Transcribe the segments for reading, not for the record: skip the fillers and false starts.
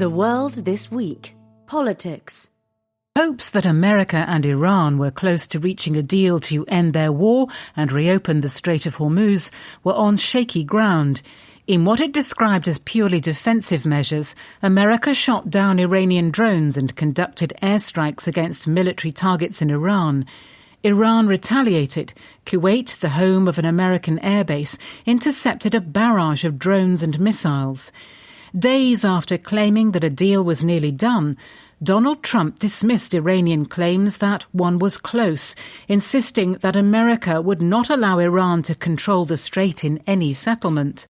The World This Week. Politics. Hopes that America and Iran were close to reaching a deal to end their war and reopen the Strait of Hormuz were on shaky ground. In what it described as purely defensive measures, America shot down Iranian drones and conducted airstrikes against military targets in Iran. Iran retaliated. Kuwait, the home of an American airbase, intercepted a barrage of drones and missiles. Days after claiming that a deal was nearly done, Donald Trump dismissed Iranian claims that one was close, insisting that America would not allow Iran to control the strait in any settlement.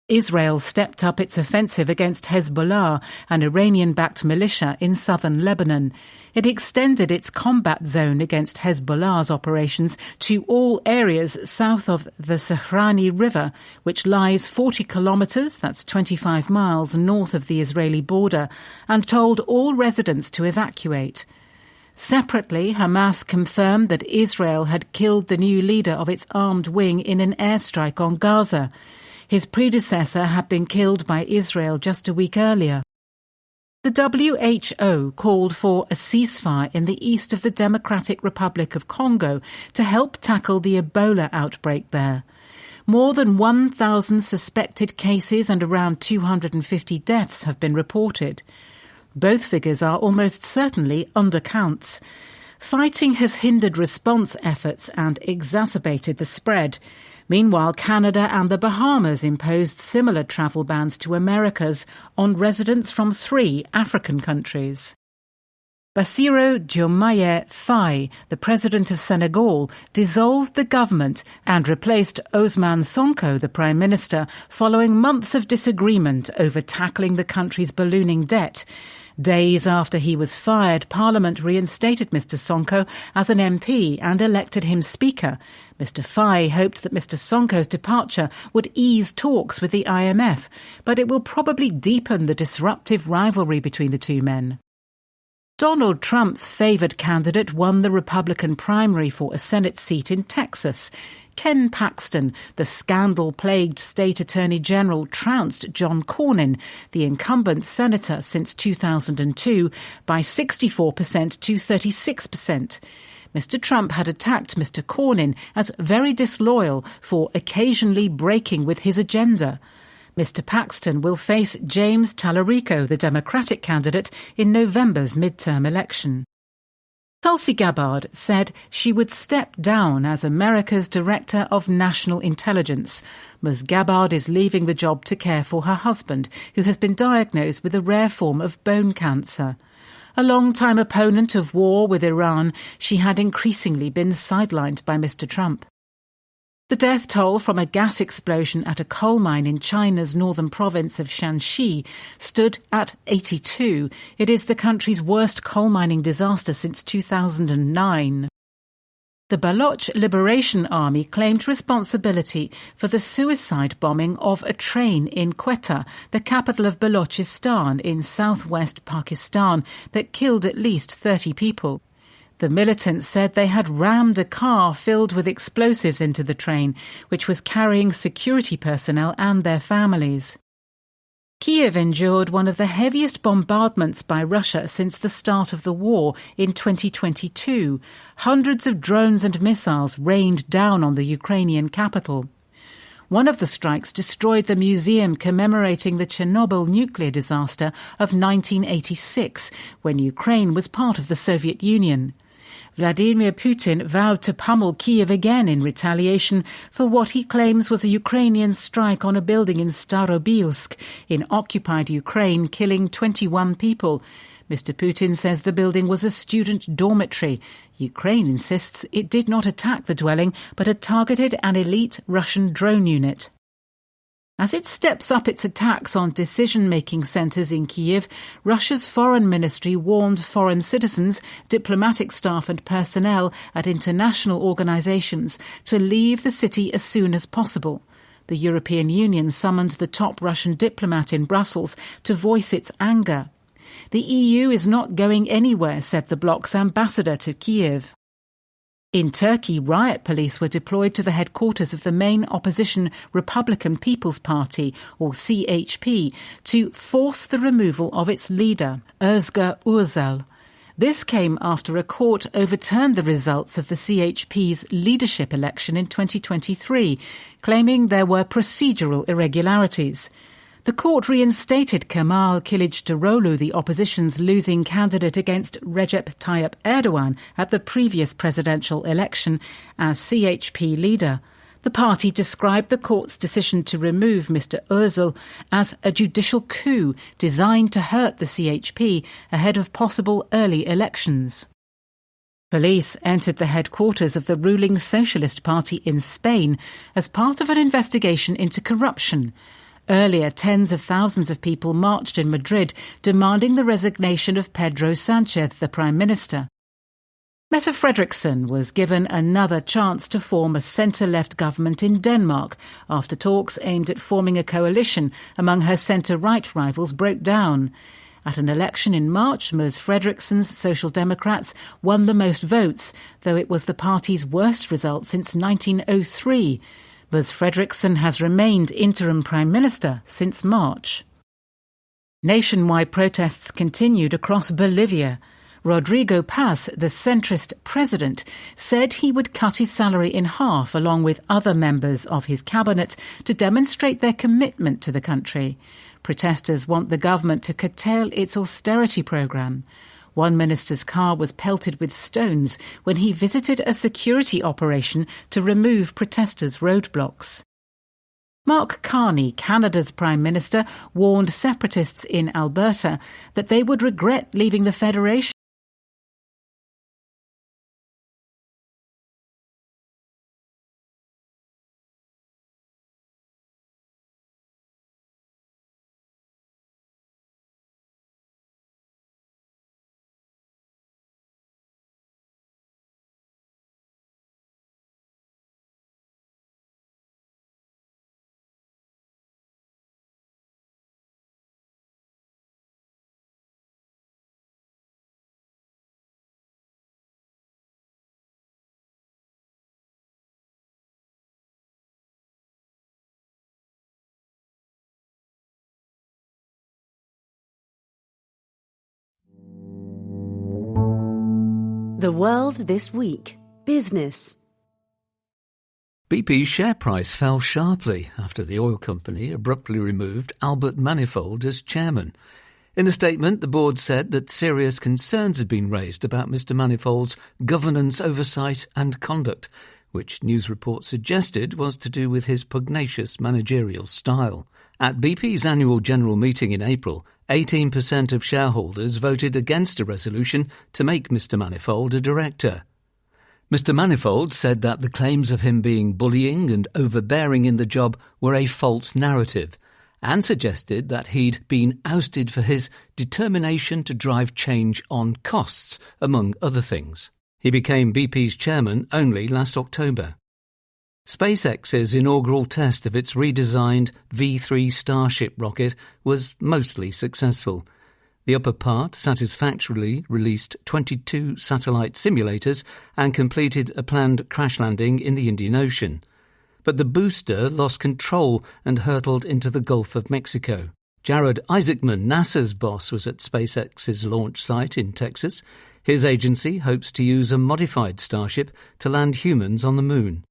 Israel stepped up its offensive against Hezbollah, an Iranian-backed militia in southern Lebanon. It extended its combat zone against Hezbollah's operations to all areas south of the Sahrani River, which lies 40 kilometres, that's 25 miles, north of the Israeli border, and told all residents to evacuate. Separately, Hamas confirmed that Israel had killed the new leader of its armed wing in an airstrike on Gaza. His predecessor had been killed by Israel just a week earlier. The WHO called for a ceasefire in the east of the Democratic Republic of Congo to help tackle the Ebola outbreak there. More than 1,000 suspected cases and around 250 deaths have been reported. Both figures are almost certainly undercounts. Fighting has hindered response efforts and exacerbated the spread. Meanwhile, Canada and the Bahamas imposed similar travel bans to Americas on residents from 3 African countries. Bassirou Diomaye Faye, the president of Senegal, dissolved the government and replaced Ousmane Sonko, the prime minister, following months of disagreement over tackling the country's ballooning debt. Days after he was fired, Parliament reinstated Mr Sonko as an MP and elected him Speaker. Mr Faye hoped that Mr Sonko's departure would ease talks with the IMF, but it will probably deepen the disruptive rivalry between the two men. Donald Trump's favoured candidate won the Republican primary for a Senate seat in Texas. Ken Paxton, the scandal-plagued state attorney general, trounced John Cornyn, the incumbent senator since 2002, by 64% to 36%. Mr Trump had attacked Mr Cornyn as very disloyal for occasionally breaking with his agenda. Mr Paxton will face James Tallarico, the Democratic candidate, in November's midterm election. Tulsi Gabbard said she would step down as America's Director of National Intelligence. Ms Gabbard is leaving the job to care for her husband, who has been diagnosed with a rare form of bone cancer. A long-time opponent of war with Iran, she had increasingly been sidelined by Mr Trump. The death toll from a gas explosion at a coal mine in China's northern province of Shanxi stood at 82. It is the country's worst coal mining disaster since 2009. The Baloch Liberation Army claimed responsibility for the suicide bombing of a train in Quetta, the capital of Balochistan in southwest Pakistan, that killed at least 30 people. The militants said they had rammed a car filled with explosives into the train, which was carrying security personnel and their families. Kiev endured one of the heaviest bombardments by Russia since the start of the war in 2022. Hundreds of drones and missiles rained down on the Ukrainian capital. One of the strikes destroyed the museum commemorating the Chernobyl nuclear disaster of 1986, when Ukraine was part of the Soviet Union. Vladimir Putin vowed to pummel Kiev again in retaliation for what he claims was a Ukrainian strike on a building in Starobilsk in occupied Ukraine, killing 21 people. Mr. Putin says the building was a student dormitory. Ukraine insists it did not attack the dwelling, but had targeted an elite Russian drone unit. As it steps up its attacks on decision-making centres in Kiev, Russia's foreign ministry warned foreign citizens, diplomatic staff and personnel at international organisations to leave the city as soon as possible. The European Union summoned the top Russian diplomat in Brussels to voice its anger. The EU is not going anywhere, said the bloc's ambassador to Kiev. In Turkey, riot police were deployed to the headquarters of the main opposition Republican People's Party, or CHP, to force the removal of its leader, Özgür Özel. This came after a court overturned the results of the CHP's leadership election in 2023, claiming there were procedural irregularities. The court reinstated Kemal Kılıçdaroğlu, the opposition's losing candidate against Recep Tayyip Erdogan at the previous presidential election, as CHP leader. The party described the court's decision to remove Mr. Özal as a judicial coup designed to hurt the CHP ahead of possible early elections. Police entered the headquarters of the ruling Socialist Party in Spain as part of an investigation into corruption. Earlier, tens of thousands of people marched in Madrid demanding the resignation of Pedro Sánchez, the Prime Minister. Mette Frederiksen was given another chance to form a centre-left government in Denmark after talks aimed at forming a coalition among her centre-right rivals broke down. At an election in March, Ms Frederiksen's Social Democrats won the most votes, though it was the party's worst result since 1903. Ms Frederiksen has remained interim Prime Minister since March. Nationwide protests continued across Bolivia. Rodrigo Paz, the centrist president, said he would cut his salary in half along with other members of his cabinet to demonstrate their commitment to the country. Protesters want the government to curtail its austerity programme. One minister's car was pelted with stones when he visited a security operation to remove protesters' roadblocks. Mark Carney, Canada's Prime Minister, warned separatists in Alberta that they would regret leaving the federation. The World This Week. Business. BP's share price fell sharply after the oil company abruptly removed Albert Manifold as chairman. In a statement, the board said that serious concerns had been raised about Mr. Manifold's governance oversight and conduct, which news reports suggested was to do with his pugnacious managerial style. At BP's annual general meeting in April, 18% of shareholders voted against a resolution to make Mr. Manifold a director. Mr. Manifold said that the claims of him being bullying and overbearing in the job were a false narrative, and suggested that he'd been ousted for his determination to drive change on costs, among other things. He became BP's chairman only last October. SpaceX's inaugural test of its redesigned V3 Starship rocket was mostly successful. The upper part satisfactorily released 22 satellite simulators and completed a planned crash landing in the Indian Ocean. But the booster lost control and hurtled into the Gulf of Mexico. Jared Isaacman, NASA's boss, was at SpaceX's launch site in Texas. His agency hopes to use a modified Starship to land humans on the moon.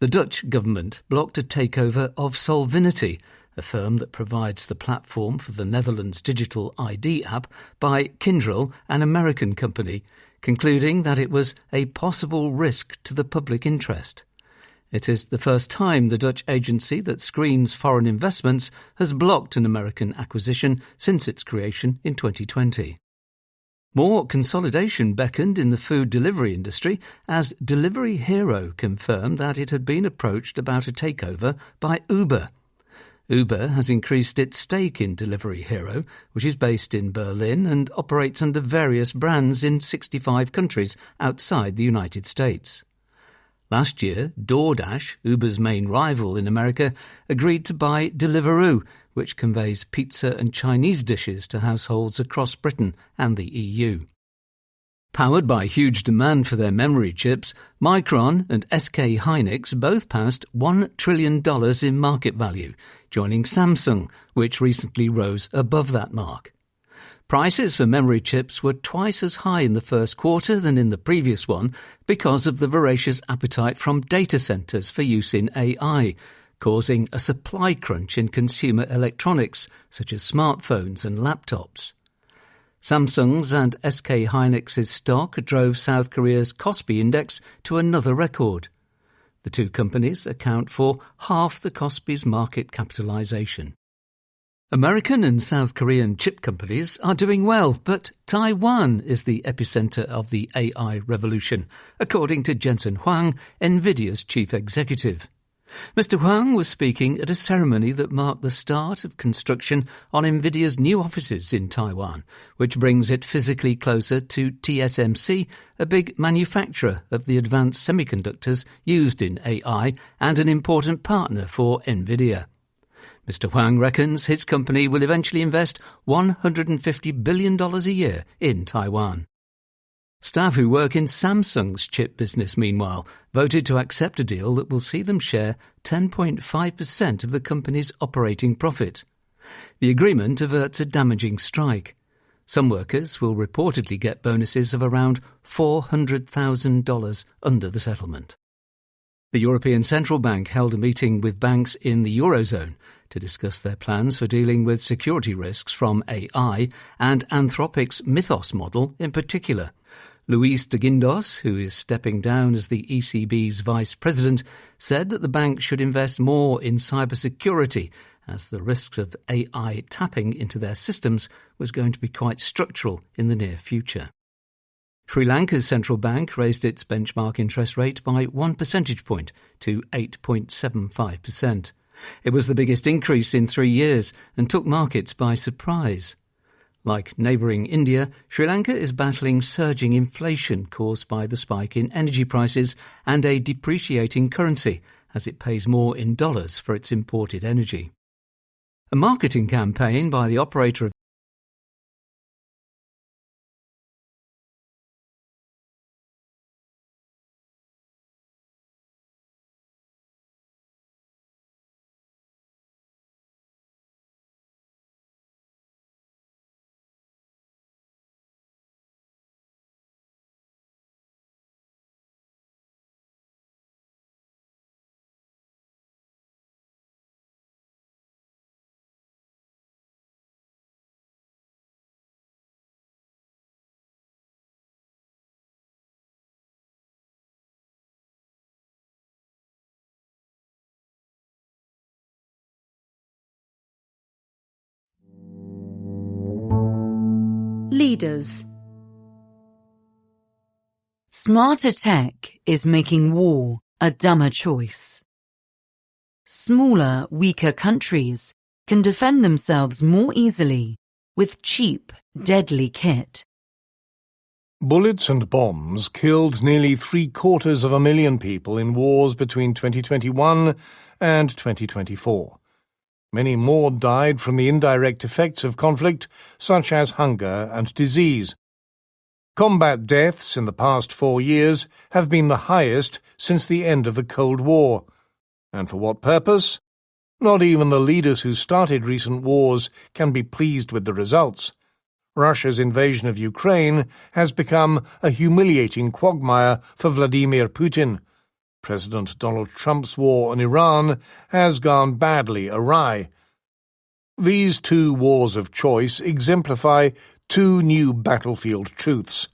The Dutch government blocked a takeover of Solvinity, a firm that provides the platform for the Netherlands' digital ID app, by Kyndryl, an American company, concluding that it was a possible risk to the public interest. It is the first time the Dutch agency that screens foreign investments has blocked an American acquisition since its creation in 2020. More consolidation beckoned in the food delivery industry as Delivery Hero confirmed that it had been approached about a takeover by Uber. Uber has increased its stake in Delivery Hero, which is based in Berlin and operates under various brands in 65 countries outside the United States. Last year, DoorDash, Uber's main rival in America, agreed to buy Deliveroo, which conveys pizza and Chinese dishes to households across Britain and the EU. Powered by huge demand for their memory chips, Micron and SK Hynix both passed $1 trillion in market value, joining Samsung, which recently rose above that mark. Prices for memory chips were twice as high in the first quarter than in the previous one because of the voracious appetite from data centers for use in AI, causing a supply crunch in consumer electronics such as smartphones and laptops. Samsung's and SK Hynix's stock drove South Korea's Kospi index to another record. The two companies account for half the Kospi's market capitalization. American and South Korean chip companies are doing well, but Taiwan is the epicenter of the AI revolution, according to Jensen Huang, NVIDIA's chief executive. Mr. Huang was speaking at a ceremony that marked the start of construction on NVIDIA's new offices in Taiwan, which brings it physically closer to TSMC, a big manufacturer of the advanced semiconductors used in AI and an important partner for NVIDIA. Mr. Huang reckons his company will eventually invest $150 billion a year in Taiwan. Staff who work in Samsung's chip business, meanwhile, voted to accept a deal that will see them share 10.5% of the company's operating profit. The agreement averts a damaging strike. Some workers will reportedly get bonuses of around $400,000 under the settlement. The European Central Bank held a meeting with banks in the Eurozone to discuss their plans for dealing with security risks from AI and Anthropic's Mythos model in particular. Luis de Guindos, who is stepping down as the ECB's vice president, said that the bank should invest more in cybersecurity as the risks of AI tapping into their systems was going to be quite structural in the near future. Sri Lanka's central bank raised its benchmark interest rate by 1 percentage point to 8.75%. It was the biggest increase in 3 years and took markets by surprise. Like neighbouring India, Sri Lanka is battling surging inflation caused by the spike in energy prices and a depreciating currency, as it pays more in dollars for its imported energy. A marketing campaign by the operator of Leaders. Smarter tech is making war a dumber choice. Smaller, weaker countries can defend themselves more easily with cheap, deadly kit. Bullets and bombs killed nearly 750,000 people in wars between 2021 and 2024. Many more died from the indirect effects of conflict, such as hunger and disease. Combat deaths in the past 4 years have been the highest since the end of the Cold War. And for what purpose? Not even the leaders who started recent wars can be pleased with the results. Russia's invasion of Ukraine has become a humiliating quagmire for Vladimir Putin. President Donald Trump's war on Iran has gone badly awry. These two wars of choice exemplify two new battlefield truths.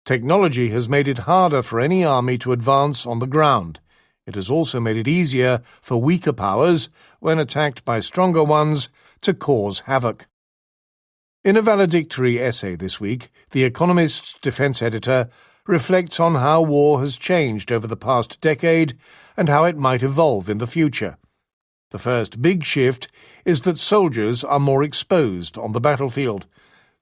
Technology has made it harder for any army to advance on the ground. It has also made it easier for weaker powers, when attacked by stronger ones, to cause havoc. In a valedictory essay this week, The Economist's defense editor reflects on how war has changed over the past decade and how it might evolve in the future. The first big shift is that soldiers are more exposed on the battlefield.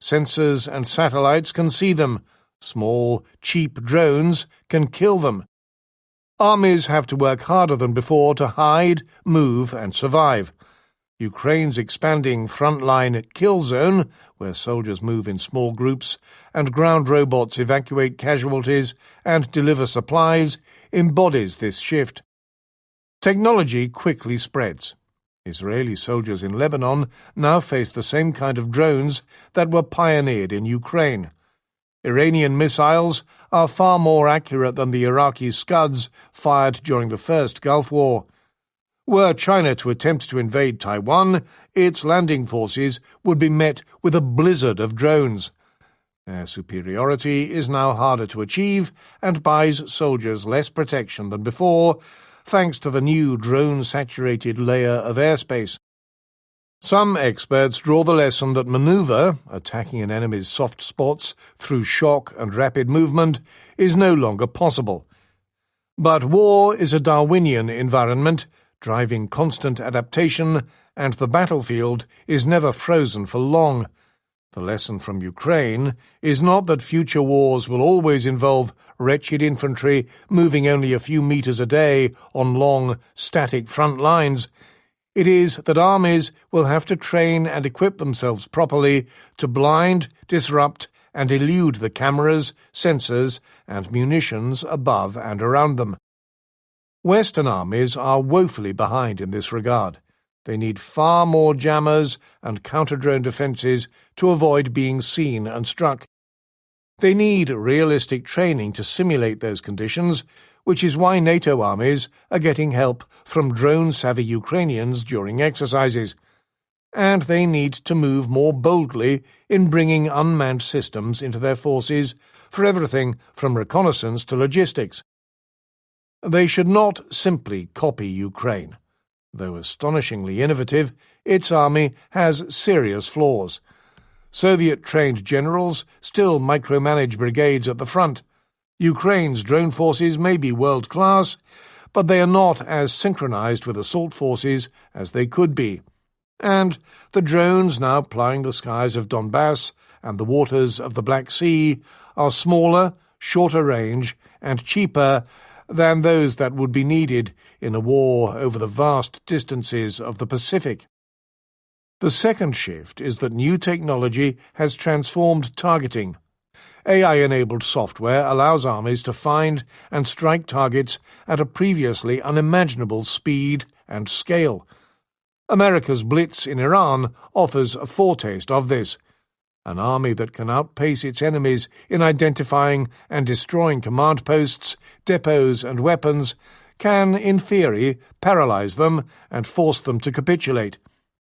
Sensors and satellites can see them. Small, cheap drones can kill them. Armies have to work harder than before to hide, move, and survive. Ukraine's expanding frontline kill zone, where soldiers move in small groups and ground robots evacuate casualties and deliver supplies, embodies this shift. Technology quickly spreads. Israeli soldiers in Lebanon now face the same kind of drones that were pioneered in Ukraine. Iranian missiles are far more accurate than the Iraqi Scuds fired during the First Gulf War. Were China to attempt to invade Taiwan, its landing forces would be met with a blizzard of drones. Their superiority is now harder to achieve and buys soldiers less protection than before, thanks to the new drone-saturated layer of airspace. Some experts draw the lesson that maneuver, attacking an enemy's soft spots through shock and rapid movement, is no longer possible. But war is a Darwinian environment, driving constant adaptation, and the battlefield is never frozen for long. The lesson from Ukraine is not that future wars will always involve wretched infantry moving only a few meters a day on long, static front lines. It is that armies will have to train and equip themselves properly to blind, disrupt, and elude the cameras, sensors, and munitions above and around them. Western armies are woefully behind in this regard. They need far more jammers and counter-drone defences to avoid being seen and struck. They need realistic training to simulate those conditions, which is why NATO armies are getting help from drone-savvy Ukrainians during exercises. And they need to move more boldly in bringing unmanned systems into their forces for everything from reconnaissance to logistics. They should not simply copy Ukraine. Though astonishingly innovative, its army has serious flaws. Soviet-trained generals still micromanage brigades at the front. Ukraine's drone forces may be world-class, but they are not as synchronized with assault forces as they could be. And the drones now plying the skies of Donbass and the waters of the Black Sea are smaller, shorter range, and cheaper than those that would be needed in a war over the vast distances of the Pacific. The second shift is that new technology has transformed targeting. AI-enabled software allows armies to find and strike targets at a previously unimaginable speed and scale. America's blitz in Iran offers a foretaste of this. An army that can outpace its enemies in identifying and destroying command posts, depots, and weapons can, in theory, paralyze them and force them to capitulate.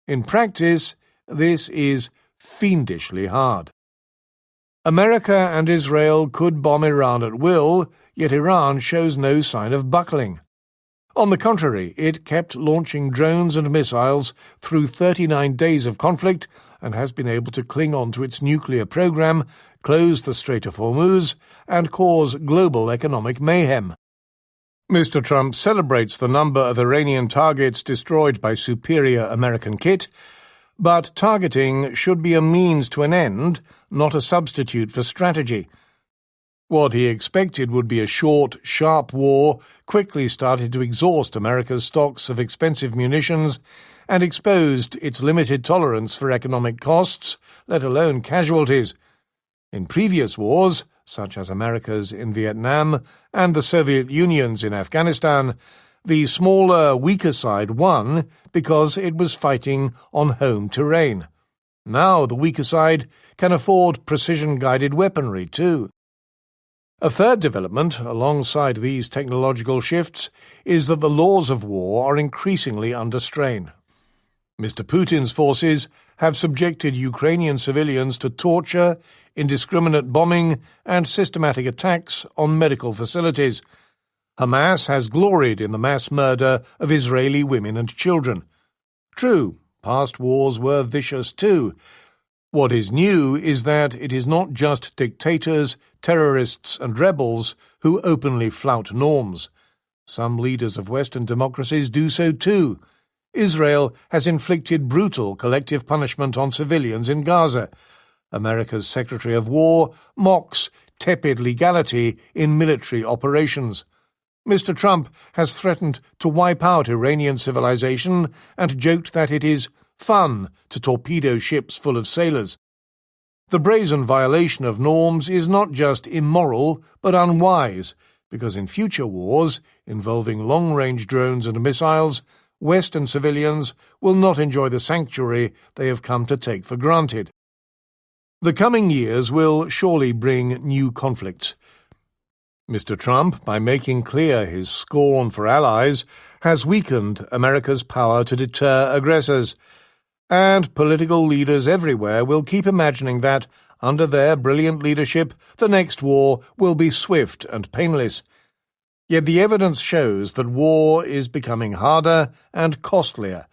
In practice, this is fiendishly hard. America and Israel could bomb Iran at will, yet Iran shows no sign of buckling. On the contrary, it kept launching drones and missiles through 39 days of conflict and has been able to cling on to its nuclear program, close the Strait of Hormuz, and cause global economic mayhem. Mr. Trump celebrates the number of Iranian targets destroyed by superior American kit, but targeting should be a means to an end, not a substitute for strategy. What he expected would be a short, sharp war quickly started to exhaust America's stocks of expensive munitions and exposed its limited tolerance for economic costs, let alone casualties. In previous wars, such as America's in Vietnam and the Soviet Union's in Afghanistan, the smaller, weaker side won because it was fighting on home terrain. Now the weaker side can afford precision-guided weaponry too. A third development, alongside these technological shifts, is that the laws of war are increasingly under strain. Mr. Putin's forces have subjected Ukrainian civilians to torture, indiscriminate bombing, and systematic attacks on medical facilities. Hamas has gloried in the mass murder of Israeli women and children. True, past wars were vicious too. What is new is that it is not just dictators, terrorists, and rebels who openly flout norms. Some leaders of Western democracies do so too. Israel has inflicted brutal collective punishment on civilians in Gaza. America's Secretary of War mocks tepid legality in military operations. Mr. Trump has threatened to wipe out Iranian civilization and joked that it is fun to torpedo ships full of sailors. The brazen violation of norms is not just immoral but unwise, because in future wars involving long-range drones and missiles, Western civilians will not enjoy the sanctuary they have come to take for granted. The coming years will surely bring new conflicts. Mr. Trump, by making clear his scorn for allies, has weakened America's power to deter aggressors, and political leaders everywhere will keep imagining that, under their brilliant leadership, the next war will be swift and painless. Yet the evidence shows that war is becoming harder and costlier,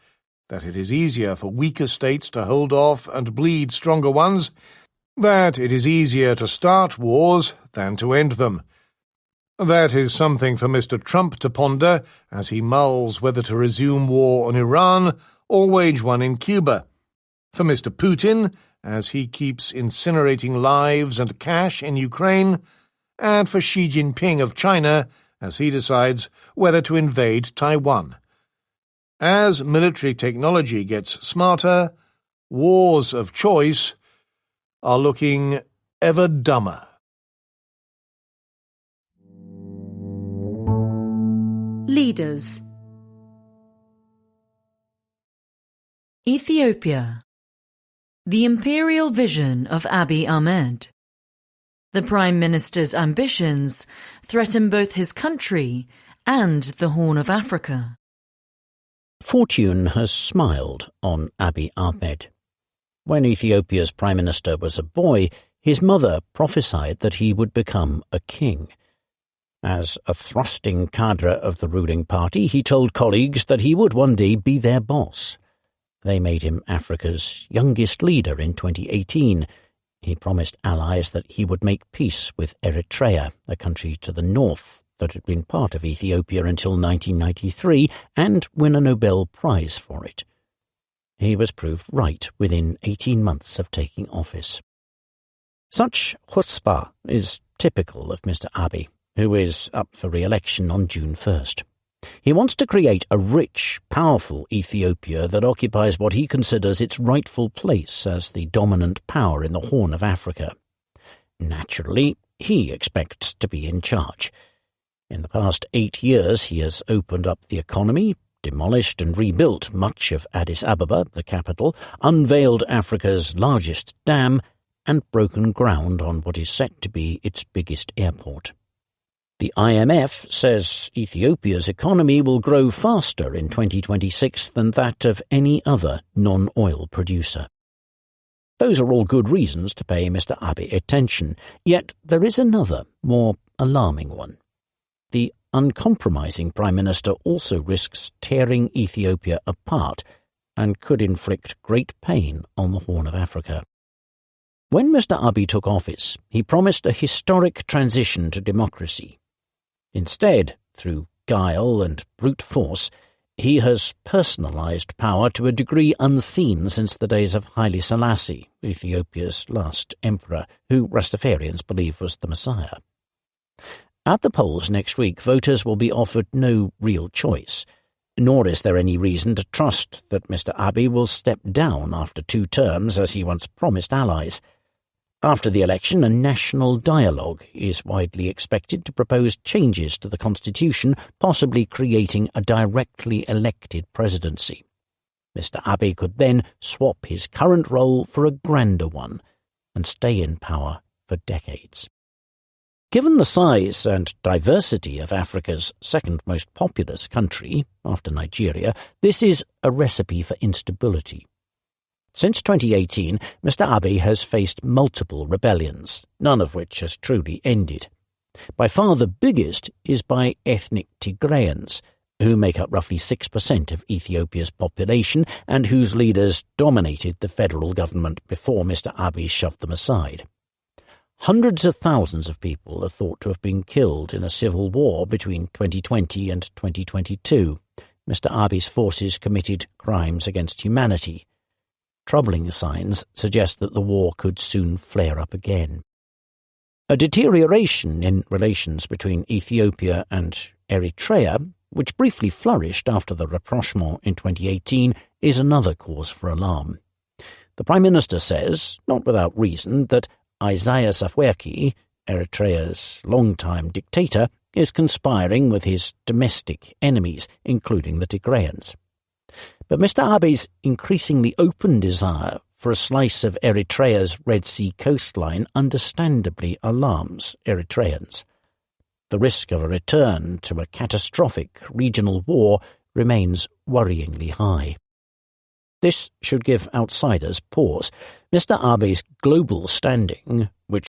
that it is easier for weaker states to hold off and bleed stronger ones, that it is easier to start wars than to end them. That is something for Mr. Trump to ponder as he mulls whether to resume war on Iran or wage one in Cuba. For Mr. Putin, as he keeps incinerating lives and cash in Ukraine, and for Xi Jinping of China, as he decides whether to invade Taiwan. As military technology gets smarter, wars of choice are looking ever dumber. Leaders. Ethiopia. The imperial vision of Abiy Ahmed. The Prime Minister's ambitions threaten both his country and the Horn of Africa. Fortune has smiled on Abiy Ahmed. When Ethiopia's Prime Minister was a boy, his mother prophesied that he would become a king. As a thrusting cadre of the ruling party, he told colleagues that he would one day be their boss. They made him Africa's youngest leader in 2018. He promised allies that he would make peace with Eritrea, a country to the north that had been part of Ethiopia until 1993, and win a Nobel Prize for it. He was proved right within 18 months of taking office. Such chutzpah is typical of Mr. Abiy, who is up for re-election on June 1st. He wants to create a rich, powerful Ethiopia that occupies what he considers its rightful place as the dominant power in the Horn of Africa. Naturally, he expects to be in charge. In the past 8 years, he has opened up the economy, demolished and rebuilt much of Addis Ababa, the capital, unveiled Africa's largest dam, and broken ground on what is set to be its biggest airport. The IMF says Ethiopia's economy will grow faster in 2026 than that of any other non-oil producer. Those are all good reasons to pay Mr. Abiy attention, yet there is another, more alarming one. The uncompromising Prime Minister also risks tearing Ethiopia apart and could inflict great pain on the Horn of Africa. When Mr. Abiy took office, he promised a historic transition to democracy. Instead, through guile and brute force, he has personalized power to a degree unseen since the days of Haile Selassie, Ethiopia's last emperor, who Rastafarians believe was the Messiah. At the polls next week, voters will be offered no real choice, nor is there any reason to trust that Mr. Abiy will step down after 2 terms as he once promised allies. After the election, a national dialogue is widely expected to propose changes to the constitution, possibly creating a directly elected presidency. Mr. Abiy could then swap his current role for a grander one and stay in power for decades. Given the size and diversity of Africa's second most populous country, after Nigeria, this is a recipe for instability. Since 2018, Mr. Abiy has faced multiple rebellions, none of which has truly ended. By far the biggest is by ethnic Tigrayans, who make up roughly 6% of Ethiopia's population and whose leaders dominated the federal government before Mr. Abiy shoved them aside. Hundreds of thousands of people are thought to have been killed in a civil war between 2020 and 2022. Mr. Abiy's forces committed crimes against humanity. Troubling signs suggest that the war could soon flare up again. A deterioration in relations between Ethiopia and Eritrea, which briefly flourished after the rapprochement in 2018, is another cause for alarm. The Prime Minister says, not without reason, that Isaias Afwerki, Eritrea's longtime dictator, is conspiring with his domestic enemies, including the Tigrayans. But Mr. Abiy's increasingly open desire for a slice of Eritrea's Red Sea coastline understandably alarms Eritreans. The risk of a return to a catastrophic regional war remains worryingly high. This should give outsiders pause. Mr. Abiy's global standing, which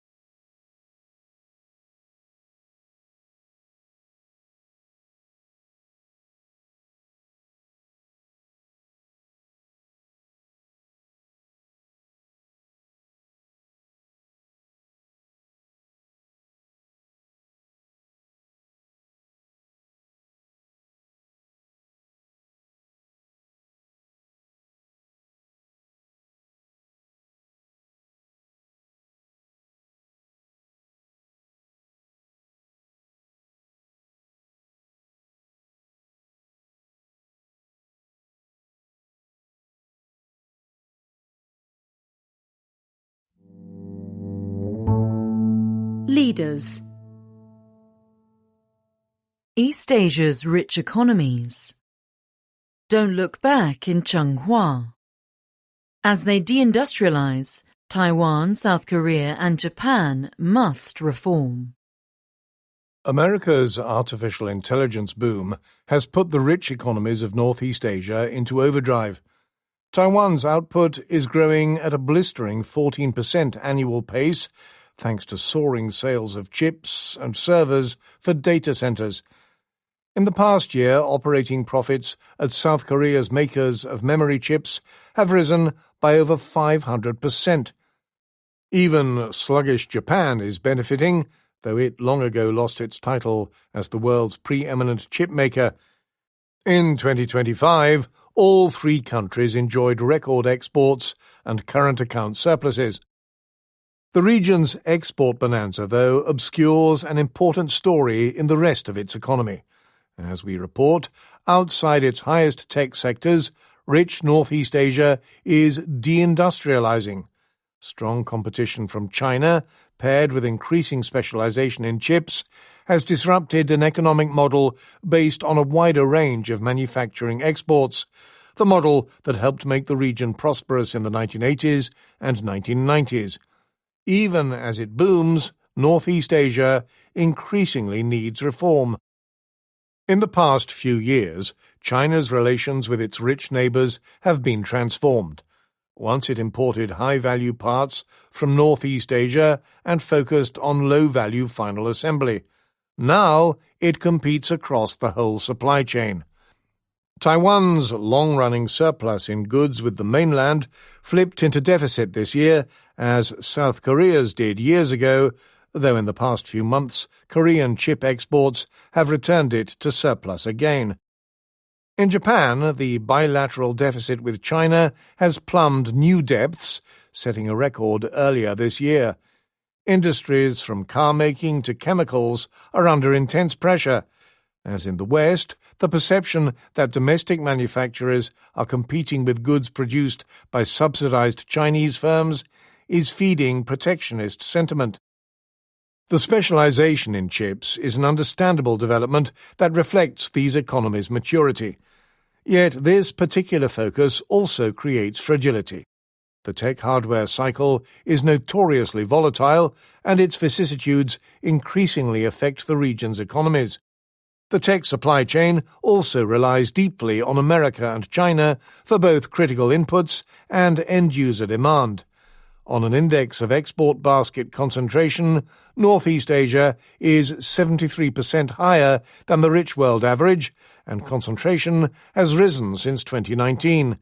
Leaders. East Asia's rich economies. Don't look back in Changhua. As they deindustrialize, Taiwan, South Korea and Japan must reform. America's artificial intelligence boom has put the rich economies of Northeast Asia into overdrive. Taiwan's output is growing at a blistering 14% annual pace, thanks to soaring sales of chips and servers for data centers. In the past year, operating profits at South Korea's makers of memory chips have risen by over 500%. Even sluggish Japan is benefiting, though it long ago lost its title as the world's preeminent chip maker. In 2025, all three countries enjoyed record exports and current account surpluses. The region's export bonanza, though, obscures an important story in the rest of its economy. As we report, outside its highest tech sectors, rich Northeast Asia is deindustrializing. Strong competition from China, paired with increasing specialization in chips, has disrupted an economic model based on a wider range of manufacturing exports, the model that helped make the region prosperous in the 1980s and 1990s. Even as it booms, Northeast Asia increasingly needs reform. In the past few years, China's relations with its rich neighbors have been transformed. Once it imported high-value parts from Northeast Asia and focused on low-value final assembly. Now it competes across the whole supply chain. Taiwan's long-running surplus in goods with the mainland flipped into deficit this year, as South Korea's did years ago, though in the past few months Korean chip exports have returned it to surplus again. In Japan, the bilateral deficit with China has plumbed new depths, setting a record earlier this year. Industries from car making to chemicals are under intense pressure. As in the West, the perception that domestic manufacturers are competing with goods produced by subsidized Chinese firms is feeding protectionist sentiment. The specialization in chips is an understandable development that reflects these economies' maturity. Yet this particular focus also creates fragility. The tech hardware cycle is notoriously volatile, and its vicissitudes increasingly affect the region's economies. The tech supply chain also relies deeply on America and China for both critical inputs and end-user demand. On an index of export basket concentration, Northeast Asia is 73% higher than the rich world average, and concentration has risen since 2019.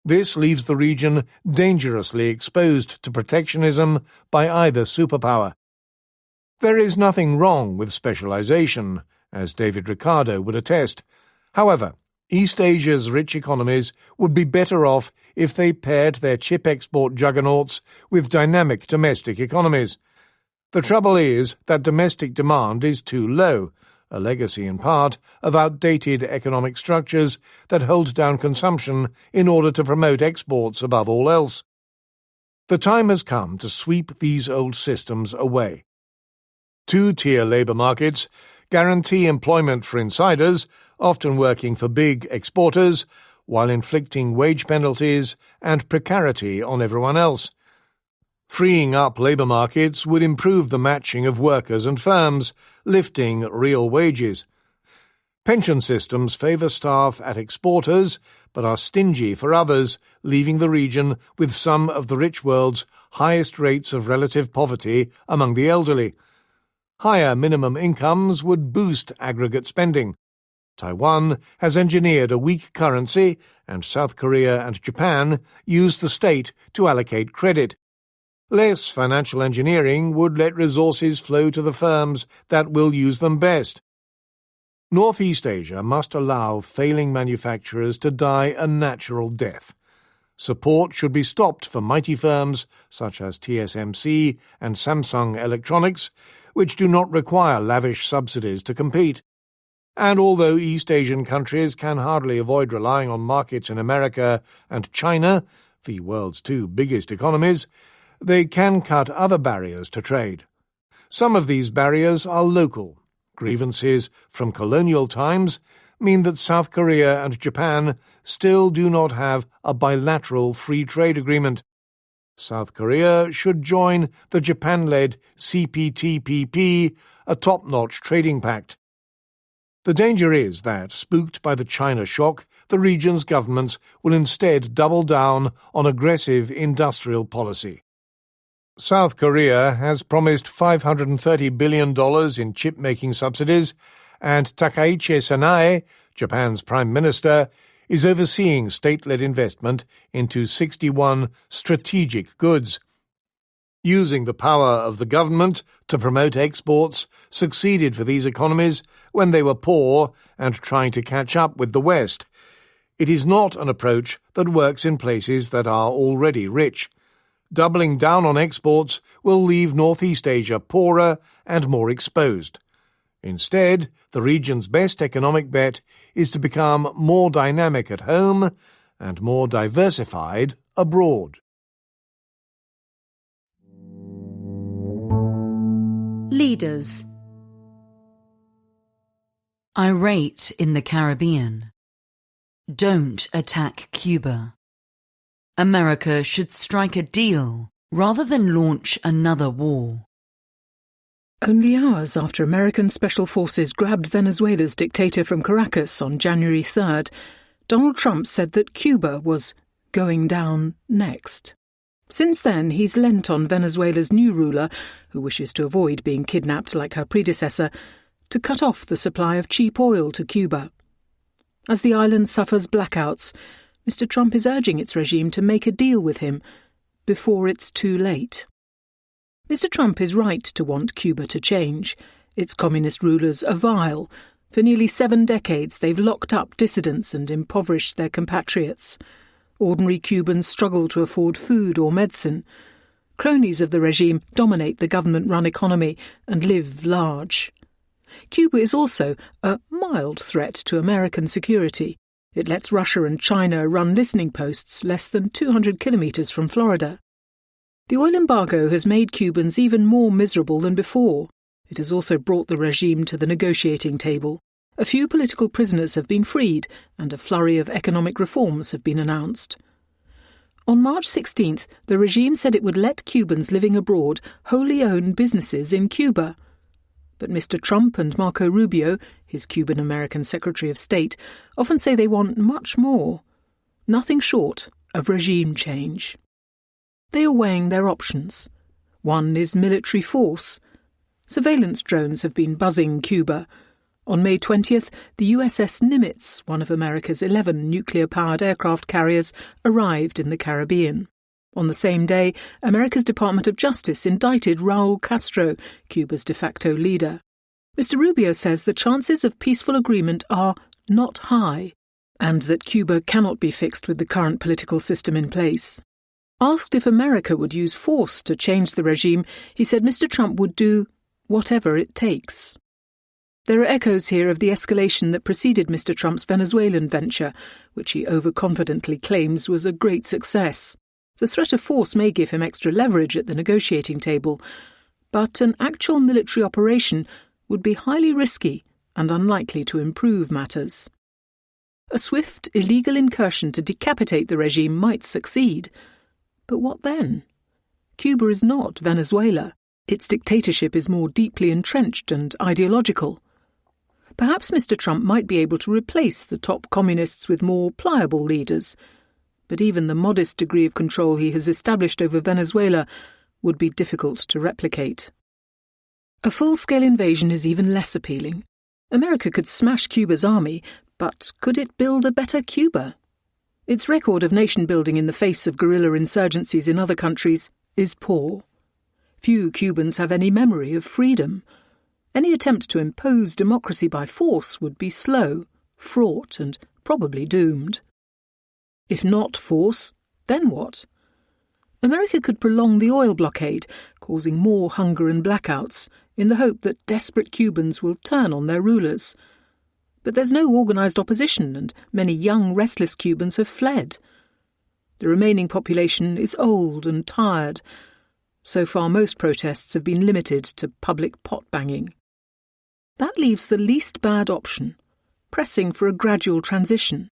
This leaves the region dangerously exposed to protectionism by either superpower. There is nothing wrong with specialization, as David Ricardo would attest. However, East Asia's rich economies would be better off if they paired their chip export juggernauts with dynamic domestic economies. The trouble is that domestic demand is too low, a legacy in part of outdated economic structures that hold down consumption in order to promote exports above all else. The time has come to sweep these old systems away. Two-tier labour markets guarantee employment for insiders, often working for big exporters, while inflicting wage penalties and precarity on everyone else. Freeing up labour markets would improve the matching of workers and firms, lifting real wages. Pension systems favour staff at exporters, but are stingy for others, leaving the region with some of the rich world's highest rates of relative poverty among the elderly. Higher minimum incomes would boost aggregate spending. Taiwan has engineered a weak currency, and South Korea and Japan use the state to allocate credit. Less financial engineering would let resources flow to the firms that will use them best. Northeast Asia must allow failing manufacturers to die a natural death. Support should be stopped for mighty firms such as TSMC and Samsung Electronics, which do not require lavish subsidies to compete. And although East Asian countries can hardly avoid relying on markets in America and China, the world's two biggest economies, they can cut other barriers to trade. Some of these barriers are local. Grievances from colonial times mean that South Korea and Japan still do not have a bilateral free trade agreement. South Korea should join the Japan-led CPTPP, a top-notch trading pact. The danger is that, spooked by the China shock, the region's governments will instead double down on aggressive industrial policy. South Korea has promised $530 billion in chip-making subsidies, and Takaichi Sanae, Japan's prime minister, is overseeing state-led investment into 61 strategic goods. Using the power of the government to promote exports succeeded for these economies when they were poor and trying to catch up with the West. It is not an approach that works in places that are already rich. Doubling down on exports will leave Northeast Asia poorer and more exposed. Instead, the region's best economic bet is to become more dynamic at home and more diversified abroad. Leaders. Irate in the Caribbean. Don't attack Cuba. America should strike a deal rather than launch another war. Only hours after American special forces grabbed Venezuela's dictator from Caracas on January 3rd, Donald Trump said that Cuba was going down next. Since then, he's lent on Venezuela's new ruler, who wishes to avoid being kidnapped like her predecessor, to cut off the supply of cheap oil to Cuba. As the island suffers blackouts, Mr. Trump is urging its regime to make a deal with him before it's too late. Mr. Trump is right to want Cuba to change. Its communist rulers are vile. For nearly 7 decades, they've locked up dissidents and impoverished their compatriots. Ordinary Cubans struggle to afford food or medicine. Cronies of the regime dominate the government-run economy and live large. Cuba is also a mild threat to American security. It lets Russia and China run listening posts less than 200 kilometres from Florida. The oil embargo has made Cubans even more miserable than before. It has also brought the regime to the negotiating table. A few political prisoners have been freed, and a flurry of economic reforms have been announced. On March 16th, the regime said it would let Cubans living abroad wholly own businesses in Cuba. But Mr. Trump and Marco Rubio, his Cuban-American Secretary of State, often say they want much more. Nothing short of regime change. They are weighing their options. One is military force. Surveillance drones have been buzzing Cuba. On May 20th, the USS Nimitz, one of America's 11 nuclear-powered aircraft carriers, arrived in the Caribbean. On the same day, America's Department of Justice indicted Raul Castro, Cuba's de facto leader. Mr. Rubio says the chances of peaceful agreement are not high, and that Cuba cannot be fixed with the current political system in place. Asked if America would use force to change the regime, he said Mr. Trump would do whatever it takes. There are echoes here of the escalation that preceded Mr. Trump's Venezuelan venture, which he overconfidently claims was a great success. The threat of force may give him extra leverage at the negotiating table, but an actual military operation would be highly risky and unlikely to improve matters. A swift, illegal incursion to decapitate the regime might succeed. But what then? Cuba is not Venezuela. Its dictatorship is more deeply entrenched and ideological. Perhaps Mr. Trump might be able to replace the top communists with more pliable leaders, but even the modest degree of control he has established over Venezuela would be difficult to replicate. A full-scale invasion is even less appealing. America could smash Cuba's army, but could it build a better Cuba? Its record of nation-building in the face of guerrilla insurgencies in other countries is poor. Few Cubans have any memory of freedom. Any attempt to impose democracy by force would be slow, fraught, and probably doomed. If not force, then what? America could prolong the oil blockade, causing more hunger and blackouts, in the hope that desperate Cubans will turn on their rulers. But there's no organised opposition, and many young, restless Cubans have fled. The remaining population is old and tired. So far, most protests have been limited to public pot-banging. That leaves the least bad option, pressing for a gradual transition.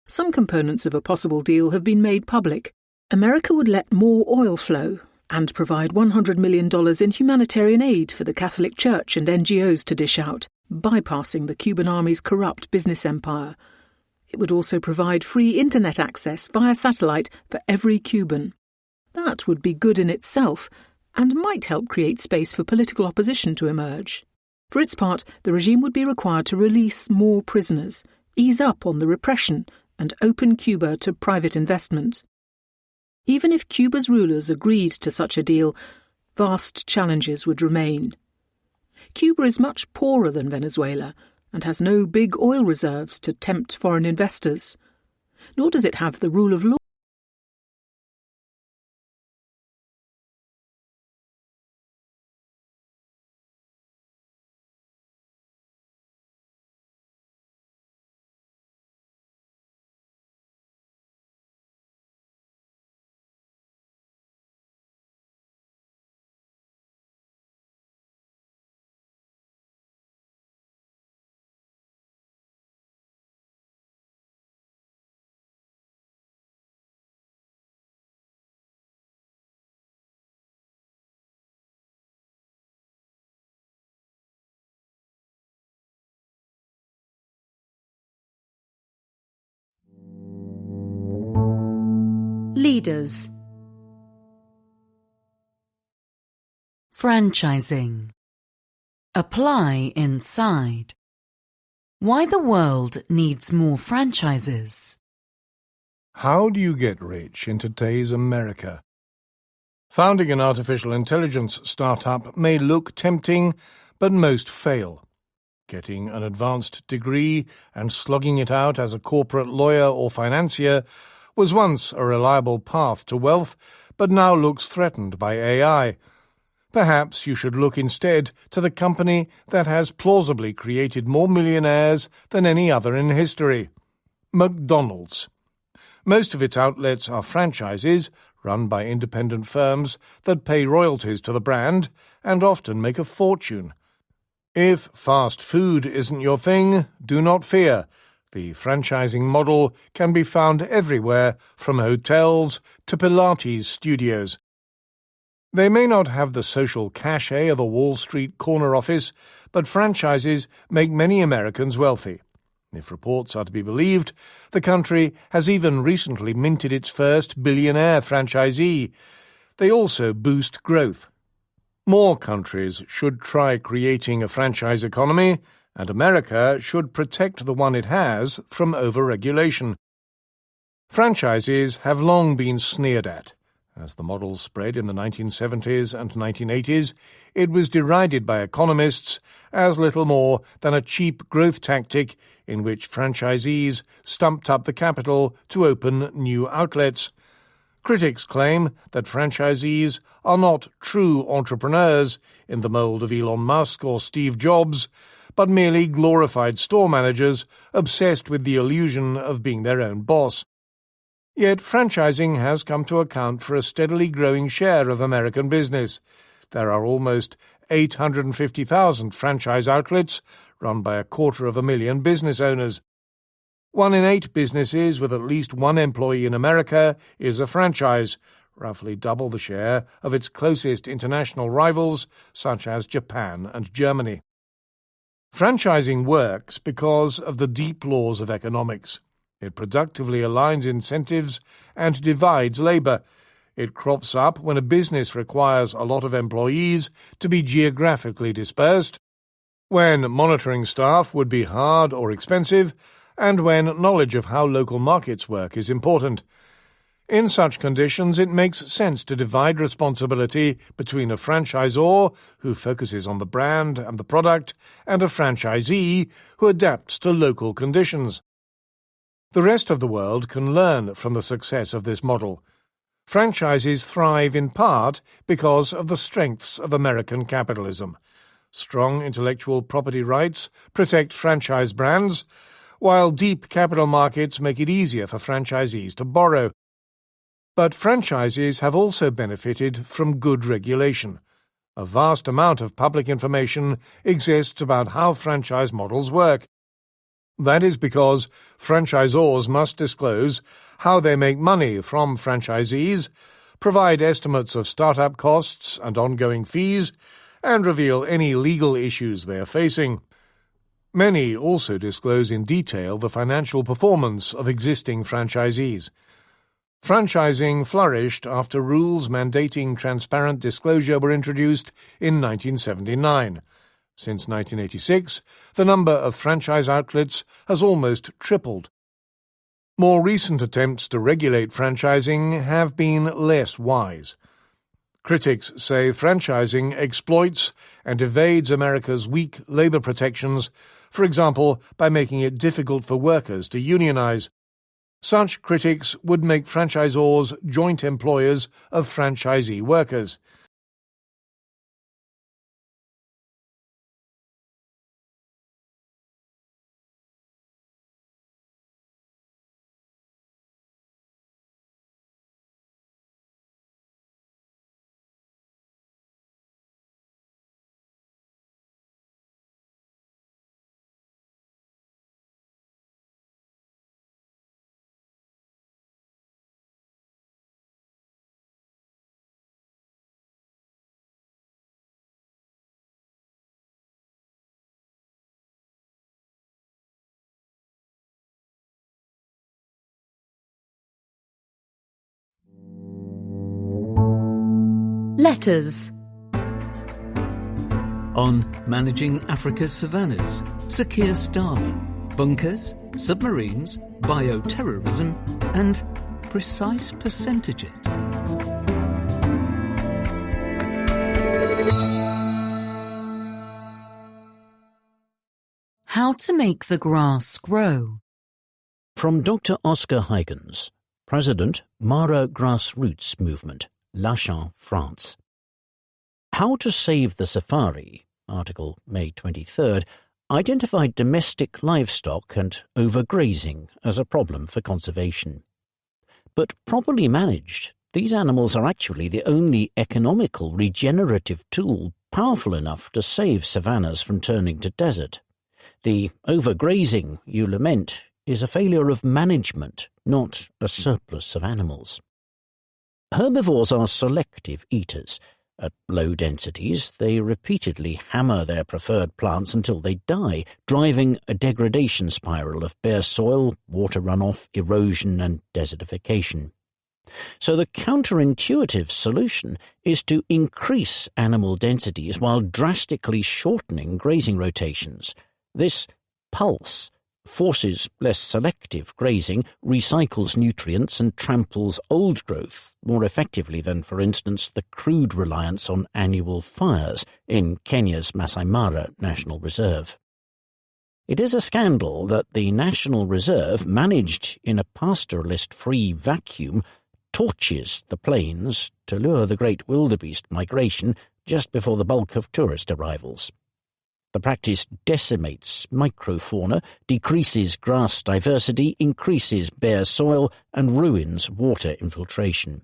Some components of a possible deal have been made public. America would let more oil flow and provide $100 million in humanitarian aid for the Catholic Church and NGOs to dish out, bypassing the Cuban army's corrupt business empire. It would also provide free internet access via satellite for every Cuban. That would be good in itself and might help create space for political opposition to emerge. For its part, the regime would be required to release more prisoners, ease up on the repression, and open Cuba to private investment. Even if Cuba's rulers agreed to such a deal, vast challenges would remain. Cuba is much poorer than Venezuela and has no big oil reserves to tempt foreign investors. Nor does it have the rule of law. Leaders. Franchising. Apply inside. Why the world needs more franchises. How do you get rich in today's America? Founding an artificial intelligence startup may look tempting, but most fail. Getting an advanced degree and slogging it out as a corporate lawyer or financier was once a reliable path to wealth, but now looks threatened by AI. Perhaps you should look instead to the company that has plausibly created more millionaires than any other in history: McDonald's. Most of its outlets are franchises run by independent firms that pay royalties to the brand and often make a fortune. If fast food isn't your thing, do not fear. The franchising model can be found everywhere, from hotels to Pilates studios. They may not have the social cachet of a Wall Street corner office, but franchises make many Americans wealthy. If reports are to be believed, the country has even recently minted its first billionaire franchisee. They also boost growth. More countries should try creating a franchise economy, and America should protect the one it has from over-regulation. Franchises have long been sneered at. As the model spread in the 1970s and 1980s, it was derided by economists as little more than a cheap growth tactic in which franchisees stumped up the capital to open new outlets. Critics claim that franchisees are not true entrepreneurs in the mould of Elon Musk or Steve Jobs, but merely glorified store managers obsessed with the illusion of being their own boss. Yet franchising has come to account for a steadily growing share of American business. There are almost 850,000 franchise outlets run by 250,000 business owners. 1 in 8 businesses with at least one employee in America is a franchise, roughly double the share of its closest international rivals, such as Japan and Germany. Franchising works because of the deep laws of economics. It productively aligns incentives and divides labour. It crops up when a business requires a lot of employees to be geographically dispersed, when monitoring staff would be hard or expensive, and when knowledge of how local markets work is important. In such conditions, it makes sense to divide responsibility between a franchisor, who focuses on the brand and the product, and a franchisee, who adapts to local conditions. The rest of the world can learn from the success of this model. Franchises thrive in part because of the strengths of American capitalism. Strong intellectual property rights protect franchise brands, while deep capital markets make it easier for franchisees to borrow. But franchises have also benefited from good regulation. A vast amount of public information exists about how franchise models work. That is because franchisors must disclose how they make money from franchisees, provide estimates of startup costs and ongoing fees, and reveal any legal issues they are facing. Many also disclose in detail the financial performance of existing franchisees. Franchising flourished after rules mandating transparent disclosure were introduced in 1979. Since 1986, the number of franchise outlets has almost tripled. More recent attempts to regulate franchising have been less wise. Critics say franchising exploits and evades America's weak labor protections, for example, by making it difficult for workers to unionize. Such critics would make franchisors joint employers of franchisee workers. Letters. On managing Africa's savannas, Sir Keir Starmer, bunkers, submarines, bioterrorism, and precise percentages. How to make the grass grow. From Dr. Oscar Huygens, President, Mara Grassroots Movement, Lachan, France. How to Save the Safari, article May 23rd, identified domestic livestock and overgrazing as a problem for conservation. But properly managed, these animals are actually the only economical regenerative tool powerful enough to save savannas from turning to desert. The overgrazing you lament is a failure of management, not a surplus of animals. Herbivores are selective eaters. At low densities, they repeatedly hammer their preferred plants until they die, driving a degradation spiral of bare soil, water runoff, erosion, and desertification. So the counterintuitive solution is to increase animal densities while drastically shortening grazing rotations. This pulse forces less selective grazing, recycles nutrients and tramples old growth more effectively than, for instance, the crude reliance on annual fires in Kenya's Masai Mara National Reserve. It is a scandal that the National Reserve, managed in a pastoralist-free vacuum, torches the plains to lure the great wildebeest migration just before the bulk of tourist arrivals. The practice decimates microfauna, decreases grass diversity, increases bare soil, and ruins water infiltration.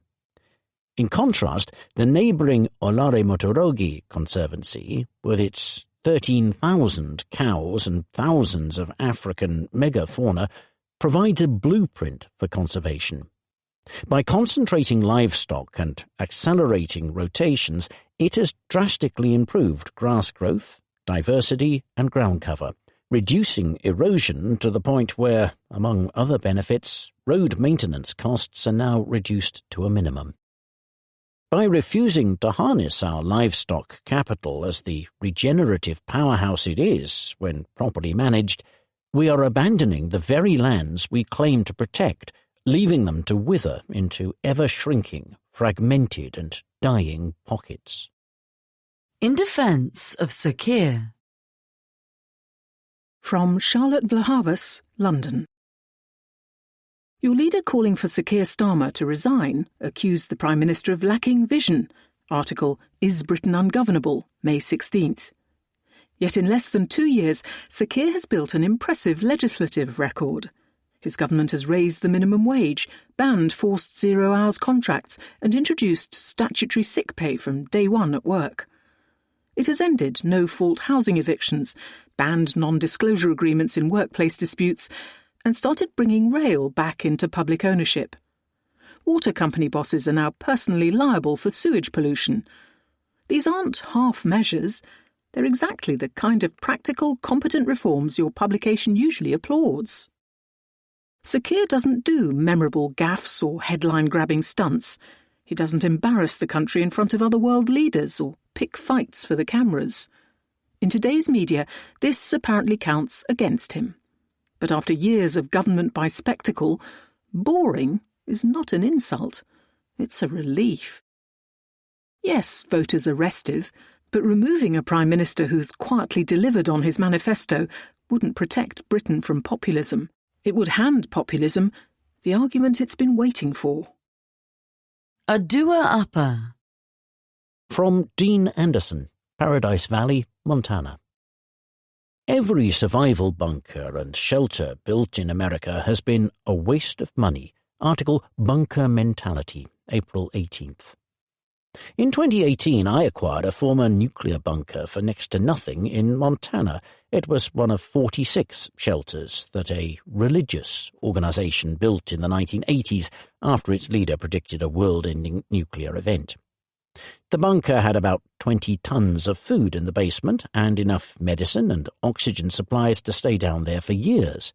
In contrast, the neighbouring Olare Motorogi Conservancy, with its 13,000 cows and thousands of African megafauna, provides a blueprint for conservation. By concentrating livestock and accelerating rotations, it has drastically improved grass growth, diversity and ground cover, reducing erosion to the point where, among other benefits, road maintenance costs are now reduced to a minimum. By refusing to harness our livestock capital as the regenerative powerhouse it is when properly managed, we are abandoning the very lands we claim to protect, leaving them to wither into ever-shrinking, fragmented and dying pockets. In defence of Sir Keir. From Charlotte Vlahavas, London. Your leader calling for Sir Keir Starmer to resign accused the Prime Minister of lacking vision. Article, Is Britain Ungovernable? May 16th. Yet in less than 2 years, Sir Keir has built an impressive legislative record. His government has raised the minimum wage, banned forced zero-hours contracts, and introduced statutory sick pay from day one at work. It has ended no-fault housing evictions, banned non-disclosure agreements in workplace disputes, and started bringing rail back into public ownership. Water company bosses are now personally liable for sewage pollution. These aren't half measures. They're exactly the kind of practical, competent reforms your publication usually applauds. Sir Keir doesn't do memorable gaffes or headline-grabbing stunts. He doesn't embarrass the country in front of other world leaders or pick fights for the cameras. In today's media, this apparently counts against him. But after years of government by spectacle, boring is not an insult. It's a relief. Yes, voters are restive, but removing a Prime Minister who's quietly delivered on his manifesto wouldn't protect Britain from populism. It would hand populism the argument it's been waiting for. A doer-upper. From Dean Anderson, Paradise Valley, Montana. Every survival bunker and shelter built in America has been a waste of money. Article Bunker Mentality, April 18th. In 2018, I acquired a former nuclear bunker for next to nothing in Montana. It was one of 46 shelters that a religious organization built in the 1980s after its leader predicted a world-ending nuclear event. The bunker had about 20 tons of food in the basement and enough medicine and oxygen supplies to stay down there for years.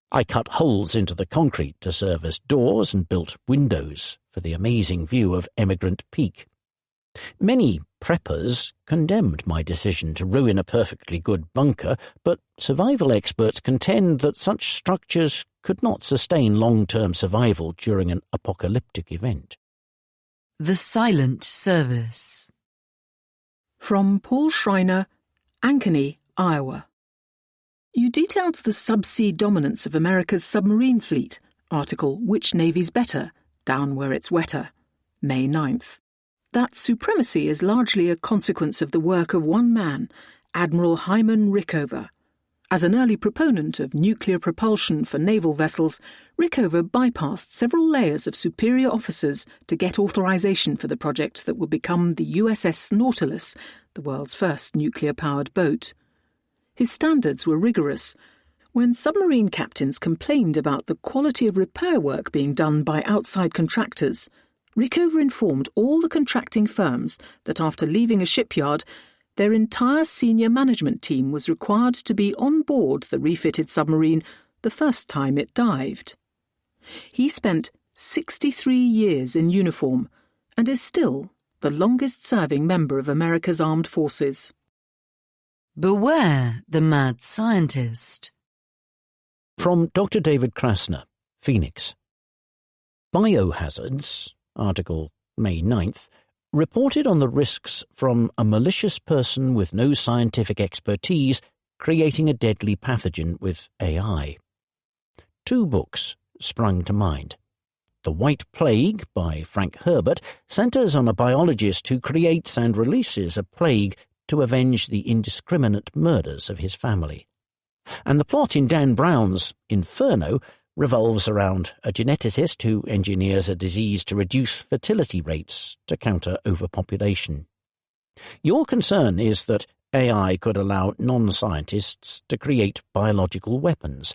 I cut holes into the concrete to serve as doors and built windows for the amazing view of Emigrant Peak. Many preppers condemned my decision to ruin a perfectly good bunker, but survival experts contend that such structures could not sustain long-term survival during an apocalyptic event. The Silent Service. From Paul Schreiner, Ankeny, Iowa. You detailed the subsea dominance of America's submarine fleet. Article, Which Navy's Better? Down Where It's Wetter. May 9th. That supremacy is largely a consequence of the work of one man, Admiral Hyman Rickover. As an early proponent of nuclear propulsion for naval vessels, Rickover bypassed several layers of superior officers to get authorization for the project that would become the USS Nautilus, the world's first nuclear-powered boat. His standards were rigorous. When submarine captains complained about the quality of repair work being done by outside contractors, Rickover informed all the contracting firms that after leaving a shipyard, their entire senior management team was required to be on board the refitted submarine the first time it dived. He spent 63 years in uniform and is still the longest-serving member of America's armed forces. Beware the Mad Scientist. From Dr. David Krasner, Phoenix. Biohazards, article May 9th, reported on the risks from a malicious person with no scientific expertise creating a deadly pathogen with AI. 2 books sprung to mind. The White Plague by Frank Herbert centres on a biologist who creates and releases a plague to avenge the indiscriminate murders of his family. And the plot in Dan Brown's Inferno revolves around a geneticist who engineers a disease to reduce fertility rates to counter overpopulation. Your concern is that AI could allow non-scientists to create biological weapons.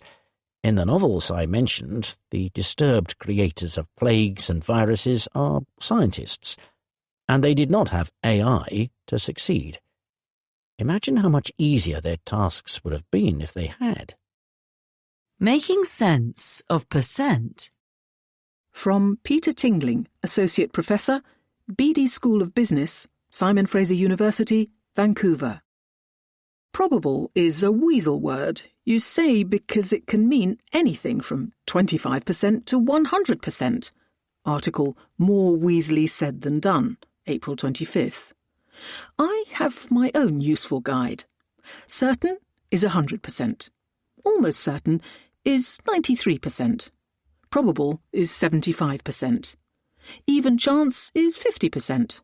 In the novels I mentioned, the disturbed creators of plagues and viruses are scientists, and they did not have AI to succeed. Imagine how much easier their tasks would have been if they had. Making sense of percent. From Peter Tingling, Associate Professor, Beedie School of Business, Simon Fraser University, Vancouver. Probable is a weasel word, you say, because it can mean anything from 25% to 100%. Article More Weaselly Said Than Done, April 25th. I have my own useful guide. Certain is 100%. Almost certain is 93%. Probable is 75%. Even chance is 50%.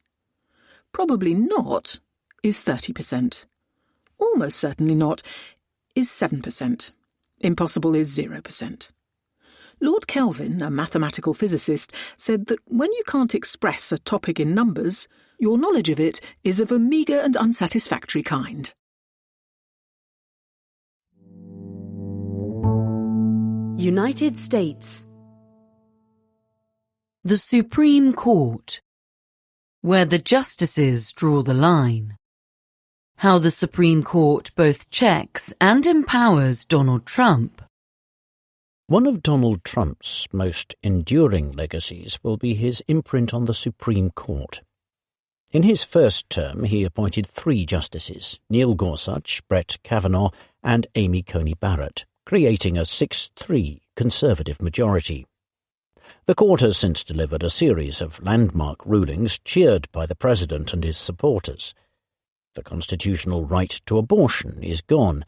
Probably not is 30%. Almost certainly not is 7%. Impossible is 0%. Lord Kelvin, a mathematical physicist, said that when you can't express a topic in numbers, your knowledge of it is of a meagre and unsatisfactory kind. United States. The Supreme Court, where the justices draw the line. How the Supreme Court both checks and empowers Donald Trump. One of Donald Trump's most enduring legacies will be his imprint on the Supreme Court. In his first term, he appointed 3 justices, Neil Gorsuch, Brett Kavanaugh, and Amy Coney Barrett, creating a 6-3 Conservative majority. The court has since delivered a series of landmark rulings cheered by the president and his supporters. The constitutional right to abortion is gone.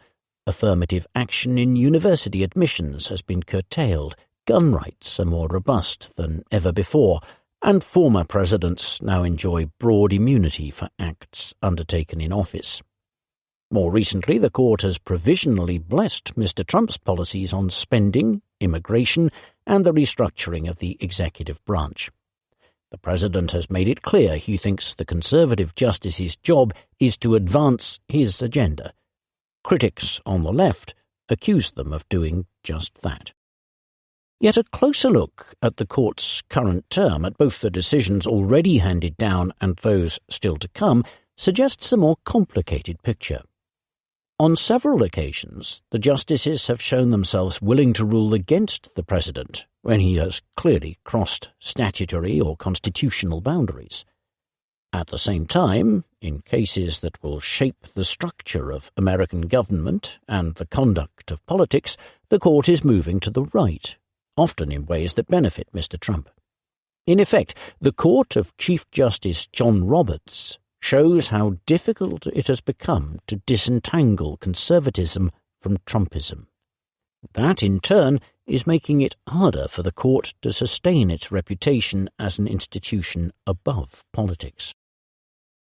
Affirmative action in university admissions has been curtailed. Gun rights are more robust than ever before, and former presidents now enjoy broad immunity for acts undertaken in office. More recently, the court has provisionally blessed Mr. Trump's policies on spending, immigration, and the restructuring of the executive branch. The president has made it clear he thinks the Conservative justice's job is to advance his agenda. Critics on the left accuse them of doing just that. Yet a closer look at the court's current term, at both the decisions already handed down and those still to come, suggests a more complicated picture. On several occasions, the justices have shown themselves willing to rule against the president when he has clearly crossed statutory or constitutional boundaries. At the same time, in cases that will shape the structure of American government and the conduct of politics, the court is moving to the right, often in ways that benefit Mr. Trump. In effect, the Court of Chief Justice John Roberts shows how difficult it has become to disentangle conservatism from Trumpism. That, in turn, is making it harder for the court to sustain its reputation as an institution above politics.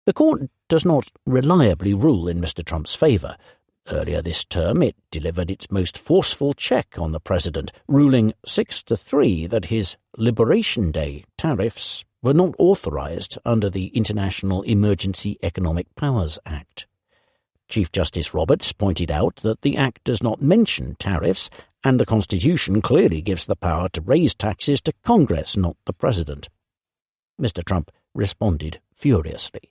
The court does not reliably rule in Mr. Trump's favour. Earlier this term, it delivered its most forceful check on the president, ruling 6-3 that his Liberation Day tariffs were not authorized under the International Emergency Economic Powers Act. Chief Justice Roberts pointed out that the Act does not mention tariffs, and the Constitution clearly gives the power to raise taxes to Congress, not the President. Mr. Trump responded furiously.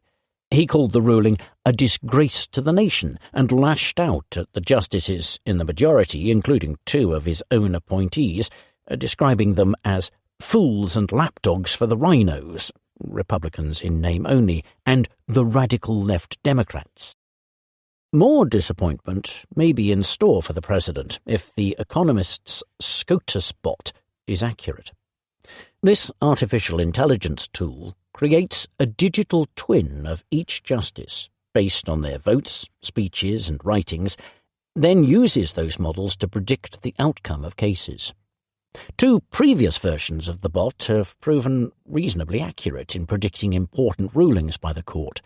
He called the ruling a disgrace to the nation and lashed out at the justices in the majority, including 2 of his own appointees, describing them as fools and lapdogs for the rhinos, Republicans in name only, and the radical left Democrats. More disappointment may be in store for the president if the Economist's SCOTUS bot is accurate. This artificial intelligence tool creates a digital twin of each justice based on their votes, speeches, and writings, then uses those models to predict the outcome of cases. Two previous versions of the bot have proven reasonably accurate in predicting important rulings by the court.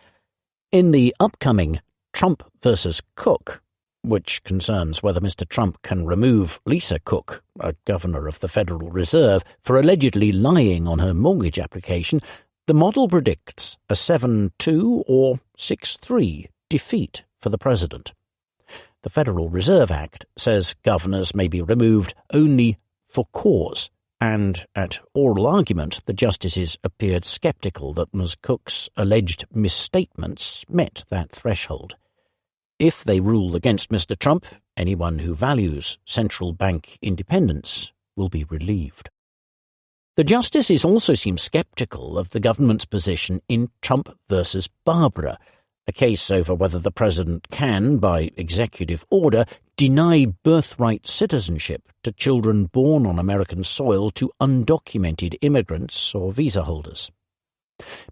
In the upcoming Trump versus Cook, which concerns whether Mr. Trump can remove Lisa Cook, a governor of the Federal Reserve, for allegedly lying on her mortgage application, the model predicts a 7-2 or 6-3 defeat for the president. The Federal Reserve Act says governors may be removed only for cause, and at oral argument the justices appeared sceptical that Ms. Cook's alleged misstatements met that threshold. If they rule against Mr. Trump, anyone who values central bank independence will be relieved. The justices also seem sceptical of the government's position in Trump versus Barbara, a case over whether the president can, by executive order, deny birthright citizenship to children born on American soil to undocumented immigrants or visa holders.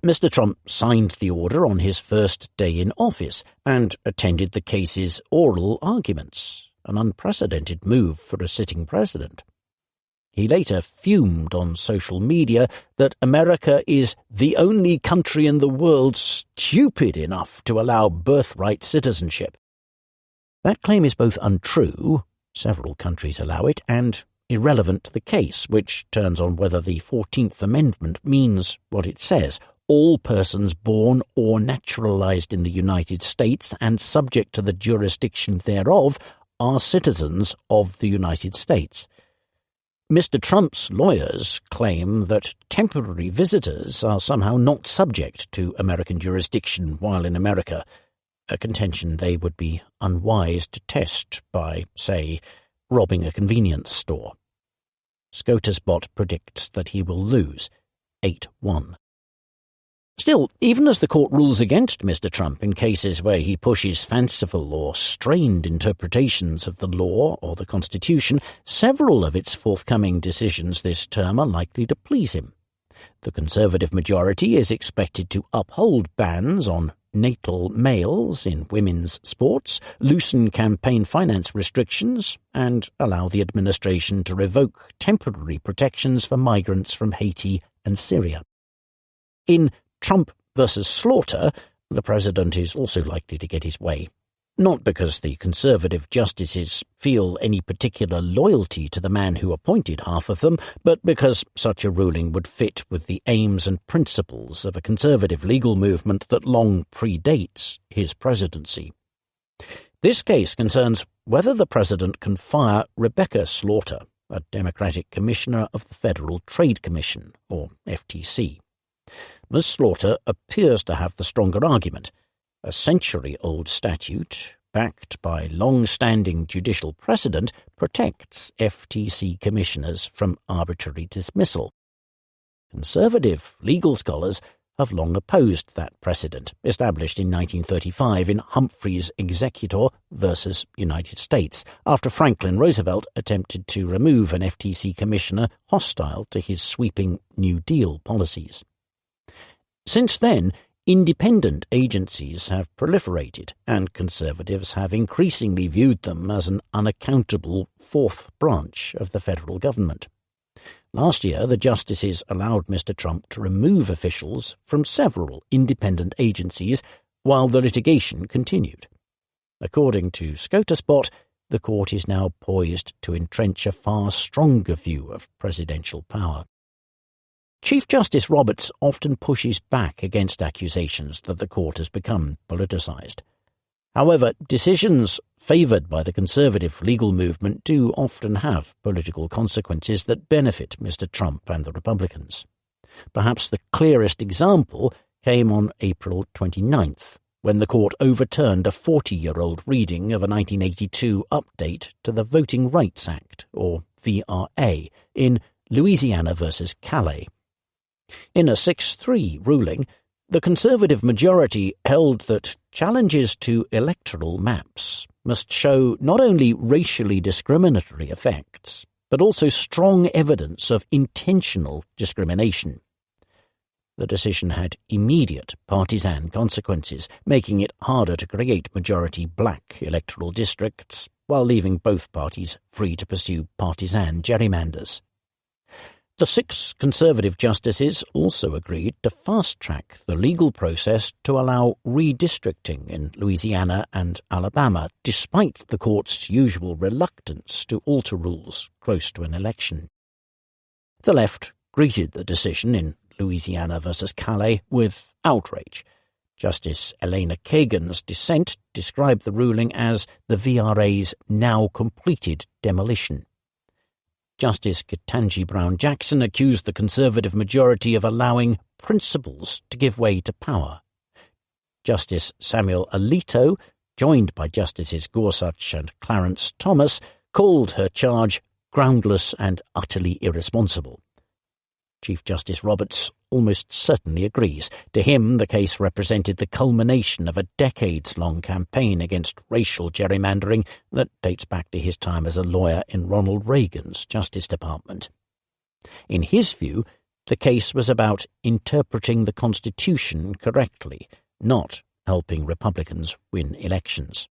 Mr. Trump signed the order on his first day in office and attended the case's oral arguments, an unprecedented move for a sitting president. He later fumed on social media that America is the only country in the world stupid enough to allow birthright citizenship. That claim is both untrue, several countries allow it, and irrelevant to the case, which turns on whether the 14th Amendment means what it says: all persons born or naturalized in the United States and subject to the jurisdiction thereof are citizens of the United States. Mr. Trump's lawyers claim that temporary visitors are somehow not subject to American jurisdiction while in America, a contention they would be unwise to test by, say, robbing a convenience store. SCOTUS-bot predicts that he will lose 8-1. Still, even as the court rules against Mr. Trump in cases where he pushes fanciful or strained interpretations of the law or the Constitution, several of its forthcoming decisions this term are likely to please him. The Conservative majority is expected to uphold bans on natal males in women's sports, loosen campaign finance restrictions, and allow the administration to revoke temporary protections for migrants from Haiti and Syria. In Trump versus Slaughter, the president is also likely to get his way. Not because the Conservative justices feel any particular loyalty to the man who appointed half of them, but because such a ruling would fit with the aims and principles of a conservative legal movement that long predates his presidency. This case concerns whether the president can fire Rebecca Slaughter, a Democratic commissioner of the Federal Trade Commission, or FTC. Ms. Slaughter appears to have the stronger argument. A century-old statute, backed by long-standing judicial precedent, protects FTC commissioners from arbitrary dismissal. Conservative legal scholars have long opposed that precedent, established in 1935 in Humphrey's Executor versus United States, after Franklin Roosevelt attempted to remove an FTC commissioner hostile to his sweeping New Deal policies. Since then, independent agencies have proliferated, and conservatives have increasingly viewed them as an unaccountable fourth branch of the federal government. Last year, the justices allowed Mr. Trump to remove officials from several independent agencies while the litigation continued. According to SCOTUS-bot, the court is now poised to entrench a far stronger view of presidential power. Chief Justice Roberts often pushes back against accusations that the court has become politicized. However, decisions favoured by the conservative legal movement do often have political consequences that benefit Mr. Trump and the Republicans. Perhaps the clearest example came on April 29th, when the court overturned a 40-year-old reading of a 1982 update to the Voting Rights Act, or VRA, in Louisiana versus Calais. In a 6-3 ruling, the Conservative majority held that challenges to electoral maps must show not only racially discriminatory effects, but also strong evidence of intentional discrimination. The decision had immediate partisan consequences, making it harder to create majority black electoral districts, while leaving both parties free to pursue partisan gerrymanders. The 6 Conservative justices also agreed to fast-track the legal process to allow redistricting in Louisiana and Alabama, despite the court's usual reluctance to alter rules close to an election. The left greeted the decision in Louisiana versus Calais with outrage. Justice Elena Kagan's dissent described the ruling as the VRA's now completed demolition. Justice Ketanji Brown Jackson accused the Conservative majority of allowing principles to give way to power. Justice Samuel Alito, joined by Justices Gorsuch and Clarence Thomas, called her charge groundless and utterly irresponsible. Chief Justice Roberts almost certainly agrees. To him, the case represented the culmination of a decades-long campaign against racial gerrymandering that dates back to his time as a lawyer in Ronald Reagan's Justice Department. In his view, the case was about interpreting the Constitution correctly, not helping Republicans win elections.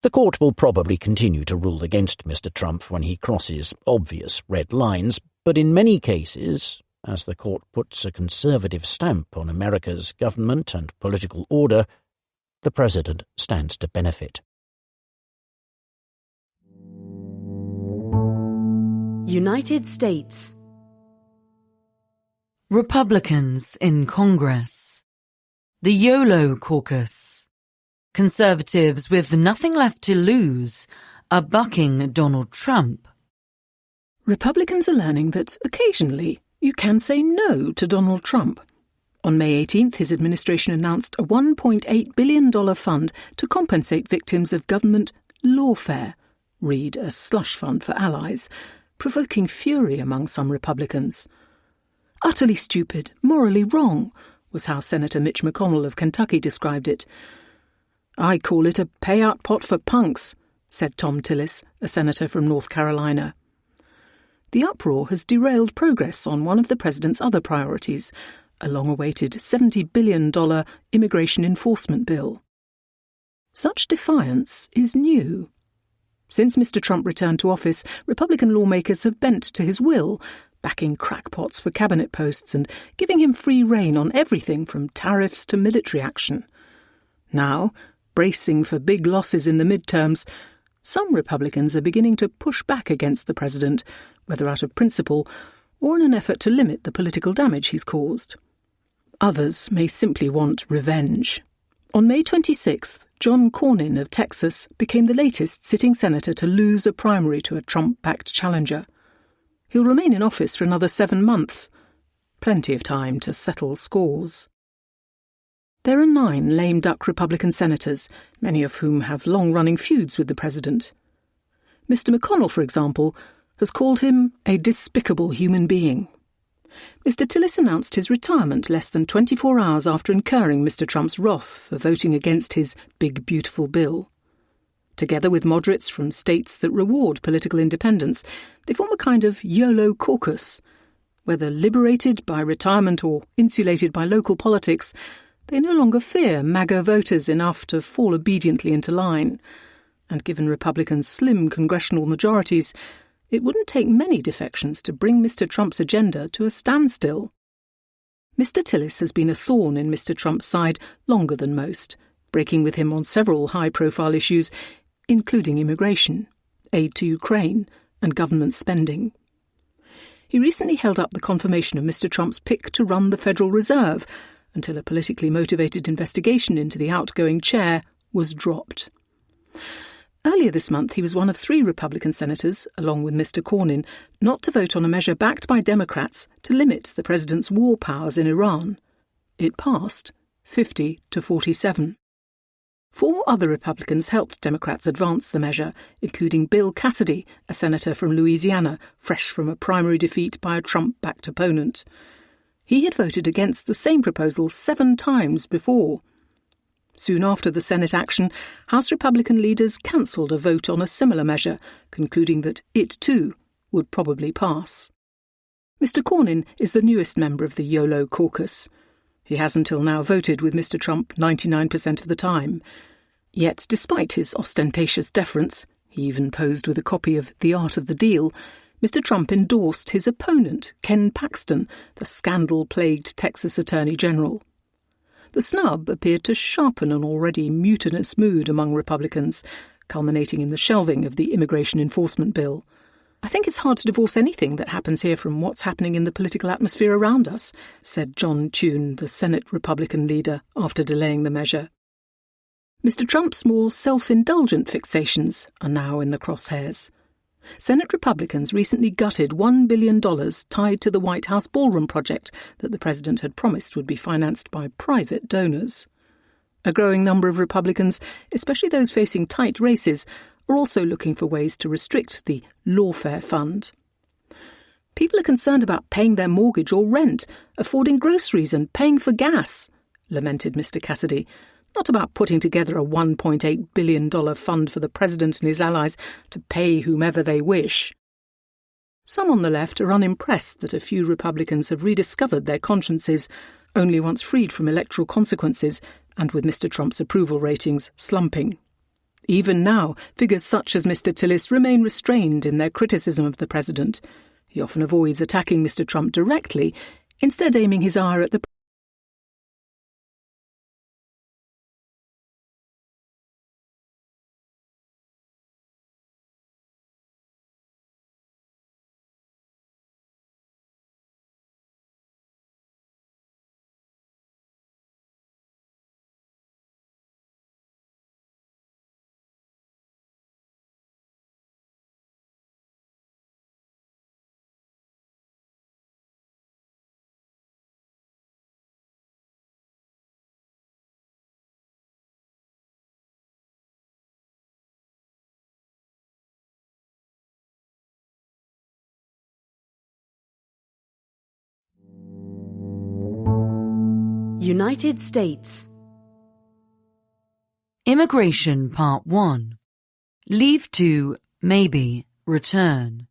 The court will probably continue to rule against Mr. Trump when he crosses obvious red lines, but in many cases, as the court puts a conservative stamp on America's government and political order, the president stands to benefit. United States. Republicans in Congress. The YOLO caucus. Conservatives with nothing left to lose are bucking Donald Trump. Republicans are learning that occasionally you can say no to Donald Trump. On May 18th, his administration announced a $1.8 billion fund to compensate victims of government lawfare, read a slush fund for allies, provoking fury among some Republicans. Utterly stupid, morally wrong, was how Senator Mitch McConnell of Kentucky described it. I call it a payout pot for punks, said Tom Tillis, a senator from North Carolina. The uproar has derailed progress on one of the president's other priorities, a long-awaited $70 billion immigration enforcement bill. Such defiance is new. Since Mr. Trump returned to office, Republican lawmakers have bent to his will, backing crackpots for cabinet posts and giving him free rein on everything from tariffs to military action. Now, bracing for big losses in the midterms, some Republicans are beginning to push back against the president, whether out of principle or in an effort to limit the political damage he's caused. Others may simply want revenge. On May 26th, John Cornyn of Texas became the latest sitting senator to lose a primary to a Trump-backed challenger. He'll remain in office for another 7 months. Plenty of time to settle scores. There are 9 lame duck Republican senators, many of whom have long-running feuds with the president. Mr. McConnell, for example, has called him a despicable human being. Mr. Tillis announced his retirement less than 24 hours after incurring Mr. Trump's wrath for voting against his big, beautiful bill. Together with moderates from states that reward political independence, they form a kind of YOLO caucus. Whether liberated by retirement or insulated by local politics, they no longer fear MAGA voters enough to fall obediently into line. And given Republicans' slim congressional majorities, it wouldn't take many defections to bring Mr. Trump's agenda to a standstill. Mr. Tillis has been a thorn in Mr. Trump's side longer than most, breaking with him on several high-profile issues, including immigration, aid to Ukraine, and government spending. He recently held up the confirmation of Mr. Trump's pick to run the Federal Reserve until a politically motivated investigation into the outgoing chair was dropped. Earlier this month, he was one of 3 Republican senators, along with Mr. Cornyn, not to vote on a measure backed by Democrats to limit the president's war powers in Iran. It passed 50-47. 4 other Republicans helped Democrats advance the measure, including Bill Cassidy, a senator from Louisiana, fresh from a primary defeat by a Trump-backed opponent. He had voted against the same proposal 7 times before. Soon after the Senate action, House Republican leaders cancelled a vote on a similar measure, concluding that it, too, would probably pass. Mr. Cornyn is the newest member of the YOLO caucus. He has until now voted with Mr. Trump 99% of the time. Yet, despite his ostentatious deference, he even posed with a copy of The Art of the Deal, Mr. Trump endorsed his opponent, Ken Paxton, the scandal-plagued Texas Attorney General. The snub appeared to sharpen an already mutinous mood among Republicans, culminating in the shelving of the immigration enforcement bill. "I think it's hard to divorce anything that happens here from what's happening in the political atmosphere around us," said John Thune, the Senate Republican leader, after delaying the measure. Mr. Trump's more self-indulgent fixations are now in the crosshairs. Senate Republicans recently gutted $1 billion tied to the White House ballroom project that the president had promised would be financed by private donors. A growing number of Republicans, especially those facing tight races, are also looking for ways to restrict the lawfare fund. "People are concerned about paying their mortgage or rent, affording groceries and paying for gas," lamented Mr. Cassidy, "not about putting together a $1.8 billion fund for the president and his allies to pay whomever they wish." Some on the left are unimpressed that a few Republicans have rediscovered their consciences, only once freed from electoral consequences and with Mr. Trump's approval ratings slumping. Even now, figures such as Mr. Tillis remain restrained in their criticism of the president. He often avoids attacking Mr. Trump directly, instead aiming his ire at the United States. Immigration Part 1. Leave to, maybe, return.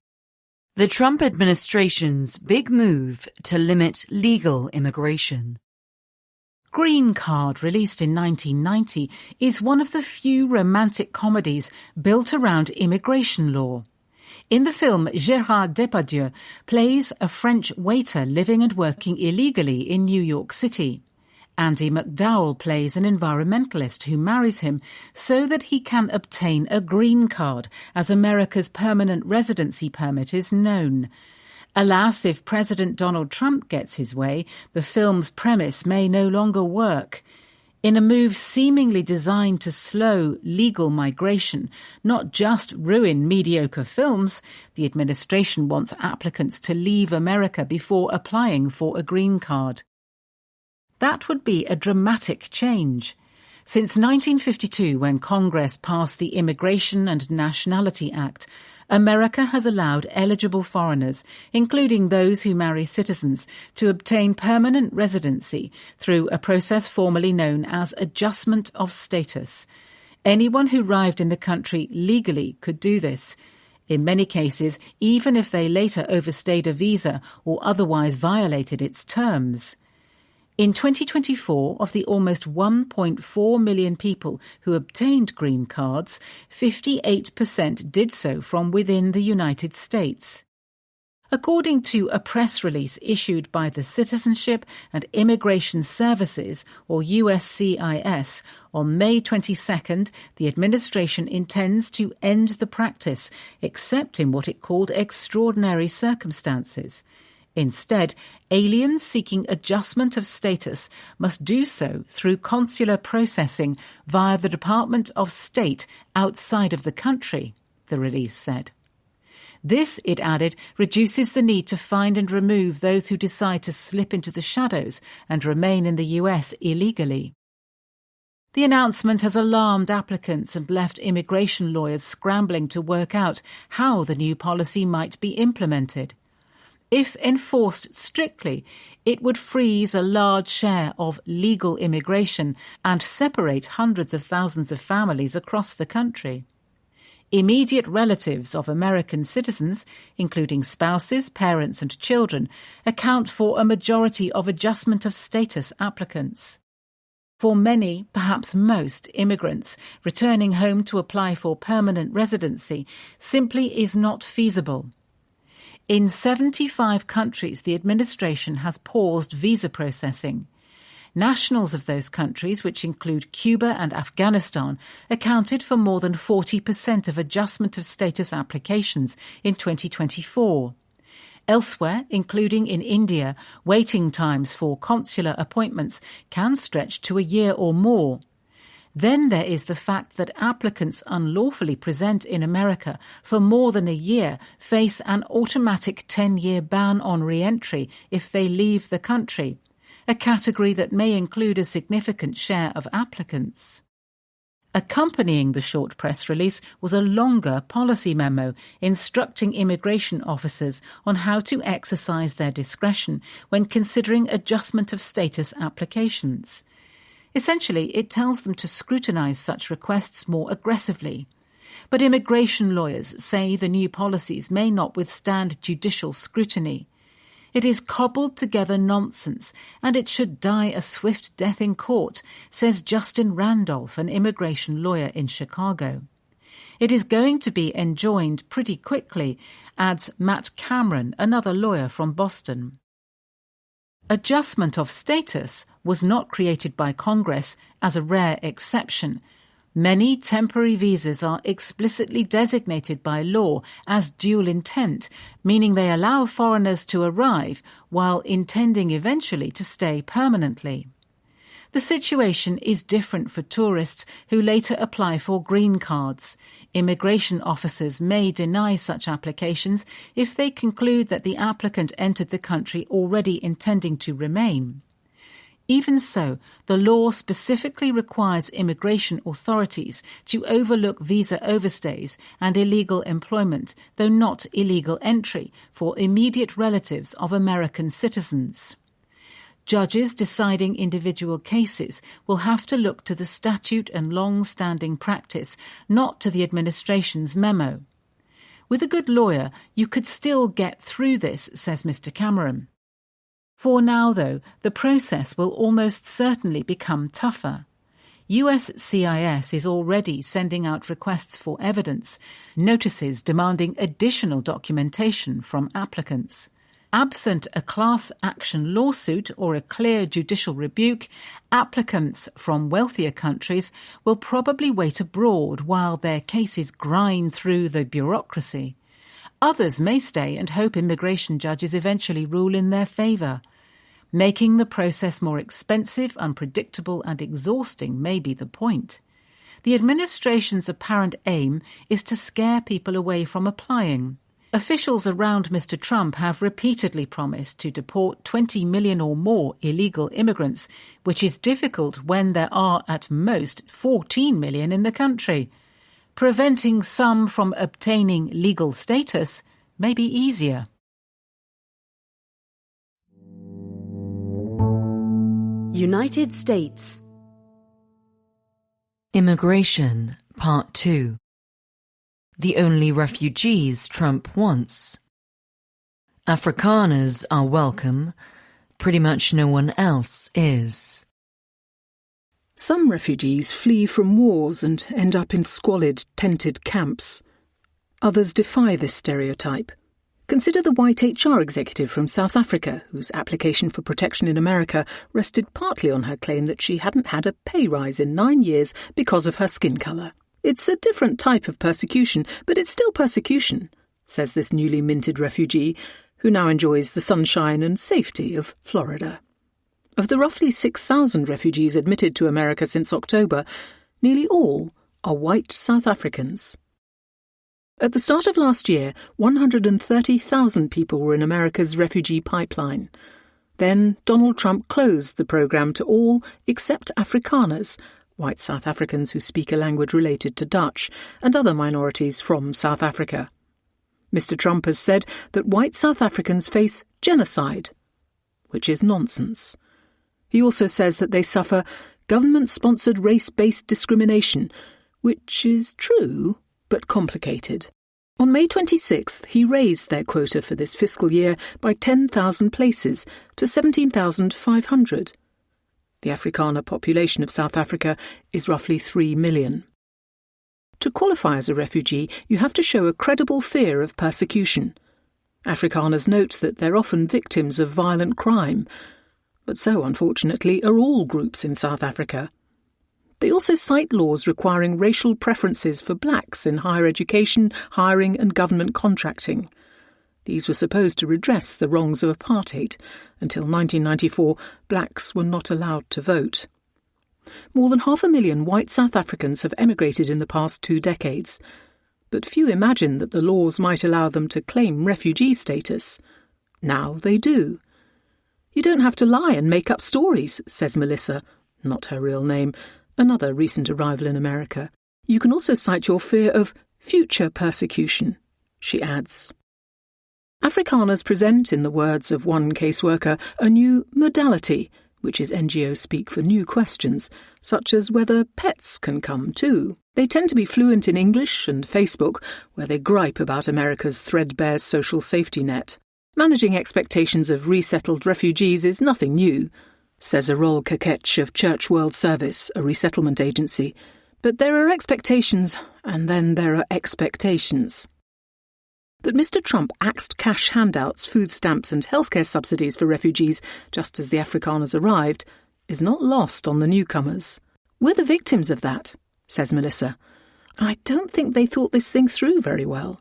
The Trump administration's big move to limit legal immigration. Green Card, released in 1990, is one of the few romantic comedies built around immigration law. In the film, Gérard Depardieu plays a French waiter living and working illegally in New York City. Andy McDowell plays an environmentalist who marries him so that he can obtain a green card, as America's permanent residency permit is known. Alas, if President Donald Trump gets his way, the film's premise may no longer work. In a move seemingly designed to slow legal migration, not just ruin mediocre films, the administration wants applicants to leave America before applying for a green card. That would be a dramatic change. Since 1952, when Congress passed the Immigration and Nationality Act, America has allowed eligible foreigners, including those who marry citizens, to obtain permanent residency through a process formerly known as adjustment of status. Anyone who arrived in the country legally could do this. In many cases, even if they later overstayed a visa or otherwise violated its terms. In 2024, of the almost 1.4 million people who obtained green cards, 58% did so from within the United States. According to a press release issued by the Citizenship and Immigration Services, or USCIS, on May 22nd, the administration intends to end the practice, except in what it called extraordinary circumstances. Instead, aliens seeking adjustment of status must do so through consular processing via the Department of State outside of the country, the release said. This, it added, reduces the need to find and remove those who decide to slip into the shadows and remain in the US illegally. The announcement has alarmed applicants and left immigration lawyers scrambling to work out how the new policy might be implemented. If enforced strictly, it would freeze a large share of legal immigration and separate hundreds of thousands of families across the country. Immediate relatives of American citizens, including spouses, parents and children, account for a majority of adjustment of status applicants. For many, perhaps most, immigrants returning home to apply for permanent residency simply is not feasible. In 75 countries, the administration has paused visa processing. Nationals of those countries, which include Cuba and Afghanistan, accounted for more than 40% of adjustment of status applications in 2024. Elsewhere, including in India, waiting times for consular appointments can stretch to a year or more. Then there is the fact that applicants unlawfully present in America for more than a year face an automatic 10-year ban on re-entry if they leave the country, a category that may include a significant share of applicants. Accompanying the short press release was a longer policy memo instructing immigration officers on how to exercise their discretion when considering adjustment of status applications. Essentially, it tells them to scrutinise such requests more aggressively. But immigration lawyers say the new policies may not withstand judicial scrutiny. It is cobbled together nonsense, and it should die a swift death in court, says Justin Randolph, an immigration lawyer in Chicago. It is going to be enjoined pretty quickly, adds Matt Cameron, another lawyer from Boston. Adjustment of status was not created by Congress as a rare exception. Many temporary visas are explicitly designated by law as dual intent, meaning they allow foreigners to arrive while intending eventually to stay permanently. The situation is different for tourists who later apply for green cards. Immigration officers may deny such applications if they conclude that the applicant entered the country already intending to remain. Even so, the law specifically requires immigration authorities to overlook visa overstays and illegal employment, though not illegal entry, for immediate relatives of American citizens. Judges deciding individual cases will have to look to the statute and long-standing practice, not to the administration's memo. With a good lawyer, you could still get through this, says Mr. Cameron. For now, though, the process will almost certainly become tougher. USCIS is already sending out requests for evidence, notices demanding additional documentation from applicants. Absent a class action lawsuit or a clear judicial rebuke, applicants from wealthier countries will probably wait abroad while their cases grind through the bureaucracy. Others may stay and hope immigration judges eventually rule in their favour. Making the process more expensive, unpredictable and exhausting may be the point. The administration's apparent aim is to scare people away from applying. Officials around Mr. Trump have repeatedly promised to deport 20 million or more illegal immigrants, which is difficult when there are at most 14 million in the country. Preventing some from obtaining legal status may be easier. United States. Immigration, Part 2. The only refugees Trump wants. Afrikaners are welcome. Pretty much no one else is. Some refugees flee from wars and end up in squalid, tented camps. Others defy this stereotype. Consider the white HR executive from South Africa, whose application for protection in America rested partly on her claim that she hadn't had a pay rise in 9 years because of her skin colour. It's a different type of persecution, but it's still persecution, says this newly minted refugee, who now enjoys the sunshine and safety of Florida. Of the roughly 6,000 refugees admitted to America since October, nearly all are white South Africans. At the start of last year, 130,000 people were in America's refugee pipeline. Then Donald Trump closed the program to all except Afrikaners, white South Africans who speak a language related to Dutch, and other minorities from South Africa. Mr. Trump has said that white South Africans face genocide, which is nonsense. He also says that they suffer government-sponsored race-based discrimination, which is true, but complicated. On May 26th, he raised their quota for this fiscal year by 10,000 places to 17,500. The Afrikaner population of South Africa is roughly 3 million. To qualify as a refugee, you have to show a credible fear of persecution. Afrikaners note that they're often victims of violent crime, but so, unfortunately, are all groups in South Africa. They also cite laws requiring racial preferences for blacks in higher education, hiring and government contracting. These were supposed to redress the wrongs of apartheid. Until 1994, blacks were not allowed to vote. More than 500,000 white South Africans have emigrated in the past 2 decades, but few imagined that the laws might allow them to claim refugee status. Now they do. You don't have to lie and make up stories, says Melissa, not her real name, another recent arrival in America. You can also cite your fear of future persecution, she adds. Afrikaners present, in the words of one caseworker, a new modality, which is NGO speak for new questions, such as whether pets can come too. They tend to be fluent in English and Facebook, where they gripe about America's threadbare social safety net. Managing expectations of resettled refugees is nothing new, says Errol Kakech of Church World Service, a resettlement agency. But there are expectations, and then there are expectations. That Mr. Trump axed cash handouts, food stamps and healthcare subsidies for refugees just as the Afrikaners arrived is not lost on the newcomers. We're the victims of that, says Melissa. I don't think they thought this thing through very well.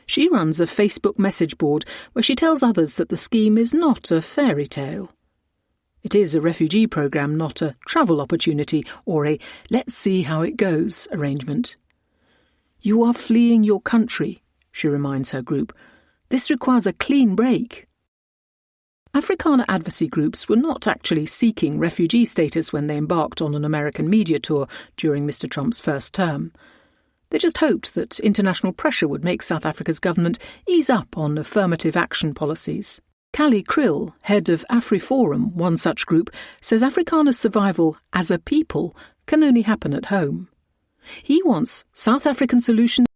She runs a Facebook message board where she tells others that the scheme is not a fairy tale. It is a refugee programme, not a travel opportunity or a let's see how it goes arrangement. You are fleeing your country, she reminds her group. This requires a clean break. Afrikaner advocacy groups were not actually seeking refugee status when they embarked on an American media tour during Mr. Trump's first term. They just hoped that international pressure would make South Africa's government ease up on affirmative action policies. Callie Krill, head of AfriForum, one such group, says Afrikaners' survival as a people can only happen at home. He wants South African solutions.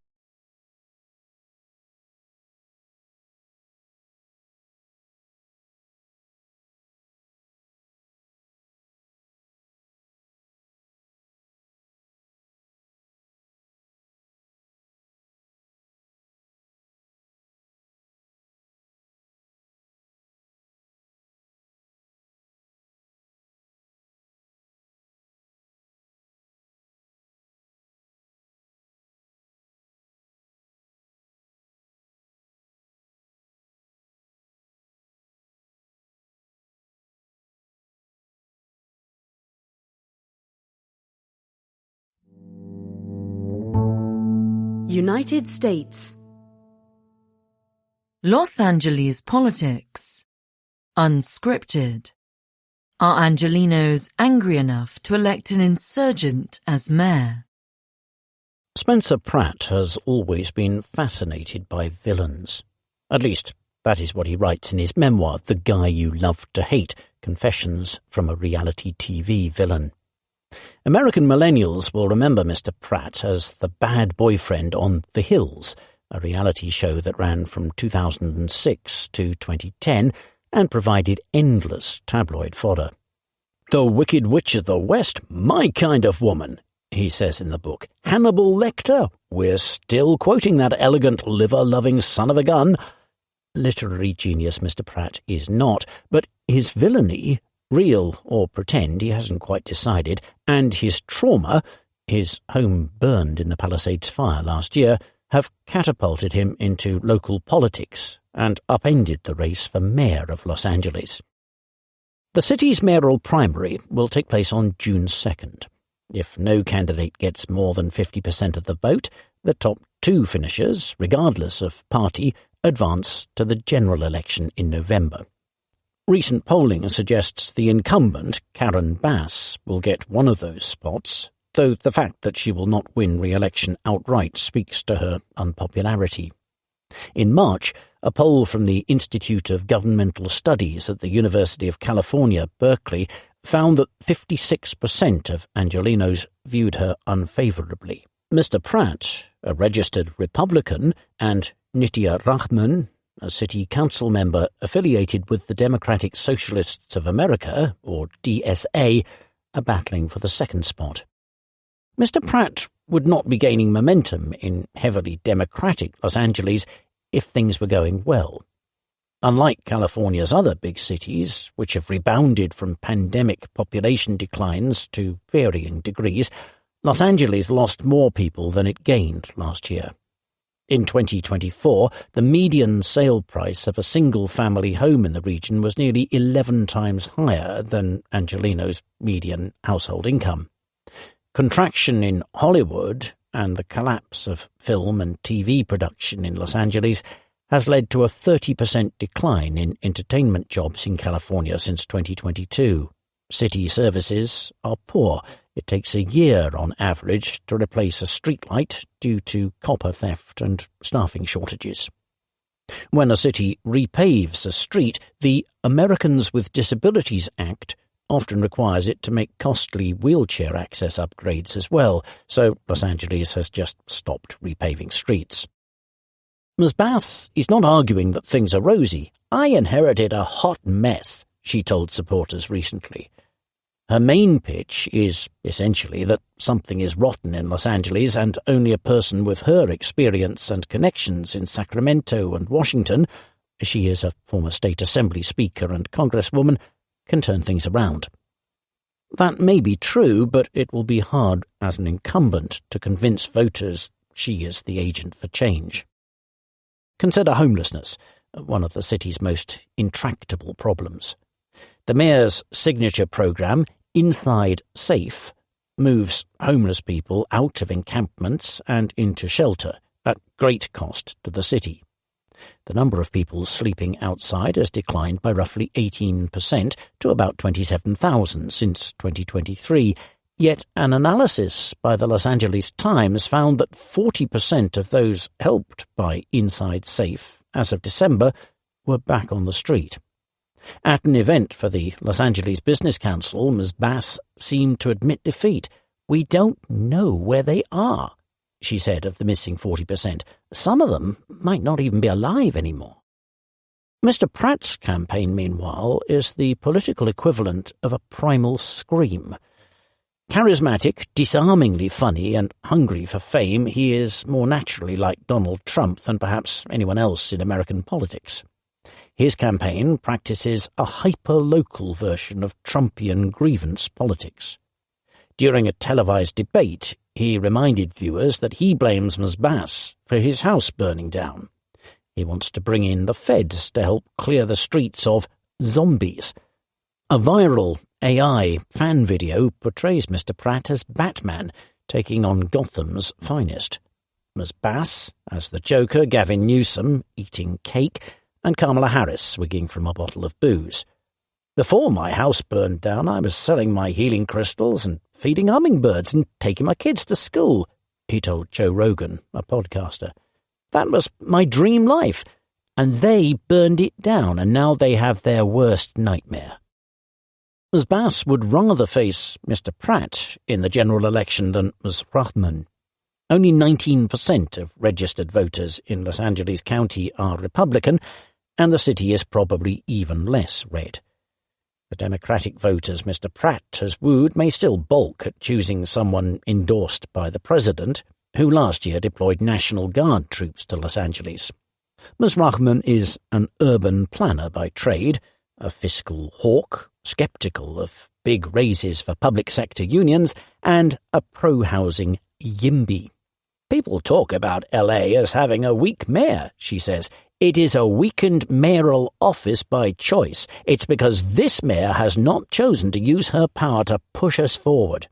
United States. Los Angeles politics. Unscripted. Are Angelenos angry enough to elect an insurgent as mayor? Spencer Pratt has always been fascinated by villains. At least, that is what he writes in his memoir, The Guy You Love to Hate, Confessions from a Reality TV Villain. American millennials will remember Mr. Pratt as the bad boyfriend on The Hills, a reality show that ran from 2006 to 2010 and provided endless tabloid fodder. "The Wicked Witch of the West, my kind of woman," he says in the book. "Hannibal Lecter, we're still quoting that elegant liver-loving son of a gun." Literary genius Mr. Pratt is not, but his villainy, real or pretend, he hasn't quite decided, and his trauma, his home burned in the Palisades fire last year, have catapulted him into local politics and upended the race for mayor of Los Angeles. The city's mayoral primary will take place on June 2nd. If no candidate gets more than 50% of the vote, the top 2 finishers, regardless of party, advance to the general election in November. Recent polling suggests the incumbent, Karen Bass, will get one of those spots, though the fact that she will not win re-election outright speaks to her unpopularity. In March, a poll from the Institute of Governmental Studies at the University of California, Berkeley, found that 56% of Angelenos viewed her unfavourably. Mr. Pratt, a registered Republican, and Nitya Rahman, a city council member affiliated with the Democratic Socialists of America, or DSA, are battling for the second spot. Mr. Pratt would not be gaining momentum in heavily Democratic Los Angeles if things were going well. Unlike California's other big cities, which have rebounded from pandemic population declines to varying degrees, Los Angeles lost more people than it gained last year. In 2024, the median sale price of a single-family home in the region was nearly 11 times higher than Angelino's median household income. Contraction in Hollywood and the collapse of film and TV production in Los Angeles has led to a 30% decline in entertainment jobs in California since 2022. City services are poor. It takes a year on average to replace a streetlight due to copper theft and staffing shortages. When a city repaves a street, the Americans with Disabilities Act often requires it to make costly wheelchair access upgrades as well, so Los Angeles has just stopped repaving streets. Ms. Bass is not arguing that things are rosy. "I inherited a hot mess," she told supporters recently. Her main pitch is essentially that something is rotten in Los Angeles and only a person with her experience and connections in Sacramento and Washington, she is a former state assembly speaker and congresswoman, can turn things around. That may be true, but it will be hard as an incumbent to convince voters she is the agent for change. Consider homelessness, one of the city's most intractable problems. The mayor's signature program, Inside Safe, moves homeless people out of encampments and into shelter at great cost to the city. The number of people sleeping outside has declined by roughly 18% to about 27,000 since 2023, yet an analysis by the Los Angeles Times found that 40% of those helped by Inside Safe as of December were back on the street. At an event for the Los Angeles Business Council, Ms. Bass seemed to admit defeat. "We don't know where they are," she said of the missing 40%. "Some of them might not even be alive anymore." Mr. Pratt's campaign, meanwhile, is the political equivalent of a primal scream. Charismatic, disarmingly funny, and hungry for fame, he is more naturally like Donald Trump than perhaps anyone else in American politics. His campaign practices a hyper-local version of Trumpian grievance politics. During a televised debate, he reminded viewers that he blames Ms. Bass for his house burning down. He wants to bring in the feds to help clear the streets of zombies. A viral AI fan video portrays Mr. Pratt as Batman taking on Gotham's finest. Ms. Bass as the Joker, Gavin Newsom eating cake, and Kamala Harris swigging from a bottle of booze. "Before my house burned down, I was selling my healing crystals and feeding hummingbirds and taking my kids to school," he told Joe Rogan, a podcaster. "That was my dream life, and they burned it down, and now they have their worst nightmare." Ms. Bass would rather face Mr. Pratt in the general election than Ms. Rahman. Only 19% of registered voters in Los Angeles County are Republican, and the city is probably even less red. The Democratic voters Mr. Pratt has wooed may still balk at choosing someone endorsed by the president, who last year deployed National Guard troops to Los Angeles. Ms. Rahman is an urban planner by trade, a fiscal hawk, sceptical of big raises for public sector unions, and a pro-housing YIMBY. "People talk about LA as having a weak mayor," she says. "It is a weakened mayoral office by choice. It's because this mayor has not chosen to use her power to push us forward."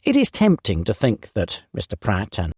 It is tempting to think that Mr. Pratt and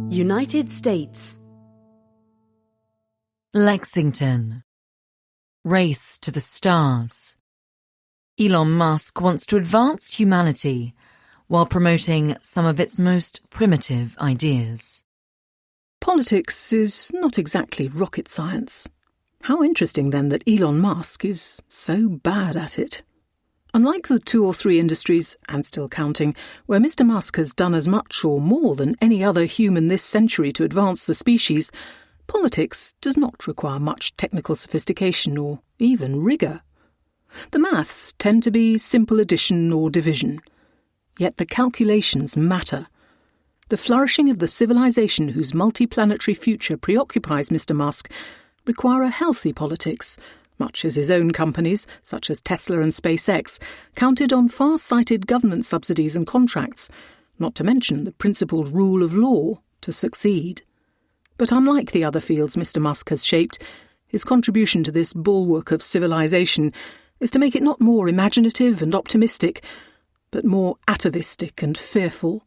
United States. Lexington. Race to the stars. Elon Musk wants to advance humanity while promoting some of its most primitive ideas. Politics is not exactly rocket science. How interesting, then, that Elon Musk is so bad at it. Unlike the 2 or 3 industries, and still counting, where Mr. Musk has done as much or more than any other human this century to advance the species, politics does not require much technical sophistication or even rigour. The maths tend to be simple addition or division. Yet the calculations matter. The flourishing of the civilization whose multi-planetary future preoccupies Mr. Musk require a healthy politics, much as his own companies, such as Tesla and SpaceX, counted on far-sighted government subsidies and contracts, not to mention the principled rule of law, to succeed. But unlike the other fields Mr. Musk has shaped, his contribution to this bulwark of civilization is to make it not more imaginative and optimistic, but more atavistic and fearful,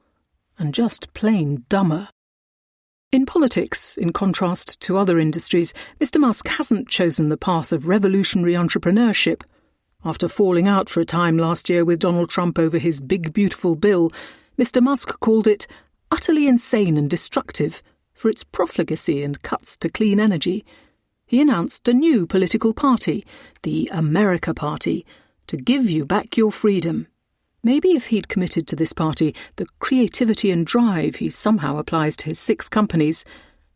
and just plain dumber. In politics, in contrast to other industries, Mr. Musk hasn't chosen the path of revolutionary entrepreneurship. After falling out for a time last year with Donald Trump over his big beautiful bill, Mr. Musk called it utterly insane and destructive for its profligacy and cuts to clean energy. He announced a new political party, the America Party, to give you back your freedom. Maybe if he'd committed to this party the creativity and drive he somehow applies to his 6 companies,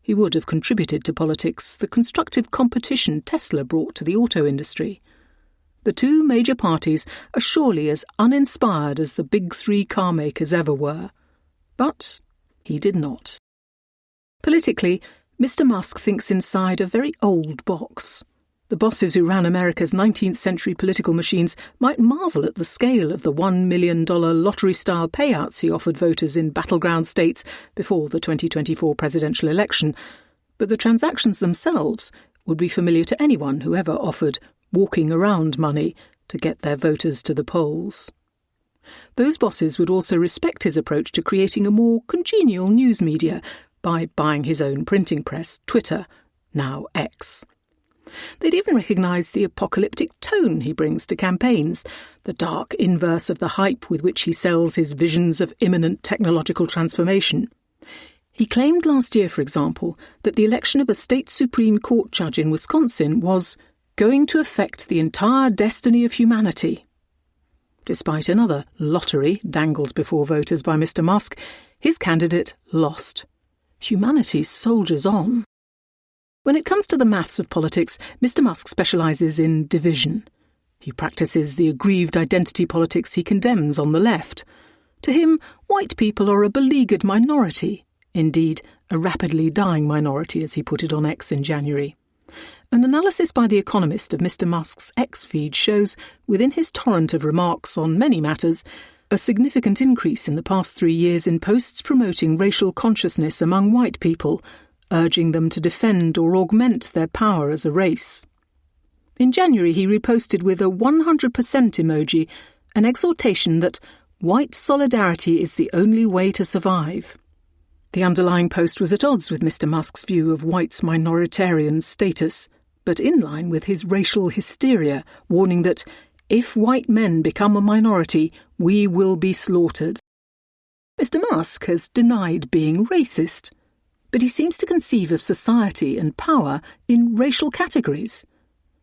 he would have contributed to politics the constructive competition Tesla brought to the auto industry. The 2 major parties are surely as uninspired as the big 3 car makers ever were. But he did not. Politically, Mr. Musk thinks inside a very old box. The bosses who ran America's 19th century political machines might marvel at the scale of the $1 million lottery-style payouts he offered voters in battleground states before the 2024 presidential election, but the transactions themselves would be familiar to anyone who ever offered walking around money to get their voters to the polls. Those bosses would also respect his approach to creating a more congenial news media by buying his own printing press, Twitter, now X. They'd even recognise the apocalyptic tone he brings to campaigns, the dark inverse of the hype with which he sells his visions of imminent technological transformation. He claimed last year, for example, that the election of a state Supreme Court judge in Wisconsin was going to affect the entire destiny of humanity. Despite another lottery dangled before voters by Mr. Musk, his candidate lost. Humanity soldiers on. When it comes to the maths of politics, Mr. Musk specialises in division. He practices the aggrieved identity politics he condemns on the left. To him, white people are a beleaguered minority, indeed, a rapidly dying minority, as he put it on X in January. An analysis by The Economist of Mr. Musk's X feed shows, within his torrent of remarks on many matters, a significant increase in the past 3 years in posts promoting racial consciousness among white people, urging them to defend or augment their power as a race. In January, he reposted with a 100% emoji an exhortation that white solidarity is the only way to survive. The underlying post was at odds with Mr. Musk's view of whites' minoritarian status, but in line with his racial hysteria, warning that if white men become a minority, we will be slaughtered. Mr. Musk has denied being racist, but he seems to conceive of society and power in racial categories.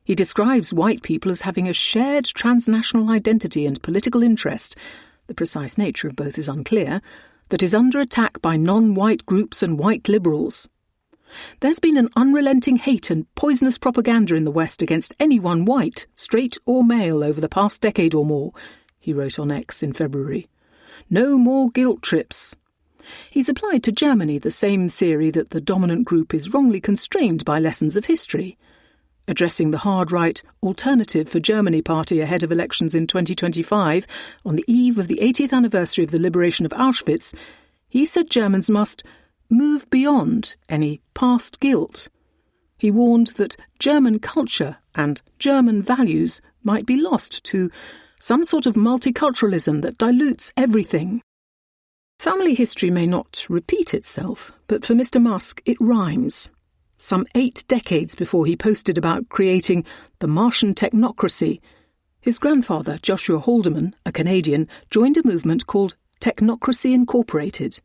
He describes white people as having a shared transnational identity and political interest, the precise nature of both is unclear, that is under attack by non-white groups and white liberals. There's been an unrelenting hate and poisonous propaganda in the West against anyone white, straight or male, over the past decade or more, he wrote on X in February. No more guilt trips. He's applied to Germany the same theory that the dominant group is wrongly constrained by lessons of history. Addressing the hard-right Alternative for Germany party ahead of elections in 2025, on the eve of the 80th anniversary of the liberation of Auschwitz, he said Germans must move beyond any past guilt. He warned that German culture and German values might be lost to some sort of multiculturalism that dilutes everything. Family history may not repeat itself, but for Mr. Musk it rhymes. some 8 decades before he posted about creating the Martian technocracy. His grandfather, Joshua Haldeman, a Canadian, joined a movement called Technocracy Incorporated.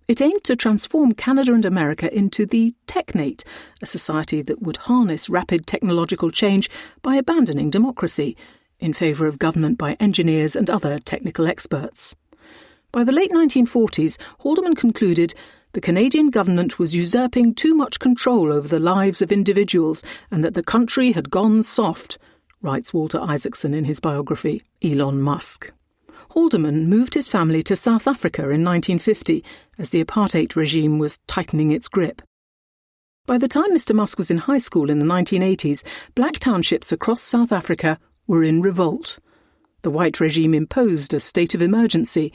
It aimed to transform Canada and America into the Technate, a society that would harness rapid technological change by abandoning democracy in favour of government by engineers and other technical experts. By the late 1940s, Haldeman concluded the Canadian government was usurping too much control over the lives of individuals and that the country had gone soft, writes Walter Isaacson in his biography, Elon Musk. Haldeman moved his family to South Africa in 1950 as the apartheid regime was tightening its grip. By the time Mr. Musk was in high school in the 1980s, black townships across South Africa were in revolt. The white regime imposed a state of emergency,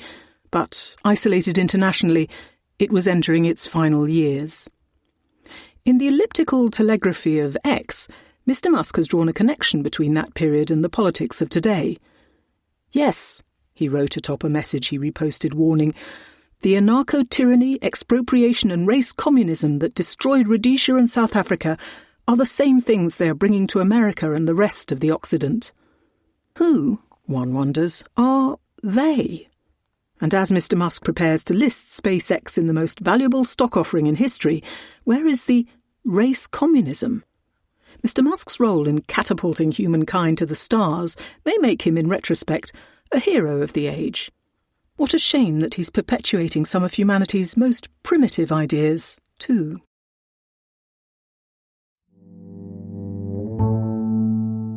but isolated internationally, it was entering its final years. In the elliptical telegraphy of X, Mr. Musk has drawn a connection between that period and the politics of today. Yes, he wrote atop a message he reposted warning, the anarcho-tyranny, expropriation and race communism that destroyed Rhodesia and South Africa are the same things they are bringing to America and the rest of the Occident. Who, one wonders, are they? And as Mr. Musk prepares to list SpaceX in the most valuable stock offering in history, where is the race communism? Mr. Musk's role in catapulting humankind to the stars may make him, in retrospect, a hero of the age. What a shame that he's perpetuating some of humanity's most primitive ideas, too.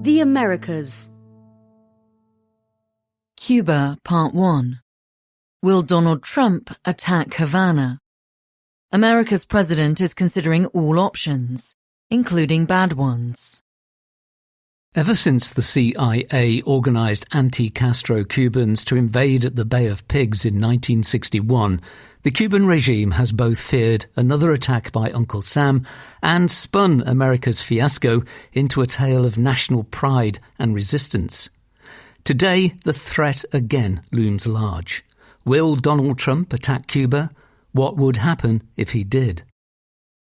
The Americas. Cuba, Part 1. Will Donald Trump attack Havana? America's president is considering all options, including bad ones. Ever since the CIA organised anti-Castro Cubans to invade at the Bay of Pigs in 1961, the Cuban regime has both feared another attack by Uncle Sam and spun America's fiasco into a tale of national pride and resistance. Today, the threat again looms large. Will Donald Trump attack Cuba? What would happen if he did?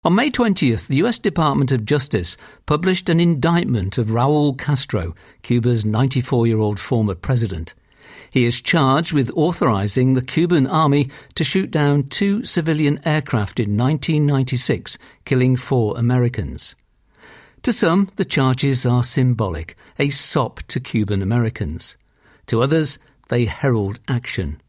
On May 20th, the US Department of Justice published an indictment of Raul Castro, Cuba's 94-year-old former president. He is charged with authorizing the Cuban army to shoot down 2 civilian aircraft in 1996, killing 4 Americans. To some, the charges are symbolic, a sop to Cuban Americans. To others, they herald action.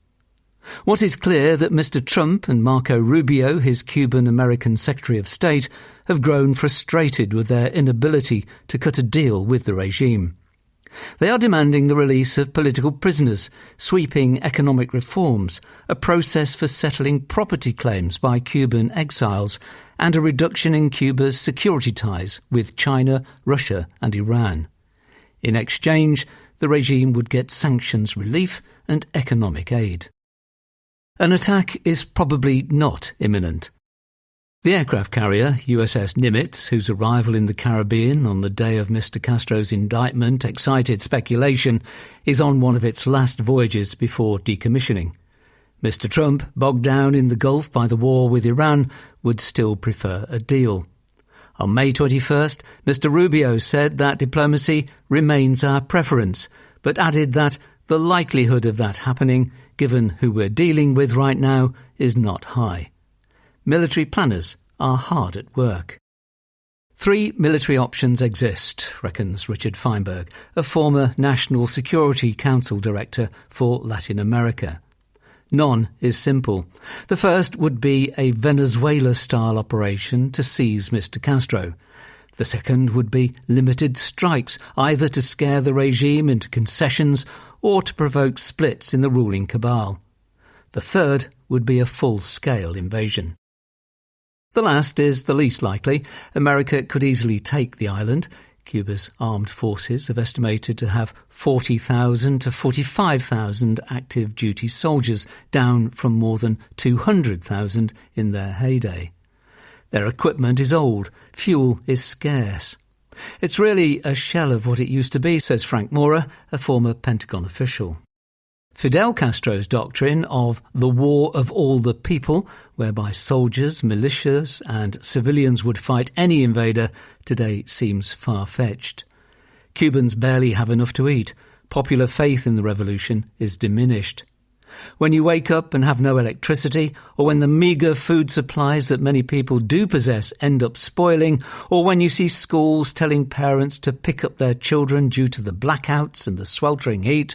What is clear that Mr. Trump and Marco Rubio, his Cuban-American Secretary of State, have grown frustrated with their inability to cut a deal with the regime. They are demanding the release of political prisoners, sweeping economic reforms, a process for settling property claims by Cuban exiles, and a reduction in Cuba's security ties with China, Russia and Iran. In exchange, the regime would get sanctions relief and economic aid. An attack is probably not imminent. The aircraft carrier, USS Nimitz, whose arrival in the Caribbean on the day of Mr. Castro's indictment excited speculation, is on one of its last voyages before decommissioning. Mr. Trump, bogged down in the Gulf by the war with Iran, would still prefer a deal. On May 21st, Mr. Rubio said that diplomacy remains our preference, but added that the likelihood of that happening, given who we're dealing with right now, is not high. Military planners are hard at work. 3 military options exist, reckons Richard Feinberg, a former National Security Council Director for Latin America. None is simple. The first would be a Venezuela-style operation to seize Mr. Castro. The second would be limited strikes, either to scare the regime into concessions or to provoke splits in the ruling cabal. The third would be a full-scale invasion. The last is the least likely. America could easily take the island. Cuba's armed forces have estimated to have 40,000 to 45,000 active duty soldiers, down from more than 200,000 in their heyday. Their equipment is old, fuel is scarce. It's really a shell of what it used to be, says Frank Maurer, a former Pentagon official. Fidel Castro's doctrine of the war of all the people, whereby soldiers, militias and civilians would fight any invader, today seems far-fetched. Cubans barely have enough to eat. Popular faith in the revolution is diminished. When you wake up and have no electricity, or when the meagre food supplies that many people do possess end up spoiling, or when you see schools telling parents to pick up their children due to the blackouts and the sweltering heat,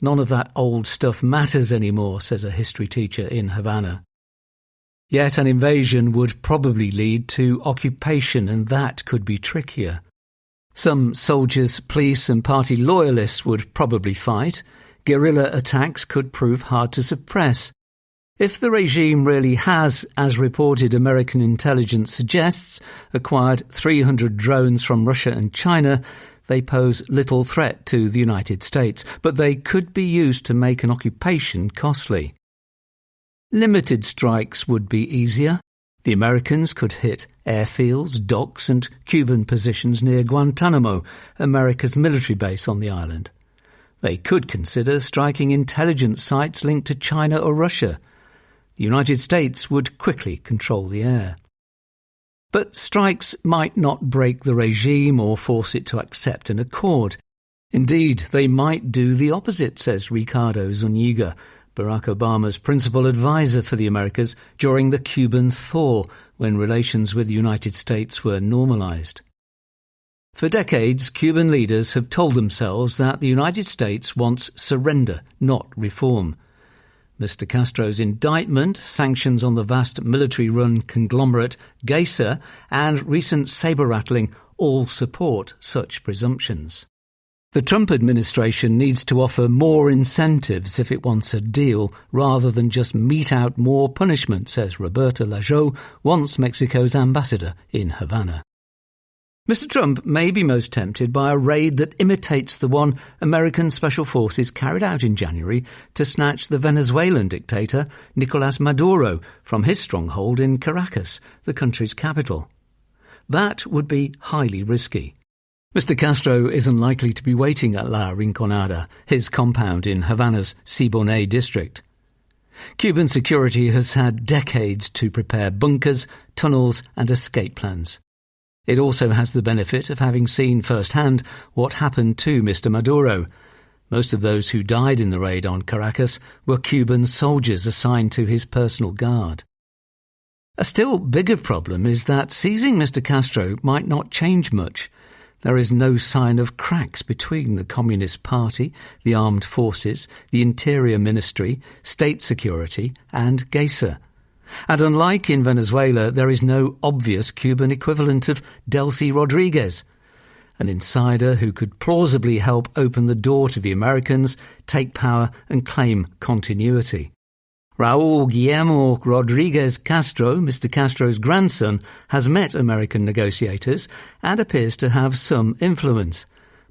none of that old stuff matters anymore, says a history teacher in Havana. Yet an invasion would probably lead to occupation, and that could be trickier. Some soldiers, police and party loyalists would probably fight. Guerrilla attacks could prove hard to suppress. If the regime really has, as reported American intelligence suggests, acquired 300 drones from Russia and China, they pose little threat to the United States, but they could be used to make an occupation costly. Limited strikes would be easier. The Americans could hit airfields, docks and Cuban positions near Guantanamo, America's military base on the island. They could consider striking intelligence sites linked to China or Russia. The United States would quickly control the air. But strikes might not break the regime or force it to accept an accord. Indeed, they might do the opposite, says Ricardo Zuniga, Barack Obama's principal advisor for the Americas during the Cuban thaw, when relations with the United States were normalized. For decades, Cuban leaders have told themselves that the United States wants surrender, not reform. Mr. Castro's indictment, sanctions on the vast military-run conglomerate Geisa, and recent saber-rattling all support such presumptions. The Trump administration needs to offer more incentives if it wants a deal, rather than just mete out more punishment, says Roberta Lajo, once Mexico's ambassador in Havana. Mr. Trump may be most tempted by a raid that imitates the one American special forces carried out in January to snatch the Venezuelan dictator Nicolás Maduro from his stronghold in Caracas, the country's capital. That would be highly risky. Mr. Castro is unlikely to be waiting at La Rinconada, his compound in Havana's Siboney district. Cuban security has had decades to prepare bunkers, tunnels and escape plans. It also has the benefit of having seen firsthand what happened to Mr. Maduro. Most of those who died in the raid on Caracas were Cuban soldiers assigned to his personal guard. A still bigger problem is that seizing Mr. Castro might not change much. There is no sign of cracks between the Communist Party, the armed forces, the Interior Ministry, state security and Geisa. And unlike in Venezuela, there is no obvious Cuban equivalent of Delcy Rodriguez, an insider who could plausibly help open the door to the Americans, take power and claim continuity. Raúl Guillermo Rodriguez Castro, Mr. Castro's grandson, has met American negotiators and appears to have some influence.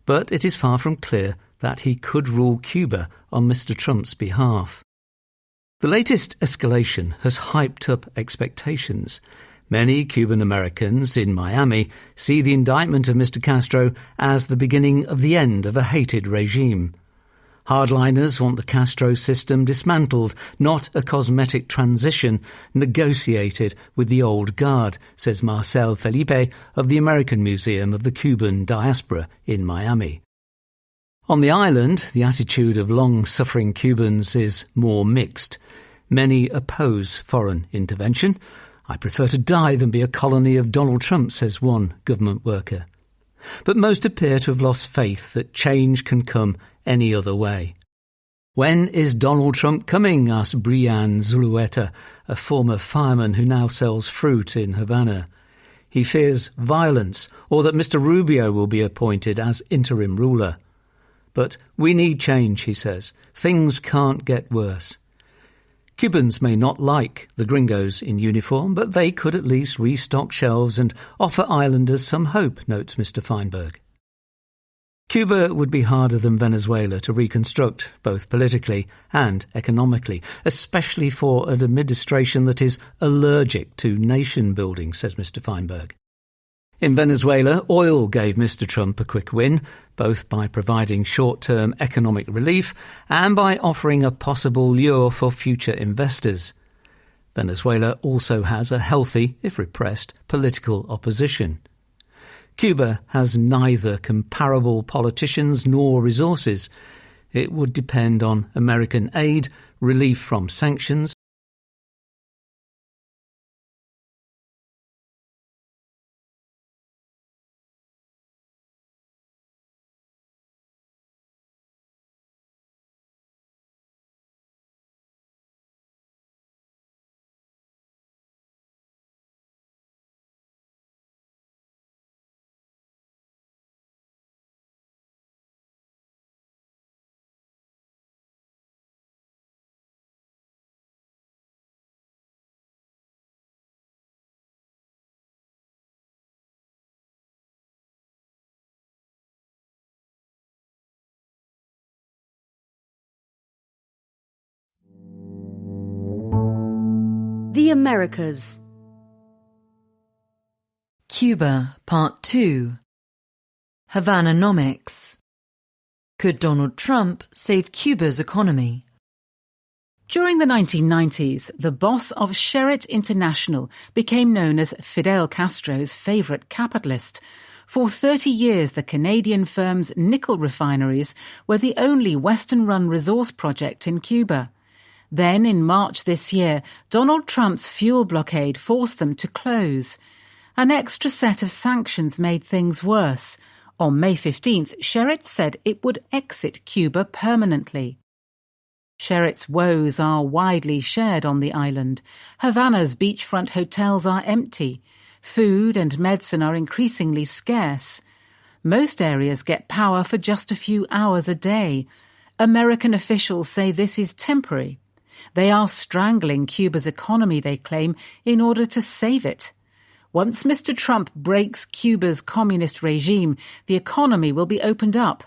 But it is far from clear that he could rule Cuba on Mr. Trump's behalf. The latest escalation has hyped up expectations. Many Cuban Americans in Miami see the indictment of Mr. Castro as the beginning of the end of a hated regime. Hardliners want the Castro system dismantled, not a cosmetic transition negotiated with the old guard, says Marcel Felipe of the American Museum of the Cuban Diaspora in Miami. On the island, the attitude of long-suffering Cubans is more mixed. Many oppose foreign intervention. I prefer to die than be a colony of Donald Trump, says one government worker. But most appear to have lost faith that change can come any other way. When is Donald Trump coming? Asked Brian Zulueta, a former fireman who now sells fruit in Havana. He fears violence or that Mr. Rubio will be appointed as interim ruler. But we need change, he says. Things can't get worse. Cubans may not like the gringos in uniform, but they could at least restock shelves and offer islanders some hope, notes Mr. Feinberg. Cuba would be harder than Venezuela to reconstruct, both politically and economically, especially for an administration that is allergic to nation-building, says Mr. Feinberg. In Venezuela, oil gave Mr. Trump a quick win, both by providing short-term economic relief and by offering a possible lure for future investors. Venezuela also has a healthy, if repressed, political opposition. Cuba has neither comparable politicians nor resources. It would depend on American aid, relief from sanctions, The Americas. Cuba, Part 2. Havananomics. Could Donald Trump save Cuba's economy? During the 1990s, the boss of Sherritt International became known as Fidel Castro's favourite capitalist. For 30 years, the Canadian firm's nickel refineries were the only Western-run resource project in Cuba. Then, in March this year, Donald Trump's fuel blockade forced them to close. An extra set of sanctions made things worse. On May 15th, Sherritt said it would exit Cuba permanently. Sherritt's woes are widely shared on the island. Havana's beachfront hotels are empty. Food and medicine are increasingly scarce. Most areas get power for just a few hours a day. American officials say this is temporary. They are strangling Cuba's economy, they claim, in order to save it. Once Mr. Trump breaks Cuba's communist regime, the economy will be opened up.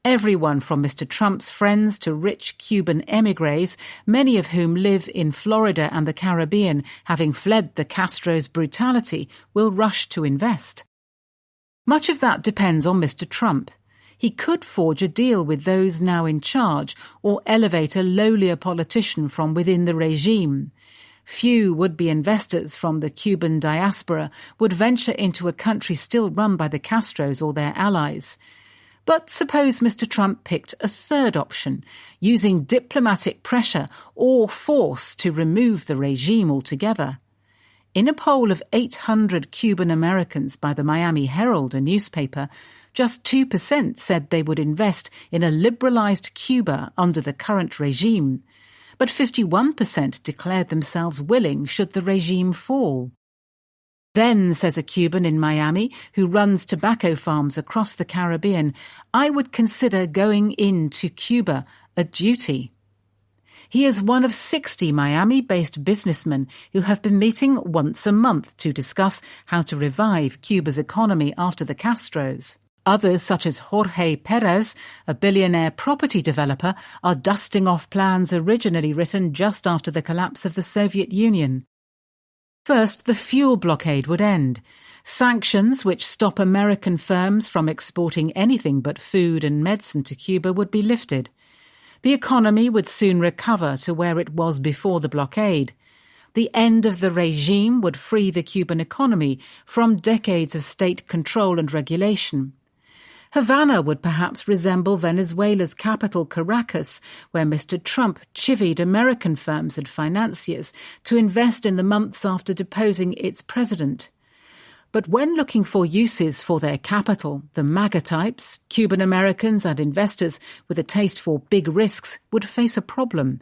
Everyone from Mr. Trump's friends to rich Cuban émigrés, many of whom live in Florida and the Caribbean, having fled the Castro's brutality, will rush to invest. Much of that depends on Mr. Trump. He could forge a deal with those now in charge or elevate a lowlier politician from within the regime. Few would-be investors from the Cuban diaspora would venture into a country still run by the Castros or their allies. But suppose Mr. Trump picked a third option, using diplomatic pressure or force to remove the regime altogether. In a poll of 800 Cuban Americans by the Miami Herald, a newspaper, just 2% said they would invest in a liberalized Cuba under the current regime, but 51% declared themselves willing should the regime fall. Then, says a Cuban in Miami who runs tobacco farms across the Caribbean, I would consider going into Cuba a duty. He is one of 60 Miami-based businessmen who have been meeting once a month to discuss how to revive Cuba's economy after the Castros. Others, such as Jorge Perez, a billionaire property developer, are dusting off plans originally written just after the collapse of the Soviet Union. First, the fuel blockade would end. Sanctions, which stop American firms from exporting anything but food and medicine to Cuba, would be lifted. The economy would soon recover to where it was before the blockade. The end of the regime would free the Cuban economy from decades of state control and regulation. Havana would perhaps resemble Venezuela's capital, Caracas, where Mr. Trump chivied American firms and financiers to invest in the months after deposing its president. But when looking for uses for their capital, the MAGA types, Cuban Americans and investors with a taste for big risks would face a problem.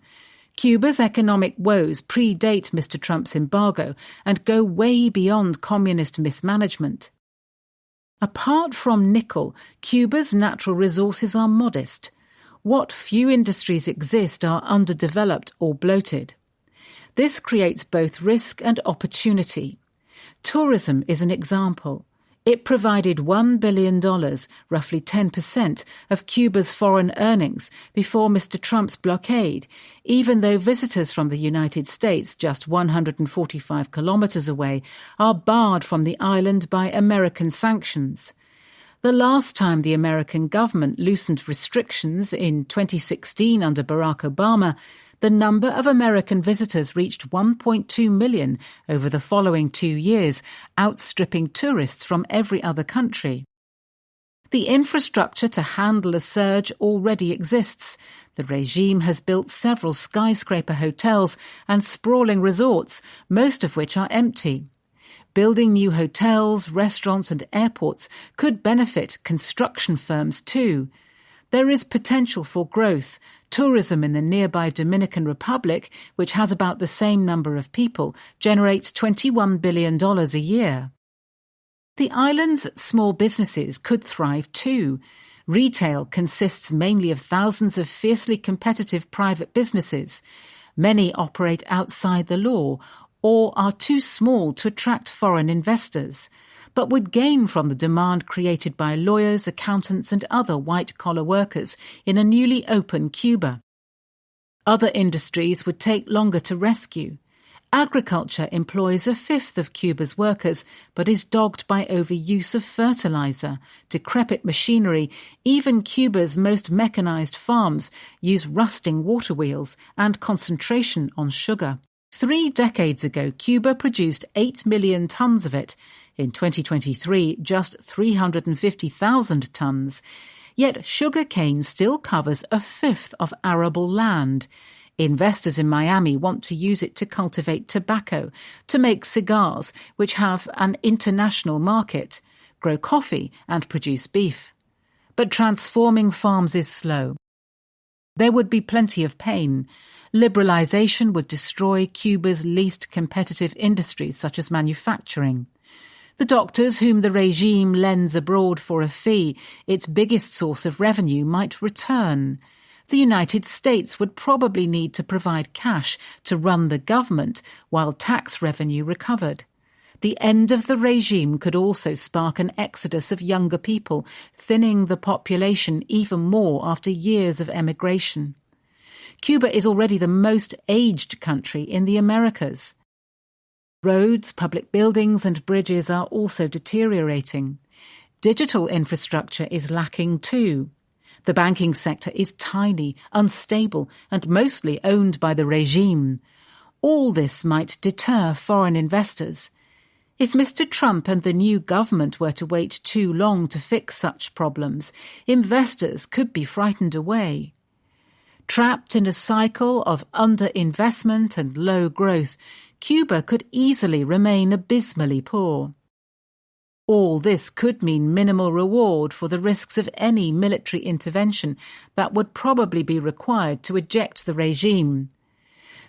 Cuba's economic woes predate Mr. Trump's embargo and go way beyond communist mismanagement. Apart from nickel, Cuba's natural resources are modest. What few industries exist are underdeveloped or bloated. This creates both risk and opportunity. Tourism is an example. It provided $1 billion, roughly 10% of Cuba's foreign earnings, before Mr. Trump's blockade, even though visitors from the United States, just 145 kilometers away, are barred from the island by American sanctions. The last time the American government loosened restrictions in 2016 under Barack Obama, the number of American visitors reached 1.2 million over the following 2 years, outstripping tourists from every other country. The infrastructure to handle a surge already exists. The regime has built several skyscraper hotels and sprawling resorts, most of which are empty. Building new hotels, restaurants and airports could benefit construction firms too. There is potential for growth. Tourism in the nearby Dominican Republic, which has about the same number of people, generates $21 billion a year. The island's small businesses could thrive too. Retail consists mainly of thousands of fiercely competitive private businesses. Many operate outside the law or are too small to attract foreign investors, but would gain from the demand created by lawyers, accountants and other white-collar workers in a newly open Cuba. Other industries would take longer to rescue. Agriculture employs a fifth of Cuba's workers, but is dogged by overuse of fertilizer, decrepit machinery. Even Cuba's most mechanized farms use rusting water wheels and concentration on sugar. 3 decades ago, Cuba produced 8 million tons of it. In 2023, just 350,000 tons. Yet sugar cane still covers a fifth of arable land. Investors in Miami want to use it to cultivate tobacco, to make cigars, which have an international market, grow coffee and produce beef. But transforming farms is slow. There would be plenty of pain. Liberalization would destroy Cuba's least competitive industries, such as manufacturing. The doctors whom the regime lends abroad for a fee, its biggest source of revenue, might return. The United States would probably need to provide cash to run the government while tax revenue recovered. The end of the regime could also spark an exodus of younger people, thinning the population even more after years of emigration. Cuba is already the most aged country in the Americas. Roads, public buildings and bridges are also deteriorating. Digital infrastructure is lacking too. The banking sector is tiny, unstable and mostly owned by the regime. All this might deter foreign investors. If Mr. Trump and the new government were to wait too long to fix such problems, investors could be frightened away. Trapped in a cycle of underinvestment and low growth, Cuba could easily remain abysmally poor. All this could mean minimal reward for the risks of any military intervention that would probably be required to eject the regime.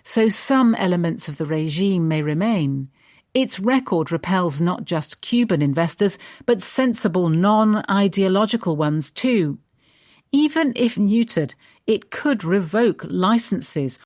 So some elements of the regime may remain. Its record repels not just Cuban investors, but sensible non-ideological ones too. Even if neutered, it could revoke licenses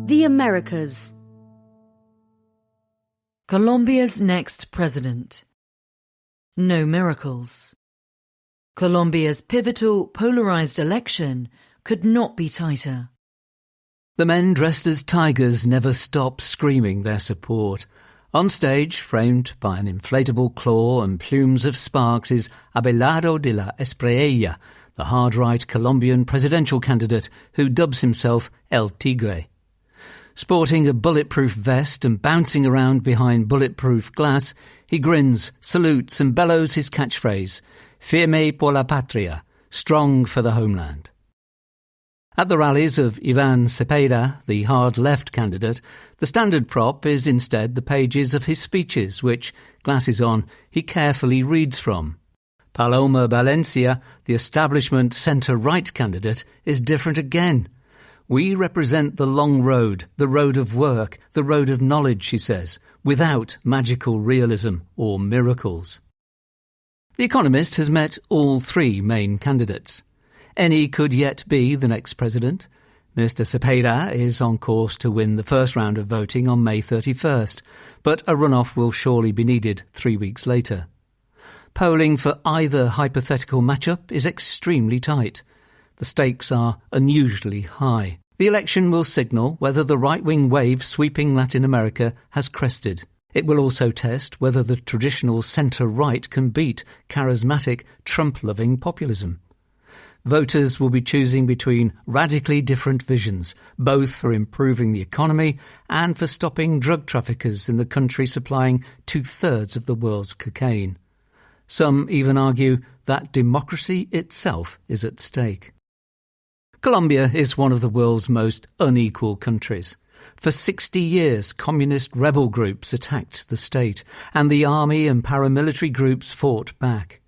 The Americas. Colombia's next president. No miracles. Colombia's pivotal, polarized election could not be tighter. The men dressed as tigers never stop screaming their support. On stage, framed by an inflatable claw and plumes of sparks, is Abelardo de la Espriella, the hard-right Colombian presidential candidate who dubs himself El Tigre. Sporting a bulletproof vest and bouncing around behind bulletproof glass, he grins, salutes and bellows his catchphrase, Firme por la patria, strong for the homeland. At the rallies of Ivan Cepeda, the hard left candidate, the standard prop is instead the pages of his speeches which, glasses on, he carefully reads from. Paloma Valencia, the establishment centre-right candidate, is different again. We represent the long road, the road of work, the road of knowledge, she says, without magical realism or miracles. The Economist has met all three main candidates. Any could yet be the next president. Mr. Cepeda is on course to win the first round of voting on May 31st, but a runoff will surely be needed 3 weeks later. Polling for either hypothetical matchup is extremely tight. The stakes are unusually high. The election will signal whether the right-wing wave sweeping Latin America has crested. It will also test whether the traditional centre-right can beat charismatic, Trump-loving populism. Voters will be choosing between radically different visions, both for improving the economy and for stopping drug traffickers in the country supplying 2/3 of the world's cocaine. Some even argue that democracy itself is at stake. Colombia is one of the world's most unequal countries. For 60 years, communist rebel groups attacked the state, and the army and paramilitary groups fought back.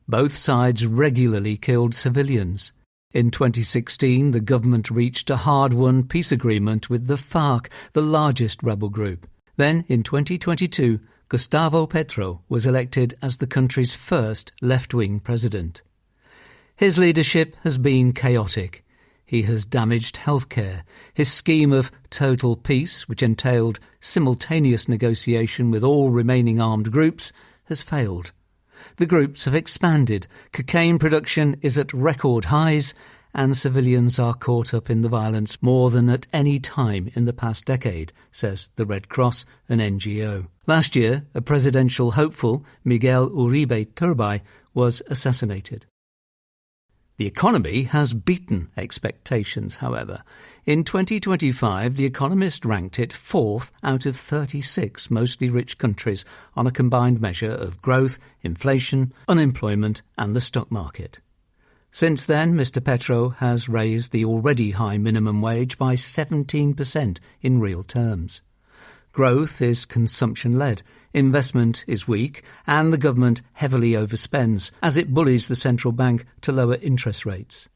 Both sides regularly killed civilians. In 2016, the government reached a hard-won peace agreement with the FARC, the largest rebel group. Then, in 2022, Gustavo Petro was elected as the country's first left-wing president. His leadership has been chaotic. He has damaged healthcare. His scheme of total peace, which entailed simultaneous negotiation with all remaining armed groups, has failed. The groups have expanded, cocaine production is at record highs, and civilians are caught up in the violence more than at any time in the past decade, says the Red Cross, an NGO. Last year, a presidential hopeful, Miguel Uribe Turbay, was assassinated. The economy has beaten expectations, however. In 2025, The Economist ranked it 4th out of 36 mostly rich countries on a combined measure of growth, inflation, unemployment and the stock market. Since then, Mr. Petro has raised the already high minimum wage by 17% in real terms. Growth is consumption-led, investment is weak, and the government heavily overspends as it bullies the central bank to lower interest rates.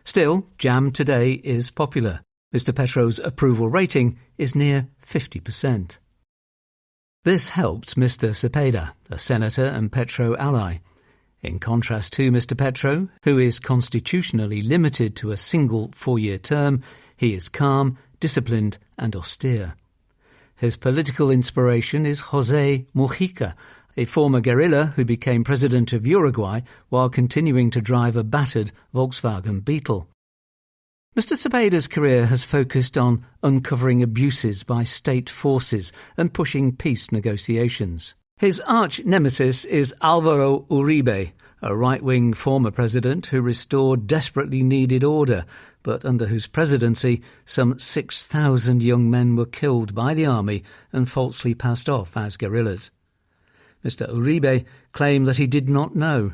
Still, Jam today is popular. Mr. Petro's approval rating is near 50%. This helped Mr. Cepeda, a senator and Petro ally. In contrast to Mr. Petro, who is constitutionally limited to a single 4-year term, he is calm, disciplined and austere. His political inspiration is José Mujica, a former guerrilla who became president of Uruguay while continuing to drive a battered Volkswagen Beetle. Mr. Cepeda's career has focused on uncovering abuses by state forces and pushing peace negotiations. His arch-nemesis is Álvaro Uribe, a right-wing former president who restored desperately needed order, but under whose presidency some 6,000 young men were killed by the army and falsely passed off as guerrillas. Mr. Uribe claimed that he did not know.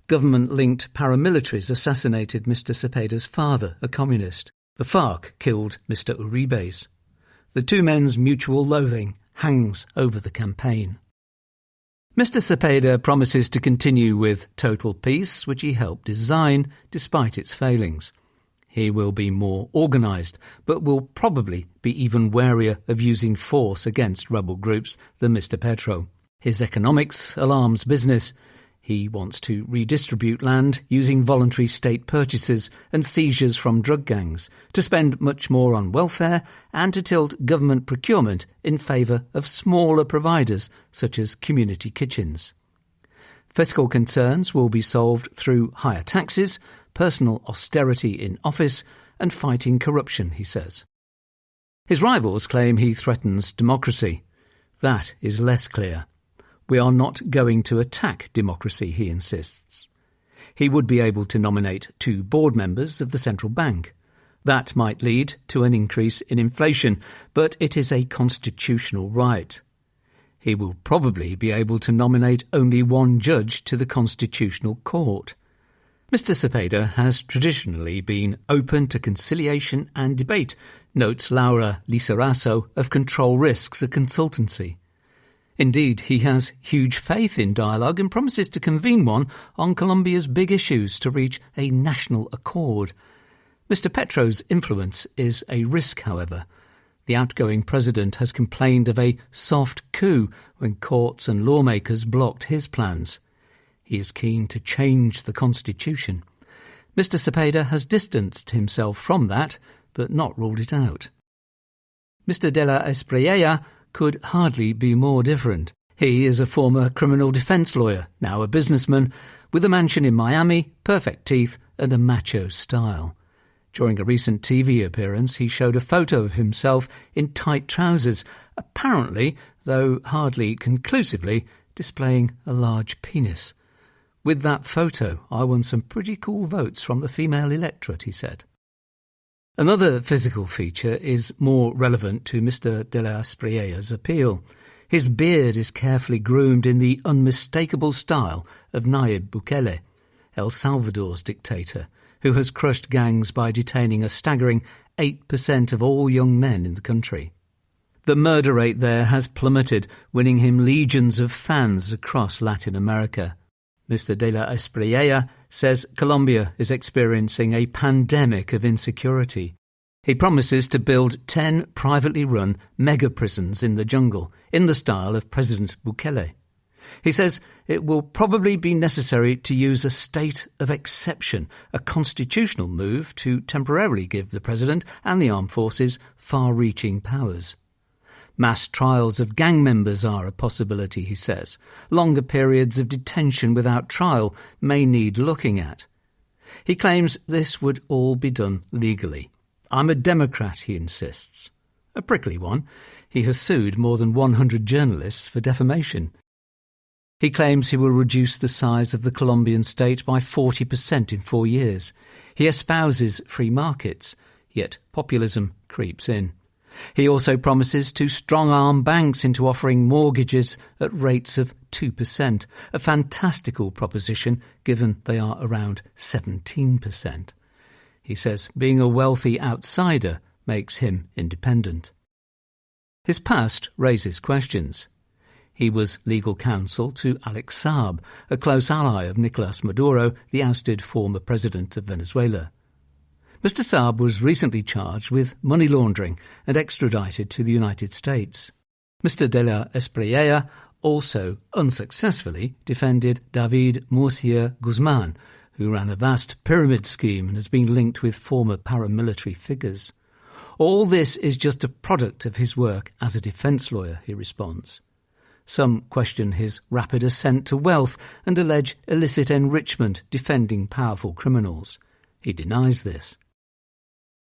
Government-linked paramilitaries assassinated Mr. Cepeda's father, a communist. The FARC killed Mr. Uribe's. The two men's mutual loathing hangs over the campaign. Mr. Cepeda promises to continue with total peace, which he helped design, despite its failings. He will be more organised, but will probably be even warier of using force against rebel groups than Mr. Petro. His economics alarms business. He wants to redistribute land using voluntary state purchases and seizures from drug gangs, to spend much more on welfare and to tilt government procurement in favour of smaller providers such as community kitchens. Fiscal concerns will be solved through higher taxes, personal austerity in office and fighting corruption, he says. His rivals claim he threatens democracy. That is less clear. We are not going to attack democracy, he insists. He would be able to nominate 2 board members of the central bank. That might lead to an increase in inflation, but it is a constitutional right. He will probably be able to nominate only one judge to the Constitutional Court. Mr. Cepeda has traditionally been open to conciliation and debate, notes Laura Lizarazo of Control Risks, a consultancy. Indeed, he has huge faith in dialogue and promises to convene one on Colombia's big issues to reach a national accord. Mr. Petro's influence is a risk, however. The outgoing president has complained of a soft coup when courts and lawmakers blocked his plans. He is keen to change the constitution. Mr. Cepeda has distanced himself from that, but not ruled it out. Mr. de la Espriella could hardly be more different. He is a former criminal defence lawyer, now a businessman, with a mansion in Miami, perfect teeth and a macho style. During a recent TV appearance, he showed a photo of himself in tight trousers, apparently, though hardly conclusively, displaying a large penis. With that photo, I won some pretty cool votes from the female electorate, he said. Another physical feature is more relevant to Mr. de la Espriella's appeal. His beard is carefully groomed in the unmistakable style of Nayib Bukele, El Salvador's dictator, who has crushed gangs by detaining a staggering 8% of all young men in the country. The murder rate there has plummeted, winning him legions of fans across Latin America. Mr. de la Espriella says Colombia is experiencing a pandemic of insecurity. He promises to build 10 privately run mega-prisons in the jungle, in the style of President Bukele. He says it will probably be necessary to use a state of exception, a constitutional move to temporarily give the president and the armed forces far-reaching powers. Mass trials of gang members are a possibility, he says. Longer periods of detention without trial may need looking at. He claims this would all be done legally. I'm a Democrat, he insists. A prickly one. He has sued more than 100 journalists for defamation. He claims he will reduce the size of the Colombian state by 40% in 4 years. He espouses free markets, yet populism creeps in. He also promises to strong-arm banks into offering mortgages at rates of 2%, a fantastical proposition given they are around 17%. He says being a wealthy outsider makes him independent. His past raises questions. He was legal counsel to Alex Saab, a close ally of Nicolas Maduro, the ousted former president of Venezuela. Mr. Saab was recently charged with money laundering and extradited to the United States. Mr. de la Espriella also unsuccessfully defended David Murcia Guzman, who ran a vast pyramid scheme and has been linked with former paramilitary figures. All this is just a product of his work as a defence lawyer, he responds. Some question his rapid ascent to wealth and allege illicit enrichment defending powerful criminals. He denies this.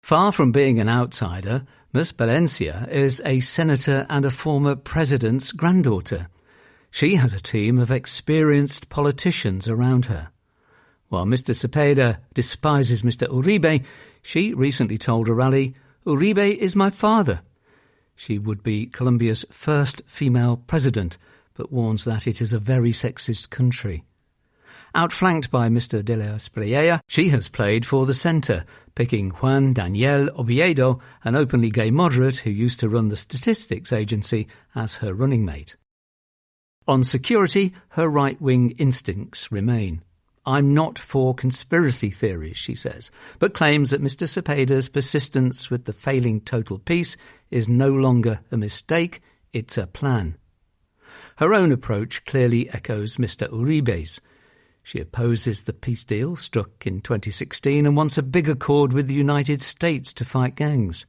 Far from being an outsider, Ms. Valencia is a senator and a former president's granddaughter. She has a team of experienced politicians around her. While Mr. Cepeda despises Mr. Uribe, she recently told a rally, "Uribe is my father." She would be Colombia's first female president, but warns that it is a very sexist country. Outflanked by Mr. de la Espriella, she has played for the centre, picking Juan Daniel Oviedo, an openly gay moderate who used to run the statistics agency, as her running mate. On security, her right-wing instincts remain. I'm not for conspiracy theories, she says, but claims that Mr. Cepeda's persistence with the failing total peace is no longer a mistake, it's a plan. Her own approach clearly echoes Mr. Uribe's. She opposes the peace deal struck in 2016 and wants a big accord with the United States to fight gangs.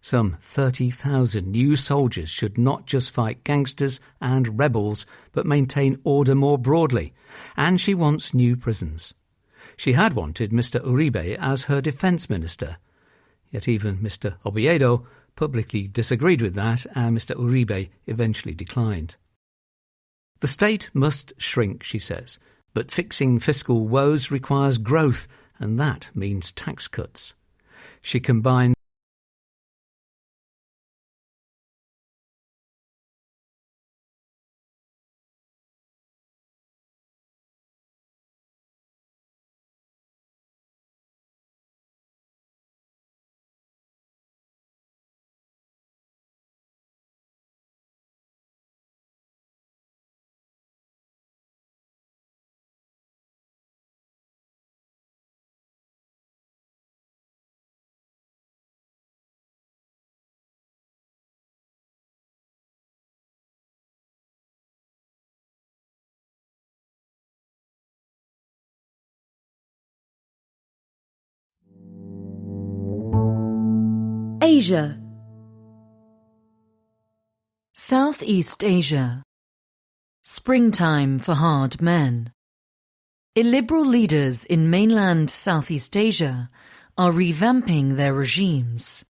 Some 30,000 new soldiers should not just fight gangsters and rebels, but maintain order more broadly. And she wants new prisons. She had wanted Mr. Uribe as her defence minister. Yet even Mr. Oviedo publicly disagreed with that, and Mr. Uribe eventually declined. The state must shrink, she says, but fixing fiscal woes requires growth, and that means tax cuts. She combined Asia. Southeast Asia. Springtime for hard men. Illiberal leaders in mainland Southeast Asia are revamping their regimes.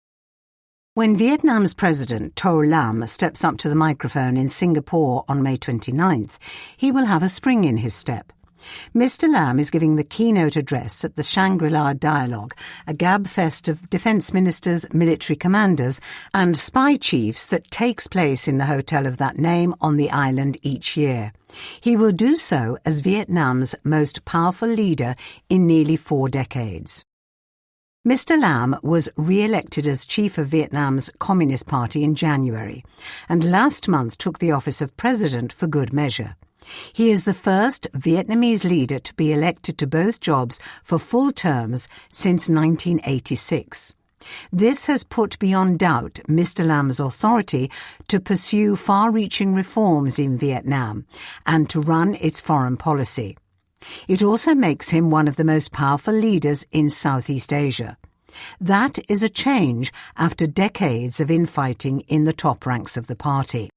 When Vietnam's President To Lam steps up to the microphone in Singapore on May 29th, he will have a spring in his step. Mr. Lam is giving the keynote address at the Shangri-La Dialogue, a gabfest of defence ministers, military commanders and spy chiefs that takes place in the hotel of that name on the island each year. He will do so as Vietnam's most powerful leader in nearly 4 decades. Mr. Lam was re-elected as chief of Vietnam's Communist Party in January, and last month took the office of president for good measure. He is the first Vietnamese leader to be elected to both jobs for full terms since 1986. This has put beyond doubt Mr. Lam's authority to pursue far-reaching reforms in Vietnam and to run its foreign policy. It also makes him one of the most powerful leaders in Southeast Asia. That is a change after decades of infighting in the top ranks of the party.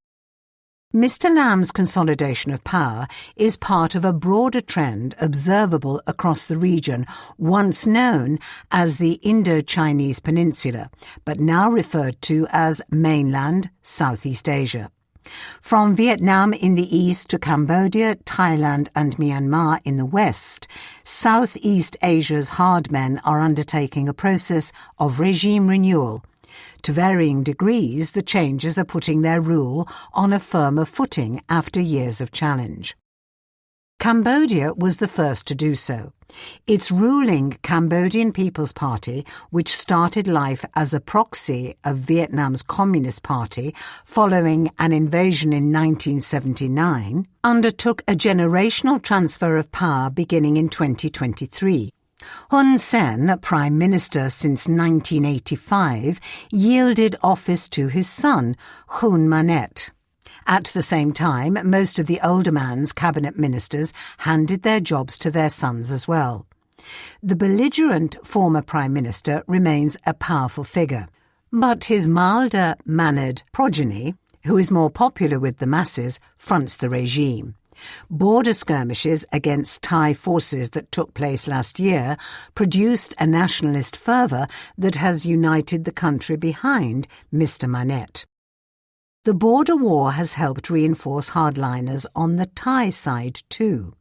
Mr. Lam's consolidation of power is part of a broader trend observable across the region, once known as the Indo-Chinese Peninsula, but now referred to as mainland Southeast Asia. From Vietnam in the east to Cambodia, Thailand and Myanmar in the west, Southeast Asia's hard men are undertaking a process of regime renewal. To varying degrees, the changes are putting their rule on a firmer footing after years of challenge. Cambodia was the first to do so. Its ruling Cambodian People's Party, which started life as a proxy of Vietnam's Communist Party following an invasion in 1979, undertook a generational transfer of power beginning in 2023. Hun Sen, Prime Minister since 1985, yielded office to his son, Hun Manet. At the same time, most of the older man's cabinet ministers handed their jobs to their sons as well. The belligerent former Prime Minister remains a powerful figure, but his milder-mannered progeny, who is more popular with the masses, fronts the regime. Border skirmishes against Thai forces that took place last year produced a nationalist fervour that has united the country behind Mr. Manet. The border war has helped reinforce hardliners on the Thai side too.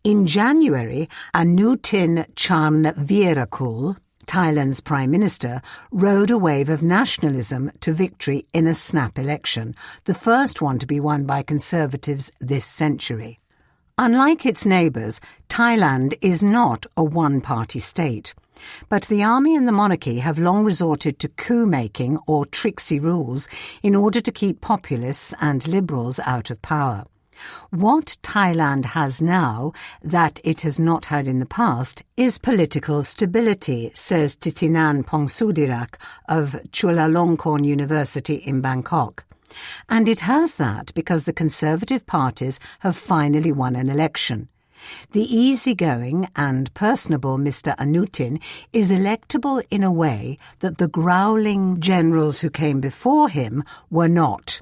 In January, Anutin Charnvirakul, Thailand's Prime Minister, rode a wave of nationalism to victory in a snap election, the first one to be won by Conservatives this century. Unlike its neighbours, Thailand is not a one-party state. But the army and the monarchy have long resorted to coup-making or tricksy rules in order to keep populists and liberals out of power. What Thailand has now, that it has not had in the past, is political stability, says Thitinan Pongsudirak of Chulalongkorn University in Bangkok. And it has that because the Conservative parties have finally won an election. The easygoing and personable Mr. Anutin is electable in a way that the growling generals who came before him were not.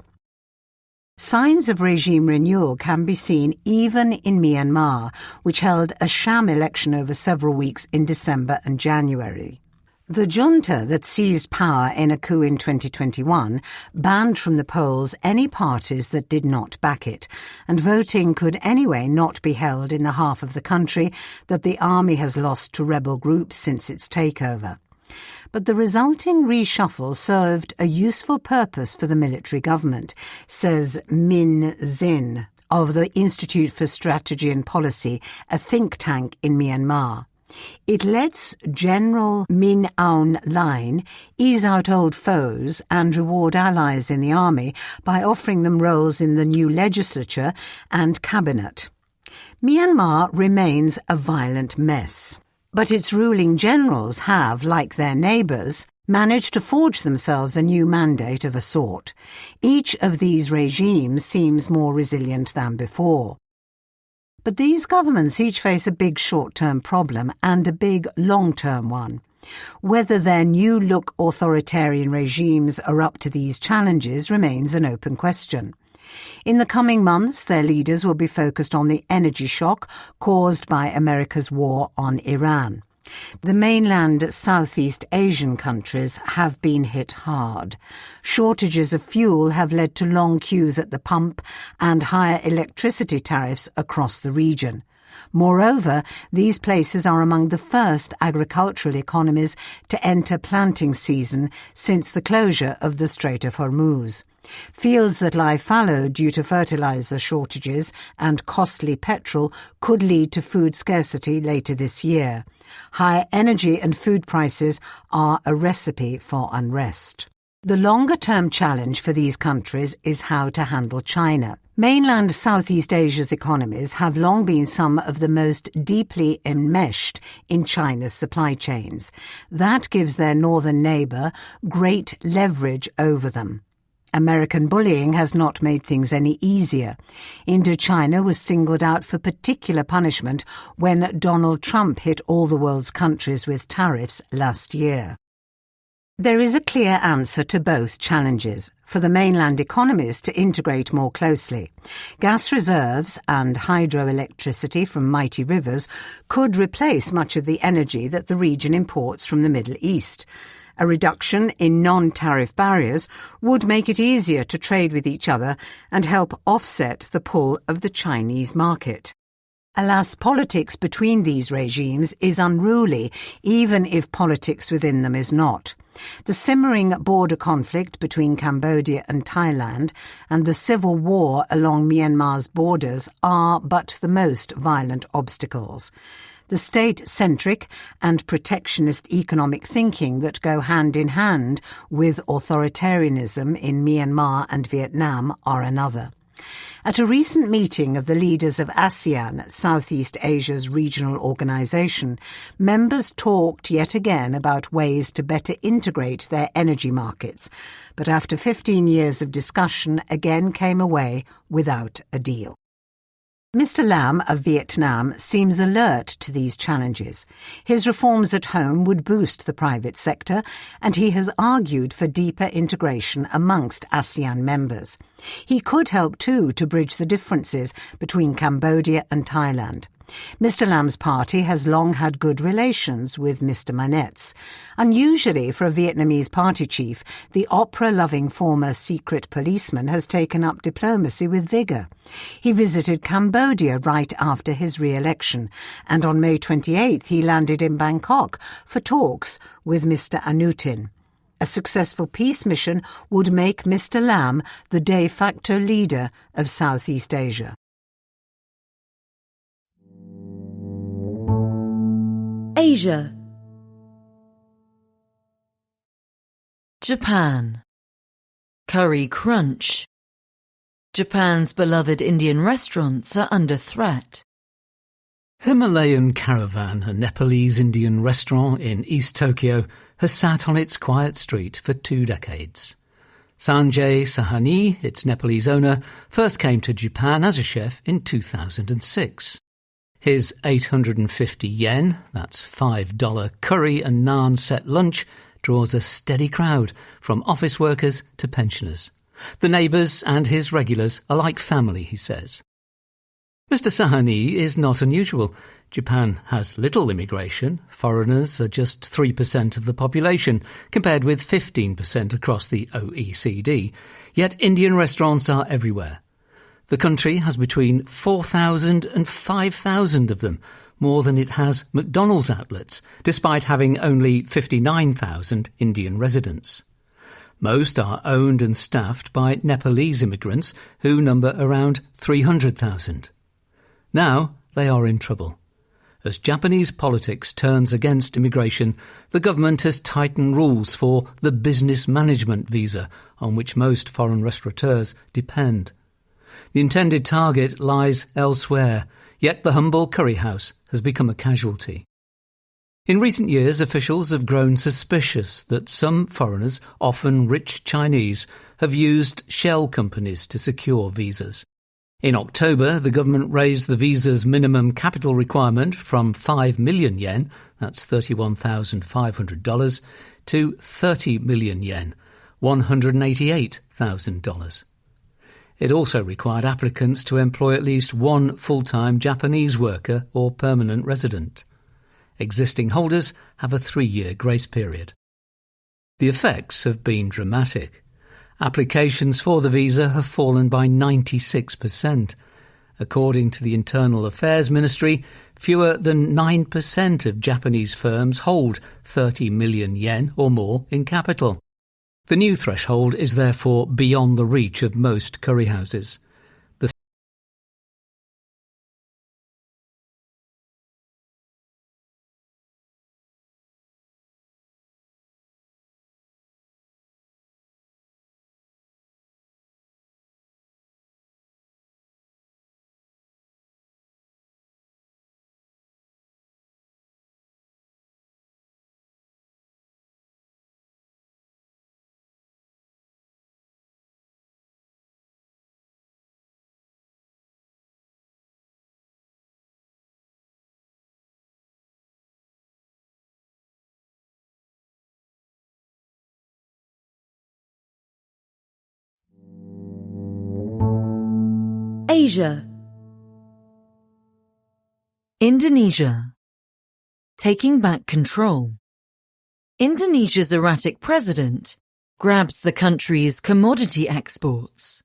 Signs of regime renewal can be seen even in Myanmar, which held a sham election over several weeks in December and January. The junta that seized power in a coup in 2021 banned from the polls any parties that did not back it, and voting could anyway not be held in the half of the country that the army has lost to rebel groups since its takeover. But the resulting reshuffle served a useful purpose for the military government, says Min Zin of the Institute for Strategy and Policy, a think tank in Myanmar. It lets General Min Aung Hlaing ease out old foes and reward allies in the army by offering them roles in the new legislature and cabinet. Myanmar remains a violent mess, but its ruling generals have, like their neighbours, managed to forge themselves a new mandate of a sort. Each of these regimes seems more resilient than before. But these governments each face a big short-term problem and a big long-term one. Whether their new-look authoritarian regimes are up to these challenges remains an open question. In the coming months, their leaders will be focused on the energy shock caused by America's war on Iran. The mainland Southeast Asian countries have been hit hard. Shortages of fuel have led to long queues at the pump and higher electricity tariffs across the region. Moreover, these places are among the first agricultural economies to enter planting season since the closure of the Strait of Hormuz. Fields that lie fallow due to fertilizer shortages and costly petrol could lead to food scarcity later this year. High energy and food prices are a recipe for unrest. The longer-term challenge for these countries is how to handle China. Mainland Southeast Asia's economies have long been some of the most deeply enmeshed in China's supply chains. That gives their northern neighbour great leverage over them. American bullying has not made things any easier. Indochina was singled out for particular punishment when Donald Trump hit all the world's countries with tariffs last year. There is a clear answer to both challenges: for the mainland economies to integrate more closely. Gas reserves and hydroelectricity from mighty rivers could replace much of the energy that the region imports from the Middle East. A reduction in non-tariff barriers would make it easier to trade with each other and help offset the pull of the Chinese market. Alas, politics between these regimes is unruly, even if politics within them is not. The simmering border conflict between Cambodia and Thailand and the civil war along Myanmar's borders are but the most violent obstacles. The state-centric and protectionist economic thinking that go hand in hand with authoritarianism in Myanmar and Vietnam are another. At a recent meeting of the leaders of ASEAN, Southeast Asia's regional organisation, members talked yet again about ways to better integrate their energy markets, but after 15 years of discussion again came away without a deal. Mr. Lam of Vietnam seems alert to these challenges. His reforms at home would boost the private sector, and he has argued for deeper integration amongst ASEAN members. He could help too to bridge the differences between Cambodia and Thailand. Mr. Lam's party has long had good relations with Mr. Manet's. Unusually for a Vietnamese party chief, the opera-loving former secret policeman has taken up diplomacy with vigour. He visited Cambodia right after his re-election, and on May 28th he landed in Bangkok for talks with Mr. Anutin. A successful peace mission would make Mr. Lam the de facto leader of Southeast Asia. Asia. Japan. Curry crunch. Japan's beloved Indian restaurants are under threat. Himalayan Caravan, a Nepalese Indian restaurant in East Tokyo, has sat on its quiet street for 2 decades. Sanjay Sahani, its Nepalese owner, first came to Japan as a chef in 2006. His 850 yen, that's $5 curry and naan set lunch, draws a steady crowd from office workers to pensioners. The neighbours and his regulars are like family, he says. Mr. Sahani is not unusual. Japan has little immigration. Foreigners are just 3% of the population, compared with 15% across the OECD. Yet Indian restaurants are everywhere. The country has between 4,000 and 5,000 of them, more than it has McDonald's outlets, despite having only 59,000 Indian residents. Most are owned and staffed by Nepalese immigrants, who number around 300,000. Now they are in trouble. As Japanese politics turns against immigration, the government has tightened rules for the business management visa on which most foreign restaurateurs depend. The intended target lies elsewhere, yet the humble curry house has become a casualty. In recent years, officials have grown suspicious that some foreigners, often rich Chinese, have used shell companies to secure visas. In October, the government raised the visa's minimum capital requirement from 5 million yen, that's $31,500, to 30 million yen, $188,000. It also required applicants to employ at least one full-time Japanese worker or permanent resident. Existing holders have a 3-year grace period. The effects have been dramatic. Applications for the visa have fallen by 96%. According to the Internal Affairs Ministry, fewer than 9% of Japanese firms hold 30 million yen or more in capital. The new threshold is therefore beyond the reach of most curry houses. Asia. Indonesia. Taking back control. Indonesia's erratic president grabs the country's commodity exports.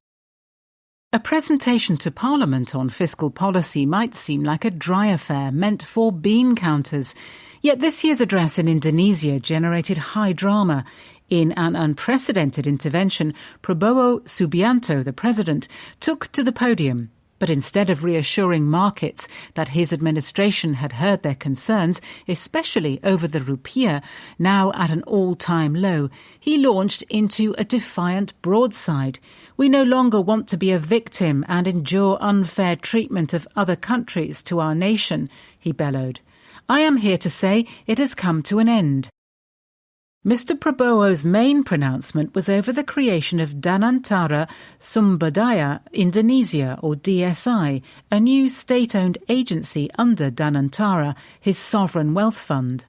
A presentation to Parliament on fiscal policy might seem like a dry affair meant for bean counters, yet this year's address in Indonesia generated high drama. In an unprecedented intervention, Prabowo Subianto, the president, took to the podium. But instead of reassuring markets that his administration had heard their concerns, especially over the rupiah, now at an all-time low, he launched into a defiant broadside. "We no longer want to be a victim and endure unfair treatment of other countries to our nation," he bellowed. "I am here to say it has come to an end." Mr. Prabowo's main pronouncement was over the creation of Danantara Sumber Indonesia, or DSI, a new state-owned agency under Danantara, his sovereign wealth fund.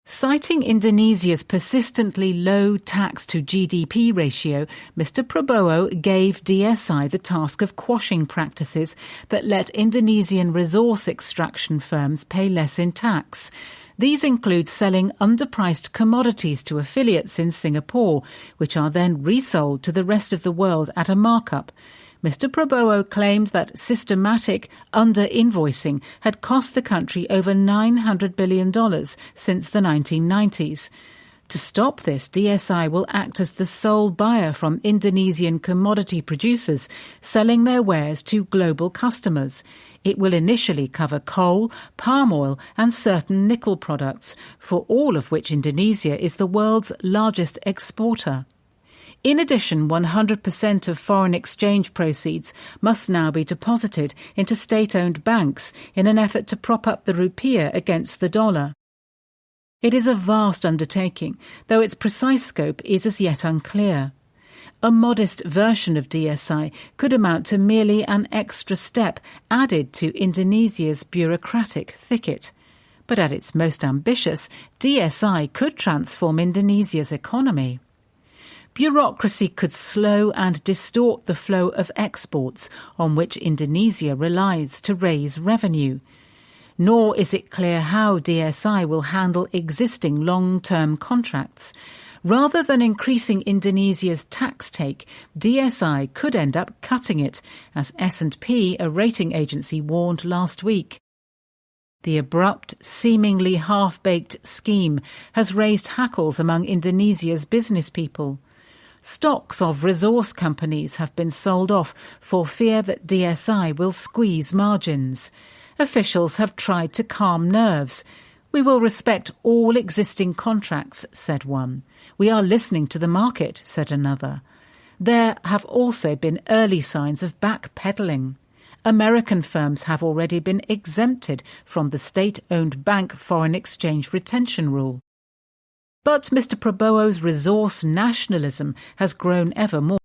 Citing Indonesia's persistently low tax-to-GDP ratio, Mr. Prabowo gave DSI the task of quashing practices that let Indonesian resource extraction firms pay less in tax. These include selling underpriced commodities to affiliates in Singapore, which are then resold to the rest of the world at a markup. Mr. Prabowo claimed that systematic under-invoicing had cost the country over $900 billion since the 1990s. To stop this, DSI will act as the sole buyer from Indonesian commodity producers selling their wares to global customers. It will initially cover coal, palm oil and certain nickel products, for all of which Indonesia is the world's largest exporter. In addition, 100% of foreign exchange proceeds must now be deposited into state-owned banks in an effort to prop up the rupiah against the dollar. It is a vast undertaking, though its precise scope is as yet unclear. A modest version of DSI could amount to merely an extra step added to Indonesia's bureaucratic thicket. But at its most ambitious, DSI could transform Indonesia's economy. Bureaucracy could slow and distort the flow of exports on which Indonesia relies to raise revenue. Nor is it clear how DSI will handle existing long-term contracts. Rather than increasing Indonesia's tax take, DSI could end up cutting it, as S&P, a rating agency, warned last week. The abrupt, seemingly half-baked scheme has raised hackles among Indonesia's business people. Stocks of resource companies have been sold off for fear that DSI will squeeze margins. Officials have tried to calm nerves. "We will respect all existing contracts," said one. "We are listening to the market," said another. There have also been early signs of backpedaling. American firms have already been exempted from the state-owned bank foreign exchange retention rule. But Mr. Prabowo's resource nationalism has grown ever more.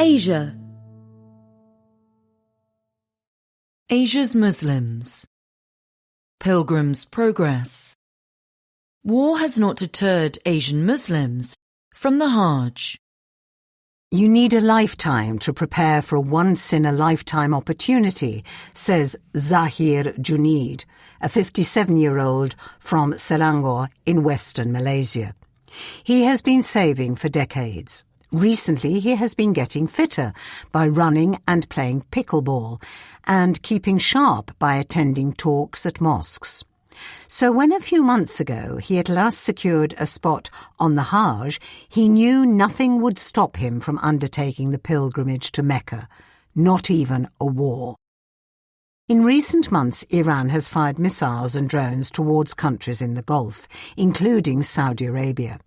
Asia. Asia's Muslims. Pilgrims' progress. War has not deterred Asian Muslims from the Hajj. You need a lifetime to prepare for a once-in-a-lifetime opportunity, says Zahir Junaid, a 57-year-old from Selangor in western Malaysia. He has been saving for decades. Recently, he has been getting fitter by running and playing pickleball, and keeping sharp by attending talks at mosques. So when a few months ago he at last secured a spot on the Hajj, he knew nothing would stop him from undertaking the pilgrimage to Mecca, not even a war. In recent months, Iran has fired missiles and drones towards countries in the Gulf, including Saudi Arabia.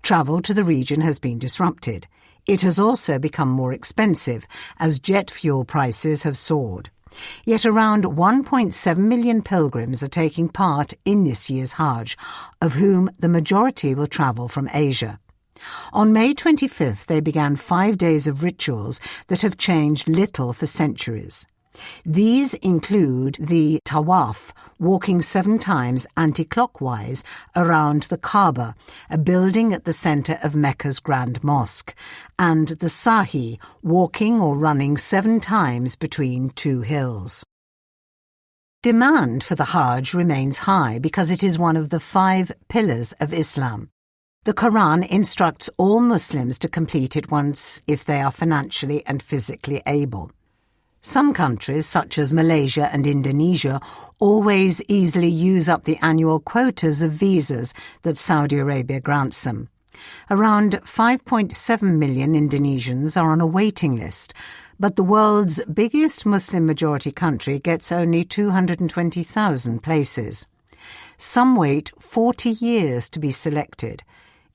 Travel to the region has been disrupted. It has also become more expensive as jet fuel prices have soared. Yet around 1.7 million pilgrims are taking part in this year's Hajj, of whom the majority will travel from Asia. On May 25th, they began 5 days of rituals that have changed little for centuries. These include the tawaf, walking 7 times anti-clockwise around the Kaaba, a building at the centre of Mecca's Grand Mosque, and the sahi, walking or running 7 times between 2 hills. Demand for the Hajj remains high because it is one of the 5 pillars of Islam. The Quran instructs all Muslims to complete it once if they are financially and physically able. Some countries, such as Malaysia and Indonesia, always easily use up the annual quotas of visas that Saudi Arabia grants them. Around 5.7 million Indonesians are on a waiting list, but the world's biggest Muslim-majority country gets only 220,000 places. Some wait 40 years to be selected.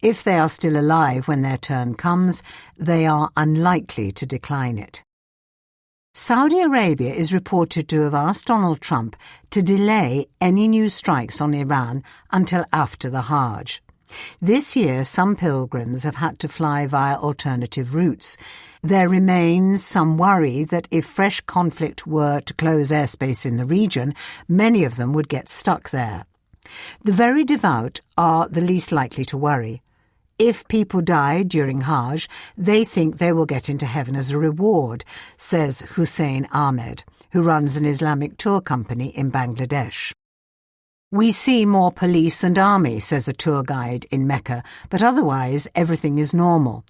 If they are still alive when their turn comes, they are unlikely to decline it. Saudi Arabia is reported to have asked Donald Trump to delay any new strikes on Iran until after the Hajj. This year, some pilgrims have had to fly via alternative routes. There remains some worry that if fresh conflict were to close airspace in the region, many of them would get stuck there. The very devout are the least likely to worry. If people die during Hajj, they think they will get into heaven as a reward, says Hussein Ahmed, who runs an Islamic tour company in Bangladesh. We see more police and army, says a tour guide in Mecca, but otherwise everything is normal.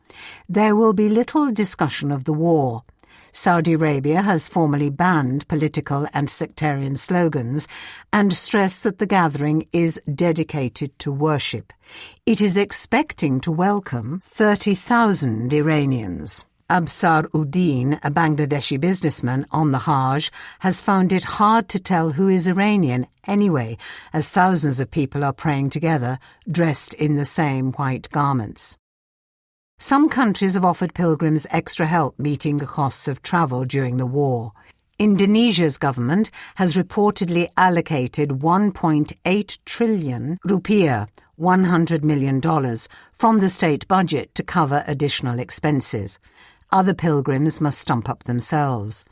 There will be little discussion of the war. Saudi Arabia has formally banned political and sectarian slogans and stressed that the gathering is dedicated to worship. It is expecting to welcome 30,000 Iranians. Absar Uddin, a Bangladeshi businessman on the Hajj, has found it hard to tell who is Iranian anyway, as thousands of people are praying together, dressed in the same white garments. Some countries have offered pilgrims extra help meeting the costs of travel during the war. Indonesia's government has reportedly allocated 1.8 trillion rupiah, $100 million, from the state budget to cover additional expenses. Other pilgrims must stump up themselves.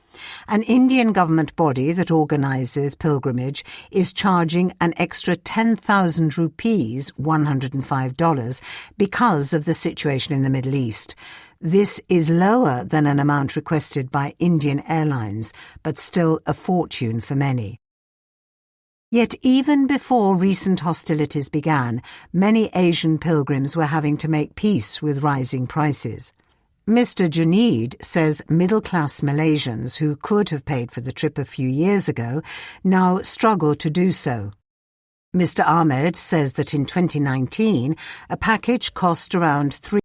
An Indian government body that organises pilgrimage is charging an extra 10,000 rupees, $105, because of the situation in the Middle East. This is lower than an amount requested by Indian airlines, but still a fortune for many. Yet even before recent hostilities began, many Asian pilgrims were having to make peace with rising prices. Mr. Junaid says middle-class Malaysians who could have paid for the trip a few years ago now struggle to do so. Mr. Ahmed says that in 2019, a package cost around $3.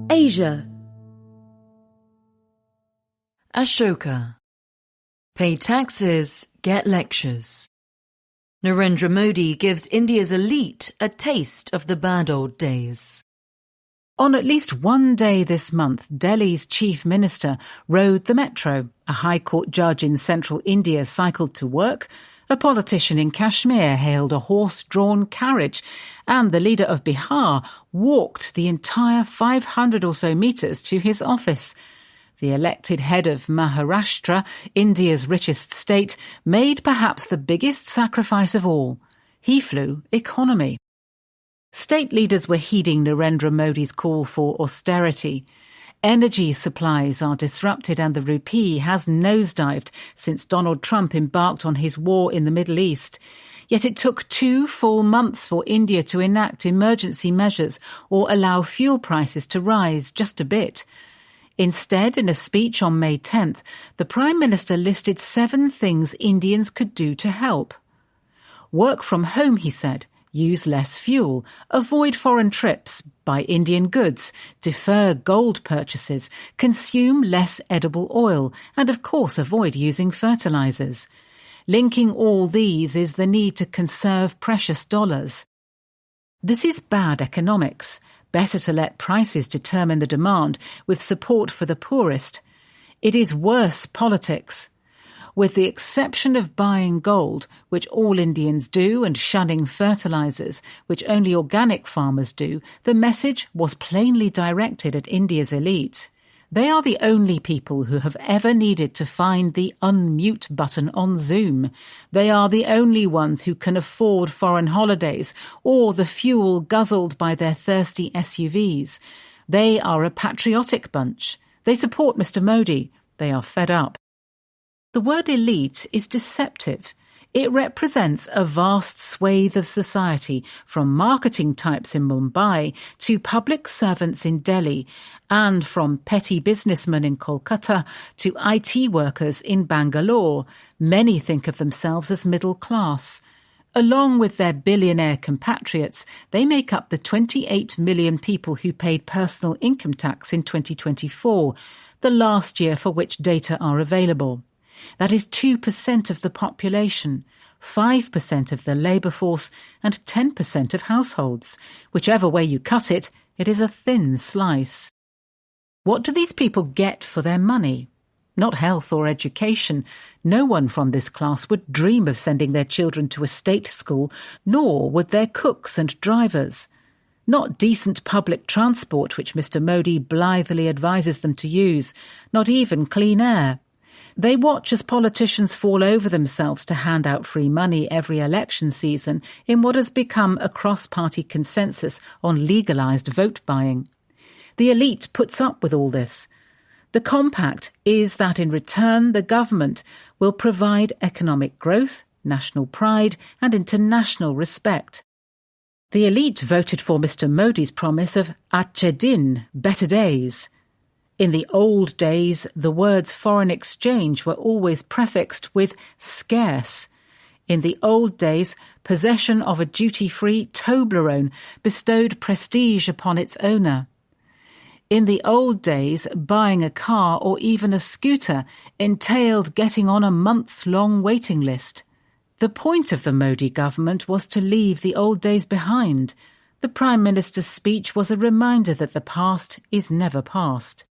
Asia. Ashoka. Pay taxes, get lectures. Narendra Modi gives India's elite a taste of the bad old days. On at least one day this month, Delhi's chief minister rode the metro. A High Court judge in central India cycled to work. A politician in Kashmir hailed a horse-drawn carriage, and the leader of Bihar walked the entire 500 or so metres to his office. The elected head of Maharashtra, India's richest state, made perhaps the biggest sacrifice of all. He flew economy. State leaders were heeding Narendra Modi's call for austerity. Energy supplies are disrupted and the rupee has nosedived since Donald Trump embarked on his war in the Middle East. Yet it took 2 full months for India to enact emergency measures or allow fuel prices to rise just a bit. Instead, in a speech on May 10th, the Prime Minister listed 7 things Indians could do to help. Work from home, he said. Use less fuel, avoid foreign trips, buy Indian goods, defer gold purchases, consume less edible oil, and of course avoid using fertilizers. Linking all these is the need to conserve precious dollars. This is bad economics. Better to let prices determine the demand, with support for the poorest. It is worse politics. With the exception of buying gold, which all Indians do, and shunning fertilizers, which only organic farmers do, the message was plainly directed at India's elite. They are the only people who have ever needed to find the unmute button on Zoom. They are the only ones who can afford foreign holidays or the fuel guzzled by their thirsty SUVs. They are a patriotic bunch. They support Mr. Modi. They are fed up. The word elite is deceptive. It represents a vast swathe of society, from marketing types in Mumbai to public servants in Delhi, and from petty businessmen in Kolkata to IT workers in Bangalore. Many think of themselves as middle class. Along with their billionaire compatriots, they make up the 28 million people who paid personal income tax in 2024, the last year for which data are available. That is 2% of the population, 5% of the labour force, and 10% of households. Whichever way you cut it, it is a thin slice. What do these people get for their money? Not health or education. No one from this class would dream of sending their children to a state school, nor would their cooks and drivers. Not decent public transport, which Mr. Modi blithely advises them to use. Not even clean air. They watch as politicians fall over themselves to hand out free money every election season in what has become a cross-party consensus on legalised vote buying. The elite puts up with all this. The compact is that in return the government will provide economic growth, national pride and international respect. The elite voted for Mr. Modi's promise of Achhe Din, better days. In the old days, the words foreign exchange were always prefixed with scarce. In the old days, possession of a duty-free Toblerone bestowed prestige upon its owner. In the old days, buying a car or even a scooter entailed getting on a months-long waiting list. The point of the Modi government was to leave the old days behind. The Prime Minister's speech was a reminder that the past is never past.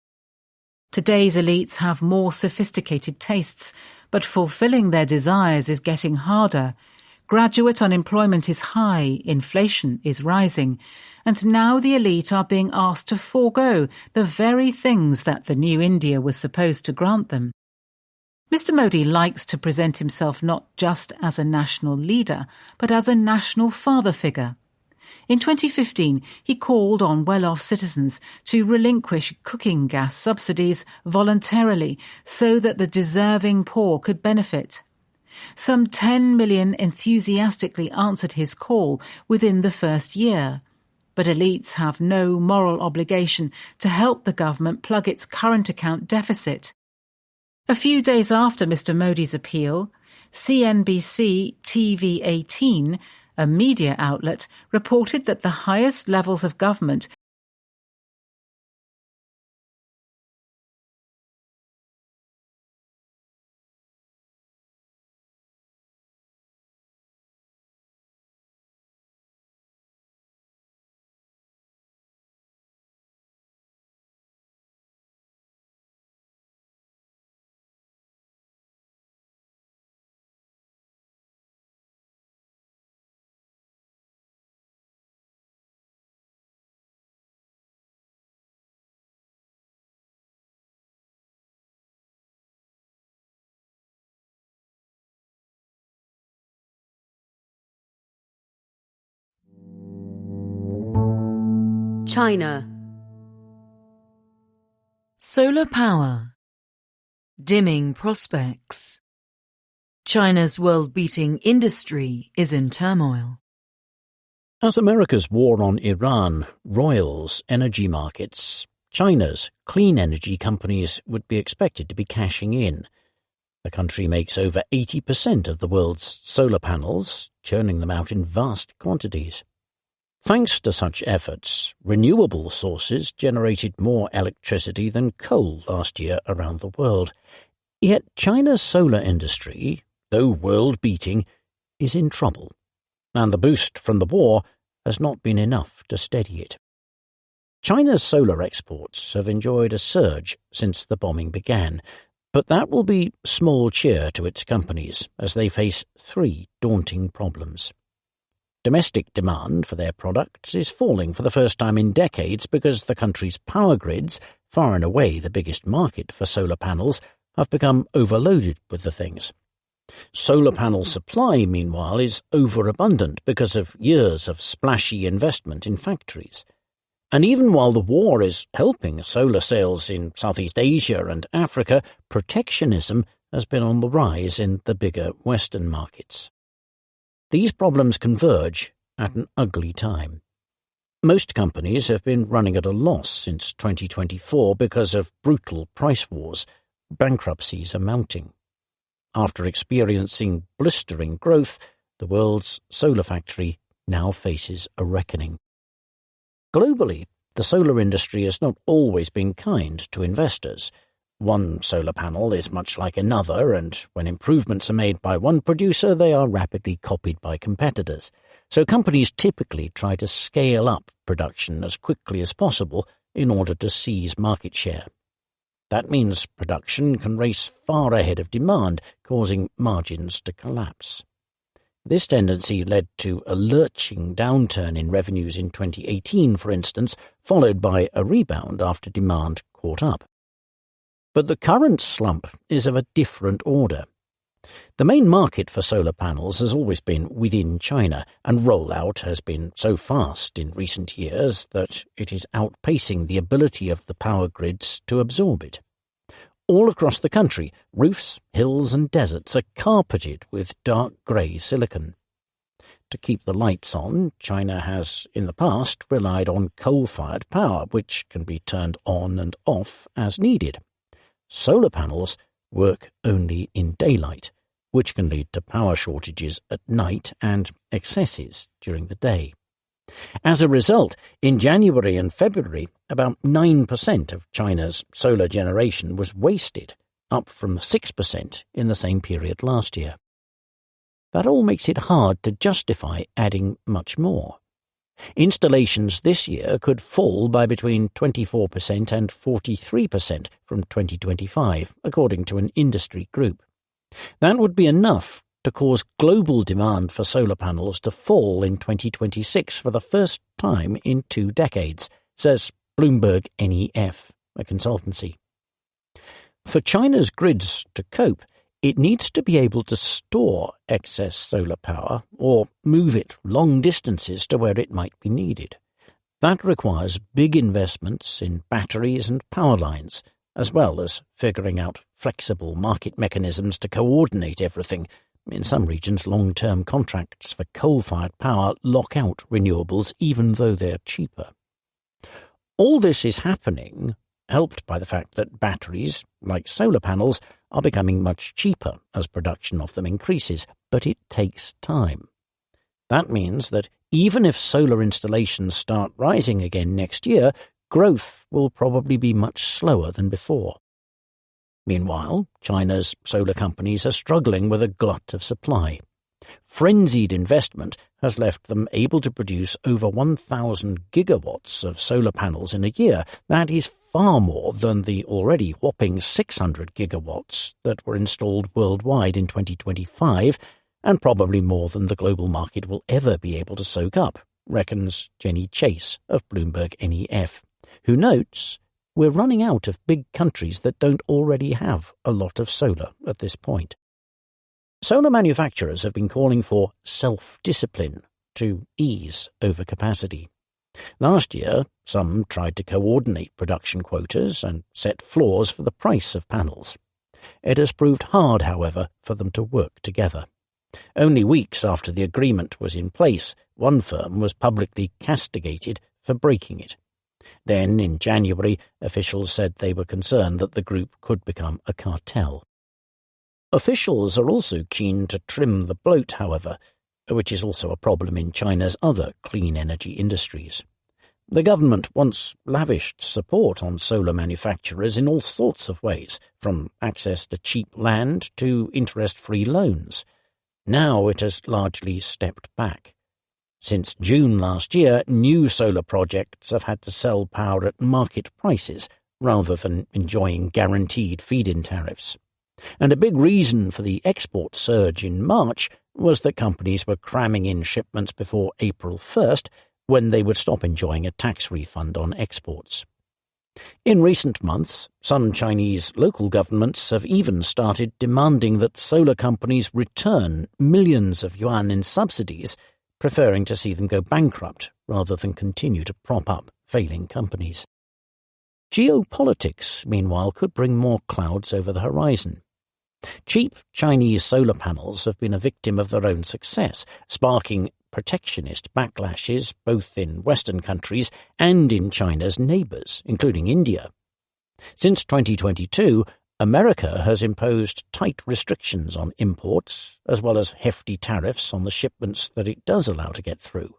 Today's elites have more sophisticated tastes, but fulfilling their desires is getting harder. Graduate unemployment is high, inflation is rising, and now the elite are being asked to forego the very things that the new India was supposed to grant them. Mr. Modi likes to present himself not just as a national leader, but as a national father figure. In 2015, he called on well-off citizens to relinquish cooking gas subsidies voluntarily so that the deserving poor could benefit. Some 10 million enthusiastically answered his call within the first year. But elites have no moral obligation to help the government plug its current account deficit. A few days after Mr. Modi's appeal, CNBC TV18, a media outlet, reported that the highest levels of government China. Solar power. Dimming prospects. China's world-beating industry is in turmoil. As America's war on Iran roils energy markets, China's clean energy companies would be expected to be cashing in. The country makes over 80% of the world's solar panels, churning them out in vast quantities. Thanks to such efforts, renewable sources generated more electricity than coal last year around the world. Yet China's solar industry, though world-beating, is in trouble, and the boost from the war has not been enough to steady it. China's solar exports have enjoyed a surge since the bombing began, but that will be small cheer to its companies as they face three daunting problems. Domestic demand for their products is falling for the first time in decades because the country's power grids, far and away the biggest market for solar panels, have become overloaded with the things. Solar panel supply, meanwhile, is overabundant because of years of splashy investment in factories. And even while the war is helping solar sales in Southeast Asia and Africa, protectionism has been on the rise in the bigger Western markets. These problems converge at an ugly time. Most companies have been running at a loss since 2024 because of brutal price wars. Bankruptcies are mounting. After experiencing blistering growth, the world's solar factory now faces a reckoning. Globally, the solar industry has not always been kind to investors. One solar panel is much like another, and when improvements are made by one producer, they are rapidly copied by competitors. So companies typically try to scale up production as quickly as possible in order to seize market share. That means production can race far ahead of demand, causing margins to collapse. This tendency led to a lurching downturn in revenues in 2018, for instance, followed by a rebound after demand caught up. But the current slump is of a different order. The main market for solar panels has always been within China, and rollout has been so fast in recent years that it is outpacing the ability of the power grids to absorb it. All across the country, roofs, hills and deserts are carpeted with dark grey silicon. To keep the lights on, China has, in the past, relied on coal-fired power, which can be turned on and off as needed. Solar panels work only in daylight, which can lead to power shortages at night and excesses during the day. As a result, in January and February, about 9% of China's solar generation was wasted, up from 6% in the same period last year. That all makes it hard to justify adding much more. Installations this year could fall by between 24% and 43% from 2025, according to an industry group. That would be enough to cause global demand for solar panels to fall in 2026 for the first time in 2 decades, says Bloomberg NEF, a consultancy. For China's grids to cope, it needs to be able to store excess solar power or move it long distances to where it might be needed. That requires big investments in batteries and power lines, as well as figuring out flexible market mechanisms to coordinate everything. In some regions, long-term contracts for coal-fired power lock out renewables even though they're cheaper. All this is happening, helped by the fact that batteries, like solar panels, are becoming much cheaper as production of them increases, but it takes time. That means that even if solar installations start rising again next year, growth will probably be much slower than before. Meanwhile, China's solar companies are struggling with a glut of supply. Frenzied investment has left them able to produce over 1,000 gigawatts of solar panels in a year. That is far more than the already whopping 600 gigawatts that were installed worldwide in 2025, and probably more than the global market will ever be able to soak up, reckons Jenny Chase of Bloomberg NEF, who notes, "We're running out of big countries that don't already have a lot of solar at this point." Solar manufacturers have been calling for self-discipline to ease overcapacity. Last year, some tried to coordinate production quotas and set floors for the price of panels. It has proved hard, however, for them to work together. Only weeks after the agreement was in place, one firm was publicly castigated for breaking it. Then, in January, officials said they were concerned that the group could become a cartel. Officials are also keen to trim the bloat, however, which is also a problem in China's other clean energy industries. The government once lavished support on solar manufacturers in all sorts of ways, from access to cheap land to interest-free loans. Now it has largely stepped back. Since June last year, new solar projects have had to sell power at market prices rather than enjoying guaranteed feed-in tariffs. And a big reason for the export surge in March was that companies were cramming in shipments before April 1st, when they would stop enjoying a tax refund on exports. In recent months, some Chinese local governments have even started demanding that solar companies return millions of yuan in subsidies, preferring to see them go bankrupt rather than continue to prop up failing companies. Geopolitics, meanwhile, could bring more clouds over the horizon. Cheap Chinese solar panels have been a victim of their own success, sparking protectionist backlashes both in Western countries and in China's neighbours, including India. Since 2022, America has imposed tight restrictions on imports, as well as hefty tariffs on the shipments that it does allow to get through.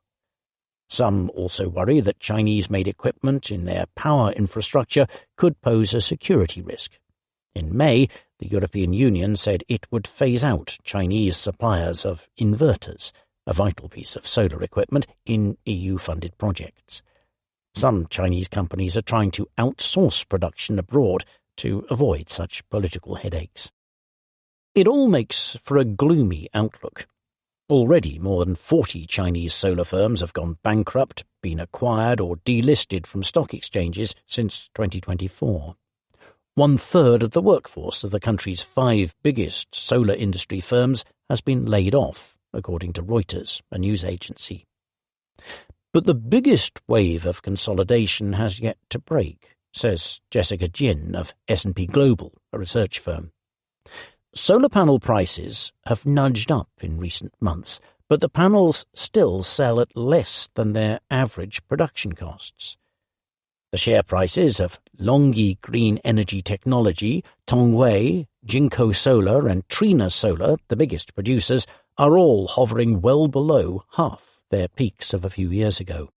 Some also worry that Chinese-made equipment in their power infrastructure could pose a security risk. In May, the European Union said it would phase out Chinese suppliers of inverters, a vital piece of solar equipment, in EU-funded projects. Some Chinese companies are trying to outsource production abroad to avoid such political headaches. It all makes for a gloomy outlook. Already more than 40 Chinese solar firms have gone bankrupt, been acquired or delisted from stock exchanges since 2024. 1/3 of the workforce of the country's 5 biggest solar industry firms has been laid off, according to Reuters, a news agency. But the biggest wave of consolidation has yet to break. says Jessica Jin of S&P Global, a research firm. Solar panel prices have nudged up in recent months, but the panels still sell at less than their average production costs. The share prices of LONGi Green Energy Technology, Tongwei, Jinko Solar and Trina Solar, the biggest producers, are all hovering well below half their peaks of a few years ago.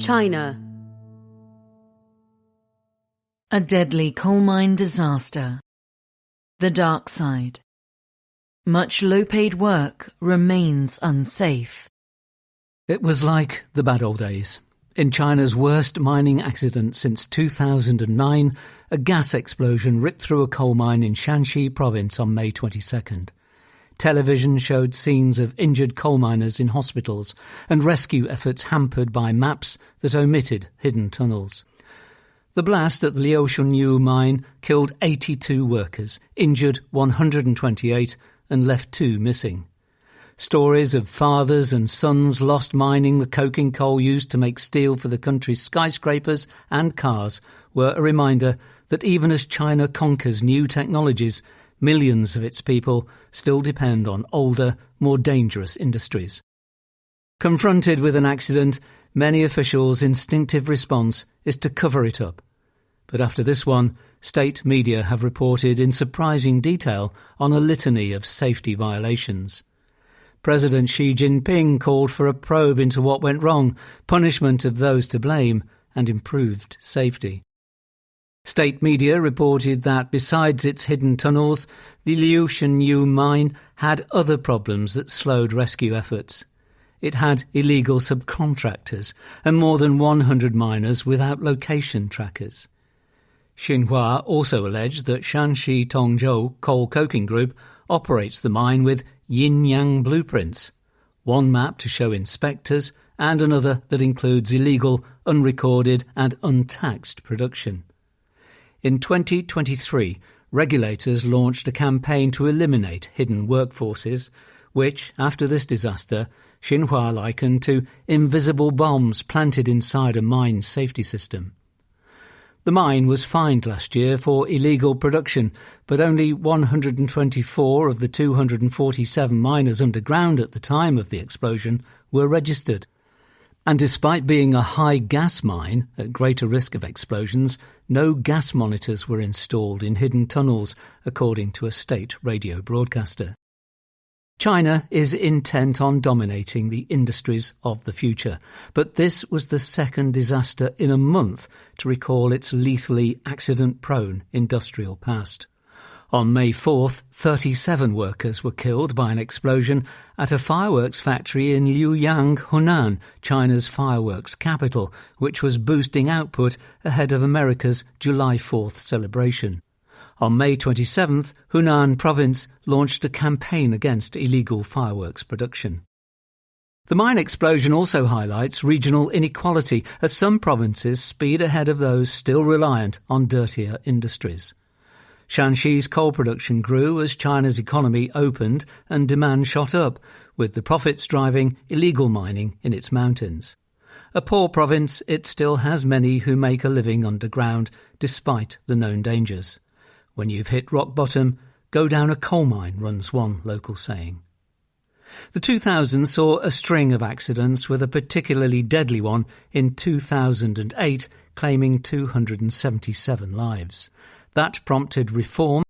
China. A deadly coal mine disaster. The dark side. Much low-paid work remains unsafe. It was like the bad old days. In China's worst mining accident since 2009, a gas explosion ripped through a coal mine in Shanxi province on May 22nd. Television showed scenes of injured coal miners in hospitals and rescue efforts hampered by maps that omitted hidden tunnels. The blast at the Liushunyu mine killed 82 workers, injured 128 and left 2 missing. Stories of fathers and sons lost mining the coking coal used to make steel for the country's skyscrapers and cars were a reminder that even as China conquers new technologies, millions of its people still depend on older, more dangerous industries. Confronted with an accident, many officials' instinctive response is to cover it up. But after this one, state media have reported in surprising detail on a litany of safety violations. President Xi Jinping called for a probe into what went wrong, punishment of those to blame, and improved safety. State media reported that besides its hidden tunnels, the Liushunyu mine had other problems that slowed rescue efforts. It had illegal subcontractors and more than 100 miners without location trackers. Xinhua also alleged that Shanxi Tongzhou Coal Coking Group operates the mine with yin-yang blueprints, one map to show inspectors and another that includes illegal, unrecorded and untaxed production. In 2023, regulators launched a campaign to eliminate hidden workforces, which, after this disaster, Xinhua likened to invisible bombs planted inside a mine safety system. The mine was fined last year for illegal production, but only 124 of the 247 miners underground at the time of the explosion were registered. And despite being a high gas mine at greater risk of explosions, no gas monitors were installed in hidden tunnels, according to a state radio broadcaster. China is intent on dominating the industries of the future, but this was the second disaster in a month to recall its lethally accident-prone industrial past. On May 4th, 37 workers were killed by an explosion at a fireworks factory in Luoyang, Hunan, China's fireworks capital, which was boosting output ahead of America's July 4th celebration. On May 27th, Hunan province launched a campaign against illegal fireworks production. The mine explosion also highlights regional inequality as some provinces speed ahead of those still reliant on dirtier industries. Shanxi's coal production grew as China's economy opened and demand shot up, with the profits driving illegal mining in its mountains. A poor province, it still has many who make a living underground, despite the known dangers. When you've hit rock bottom, go down a coal mine, runs one local saying. The 2000s saw a string of accidents, with a particularly deadly one in 2008 claiming 277 lives. That prompted reform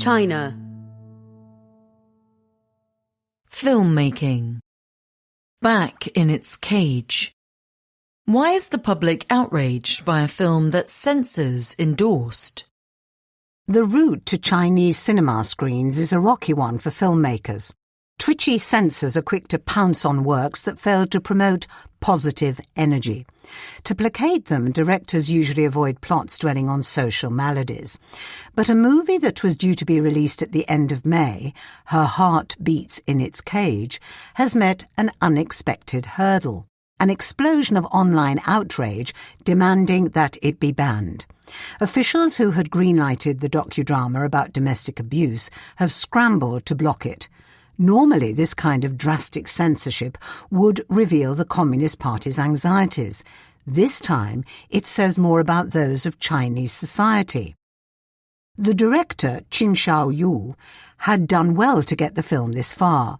China. Filmmaking. Back in its cage. Why is the public outraged by a film that censors endorsed? The route to Chinese cinema screens is a rocky one for filmmakers. Twitchy censors are quick to pounce on works that fail to promote positive energy. To placate them, directors usually avoid plots dwelling on social maladies. But a movie that was due to be released at the end of May, Her Heart Beats in Its Cage, has met an unexpected hurdle. An explosion of online outrage demanding that it be banned. Officials who had greenlighted the docudrama about domestic abuse have scrambled to block it. Normally, this kind of drastic censorship would reveal the Communist Party's anxieties. This time, it says more about those of Chinese society. The director, Qin Shaoyu, had done well to get the film this far.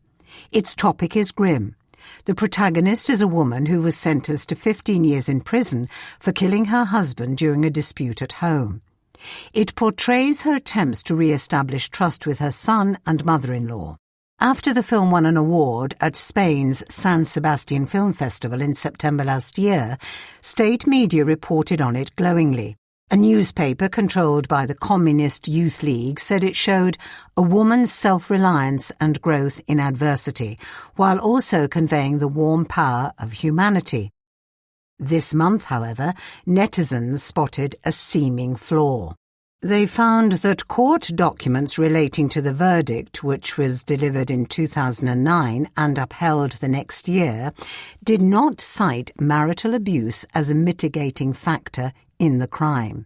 Its topic is grim. The protagonist is a woman who was sentenced to 15 years in prison for killing her husband during a dispute at home. It portrays her attempts to re-establish trust with her son and mother-in-law. After the film won an award at Spain's San Sebastian Film Festival in September last year, state media reported on it glowingly. A newspaper controlled by the Communist Youth League said it showed a woman's self-reliance and growth in adversity, while also conveying the warm power of humanity. This month, however, netizens spotted a seeming flaw. They found that court documents relating to the verdict, which was delivered in 2009 and upheld the next year, did not cite marital abuse as a mitigating factor in the crime.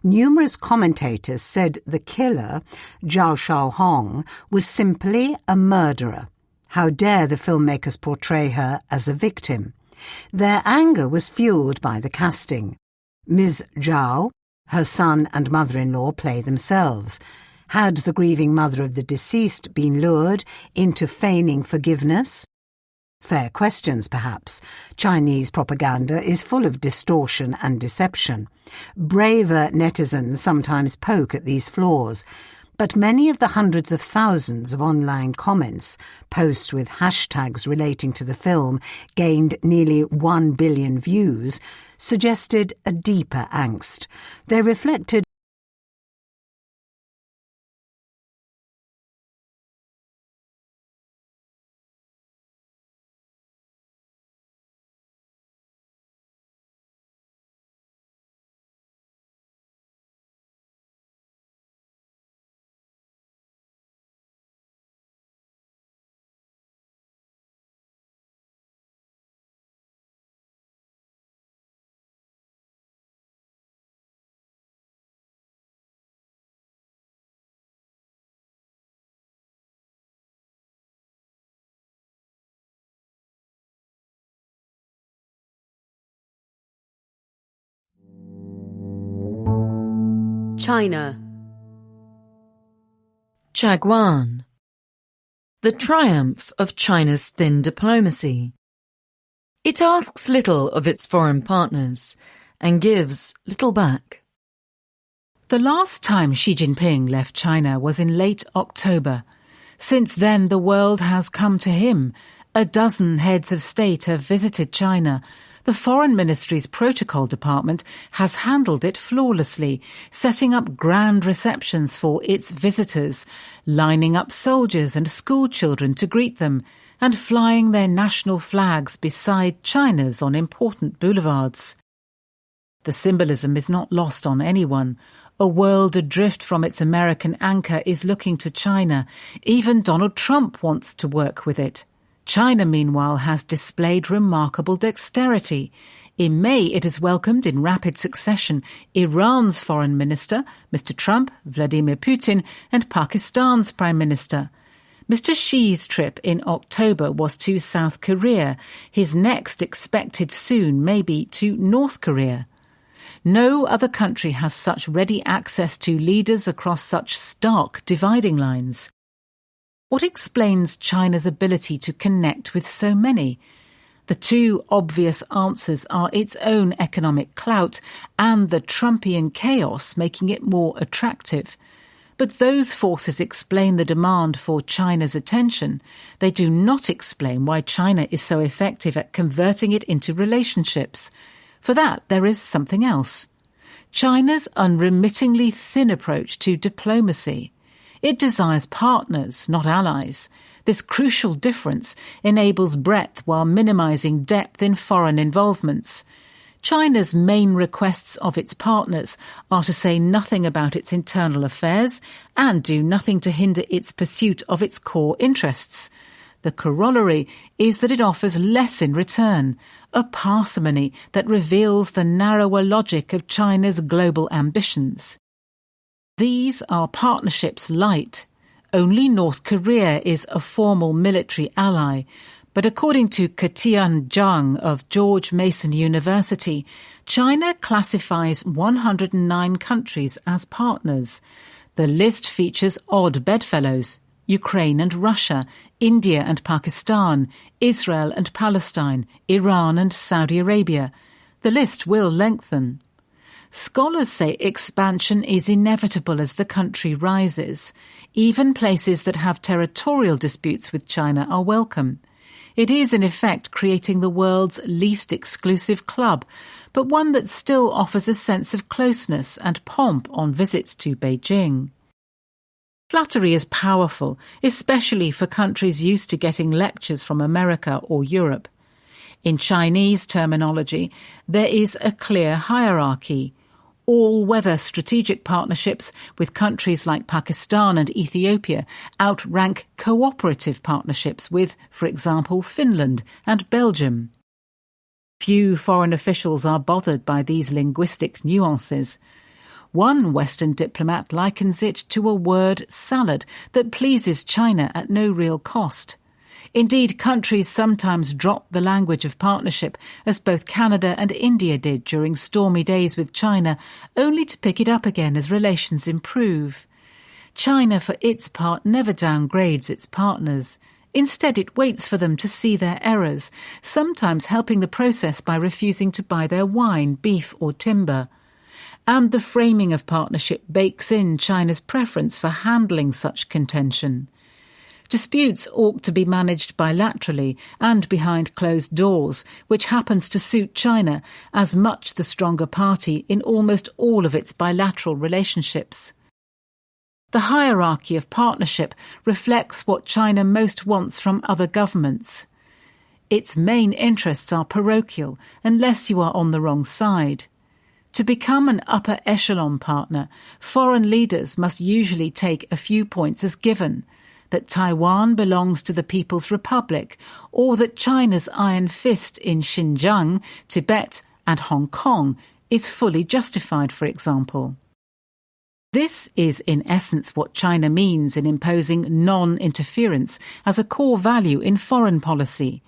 Numerous commentators said the killer, Zhao Shaohong, was simply a murderer. How dare the filmmakers portray her as a victim? Their anger was fueled by the casting. Ms. Zhao, her son and mother-in-law play themselves. Had the grieving mother of the deceased been lured into feigning forgiveness? Fair questions, perhaps. Chinese propaganda is full of distortion and deception. Braver netizens sometimes poke at these flaws, but many of the hundreds of thousands of online comments, posts with hashtags relating to the film, gained nearly 1 billion views, suggested a deeper angst. They reflected China. Chagwan. The triumph of China's thin diplomacy. It asks little of its foreign partners and gives little back. The last time Xi Jinping left China was in late October. Since then, the world has come to him. A dozen heads of state have visited China. The Foreign Ministry's protocol department has handled it flawlessly, setting up grand receptions for its visitors, lining up soldiers and school children to greet them, and flying their national flags beside China's on important boulevards. The symbolism is not lost on anyone. A world adrift from its American anchor is looking to China. Even Donald Trump wants to work with it. China, meanwhile, has displayed remarkable dexterity. In May, it has welcomed in rapid succession Iran's foreign minister, Mr. Trump, Vladimir Putin, and Pakistan's prime minister. Mr. Xi's trip in October was to South Korea. His next expected soon may be to North Korea. No other country has such ready access to leaders across such stark dividing lines. What explains China's ability to connect with so many? The two obvious answers are its own economic clout and the Trumpian chaos making it more attractive. But those forces explain the demand for China's attention. They do not explain why China is so effective at converting it into relationships. For that, there is something else. China's unremittingly thin approach to diplomacy. It desires partners, not allies. This crucial difference enables breadth while minimizing depth in foreign involvements. China's main requests of its partners are to say nothing about its internal affairs and do nothing to hinder its pursuit of its core interests. The corollary is that it offers less in return, a parsimony that reveals the narrower logic of China's global ambitions. These are partnerships light. Only North Korea is a formal military ally, but according to Katian Zhang of George Mason University, China classifies 109 countries as partners. The list features odd bedfellows: Ukraine and Russia, India and Pakistan, Israel and Palestine, Iran and Saudi Arabia. The list will lengthen. Scholars say expansion is inevitable as the country rises. Even places that have territorial disputes with China are welcome. It is, in effect, creating the world's least exclusive club, but one that still offers a sense of closeness and pomp on visits to Beijing. Flattery is powerful, especially for countries used to getting lectures from America or Europe. In Chinese terminology, there is a clear hierarchy. All-weather strategic partnerships with countries like Pakistan and Ethiopia outrank cooperative partnerships with, for example, Finland and Belgium. Few foreign officials are bothered by these linguistic nuances. One Western diplomat likens it to a word salad that pleases China at no real cost. Indeed, countries sometimes drop the language of partnership, as both Canada and India did during stormy days with China, only to pick it up again as relations improve. China, for its part, never downgrades its partners. Instead, it waits for them to see their errors, sometimes helping the process by refusing to buy their wine, beef or timber. And the framing of partnership bakes in China's preference for handling such contention. Disputes ought to be managed bilaterally and behind closed doors, which happens to suit China as much the stronger party in almost all of its bilateral relationships. The hierarchy of partnership reflects what China most wants from other governments. Its main interests are parochial, unless you are on the wrong side. To become an upper echelon partner, foreign leaders must usually take a few points as given: that Taiwan belongs to the People's Republic, or that China's iron fist in Xinjiang, Tibet and Hong Kong is fully justified, for example. This is in essence what China means in imposing non-interference as a core value in foreign policy.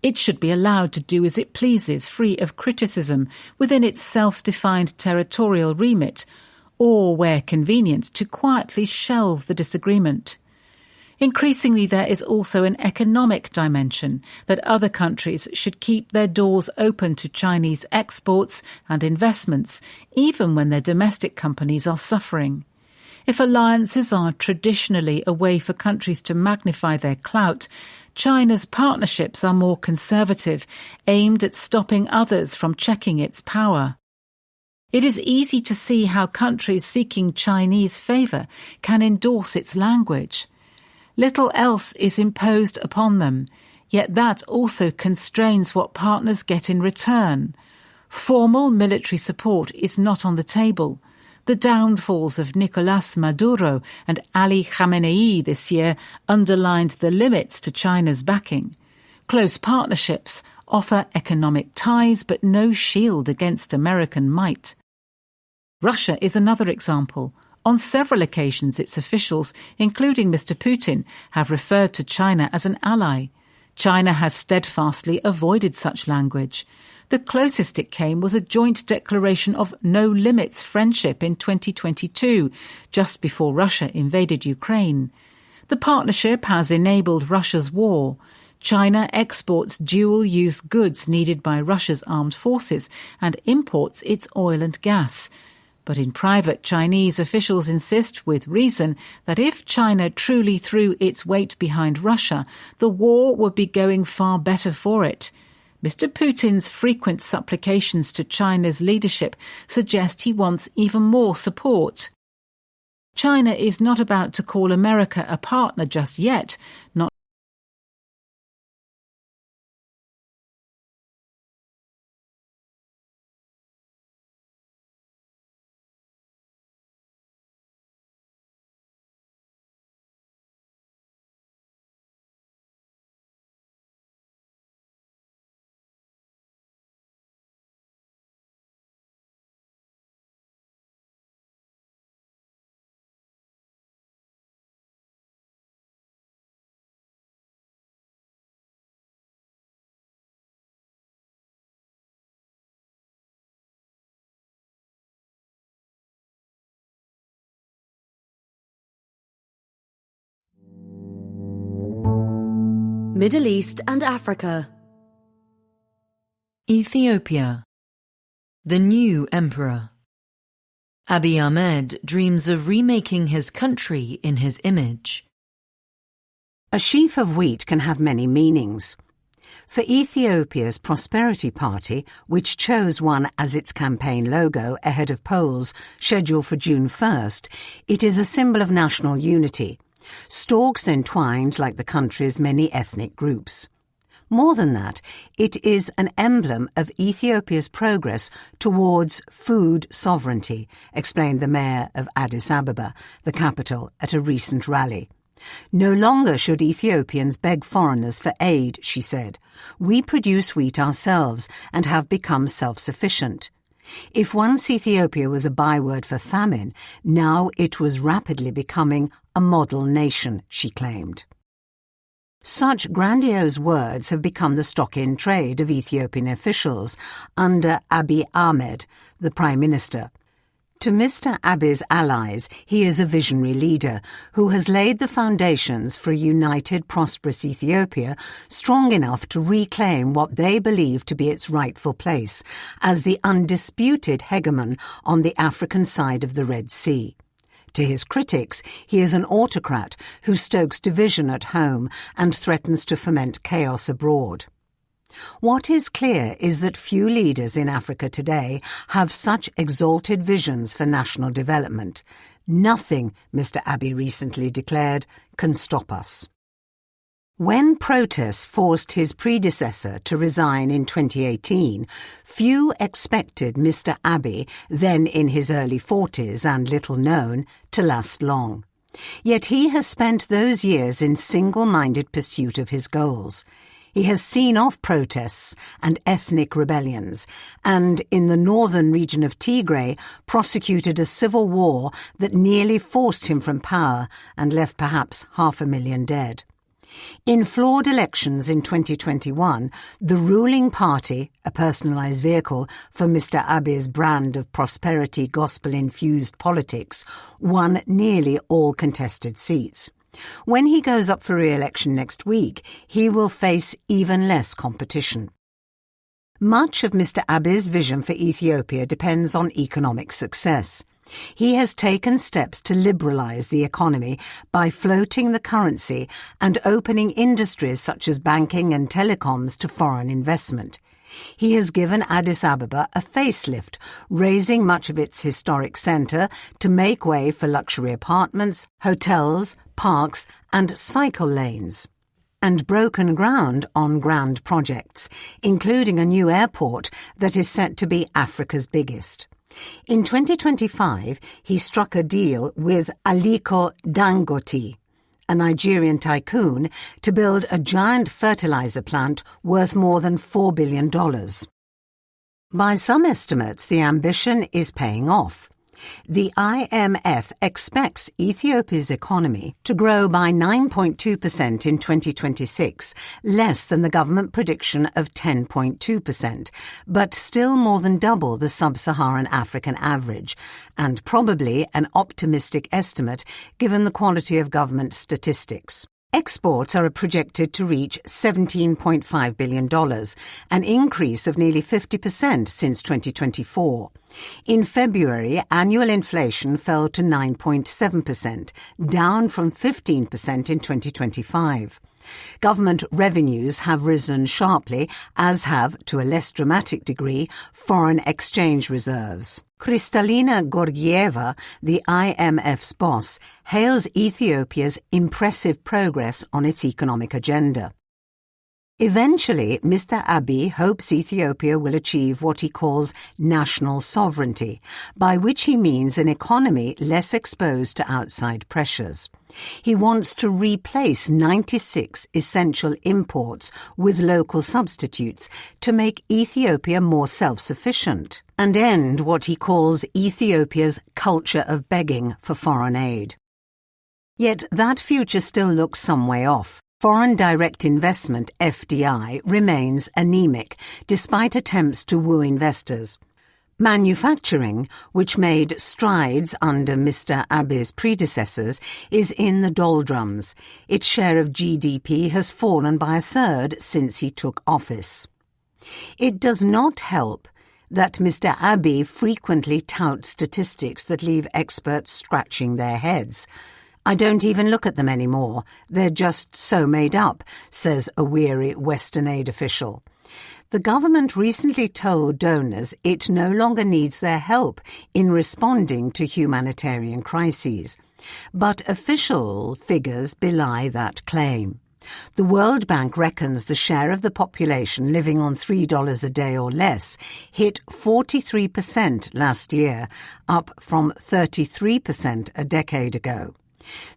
It should be allowed to do as it pleases, free of criticism, within its self-defined territorial remit, or, where convenient, to quietly shelve the disagreement. Increasingly, there is also an economic dimension, that other countries should keep their doors open to Chinese exports and investments, even when their domestic companies are suffering. If alliances are traditionally a way for countries to magnify their clout, China's partnerships are more conservative, aimed at stopping others from checking its power. It is easy to see how countries seeking Chinese favour can endorse its language. Little else is imposed upon them, yet that also constrains what partners get in return. Formal military support is not on the table. The downfalls of Nicolás Maduro and Ali Khamenei this year underlined the limits to China's backing. Close partnerships offer economic ties but no shield against American might. Russia is another example. On several occasions, its officials, including Mr. Putin, have referred to China as an ally. China has steadfastly avoided such language. The closest it came was a joint declaration of no-limits friendship in 2022, just before Russia invaded Ukraine. The partnership has enabled Russia's war. China exports dual-use goods needed by Russia's armed forces and imports its oil and gas. But in private, Chinese officials insist, with reason, that if China truly threw its weight behind Russia, the war would be going far better for it. Mr. Putin's frequent supplications to China's leadership suggest he wants even more support. China is not about to call America a partner just yet, not Middle East and Africa. Ethiopia. The new emperor. Abiy Ahmed dreams of remaking his country in his image. A sheaf of wheat can have many meanings. For Ethiopia's Prosperity Party, which chose one as its campaign logo ahead of polls scheduled for June 1st, it is a symbol of national unity, stalks entwined like the country's many ethnic groups. More than that, it is an emblem of Ethiopia's progress towards food sovereignty, explained the mayor of Addis Ababa, the capital, at a recent rally. No longer should Ethiopians beg foreigners for aid, she said. We produce wheat ourselves and have become self-sufficient. If once Ethiopia was a byword for famine, now it was rapidly becoming a model nation, she claimed. Such grandiose words have become the stock-in trade of Ethiopian officials under Abiy Ahmed, the Prime Minister. To Mr. Abiy's allies, he is a visionary leader who has laid the foundations for a united, prosperous Ethiopia strong enough to reclaim what they believe to be its rightful place as the undisputed hegemon on the African side of the Red Sea. To his critics, he is an autocrat who stokes division at home and threatens to foment chaos abroad. What is clear is that few leaders in Africa today have such exalted visions for national development. Nothing, Mr. Abiy recently declared, can stop us. When protests forced his predecessor to resign in 2018, few expected Mr. Abiy, then in his early 40s and little known, to last long. Yet he has spent those years in single-minded pursuit of his goals. He has seen off protests and ethnic rebellions, and in the northern region of Tigray prosecuted a civil war that nearly forced him from power and left perhaps 500,000 dead. In flawed elections in 2021, the ruling party, a personalised vehicle for Mr. Abiy's brand of prosperity gospel-infused politics, won nearly all contested seats. When he goes up for re-election next week, he will face even less competition. Much of Mr. Abiy's vision for Ethiopia depends on economic success. He has taken steps to liberalise the economy by floating the currency and opening industries such as banking and telecoms to foreign investment. He has given Addis Ababa a facelift, raising much of its historic centre to make way for luxury apartments, hotels, parks and cycle lanes, and broken ground on grand projects, including a new airport that is set to be Africa's biggest. In 2025, he struck a deal with Aliko Dangote, a Nigerian tycoon, to build a giant fertilizer plant worth more than $4 billion. By some estimates, the ambition is paying off. The IMF expects Ethiopia's economy to grow by 9.2% in 2026, less than the government prediction of 10.2%, but still more than double the sub-Saharan African average, and probably an optimistic estimate given the quality of government statistics. Exports are projected to reach $17.5 billion, an increase of nearly 50% since 2024. In February, annual inflation fell to 9.7%, down from 15% in 2025. Government revenues have risen sharply, as have, to a less dramatic degree, foreign exchange reserves. Kristalina Georgieva, the IMF's boss, hails Ethiopia's impressive progress on its economic agenda. Eventually, Mr. Abiy hopes Ethiopia will achieve what he calls national sovereignty, by which he means an economy less exposed to outside pressures. He wants to replace 96 essential imports with local substitutes to make Ethiopia more self-sufficient and end what he calls Ethiopia's culture of begging for foreign aid. Yet that future still looks some way off. Foreign direct investment, FDI, remains anemic, despite attempts to woo investors. Manufacturing, which made strides under Mr. Abiy's predecessors, is in the doldrums. Its share of GDP has fallen by a third since he took office. It does not help that Mr. Abiy frequently touts statistics that leave experts scratching their heads. "I don't even look at them anymore. They're just so made up," says a weary Western aid official. The government recently told donors it no longer needs their help in responding to humanitarian crises. But official figures belie that claim. The World Bank reckons the share of the population living on $3 a day or less hit 43% last year, up from 33% a decade ago.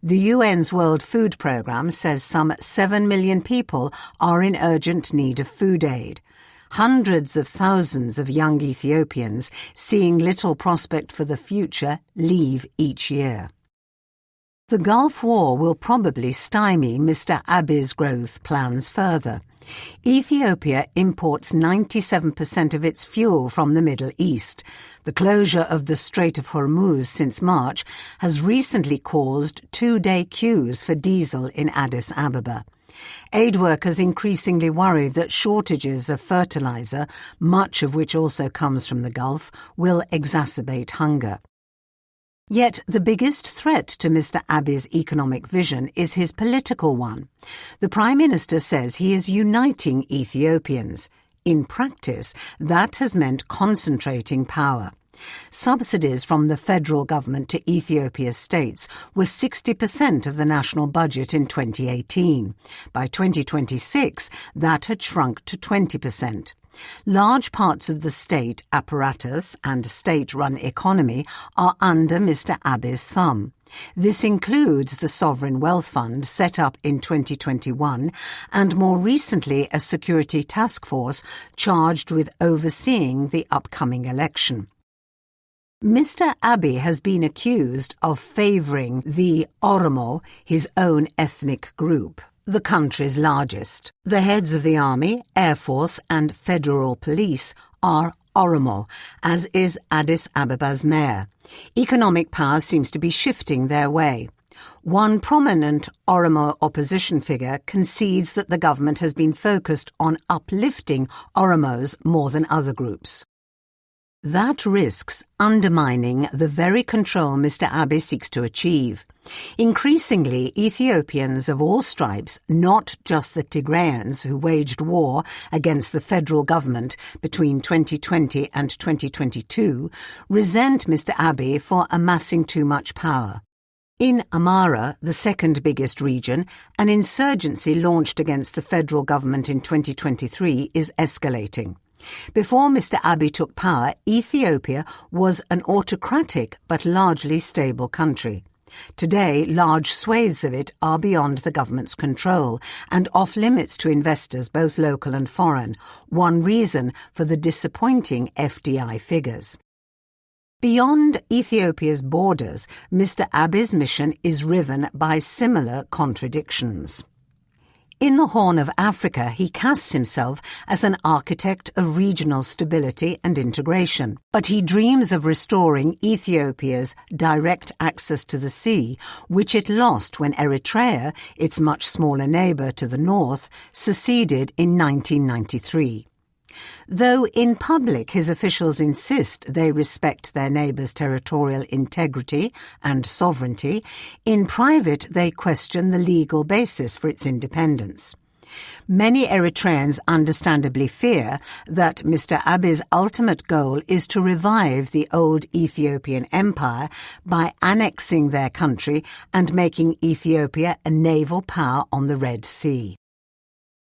The UN's World Food Programme says some 7 million people are in urgent need of food aid. Hundreds of thousands of young Ethiopians, seeing little prospect for the future, leave each year. The Gulf War will probably stymie Mr. Abiy's growth plans further. Ethiopia imports 97% of its fuel from the Middle East. The closure of the Strait of Hormuz since March has recently caused 2-day queues for diesel in Addis Ababa. Aid workers increasingly worry that shortages of fertilizer, much of which also comes from the Gulf, will exacerbate hunger. Yet the biggest threat to Mr. Abiy's economic vision is his political one. The Prime Minister says he is uniting Ethiopians. In practice, that has meant concentrating power. Subsidies from the federal government to Ethiopia's states were 60% of the national budget in 2018. By 2026, that had shrunk to 20%. Large parts of the state apparatus and state-run economy are under Mr. Abiy's thumb. This includes the Sovereign Wealth Fund set up in 2021 and more recently a security task force charged with overseeing the upcoming election. Mr. Abiy has been accused of favouring the Oromo, his own ethnic group, the country's largest. The heads of the army, air force and federal police are Oromo, as is Addis Ababa's mayor. Economic power seems to be shifting their way. One prominent Oromo opposition figure concedes that the government has been focused on uplifting Oromos more than other groups. That risks undermining the very control Mr. Abiy seeks to achieve. Increasingly, Ethiopians of all stripes, not just the Tigrayans who waged war against the federal government between 2020 and 2022, resent Mr. Abiy for amassing too much power. In Amhara, the second biggest region, an insurgency launched against the federal government in 2023 is escalating. Before Mr. Abiy took power, Ethiopia was an autocratic but largely stable country. Today, large swathes of it are beyond the government's control and off-limits to investors, both local and foreign, one reason for the disappointing FDI figures. Beyond Ethiopia's borders, Mr. Abiy's mission is riven by similar contradictions. In the Horn of Africa, he casts himself as an architect of regional stability and integration. But he dreams of restoring Ethiopia's direct access to the sea, which it lost when Eritrea, its much smaller neighbour to the north, seceded in 1993. Though in public his officials insist they respect their neighbour's territorial integrity and sovereignty, in private they question the legal basis for its independence. Many Eritreans understandably fear that Mr. Abiy's ultimate goal is to revive the old Ethiopian empire by annexing their country and making Ethiopia a naval power on the Red Sea.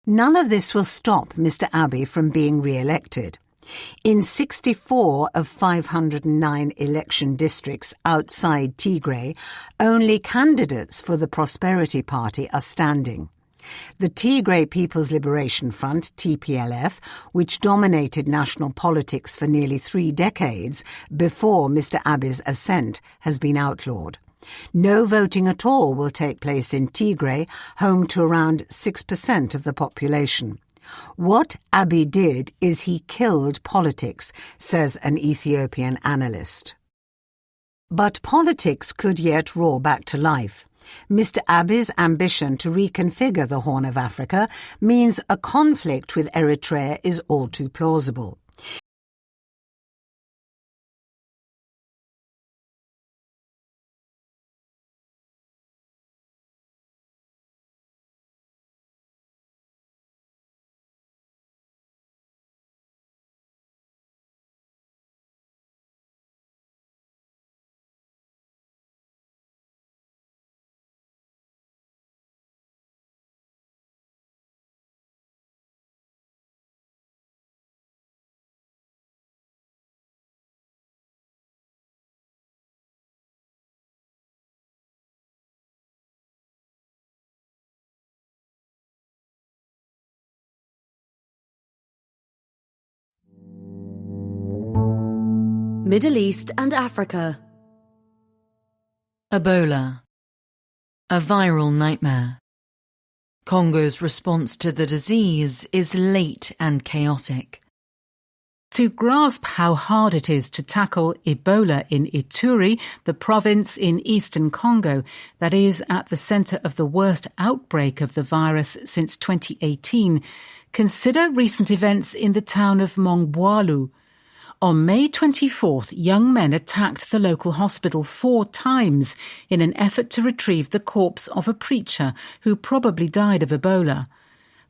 None of this will stop Mr. Abiy from being re-elected. In 64 of 509 election districts outside Tigray, only candidates for the Prosperity Party are standing. The Tigray People's Liberation Front, TPLF, which dominated national politics for nearly 3 decades before Mr. Abiy's ascent, has been outlawed. No voting at all will take place in Tigray, home to around 6% of the population. What Abiy did is he killed politics, says an Ethiopian analyst. But politics could yet roar back to life. Mr. Abiy's ambition to reconfigure the Horn of Africa means a conflict with Eritrea is all too plausible. Middle East and Africa. Ebola. A viral nightmare. Congo's response to the disease is late and chaotic. To grasp how hard it is to tackle Ebola in Ituri, the province in eastern Congo that is at the centre of the worst outbreak of the virus since 2018, consider recent events in the town of Mongwalu. On May 24th, young men attacked the local hospital 4 times in an effort to retrieve the corpse of a preacher who probably died of Ebola.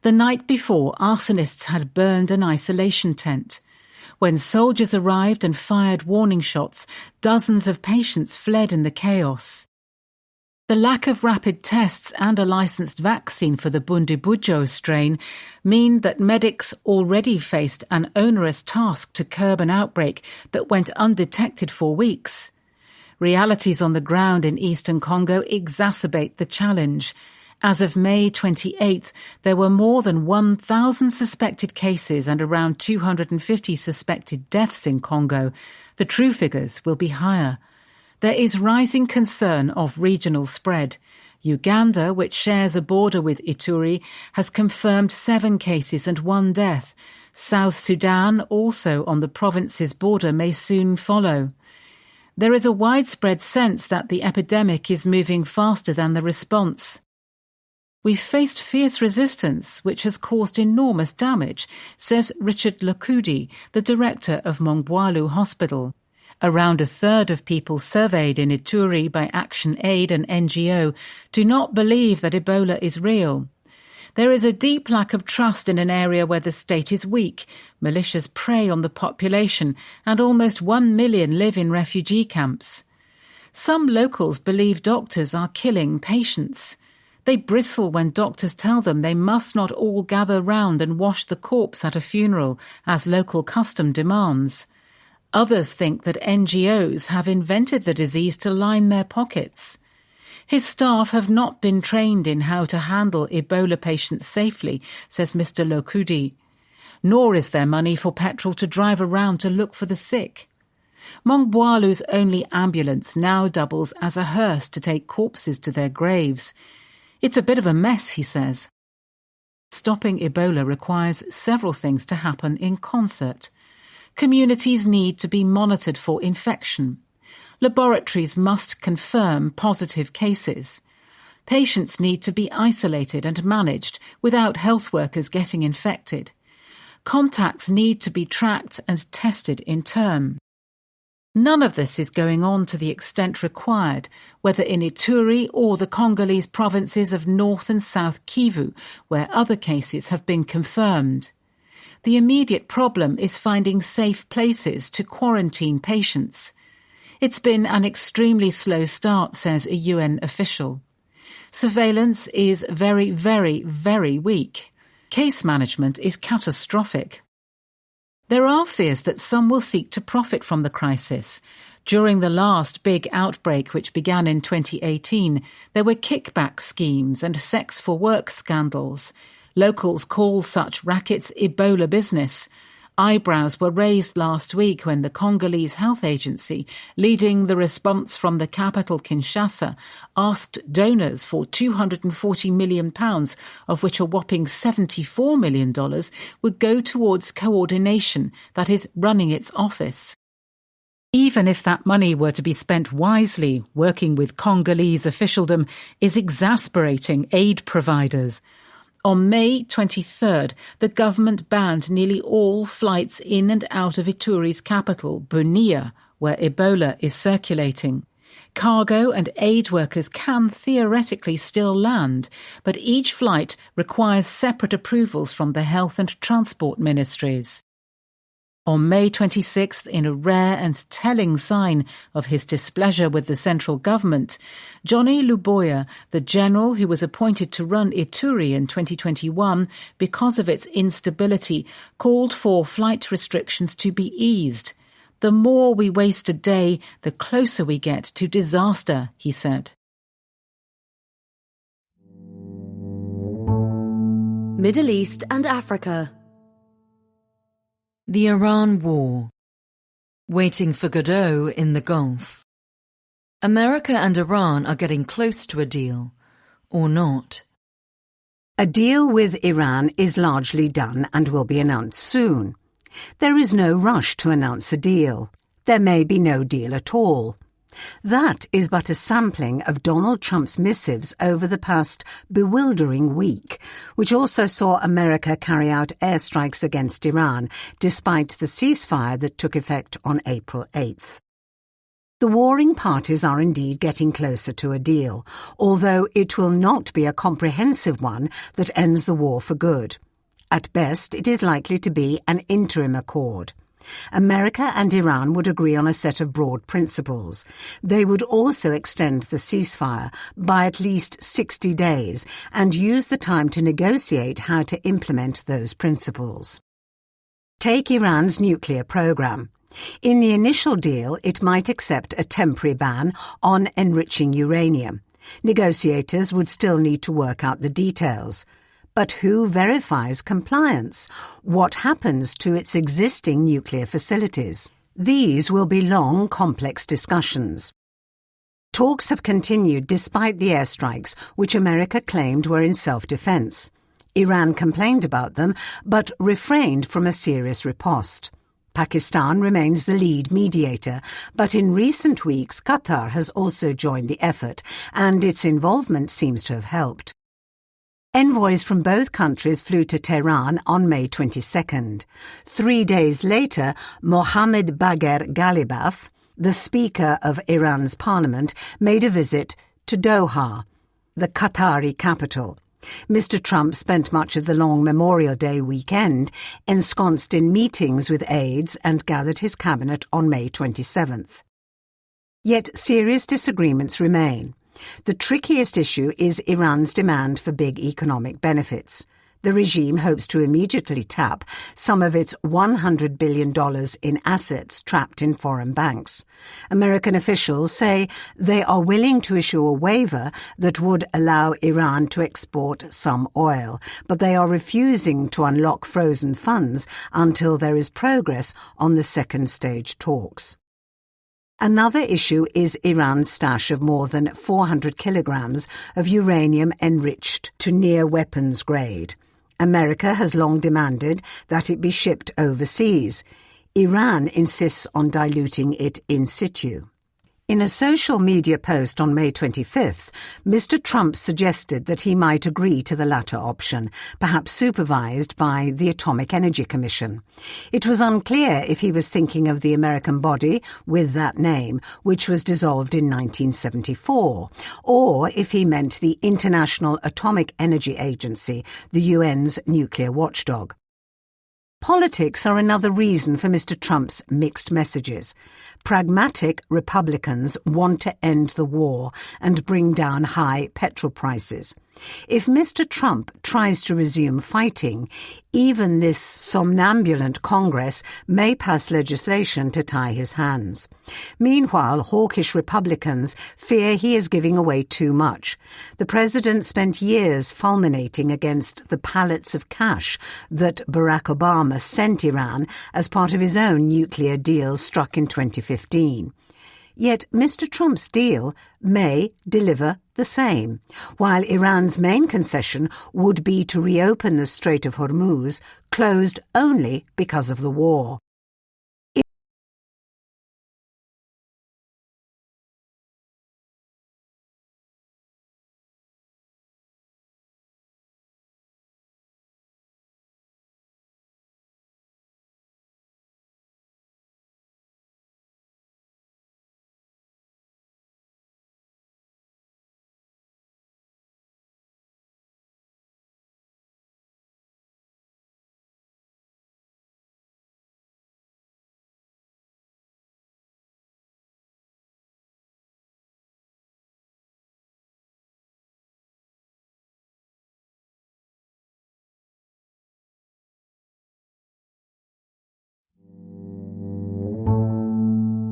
The night before, arsonists had burned an isolation tent. When soldiers arrived and fired warning shots, dozens of patients fled in the chaos. The lack of rapid tests and a licensed vaccine for the Bundibujo strain mean that medics already faced an onerous task to curb an outbreak that went undetected for weeks. Realities on the ground in eastern Congo exacerbate the challenge. As of May 28th, there were more than 1,000 suspected cases and around 250 suspected deaths in Congo. The true figures will be higher. There is rising concern of regional spread. Uganda, which shares a border with Ituri, has confirmed 7 cases and 1 death. South Sudan, also on the province's border, may soon follow. There is a widespread sense that the epidemic is moving faster than the response. We've faced fierce resistance, which has caused enormous damage, says Richard Lokudi, the director of Mongwalu Hospital. Around 1/3 of people surveyed in Ituri by Action Aid, an NGO, do not believe that Ebola is real. There is a deep lack of trust in an area where the state is weak. Militias prey on the population, and almost 1 million live in refugee camps. Some locals believe doctors are killing patients. They bristle when doctors tell them they must not all gather round and wash the corpse at a funeral, as local custom demands. Others think that NGOs have invented the disease to line their pockets. His staff have not been trained in how to handle Ebola patients safely, says Mr. Lokudi. Nor is there money for petrol to drive around to look for the sick. Mongwalu's only ambulance now doubles as a hearse to take corpses to their graves. It's a bit of a mess, he says. Stopping Ebola requires several things to happen in concert. Communities need to be monitored for infection. Laboratories must confirm positive cases. Patients need to be isolated and managed without health workers getting infected. Contacts need to be tracked and tested in turn. None of this is going on to the extent required, whether in Ituri or the Congolese provinces of North and South Kivu, where other cases have been confirmed. The immediate problem is finding safe places to quarantine patients. It's been an extremely slow start, says a UN official. Surveillance is very, very, very weak. Case management is catastrophic. There are fears that some will seek to profit from the crisis. During the last big outbreak, which began in 2018, there were kickback schemes and sex-for-work scandals. Locals call such rackets Ebola business. Eyebrows were raised last week when the Congolese Health Agency, leading the response from the capital Kinshasa, asked donors for £240 million, of which a whopping $74 million would go towards coordination, that is, running its office. Even if that money were to be spent wisely, working with Congolese officialdom is exasperating aid providers. On May 23rd, the government banned nearly all flights in and out of Ituri's capital, Bunia, where Ebola is circulating. Cargo and aid workers can theoretically still land, but each flight requires separate approvals from the health and transport ministries. On May 26th, in a rare and telling sign of his displeasure with the central government, Johnny Luboya, the general who was appointed to run Ituri in 2021 because of its instability, called for flight restrictions to be eased. The more we waste a day, the closer we get to disaster, he said. Middle East and Africa. The Iran War. Waiting for Godot in the Gulf. America and Iran are getting close to a deal, or not. A deal with Iran is largely done and will be announced soon. There is no rush to announce a deal. There may be no deal at all. That is but a sampling of Donald Trump's missives over the past bewildering week, which also saw America carry out airstrikes against Iran, despite the ceasefire that took effect on April 8th. The warring parties are indeed getting closer to a deal, although it will not be a comprehensive one that ends the war for good. At best, it is likely to be an interim accord. America and Iran would agree on a set of broad principles. They would also extend the ceasefire by at least 60 days and use the time to negotiate how to implement those principles. Take Iran's nuclear program. In the initial deal, it might accept a temporary ban on enriching uranium. Negotiators would still need to work out the details. But who verifies compliance? What happens to its existing nuclear facilities? These will be long, complex discussions. Talks have continued despite the airstrikes, which America claimed were in self-defense. Iran complained about them, but refrained from a serious riposte. Pakistan remains the lead mediator, but in recent weeks Qatar has also joined the effort, and its involvement seems to have helped. Envoys from both countries flew to Tehran on May 22nd. 3 days later, Mohammad Bagher Ghalibaf, the Speaker of Iran's parliament, made a visit to Doha, the Qatari capital. Mr. Trump spent much of the long Memorial Day weekend ensconced in meetings with aides and gathered his cabinet on May 27th. Yet serious disagreements remain. The trickiest issue is Iran's demand for big economic benefits. The regime hopes to immediately tap some of its $100 billion in assets trapped in foreign banks. American officials say they are willing to issue a waiver that would allow Iran to export some oil, but they are refusing to unlock frozen funds until there is progress on the second stage talks. Another issue is Iran's stash of more than 400 kilograms of uranium enriched to near weapons grade. America has long demanded that it be shipped overseas. Iran insists on diluting it in situ. In a social media post on May 25th, Mr. Trump suggested that he might agree to the latter option, perhaps supervised by the Atomic Energy Commission. It was unclear if he was thinking of the American body with that name, which was dissolved in 1974, or if he meant the International Atomic Energy Agency, the UN's nuclear watchdog. Politics are another reason for Mr. Trump's mixed messages. Pragmatic Republicans want to end the war and bring down high petrol prices. If Mr. Trump tries to resume fighting, even this somnambulant Congress may pass legislation to tie his hands. Meanwhile, hawkish Republicans fear he is giving away too much. The president spent years fulminating against the pallets of cash that Barack Obama sent Iran as part of his own nuclear deal struck in 2015. Yet Mr. Trump's deal may deliver the same, while Iran's main concession would be to reopen the Strait of Hormuz, closed only because of the war.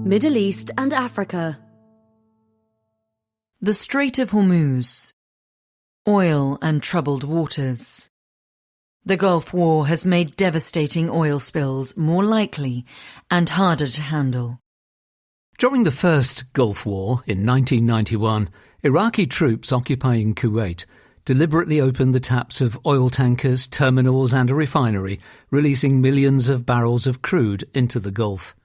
Middle East and Africa. The Strait of Hormuz. Oil and troubled waters. The Gulf War has made devastating oil spills more likely and harder to handle. During the first Gulf War in 1991, Iraqi troops occupying Kuwait deliberately opened the taps of oil tankers, terminals and a refinery, releasing millions of barrels of crude into the Gulf.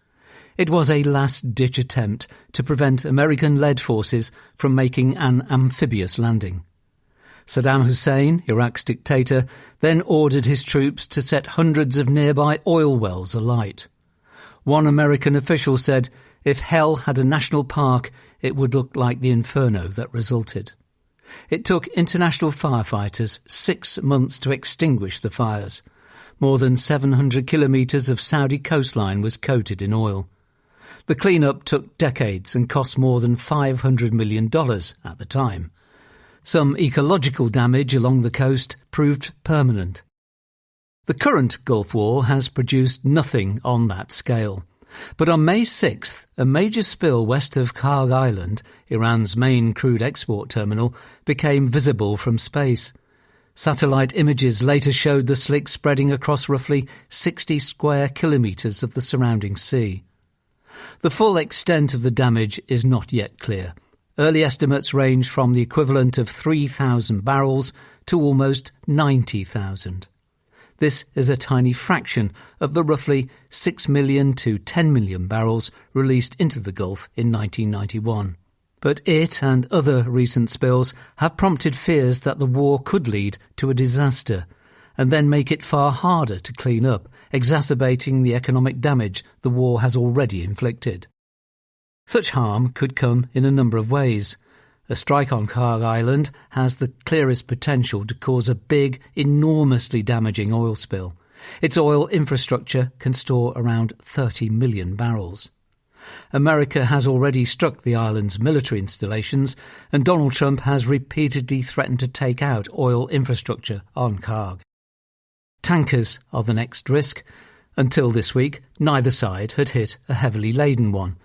It was a last-ditch attempt to prevent American-led forces from making an amphibious landing. Saddam Hussein, Iraq's dictator, then ordered his troops to set hundreds of nearby oil wells alight. One American official said, if hell had a national park, it would look like the inferno that resulted. It took international firefighters 6 months to extinguish the fires. More than 700 kilometres of Saudi coastline was coated in oil. The clean-up took decades and cost more than $500 million at the time. Some ecological damage along the coast proved permanent. The current Gulf War has produced nothing on that scale. But on May 6th, a major spill west of Karg Island, Iran's main crude export terminal, became visible from space. Satellite images later showed the slick spreading across roughly 60 square kilometres of the surrounding sea. The full extent of the damage is not yet clear. Early estimates range from the equivalent of 3,000 barrels to almost 90,000. This is a tiny fraction of the roughly 6 million to 10 million barrels released into the Gulf in 1991. But it and other recent spills have prompted fears that the war could lead to a disaster and then make it far harder to clean up, exacerbating the economic damage the war has already inflicted. Such harm could come in a number of ways. A strike on Karg Island has the clearest potential to cause a big, enormously damaging oil spill. Its oil infrastructure can store around 30 million barrels. America has already struck the island's military installations, and Donald Trump has repeatedly threatened to take out oil infrastructure on Karg. Tankers are the next risk. Until this week, neither side had hit a heavily laden one.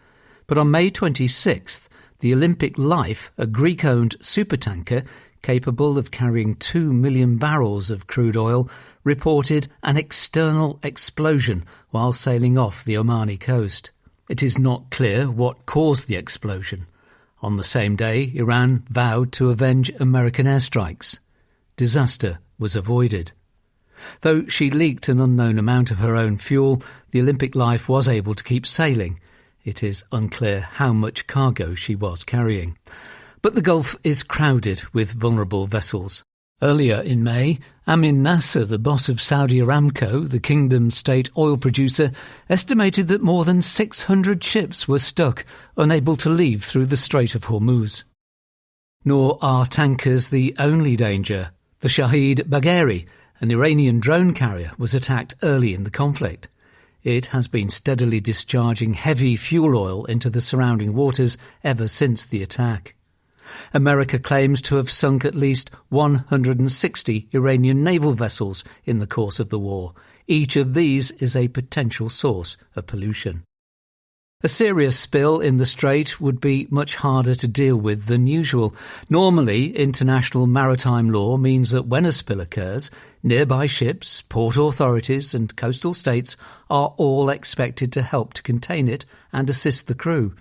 But on May 26th, the Olympic Life, a Greek-owned supertanker capable of carrying 2 million barrels of crude oil, reported an external explosion while sailing off the Omani coast. It is not clear what caused the explosion. On the same day, Iran vowed to avenge American airstrikes. Disaster was avoided. Though she leaked an unknown amount of her own fuel, the Olympic Life was able to keep sailing. It is unclear how much cargo she was carrying. But the Gulf is crowded with vulnerable vessels. Earlier in May, Amin Nasser, the boss of Saudi Aramco, the kingdom's state oil producer, estimated that more than 600 ships were stuck, unable to leave through the Strait of Hormuz. Nor are tankers the only danger. The Shahid Bagheri, an Iranian drone carrier, was attacked early in the conflict. It has been steadily discharging heavy fuel oil into the surrounding waters ever since the attack. America claims to have sunk at least 160 Iranian naval vessels in the course of the war. Each of these is a potential source of pollution. A serious spill in the Strait would be much harder to deal with than usual. Normally, international maritime law means that when a spill occurs, nearby ships, port authorities and coastal states are all expected to help to contain it and assist the crew.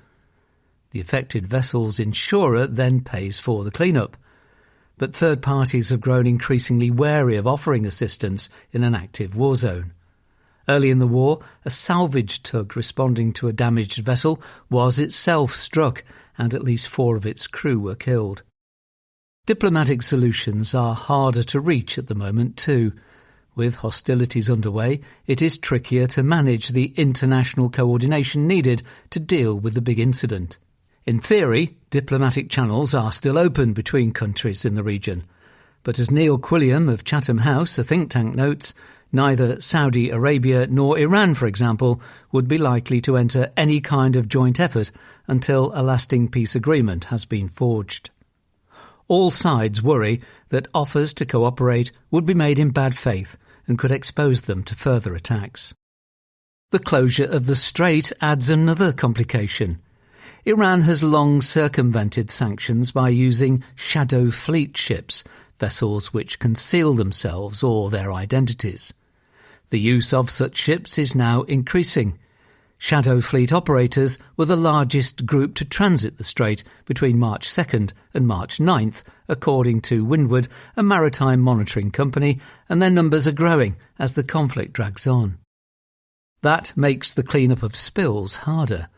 The affected vessel's insurer then pays for the cleanup. But third parties have grown increasingly wary of offering assistance in an active war zone. Early in the war, a salvage tug responding to a damaged vessel was itself struck, and at least 4 of its crew were killed. Diplomatic solutions are harder to reach at the moment too. With hostilities underway, it is trickier to manage the international coordination needed to deal with the big incident. In theory, diplomatic channels are still open between countries in the region. But as Neil Quilliam of Chatham House, a think tank, notes, neither Saudi Arabia nor Iran, for example, would be likely to enter any kind of joint effort until a lasting peace agreement has been forged. All sides worry that offers to cooperate would be made in bad faith and could expose them to further attacks. The closure of the strait adds another complication. Iran has long circumvented sanctions by using shadow fleet ships, vessels which conceal themselves or their identities. The use of such ships is now increasing. Shadow fleet operators were the largest group to transit the strait between March 2nd and March 9th, according to Windward, a maritime monitoring company, and their numbers are growing as the conflict drags on. That makes the cleanup of spills harder.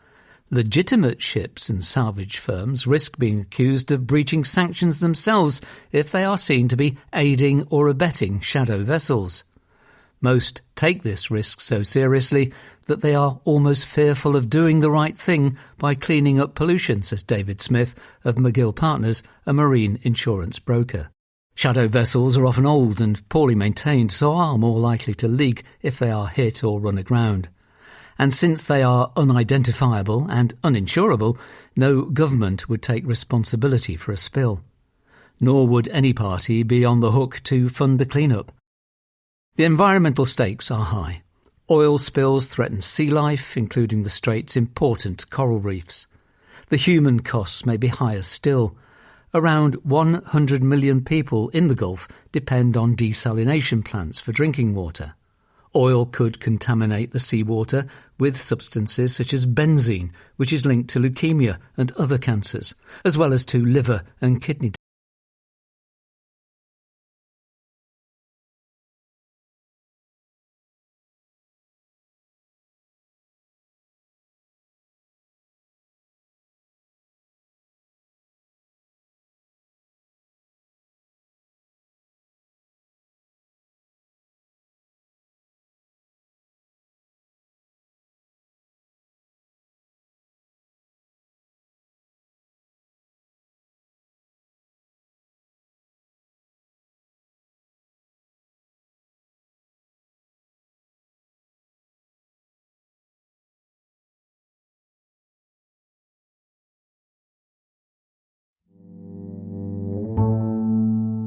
Legitimate ships and salvage firms risk being accused of breaching sanctions themselves if they are seen to be aiding or abetting shadow vessels. Most take this risk so seriously that they are almost fearful of doing the right thing by cleaning up pollution, says David Smith of McGill Partners, a marine insurance broker. Shadow vessels are often old and poorly maintained, so are more likely to leak if they are hit or run aground. And since they are unidentifiable and uninsurable, no government would take responsibility for a spill. Nor would any party be on the hook to fund the cleanup. The environmental stakes are high. Oil spills threaten sea life, including the Strait's important coral reefs. The human costs may be higher still. Around 100 million people in the Gulf depend on desalination plants for drinking water. Oil could contaminate the seawater with substances such as benzene, which is linked to leukemia and other cancers, as well as to liver and kidney.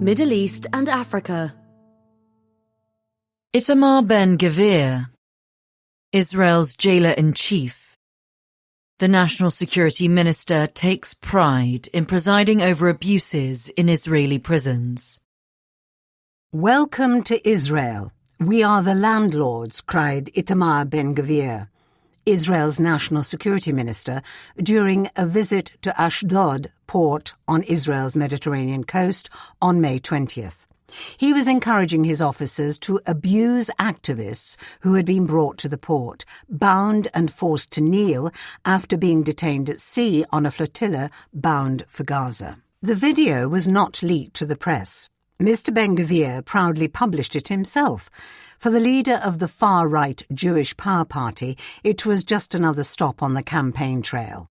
Middle East and Africa. Itamar Ben-Gvir, Israel's jailer-in-chief. The National Security Minister takes pride in presiding over abuses in Israeli prisons. Welcome to Israel. We are the landlords, cried Itamar Ben-Gvir, Israel's National Security Minister, during a visit to Ashdod port on Israel's Mediterranean coast on May 20th. He was encouraging his officers to abuse activists who had been brought to the port, bound and forced to kneel after being detained at sea on a flotilla bound for Gaza. The video was not leaked to the press. Mr. Ben-Gvir proudly published it himself. For the leader of the far-right Jewish Power Party, it was just another stop on the campaign trail.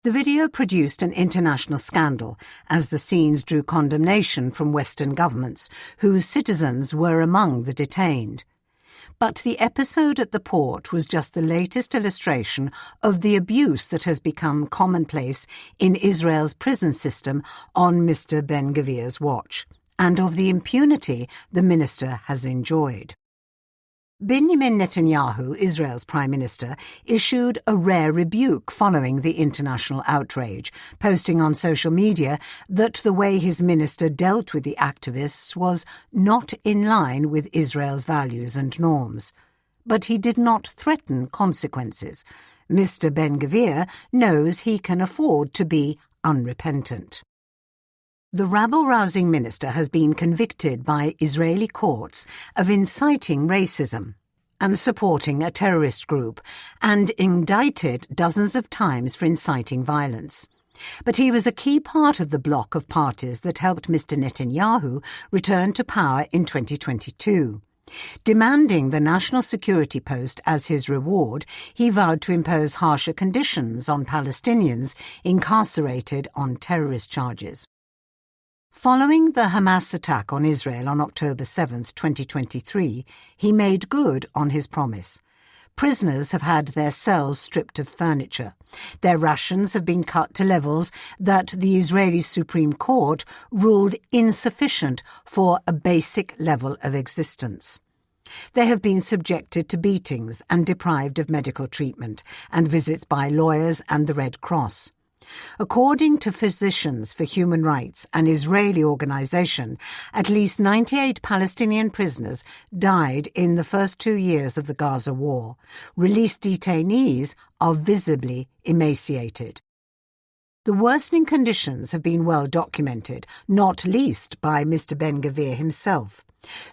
The video produced an international scandal as the scenes drew condemnation from Western governments, whose citizens were among the detained. But the episode at the port was just the latest illustration of the abuse that has become commonplace in Israel's prison system on Mr. Ben-Gvir's watch, and of the impunity the minister has enjoyed. Benjamin Netanyahu, Israel's Prime Minister, issued a rare rebuke following the international outrage, posting on social media that the way his minister dealt with the activists was not in line with Israel's values and norms. But he did not threaten consequences. Mr. Ben-Gvir knows he can afford to be unrepentant. The rabble-rousing minister has been convicted by Israeli courts of inciting racism and supporting a terrorist group, and indicted dozens of times for inciting violence. But he was a key part of the bloc of parties that helped Mr. Netanyahu return to power in 2022. Demanding the national security post as his reward, he vowed to impose harsher conditions on Palestinians incarcerated on terrorist charges. Following the Hamas attack on Israel on October 7, 2023, he made good on his promise. Prisoners have had their cells stripped of furniture. Their rations have been cut to levels that the Israeli Supreme Court ruled insufficient for a basic level of existence. They have been subjected to beatings and deprived of medical treatment and visits by lawyers and the Red Cross. According to Physicians for Human Rights, an Israeli organization, at least 98 Palestinian prisoners died in the first 2 years of the Gaza war. Released detainees are visibly emaciated. The worsening conditions have been well documented, not least by Mr. Ben-Gvir himself.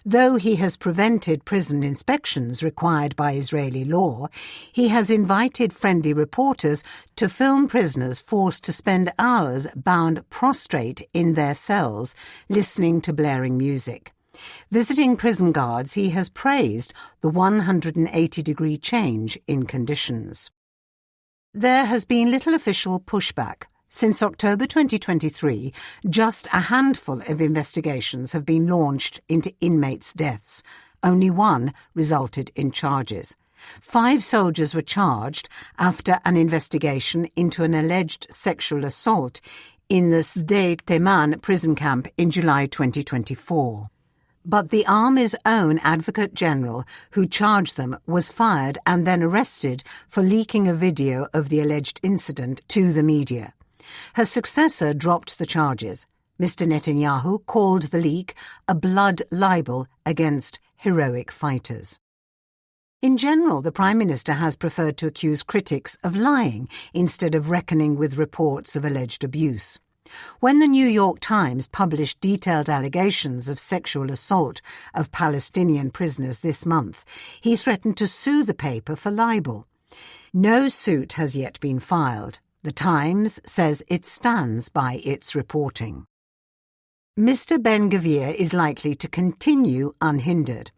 Though he has prevented prison inspections required by Israeli law, he has invited friendly reporters to film prisoners forced to spend hours bound prostrate in their cells, listening to blaring music. Visiting prison guards, he has praised the 180-degree change in conditions. There has been little official pushback. Since October 2023, just a handful of investigations have been launched into inmates' deaths. Only one resulted in charges. 5 soldiers were charged after an investigation into an alleged sexual assault in the Sde Teman prison camp in July 2024. But the Army's own Advocate General, who charged them, was fired and then arrested for leaking a video of the alleged incident to the media. Her successor dropped the charges. Mr. Netanyahu called the leak a blood libel against heroic fighters. In general, the Prime Minister has preferred to accuse critics of lying instead of reckoning with reports of alleged abuse. When the New York Times published detailed allegations of sexual assault of Palestinian prisoners this month, he threatened to sue the paper for libel. No suit has yet been filed. The Times says it stands by its reporting. Mr. Ben-Gvir is likely to continue unhindered.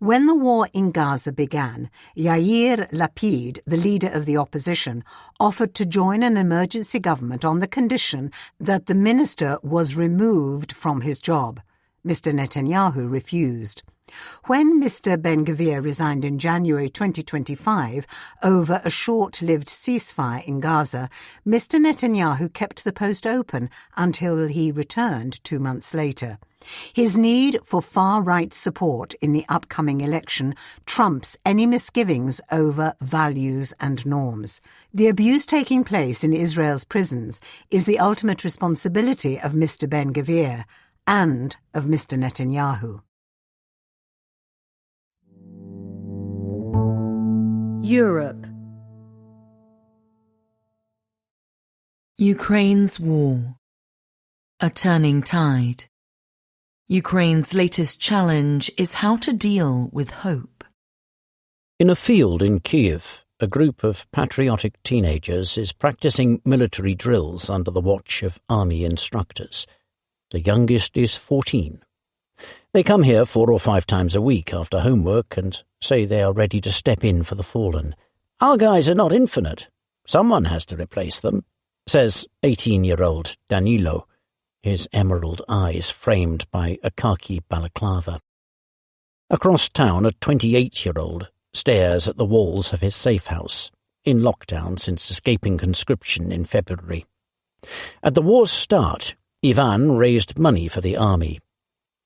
When the war in Gaza began, Yair Lapid, the leader of the opposition, offered to join an emergency government on the condition that the minister was removed from his job. Mr. Netanyahu refused. When Mr. Ben-Gvir resigned in January 2025 over a short-lived ceasefire in Gaza, Mr. Netanyahu kept the post open until he returned 2 months later. His need for far-right support in the upcoming election trumps any misgivings over values and norms. The abuse taking place in Israel's prisons is the ultimate responsibility of Mr. Ben-Gvir and of Mr. Netanyahu. Europe. Ukraine's war. A turning tide. Ukraine's latest challenge is how to deal with hope. In a field in Kyiv, a group of patriotic teenagers is practicing military drills under the watch of army instructors. The youngest is 14. They come here 4 or 5 times a week after homework and say they are ready to step in for the fallen. "Our guys are not infinite. Someone has to replace them," says 18-year-old Danilo, his emerald eyes framed by a khaki balaclava. Across town, a 28-year-old stares at the walls of his safe house, in lockdown since escaping conscription in February. At the war's start, Ivan raised money for the army.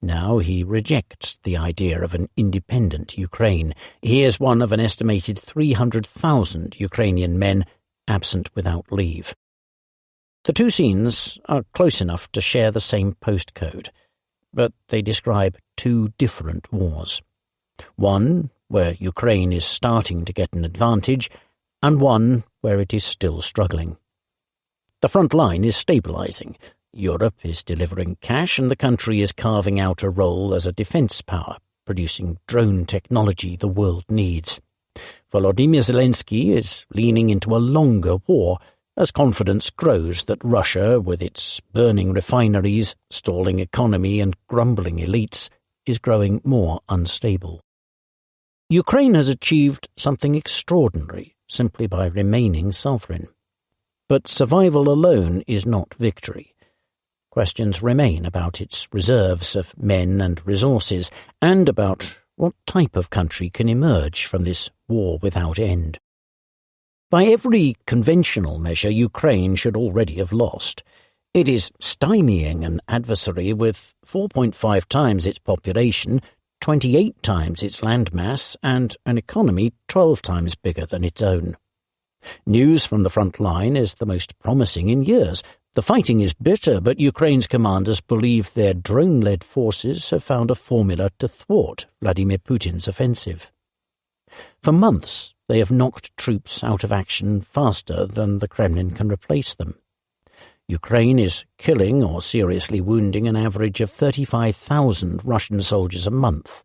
Now he rejects the idea of an independent Ukraine. He is one of an estimated 300,000 Ukrainian men absent without leave. The two scenes are close enough to share the same postcode, but they describe two different wars. One where Ukraine is starting to get an advantage, and one where it is still struggling. The front line is stabilizing. Europe is delivering cash, and the country is carving out a role as a defense power, producing drone technology the world needs. Volodymyr Zelensky is leaning into a longer war as confidence grows that Russia, with its burning refineries, stalling economy and grumbling elites, is growing more unstable. Ukraine has achieved something extraordinary simply by remaining sovereign. But survival alone is not victory. Questions remain about its reserves of men and resources, and about what type of country can emerge from this war without end. By every conventional measure, Ukraine should already have lost. It is stymieing an adversary with 4.5 times its population, 28 times its landmass, and an economy 12 times bigger than its own. News from the front line is the most promising in years. The fighting is bitter, but Ukraine's commanders believe their drone-led forces have found a formula to thwart Vladimir Putin's offensive. For months, they have knocked troops out of action faster than the Kremlin can replace them. Ukraine is killing or seriously wounding an average of 35,000 Russian soldiers a month.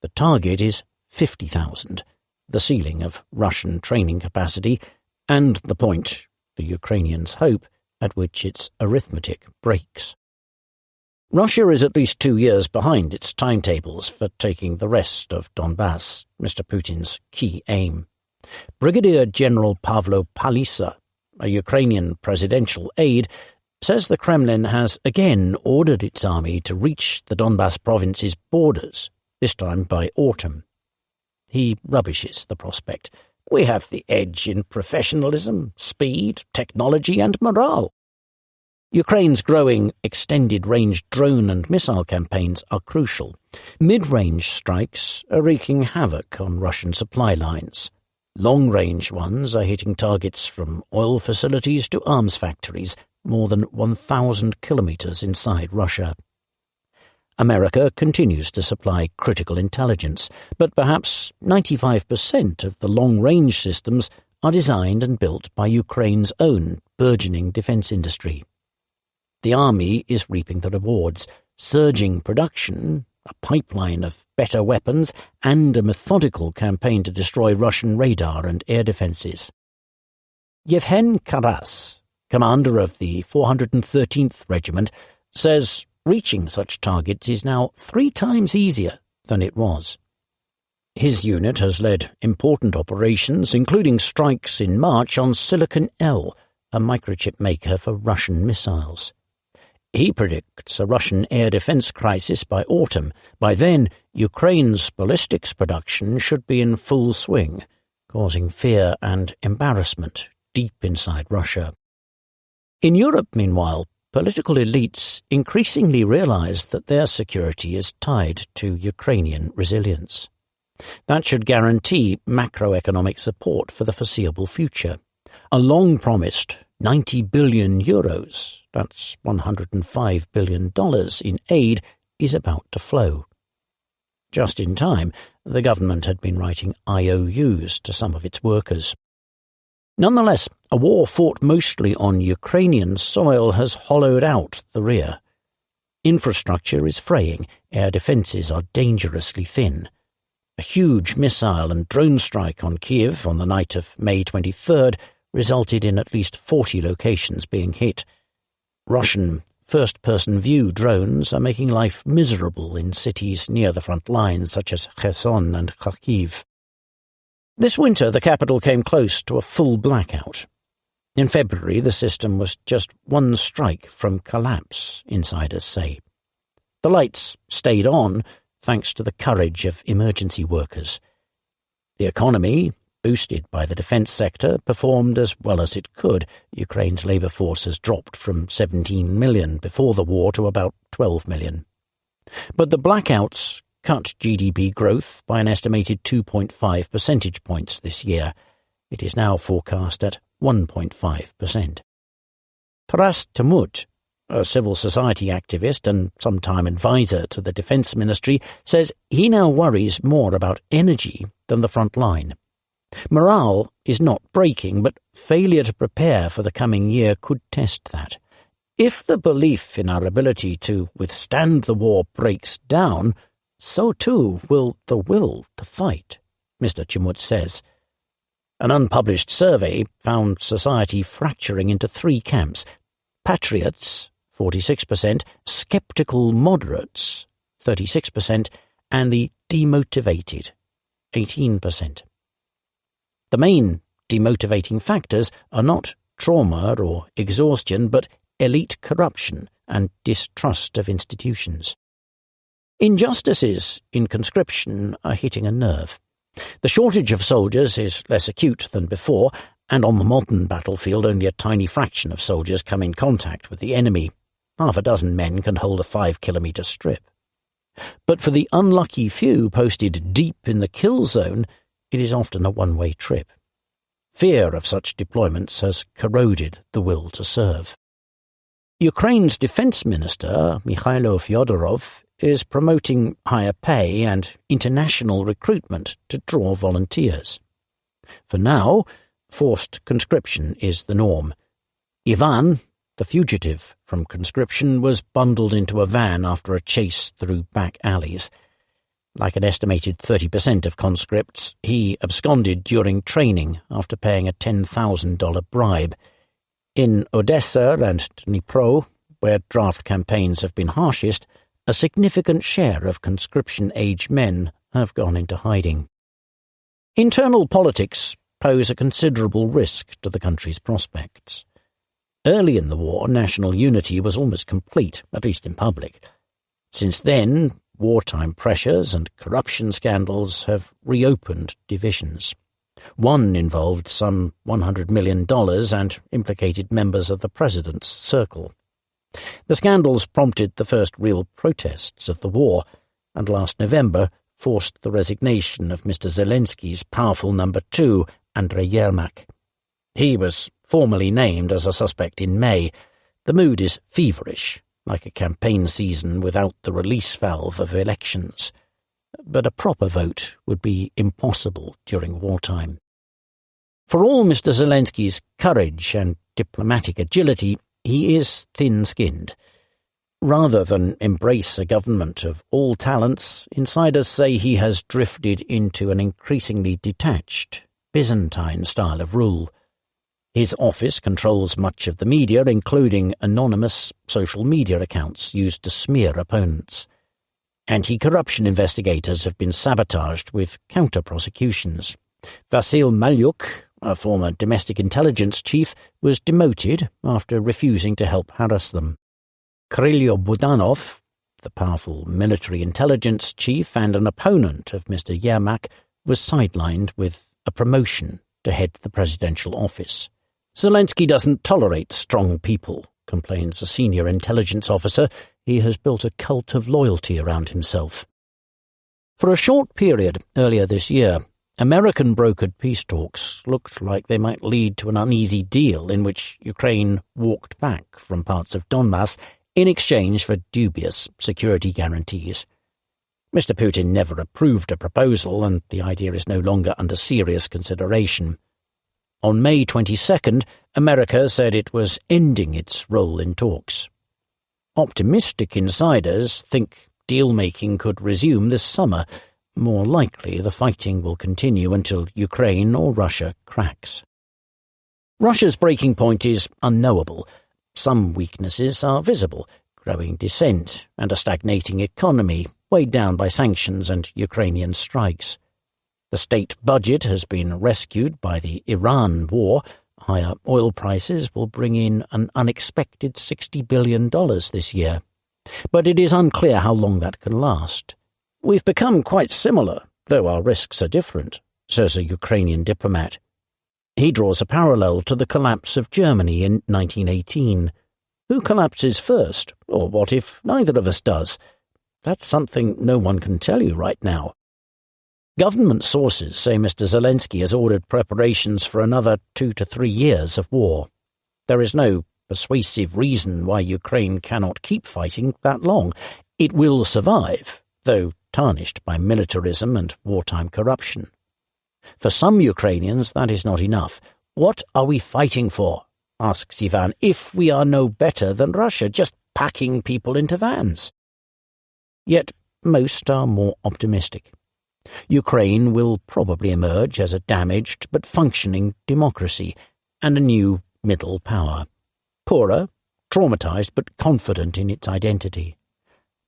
The target is 50,000, the ceiling of Russian training capacity, and the point, the Ukrainians hope, at which its arithmetic breaks. Russia is at least 2 years behind its timetables for taking the rest of Donbass, Mr. Putin's key aim. Brigadier General Pavlo Palisa, a Ukrainian presidential aide, says the Kremlin has again ordered its army to reach the Donbass province's borders, this time by autumn. He rubbishes the prospect. "We have the edge in professionalism, speed, technology and morale." Ukraine's growing extended-range drone and missile campaigns are crucial. Mid-range strikes are wreaking havoc on Russian supply lines. Long-range ones are hitting targets from oil facilities to arms factories, more than 1,000 kilometers inside Russia. America continues to supply critical intelligence, but perhaps 95% of the long-range systems are designed and built by Ukraine's own burgeoning defense industry. The army is reaping the rewards, surging production, a pipeline of better weapons, and a methodical campaign to destroy Russian radar and air defences. Yevhen Karas, commander of the 413th Regiment, says reaching such targets is now 3 times easier than it was. His unit has led important operations, including strikes in March on Silicon L, a microchip maker for Russian missiles. He predicts a Russian air defense crisis by autumn. By then, Ukraine's ballistics production should be in full swing, causing fear and embarrassment deep inside Russia. In Europe, meanwhile, political elites increasingly realize that their security is tied to Ukrainian resilience. That should guarantee macroeconomic support for the foreseeable future. A long-promised 90 billion euros, that's $105 billion in aid, is about to flow. Just in time, the government had been writing IOUs to some of its workers. Nonetheless, a war fought mostly on Ukrainian soil has hollowed out the rear. Infrastructure is fraying, air defences are dangerously thin. A huge missile and drone strike on Kiev on the night of May 23rd resulted in at least 40 locations being hit. Russian first-person view drones are making life miserable in cities near the front lines such as Kherson and Kharkiv. This winter the capital came close to a full blackout. In February the system was just one strike from collapse, insiders say. The lights stayed on thanks to the courage of emergency workers. The economy, boosted by the defence sector, performed as well as it could. Ukraine's labour force has dropped from 17 million before the war to about 12 million. But the blackouts cut GDP growth by an estimated 2.5 percentage points this year. It is now forecast at 1.5%. Taras Tamut, a civil society activist and sometime advisor to the Defence Ministry, says he now worries more about energy than the front line. Morale is not breaking, but failure to prepare for the coming year could test that. If the belief in our ability to withstand the war breaks down, so too will the will to fight, Mr. Chumut says. An unpublished survey found society fracturing into three camps: patriots, 46%, sceptical moderates, 36%, and the demotivated, 18%. The main demotivating factors are not trauma or exhaustion, but elite corruption and distrust of institutions. Injustices in conscription are hitting a nerve. The shortage of soldiers is less acute than before, and on the modern battlefield only a tiny fraction of soldiers come in contact with the enemy. Half a dozen men can hold a 5-kilometre strip. But for the unlucky few posted deep in the kill zone, it is often a one-way trip. Fear of such deployments has corroded the will to serve. Ukraine's defence minister, Mikhailo Fyodorov, is promoting higher pay and international recruitment to draw volunteers. For now, forced conscription is the norm. Ivan, the fugitive from conscription, was bundled into a van after a chase through back alleys. Like an estimated 30% of conscripts, he absconded during training after paying a $10,000 bribe. In Odessa and Dnipro, where draft campaigns have been harshest, a significant share of conscription-age men have gone into hiding. Internal politics pose a considerable risk to the country's prospects. Early in the war, national unity was almost complete, at least in public. Since then, wartime pressures and corruption scandals have reopened divisions. One involved some $100 million and implicated members of the president's circle. The scandals prompted the first real protests of the war, and last November forced the resignation of Mr. Zelensky's powerful number two, Andrei Yermak. He was formally named as a suspect in May. The mood is feverish, like a campaign season without the release valve of elections. But a proper vote would be impossible during wartime. For all Mr. Zelensky's courage and diplomatic agility, he is thin-skinned. Rather than embrace a government of all talents, insiders say he has drifted into an increasingly detached, Byzantine style of rule. His office controls much of the media, including anonymous social media accounts used to smear opponents. Anti-corruption investigators have been sabotaged with counter-prosecutions. Vasil Malyuk, a former domestic intelligence chief, was demoted after refusing to help harass them. Kirilo Budanov, the powerful military intelligence chief and an opponent of Mr. Yermak, was sidelined with a promotion to head the presidential office. Zelensky doesn't tolerate strong people, complains a senior intelligence officer. He has built a cult of loyalty around himself. For a short period earlier this year, American-brokered peace talks looked like they might lead to an uneasy deal in which Ukraine walked back from parts of Donbass in exchange for dubious security guarantees. Mr. Putin never approved a proposal, and the idea is no longer under serious consideration. On May 22nd, America said it was ending its role in talks. Optimistic insiders think deal-making could resume this summer. More likely, the fighting will continue until Ukraine or Russia cracks. Russia's breaking point is unknowable. Some weaknesses are visible: growing dissent and a stagnating economy weighed down by sanctions and Ukrainian strikes. The state budget has been rescued by the Iran war. Higher oil prices will bring in an unexpected $60 billion this year. But it is unclear how long that can last. We've become quite similar, though our risks are different, says a Ukrainian diplomat. He draws a parallel to the collapse of Germany in 1918. Who collapses first, or what if neither of us does? That's something no one can tell you right now. Government sources say Mr. Zelensky has ordered preparations for another 2 to 3 years of war. There is no persuasive reason why Ukraine cannot keep fighting that long. It will survive, though tarnished by militarism and wartime corruption. For some Ukrainians, that is not enough. What are we fighting for, asks Ivan, if we are no better than Russia, just packing people into vans? Yet most are more optimistic. Ukraine will probably emerge as a damaged but functioning democracy and a new middle power. Poorer, traumatized but confident in its identity.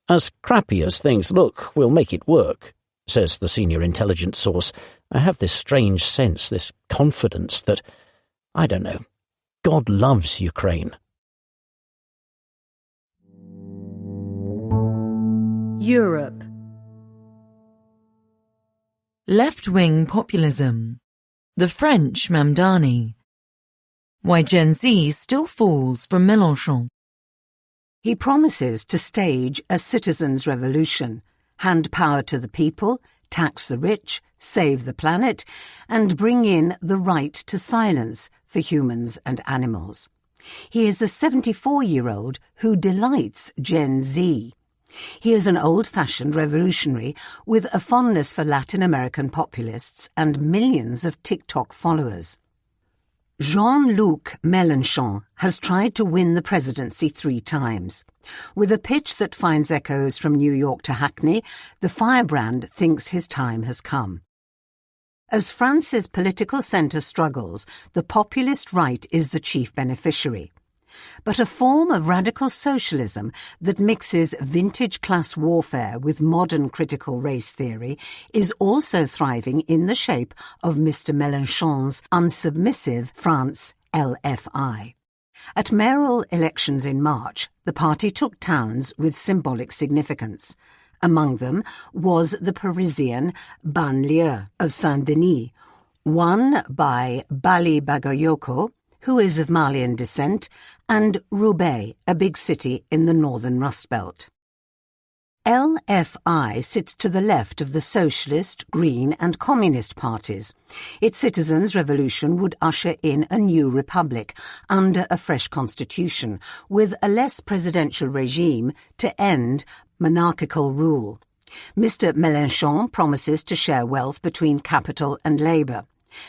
As crappy as things look, we'll make it work, says the senior intelligence source. I have this strange sense, this confidence that, I don't know, God loves Ukraine. Europe. Left-wing populism. The French Mamdani. Why Gen Z still falls for Mélenchon. He promises to stage a citizens' revolution, hand power to the people, tax the rich, save the planet, and bring in the right to silence for humans and animals. He is a 74-year-old who delights Gen Z. He is an old-fashioned revolutionary with a fondness for Latin American populists and millions of TikTok followers. Jean-Luc Mélenchon has tried to win the presidency 3 times. With a pitch that finds echoes from New York to Hackney, the firebrand thinks his time has come. As France's political centre struggles, the populist right is the chief beneficiary. But a form of radical socialism that mixes vintage class warfare with modern critical race theory is also thriving in the shape of Mr. Mélenchon's unsubmissive France LFI. At mayoral elections in March, the party took towns with symbolic significance. Among them was the Parisian banlieue of Saint-Denis, won by Bali Bagayoko, who is of Malian descent, and Roubaix, a big city in the northern Rust Belt. LFI sits to the left of the Socialist, Green and Communist parties. Its citizens' revolution would usher in a new republic under a fresh constitution, with a less presidential regime to end monarchical rule. Mr. Mélenchon promises to share wealth between capital and labour.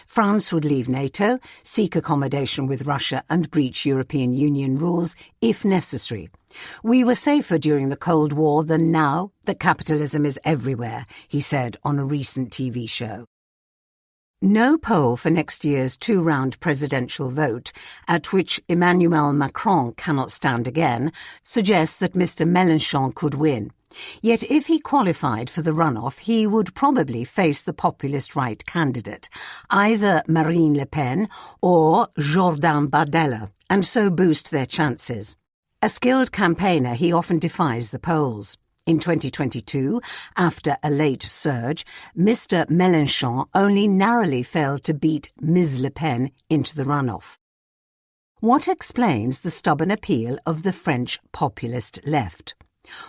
France would leave NATO, seek accommodation with Russia and breach European Union rules if necessary. We were safer during the Cold War than now that capitalism is everywhere, he said on a recent TV show. No poll for next year's 2-round presidential vote, at which Emmanuel Macron cannot stand again, suggests that Mr. Mélenchon could win. Yet if he qualified for the runoff, he would probably face the populist right candidate, either Marine Le Pen or Jordan Bardella, and so boost their chances. A skilled campaigner, he often defies the polls. In 2022, after a late surge, Mr. Mélenchon only narrowly failed to beat Ms. Le Pen into the runoff. What explains the stubborn appeal of the French populist left?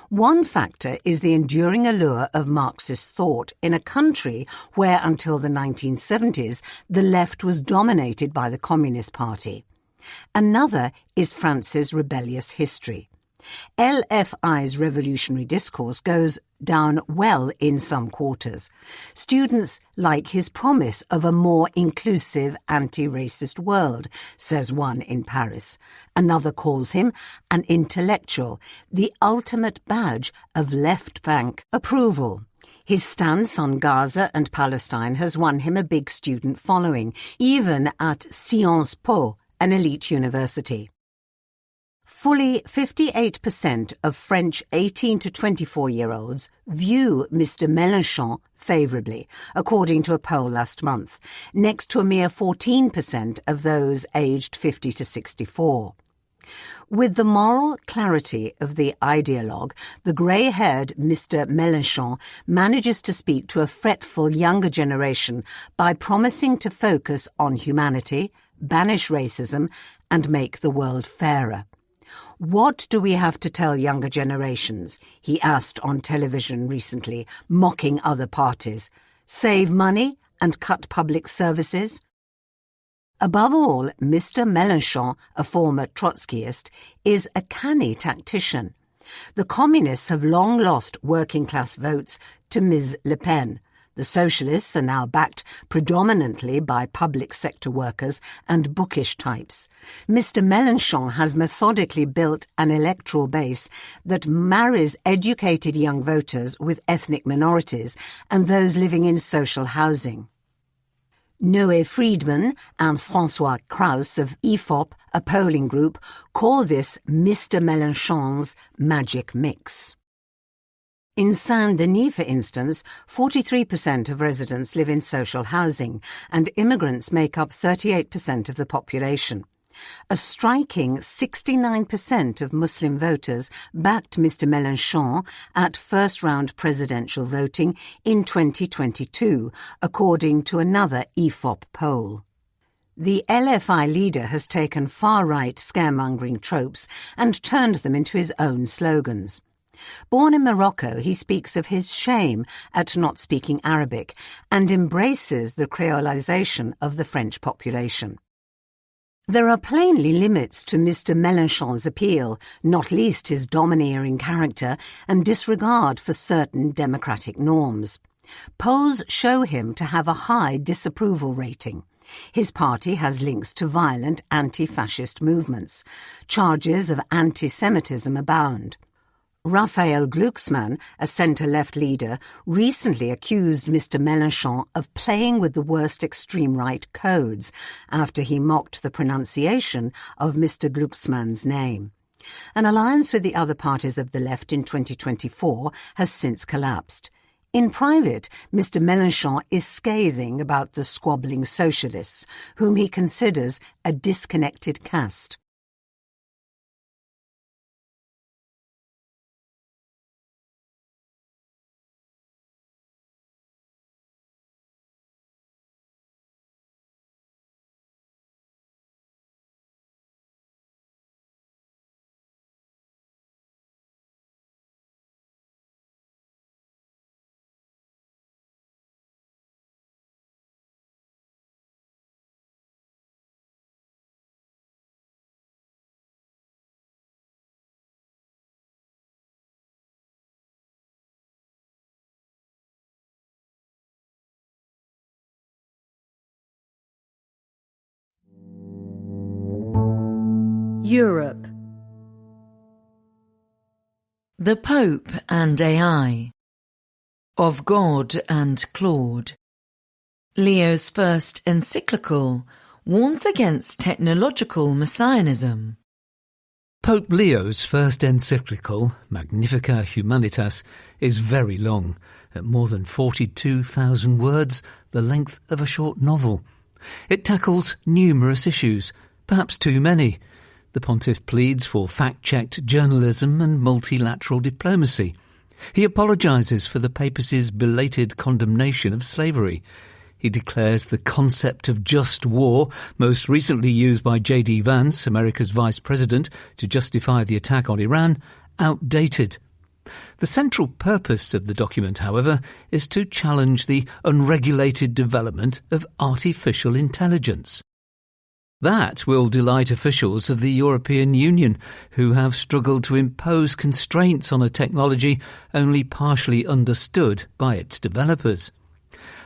One factor is the enduring allure of Marxist thought in a country where until the 1970s the left was dominated by the Communist Party. Another is France's rebellious history. LFI's revolutionary discourse goes down well in some quarters. Students like his promise of a more inclusive, anti-racist world, says one in Paris. Another calls him an intellectual, the ultimate badge of left-bank approval. His stance on Gaza and Palestine has won him a big student following, even at Sciences Po, an elite university. Fully 58% of French 18 to 24-year-olds view Mr. Mélenchon favourably, according to a poll last month, next to a mere 14% of those aged 50 to 64. With the moral clarity of the ideologue, the grey-haired Mr. Mélenchon manages to speak to a fretful younger generation by promising to focus on humanity, banish racism, and make the world fairer. What do we have to tell younger generations? He asked on television recently, mocking other parties. Save money and cut public services? Above all, Mr. Mélenchon, a former Trotskyist, is a canny tactician. The communists have long lost working-class votes to Ms. Le Pen. The socialists are now backed predominantly by public sector workers and bookish types. Mr. Mélenchon has methodically built an electoral base that marries educated young voters with ethnic minorities and those living in social housing. Noé Friedman and François Kraus of IFOP, a polling group, call this Mr. Mélenchon's magic mix. In Saint-Denis, for instance, 43% of residents live in social housing, and immigrants make up 38% of the population. A striking 69% of Muslim voters backed Mr. Mélenchon at first-round presidential voting in 2022, according to another IFOP poll. The LFI leader has taken far-right scaremongering tropes and turned them into his own slogans. Born in Morocco, he speaks of his shame at not speaking Arabic and embraces the creolization of the French population. There are plainly limits to Mr. Mélenchon's appeal, not least his domineering character and disregard for certain democratic norms. Polls show him to have a high disapproval rating. His party has links to violent anti-fascist movements. Charges of anti-Semitism abound. Raphael Glucksmann, a centre-left leader, recently accused Mr. Mélenchon of playing with the worst extreme-right codes after he mocked the pronunciation of Mr. Glucksmann's name. An alliance with the other parties of the left in 2024 has since collapsed. In private, Mr. Mélenchon is scathing about the squabbling socialists, whom he considers a disconnected caste. Europe. The Pope and AI. Of God and Claude. Leo's first encyclical warns against technological messianism. Pope Leo's first encyclical, Magnificat Humanitas, is very long, at more than 42,000 words, the length of a short novel. It tackles numerous issues, perhaps too many. The pontiff pleads for fact-checked journalism and multilateral diplomacy. He apologises for the papacy's belated condemnation of slavery. He declares the concept of just war, most recently used by J.D. Vance, America's vice president, to justify the attack on Iran, outdated. The central purpose of the document, however, is to challenge the unregulated development of artificial intelligence. That will delight officials of the European Union, who have struggled to impose constraints on a technology only partially understood by its developers.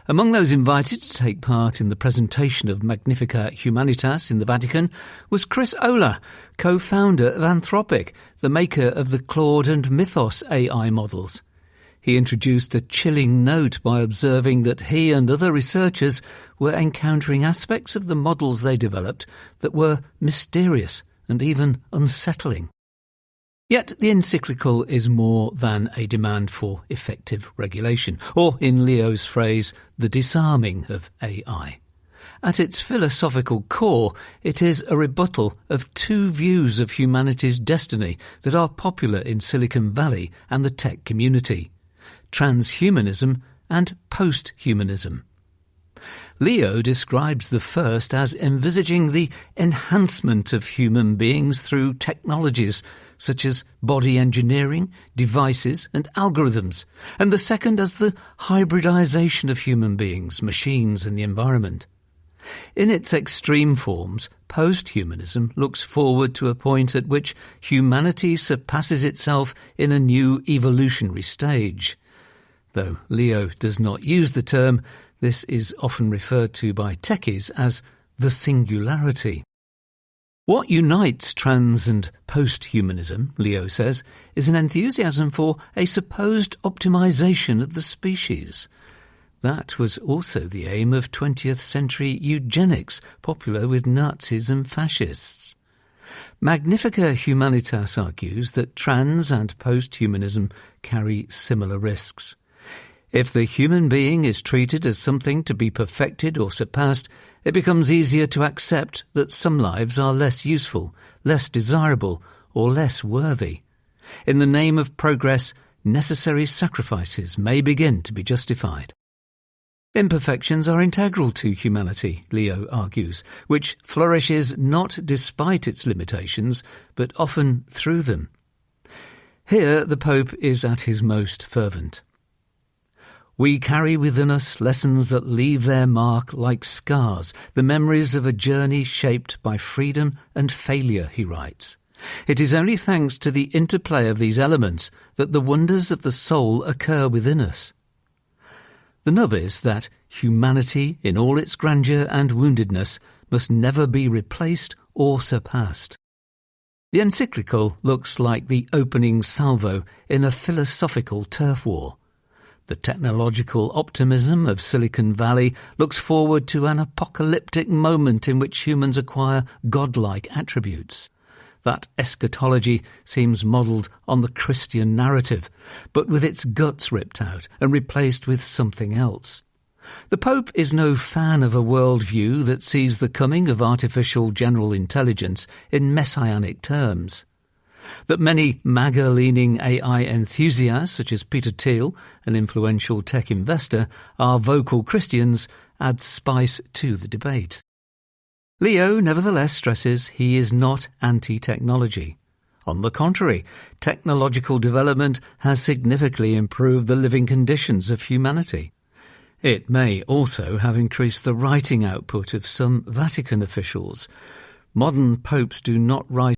Among those invited to take part in the presentation of Magnificat Humanitas in the Vatican was Chris Olah, co-founder of Anthropic, the maker of the Claude and Mythos AI models. He introduced a chilling note by observing that he and other researchers were encountering aspects of the models they developed that were mysterious and even unsettling. Yet the encyclical is more than a demand for effective regulation, or in Leo's phrase, the disarming of AI. At its philosophical core, it is a rebuttal of two views of humanity's destiny that are popular in Silicon Valley and the tech community: transhumanism and posthumanism. Leo describes the first as envisaging the enhancement of human beings through technologies such as body engineering, devices and algorithms, and the second as the hybridization of human beings, machines and the environment. In its extreme forms, posthumanism looks forward to a point at which humanity surpasses itself in a new evolutionary stage. Though Leo does not use the term, this is often referred to by techies as the singularity. What unites trans and posthumanism, Leo says, is an enthusiasm for a supposed optimization of the species. That was also the aim of 20th century eugenics, popular with Nazis and fascists. Magnificat Humanitas argues that trans and posthumanism carry similar risks. If the human being is treated as something to be perfected or surpassed, it becomes easier to accept that some lives are less useful, less desirable, or less worthy. In the name of progress, necessary sacrifices may begin to be justified. Imperfections are integral to humanity, Leo argues, which flourishes not despite its limitations, but often through them. Here the Pope is at his most fervent. We carry within us lessons that leave their mark like scars, the memories of a journey shaped by freedom and failure, he writes. It is only thanks to the interplay of these elements that the wonders of the soul occur within us. The nub is that humanity, in all its grandeur and woundedness, must never be replaced or surpassed. The encyclical looks like the opening salvo in a philosophical turf war. The technological optimism of Silicon Valley looks forward to an apocalyptic moment in which humans acquire godlike attributes. That eschatology seems modelled on the Christian narrative, but with its guts ripped out and replaced with something else. The Pope is no fan of a worldview that sees the coming of artificial general intelligence in messianic terms. That many MAGA-leaning AI enthusiasts, such as Peter Thiel, an influential tech investor, are vocal Christians adds spice to the debate. Leo nevertheless stresses he is not anti-technology. On the contrary, technological development has significantly improved the living conditions of humanity. It may also have increased the writing output of some Vatican officials. Modern popes do not write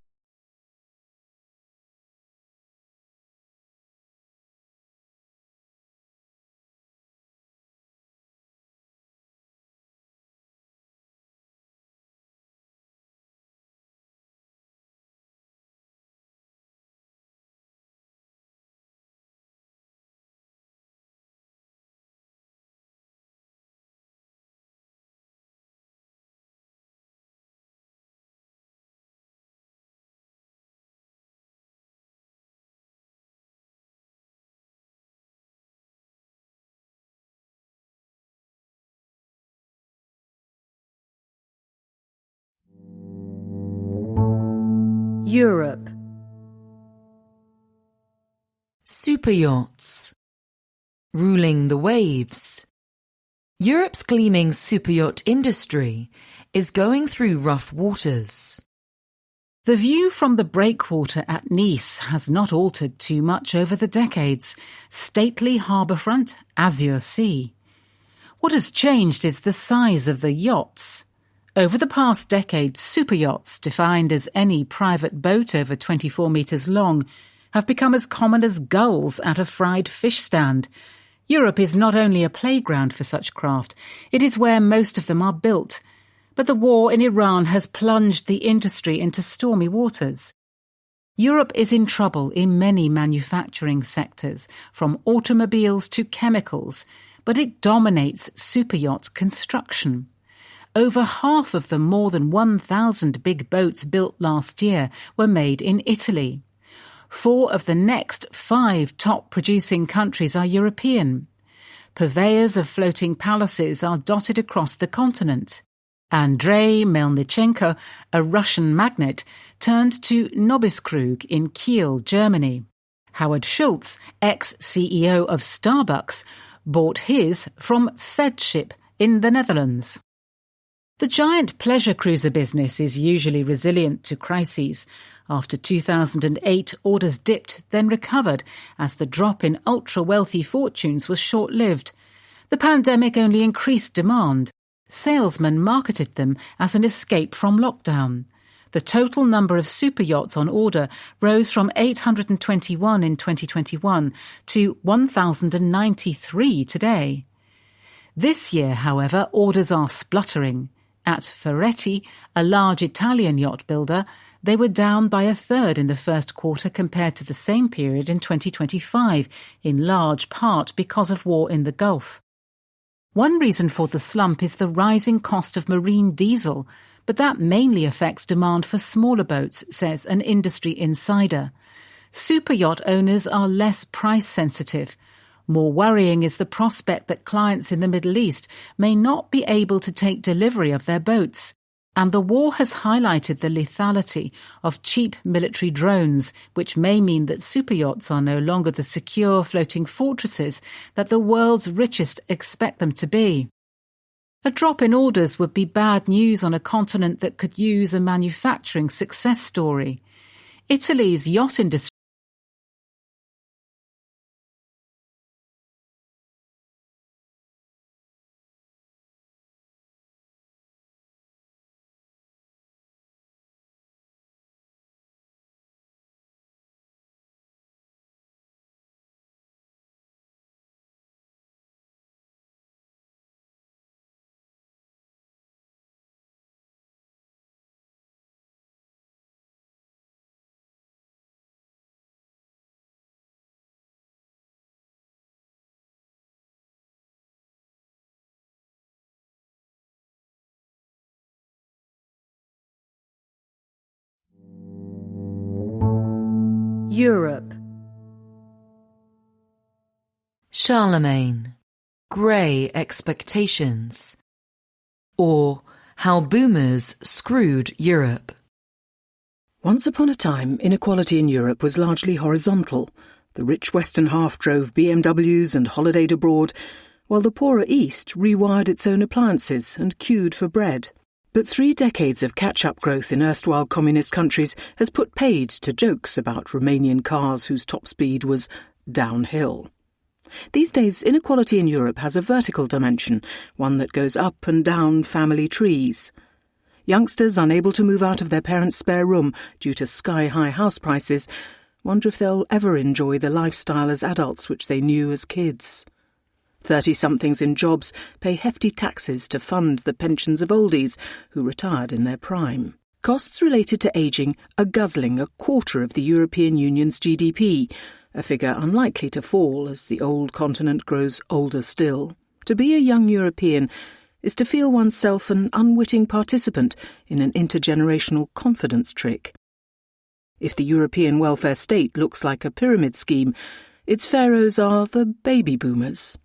Europe. Superyachts. Ruling the waves. Europe's gleaming superyacht industry is going through rough waters. The view from the breakwater at Nice has not altered too much over the decades. Stately harbourfront, azure sea. What has changed is the size of the yachts. Over the past decade, superyachts, defined as any private boat over 24 metres long, have become as common as gulls at a fried fish stand. Europe is not only a playground for such craft, it is where most of them are built. But the war in Iran has plunged the industry into stormy waters. Europe is in trouble in many manufacturing sectors, from automobiles to chemicals, but it dominates superyacht construction. Over half of the more than 1,000 big boats built last year were made in Italy. 4 of the next 5 top-producing countries are European. Purveyors of floating palaces are dotted across the continent. Andrei Melnichenko, a Russian magnate, turned to Nobiskrug in Kiel, Germany. Howard Schultz, ex-CEO of Starbucks, bought his from Fedship in the Netherlands. The giant pleasure cruiser business is usually resilient to crises. After 2008, orders dipped, then recovered, as the drop in ultra-wealthy fortunes was short-lived. The pandemic only increased demand. Salesmen marketed them as an escape from lockdown. The total number of superyachts on order rose from 821 in 2021 to 1,093 today. This year, however, orders are spluttering. At Ferretti, a large Italian yacht builder, they were down by a third in the first quarter compared to the same period in 2025, in large part because of war in the Gulf. One reason for the slump is the rising cost of marine diesel, but that mainly affects demand for smaller boats, says an industry insider. Superyacht owners are less price-sensitive. More worrying is the prospect that clients in the Middle East may not be able to take delivery of their boats. And the war has highlighted the lethality of cheap military drones, which may mean that superyachts are no longer the secure floating fortresses that the world's richest expect them to be. A drop in orders would be bad news on a continent that could use a manufacturing success story. Italy's yacht industry Europe. Charlemagne, Grey Expectations, or How Boomers Screwed Europe. Once upon a time, inequality in Europe was largely horizontal. The rich western half drove BMWs and holidayed abroad, while the poorer east rewired its own appliances and queued for bread. But 3 decades of catch-up growth in erstwhile communist countries has put paid to jokes about Romanian cars whose top speed was downhill. These days, inequality in Europe has a vertical dimension, one that goes up and down family trees. Youngsters unable to move out of their parents' spare room due to sky-high house prices wonder if they'll ever enjoy the lifestyle as adults which they knew as kids. 30-somethings in jobs pay hefty taxes to fund the pensions of oldies who retired in their prime. Costs related to ageing are guzzling a quarter of the European Union's GDP, a figure unlikely to fall as the old continent grows older still. To be a young European is to feel oneself an unwitting participant in an intergenerational confidence trick. If the European welfare state looks like a pyramid scheme, its pharaohs are the baby boomers.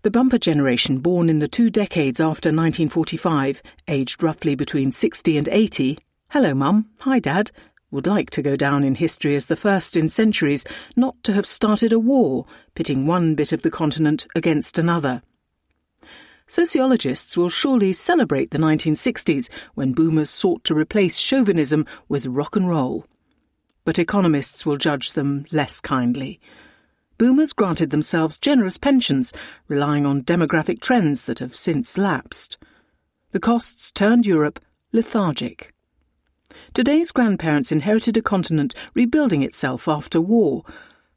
The bumper generation born in the 2 decades after 1945, aged roughly between 60 and 80, hello mum, hi dad, would like to go down in history as the first in centuries not to have started a war, pitting one bit of the continent against another. Sociologists will surely celebrate the 1960s when boomers sought to replace chauvinism with rock and roll. But economists will judge them less kindly. Boomers granted themselves generous pensions, relying on demographic trends that have since lapsed. The costs turned Europe lethargic. Today's grandparents inherited a continent rebuilding itself after war.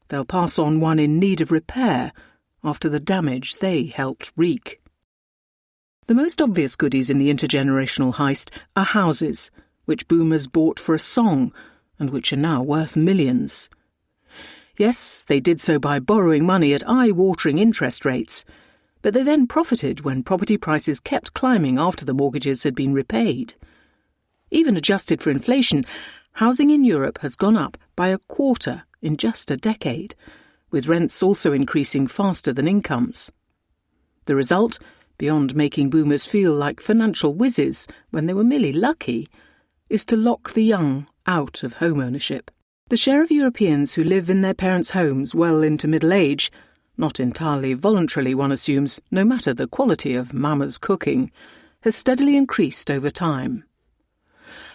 They'll pass on one in need of repair after the damage they helped wreak. The most obvious goodies in the intergenerational heist are houses, which boomers bought for a song and which are now worth millions. Yes, they did so by borrowing money at eye-watering interest rates, but they then profited when property prices kept climbing after the mortgages had been repaid. Even adjusted for inflation, housing in Europe has gone up by a quarter in just a decade, with rents also increasing faster than incomes. The result, beyond making boomers feel like financial whizzes when they were merely lucky, is to lock the young out of home ownership. The share of Europeans who live in their parents' homes well into middle age, not entirely voluntarily one assumes, no matter the quality of Mama's cooking, has steadily increased over time.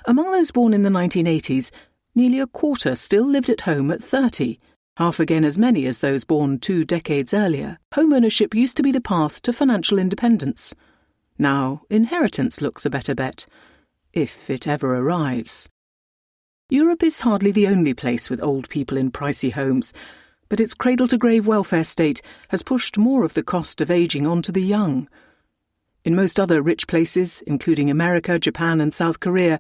Among those born in the 1980s, nearly a quarter still lived at home at 30, half again as many as those born 2 decades earlier. Home ownership used to be the path to financial independence. Now inheritance looks a better bet, if it ever arrives. Europe is hardly the only place with old people in pricey homes, but its cradle-to-grave welfare state has pushed more of the cost of ageing onto the young. In most other rich places, including America, Japan and South Korea,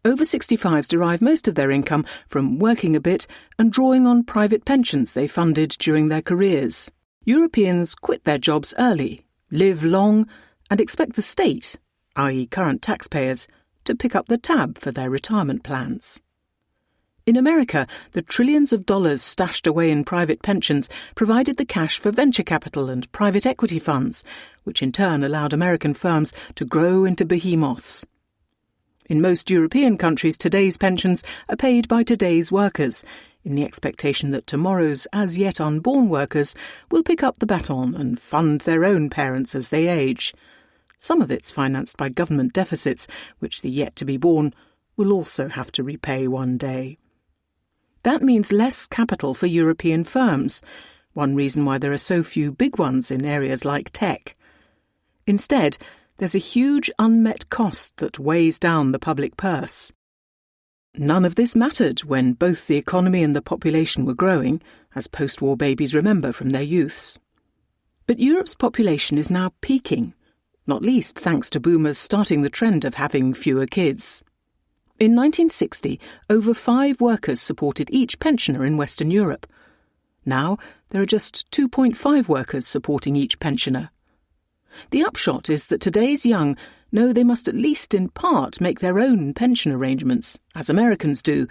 over 65s derive most of their income from working a bit and drawing on private pensions they funded during their careers. Europeans quit their jobs early, live long, and expect the state, i.e. current taxpayers, to pick up the tab for their retirement plans. In America, the trillions of dollars stashed away in private pensions provided the cash for venture capital and private equity funds, which in turn allowed American firms to grow into behemoths. In most European countries, today's pensions are paid by today's workers, in the expectation that tomorrow's as-yet unborn workers will pick up the baton and fund their own parents as they age. Some of it's financed by government deficits, which the yet-to-be-born will also have to repay one day. That means less capital for European firms, one reason why there are so few big ones in areas like tech. Instead, there's a huge unmet cost that weighs down the public purse. None of this mattered when both the economy and the population were growing, as post-war babies remember from their youths. But Europe's population is now peaking, not least thanks to boomers starting the trend of having fewer kids. In 1960, over 5 workers supported each pensioner in Western Europe. Now, there are just 2.5 workers supporting each pensioner. The upshot is that today's young know they must at least in part make their own pension arrangements, as Americans do,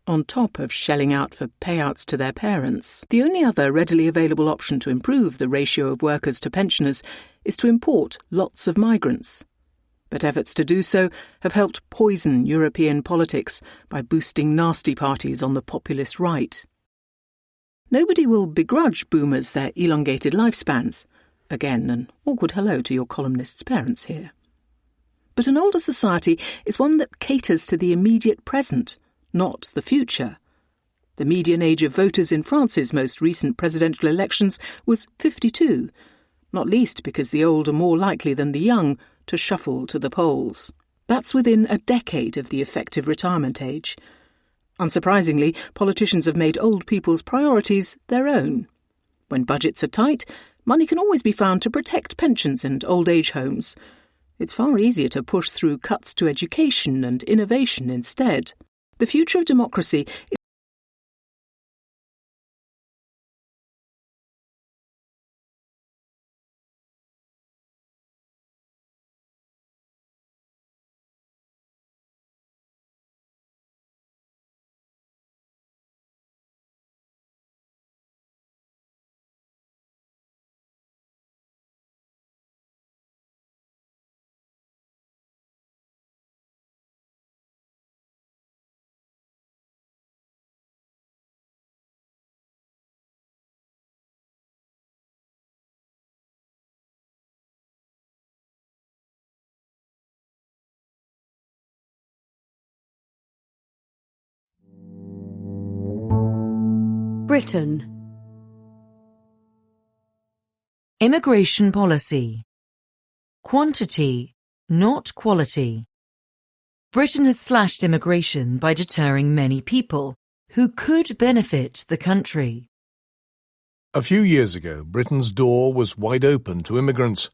on top of shelling out for payouts to their parents. The only other readily available option to improve the ratio of workers to pensioners is to import lots of migrants. But efforts to do so have helped poison European politics by boosting nasty parties on the populist right. Nobody will begrudge boomers their elongated lifespans. Again, an awkward hello to your columnist's parents here. But an older society is one that caters to the immediate present, not the future. The median age of voters in France's most recent presidential elections was 52, not least because the old are more likely than the young to shuffle to the polls. That's within a decade of the effective retirement age. Unsurprisingly, politicians have made old people's priorities their own. When budgets are tight, money can always be found to protect pensions and old age homes. It's far easier to push through cuts to education and innovation instead. The future of democracy is Britain. Immigration policy. Quantity not quality. Britain has slashed immigration by deterring many people who could benefit the country. A few years ago, Britain's door was wide open to immigrants.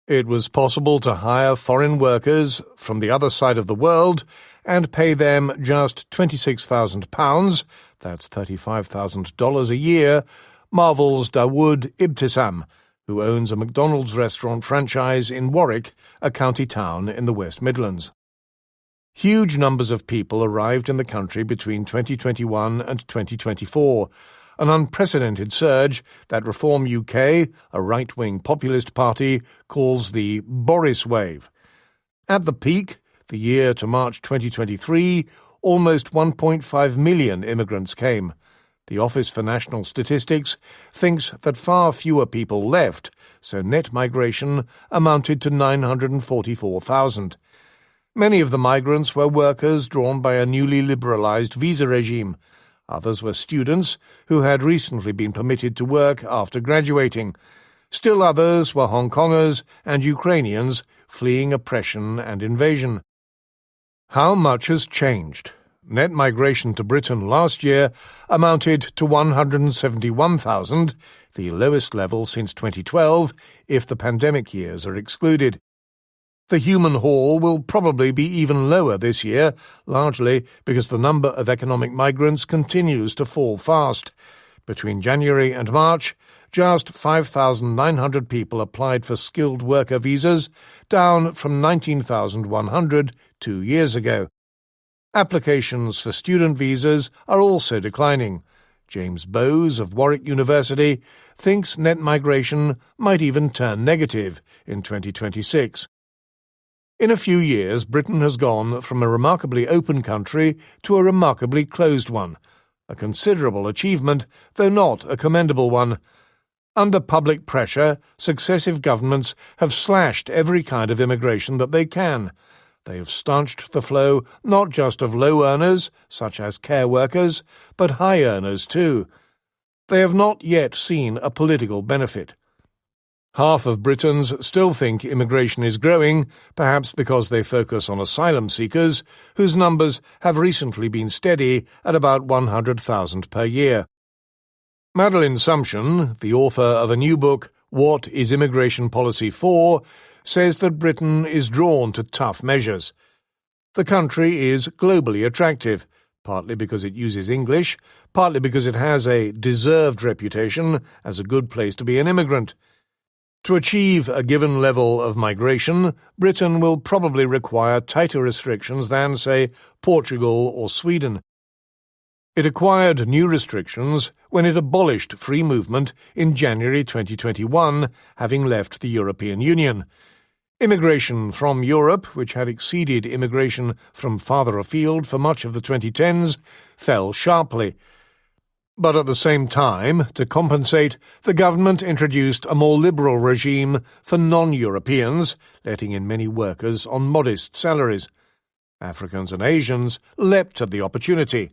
It was possible to hire foreign workers from the other side of the world and pay them just £26,000, that's $35,000 a year, marvels Dawood Ibtisam, who owns a McDonald's restaurant franchise in Warwick, a county town in the West Midlands. Huge numbers of people arrived in the country between 2021 and 2024, an unprecedented surge that Reform UK, a right-wing populist party, calls the Boris wave. At the peak, the year to March 2023, almost 1.5 million immigrants came. The Office for National Statistics thinks that far fewer people left, so net migration amounted to 944,000. Many of the migrants were workers drawn by a newly liberalised visa regime. Others were students who had recently been permitted to work after graduating. Still others were Hong Kongers and Ukrainians fleeing oppression and invasion. How much has changed? Net migration to Britain last year amounted to 171,000, the lowest level since 2012, if the pandemic years are excluded. The human haul will probably be even lower this year, largely because the number of economic migrants continues to fall fast. Between January and March, just 5,900 people applied for skilled worker visas, down from 19,100 2 years ago. Applications for student visas are also declining. James Bowes of Warwick University thinks net migration might even turn negative in 2026. In a few years, Britain has gone from a remarkably open country to a remarkably closed one, a considerable achievement, though not a commendable one. Under public pressure, successive governments have slashed every kind of immigration that they can. They have stanched the flow not just of low earners, such as care workers, but high earners too. They have not yet seen a political benefit. Half of Britons still think immigration is growing, perhaps because they focus on asylum seekers, whose numbers have recently been steady at about 100,000 per year. Madeleine Sumption, the author of a new book, What is Immigration Policy For?, says that Britain is drawn to tough measures. The country is globally attractive, partly because it uses English, partly because it has a deserved reputation as a good place to be an immigrant. To achieve a given level of migration, Britain will probably require tighter restrictions than, say, Portugal or Sweden. It acquired new restrictions when it abolished free movement in January 2021, having left the European Union. Immigration from Europe, which had exceeded immigration from farther afield for much of the 2010s, fell sharply. But at the same time, to compensate, the government introduced a more liberal regime for non-Europeans, letting in many workers on modest salaries. Africans and Asians leapt at the opportunity.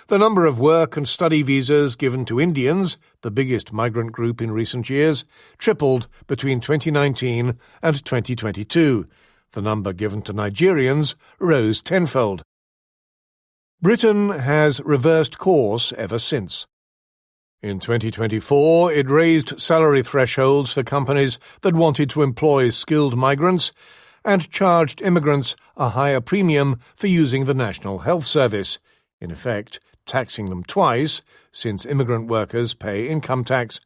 The number of work and study visas given to Indians, the biggest migrant group in recent years, tripled between 2019 and 2022. The number given to Nigerians rose tenfold. Britain has reversed course ever since. In 2024, it raised salary thresholds for companies that wanted to employ skilled migrants and charged immigrants a higher premium for using the National Health Service, in effect taxing them twice, since immigrant workers pay income tax.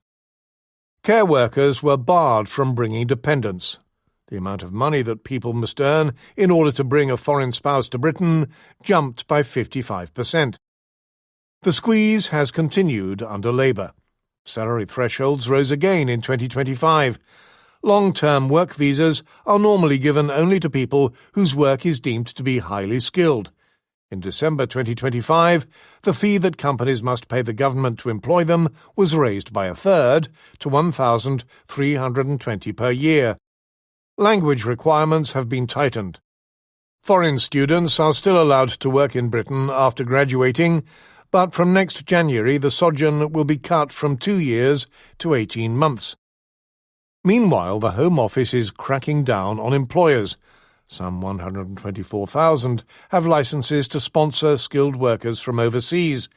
Care workers were barred from bringing dependents. The amount of money that people must earn in order to bring a foreign spouse to Britain jumped by 55%. The squeeze has continued under Labour. Salary thresholds rose again in 2025. Long-term work visas are normally given only to people whose work is deemed to be highly skilled. In December 2025, the fee that companies must pay the government to employ them was raised by a third to $1,320 per year. Language requirements have been tightened. Foreign students are still allowed to work in Britain after graduating, but from next January the sojourn will be cut from 2 years to 18 months. Meanwhile, the Home Office is cracking down on employers. Some 124,000 have licenses to sponsor skilled workers from overseas.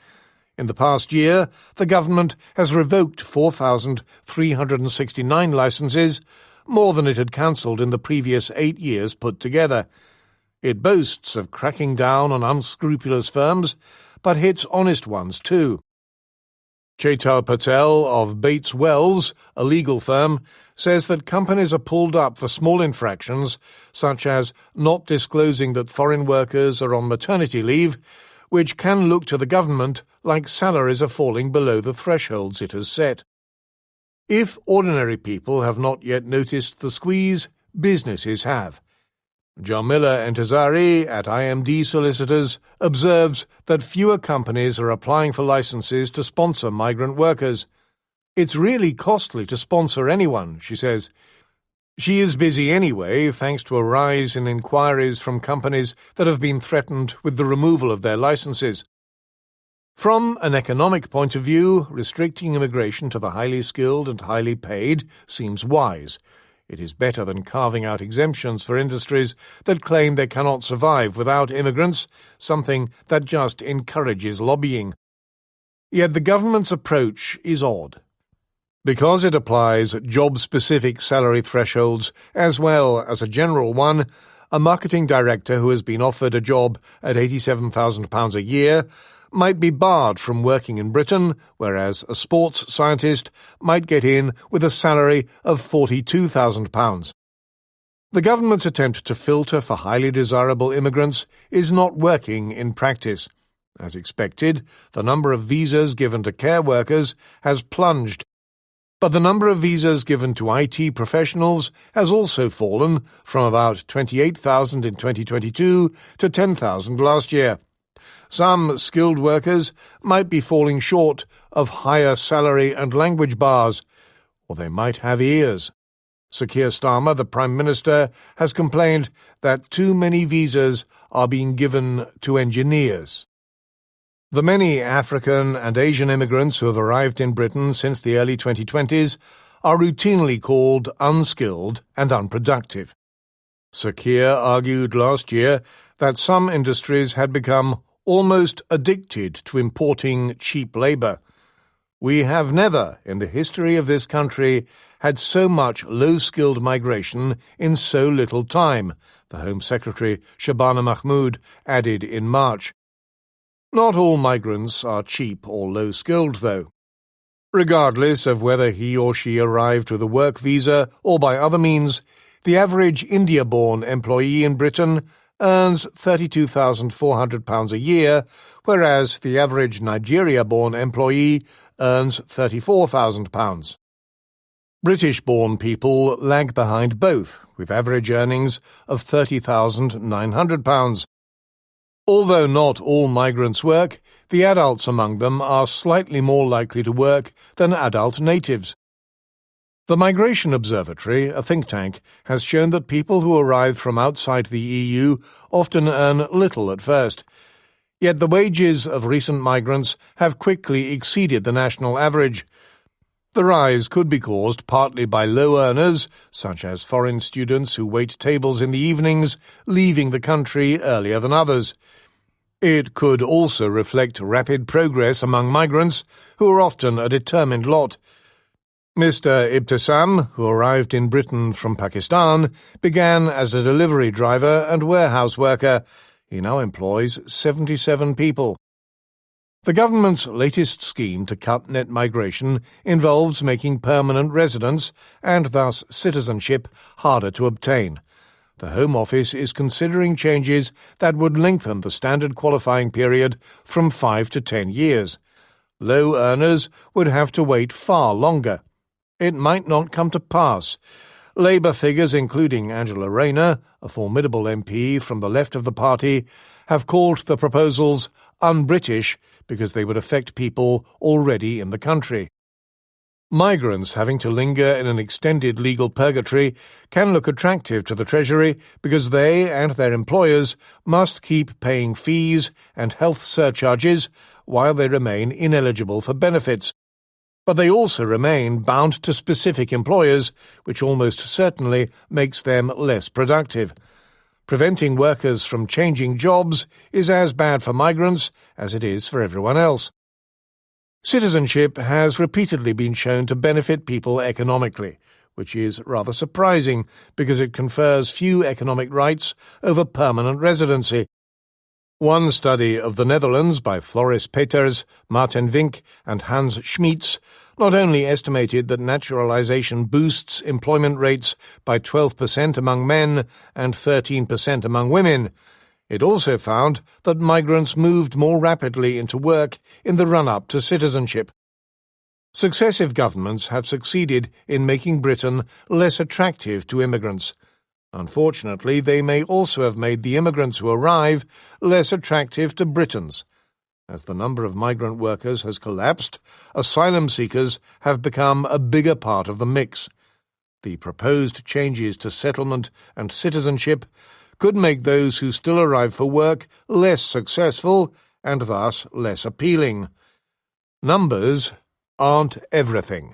In the past year, the government has revoked 4,369 licenses, more than it had cancelled in the previous 8 years put together. It boasts of cracking down on unscrupulous firms, but hits honest ones too. Chetal Patel of Bates Wells, a legal firm, says that companies are pulled up for small infractions, such as not disclosing that foreign workers are on maternity leave, which can look to the government like salaries are falling below the thresholds it has set. If ordinary people have not yet noticed the squeeze, businesses have. Jamila Entazari at IMD Solicitors observes that fewer companies are applying for licenses to sponsor migrant workers. It's really costly to sponsor anyone, she says. She is busy anyway, thanks to a rise in inquiries from companies that have been threatened with the removal of their licenses. From an economic point of view, restricting immigration to the highly skilled and highly paid seems wise. It is better than carving out exemptions for industries that claim they cannot survive without immigrants, something that just encourages lobbying. Yet the government's approach is odd. Because it applies job-specific salary thresholds as well as a general one, a marketing director who has been offered a job at £87,000 a year might be barred from working in Britain, whereas a sports scientist might get in with a salary of £42,000. The government's attempt to filter for highly desirable immigrants is not working in practice. As expected, the number of visas given to care workers has plunged, but the number of visas given to IT professionals has also fallen from about 28,000 in 2022 to 10,000 last year. Some skilled workers might be falling short of higher salary and language bars, or they might have ears. Sir Keir Starmer, the Prime Minister, has complained that too many visas are being given to engineers. The many African and Asian immigrants who have arrived in Britain since the early 2020s are routinely called unskilled and unproductive. Sir Keir argued last year that some industries had become almost addicted to importing cheap labour. We have never, in the history of this country, had so much low-skilled migration in so little time, the Home Secretary Shabana Mahmood added in March. Not all migrants are cheap or low-skilled, though. Regardless of whether he or she arrived with a work visa or by other means, the average India-born employee in Britain earns £32,400 a year, whereas the average Nigeria-born employee earns £34,000. British-born people lag behind both, with average earnings of £30,900. Although not all migrants work, the adults among them are slightly more likely to work than adult natives. The Migration Observatory, a think tank, has shown that people who arrive from outside the EU often earn little at first. Yet the wages of recent migrants have quickly exceeded the national average. The rise could be caused partly by low earners, such as foreign students who wait tables in the evenings, leaving the country earlier than others. It could also reflect rapid progress among migrants, who are often a determined lot. Mr. Ibtisam, who arrived in Britain from Pakistan, began as a delivery driver and warehouse worker. He now employs 77 people. The government's latest scheme to cut net migration involves making permanent residence, and thus citizenship, harder to obtain. The Home Office is considering changes that would lengthen the standard qualifying period from 5 to 10 years. Low earners would have to wait far longer. It might not come to pass. Labour figures, including Angela Rayner, a formidable MP from the left of the party, have called the proposals un-British because they would affect people already in the country. Migrants having to linger in an extended legal purgatory can look attractive to the Treasury because they and their employers must keep paying fees and health surcharges while they remain ineligible for benefits. But they also remain bound to specific employers, which almost certainly makes them less productive. Preventing workers from changing jobs is as bad for migrants as it is for everyone else. Citizenship has repeatedly been shown to benefit people economically, which is rather surprising because it confers few economic rights over permanent residency. One study of the Netherlands by Floris Peters, Martin Vink and Hans Schmitz not only estimated that naturalization boosts employment rates by 12% among men and 13% among women, it also found that migrants moved more rapidly into work in the run-up to citizenship. Successive governments have succeeded in making Britain less attractive to immigrants. Unfortunately, they may also have made the immigrants who arrive less attractive to Britons. As the number of migrant workers has collapsed, asylum seekers have become a bigger part of the mix. The proposed changes to settlement and citizenship could make those who still arrive for work less successful and thus less appealing. Numbers aren't everything.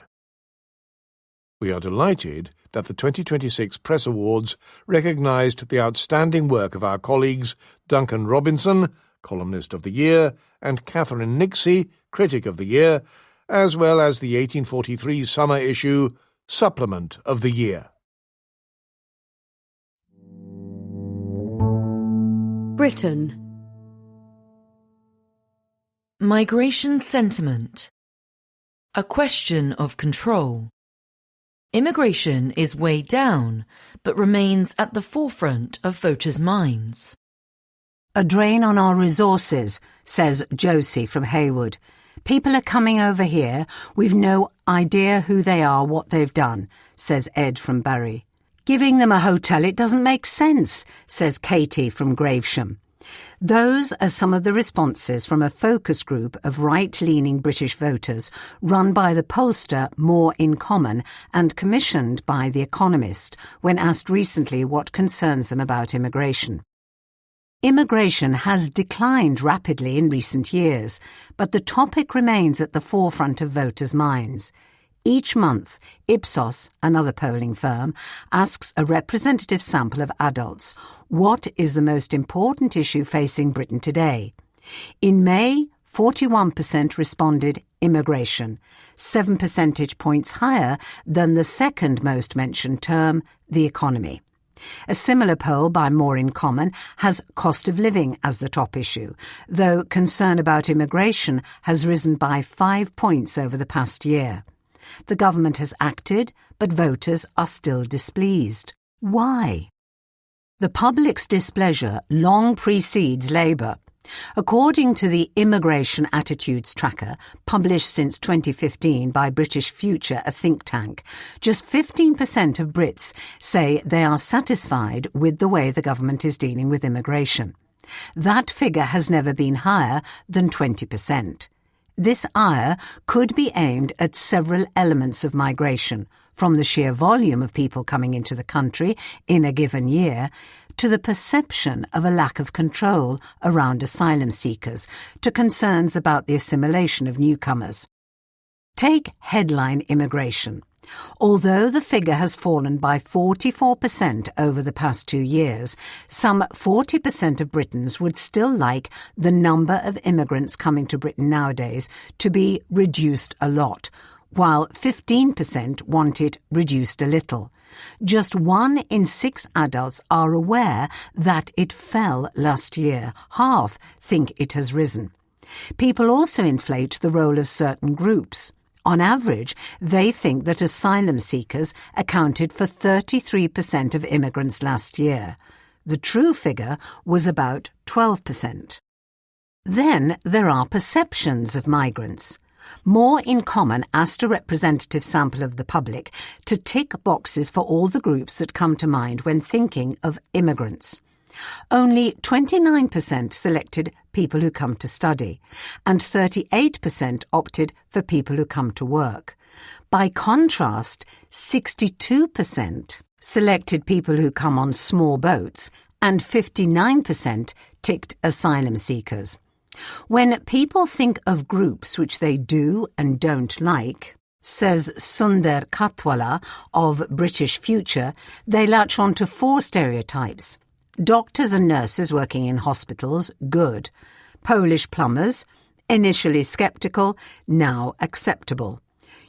We are delighted that the 2026 Press Awards recognised the outstanding work of our colleagues Duncan Robinson, Columnist of the Year, and Catherine Nixie, Critic of the Year, as well as the 1843 summer issue, Supplement of the Year. Britain. Migration sentiment. A question of control. Immigration is way down, but remains at the forefront of voters' minds. A drain on our resources, says Josie from Haywood. People are coming over here. We've no idea who they are, what they've done, says Ed from Bury. Giving them a hotel, it doesn't make sense, says Katie from Gravesham. Those are some of the responses from a focus group of right-leaning British voters run by the pollster More in Common and commissioned by The Economist when asked recently what concerns them about immigration. Immigration has declined rapidly in recent years, but the topic remains at the forefront of voters' minds. Each month, Ipsos, another polling firm, asks a representative sample of adults, what is the most important issue facing Britain today? In May, 41% responded immigration, 7 percentage points higher than the second most mentioned term, the economy. A similar poll by More in Common has cost of living as the top issue, though concern about immigration has risen by 5 points over the past year. The government has acted, but voters are still displeased. Why? The public's displeasure long precedes Labour. According to the Immigration Attitudes Tracker, published since 2015 by British Future, a think tank, just 15% of Brits say they are satisfied with the way the government is dealing with immigration. That figure has never been higher than 20%. This ire could be aimed at several elements of migration, from the sheer volume of people coming into the country in a given year, to the perception of a lack of control around asylum seekers, to concerns about the assimilation of newcomers. Take headline immigration. Although the figure has fallen by 44% over the past 2 years, some 40% of Britons would still like the number of immigrants coming to Britain nowadays to be reduced a lot, while 15% want it reduced a little. Just 1 in 6 adults are aware that it fell last year. Half think it has risen. People also inflate the role of certain groups. On average, they think that asylum seekers accounted for 33% of immigrants last year. The true figure was about 12%. Then there are perceptions of migrants. More in Common asked a representative sample of the public to tick boxes for all the groups that come to mind when thinking of immigrants. Only 29% selected people who come to study, and 38% opted for people who come to work. By contrast, 62% selected people who come on small boats, and 59% ticked asylum seekers. When people think of groups which they do and don't like, Says Sundar Katwala of British Future, they latch on to 4 stereotypes. Doctors and nurses working in hospitals, good. Polish plumbers, initially sceptical, now acceptable.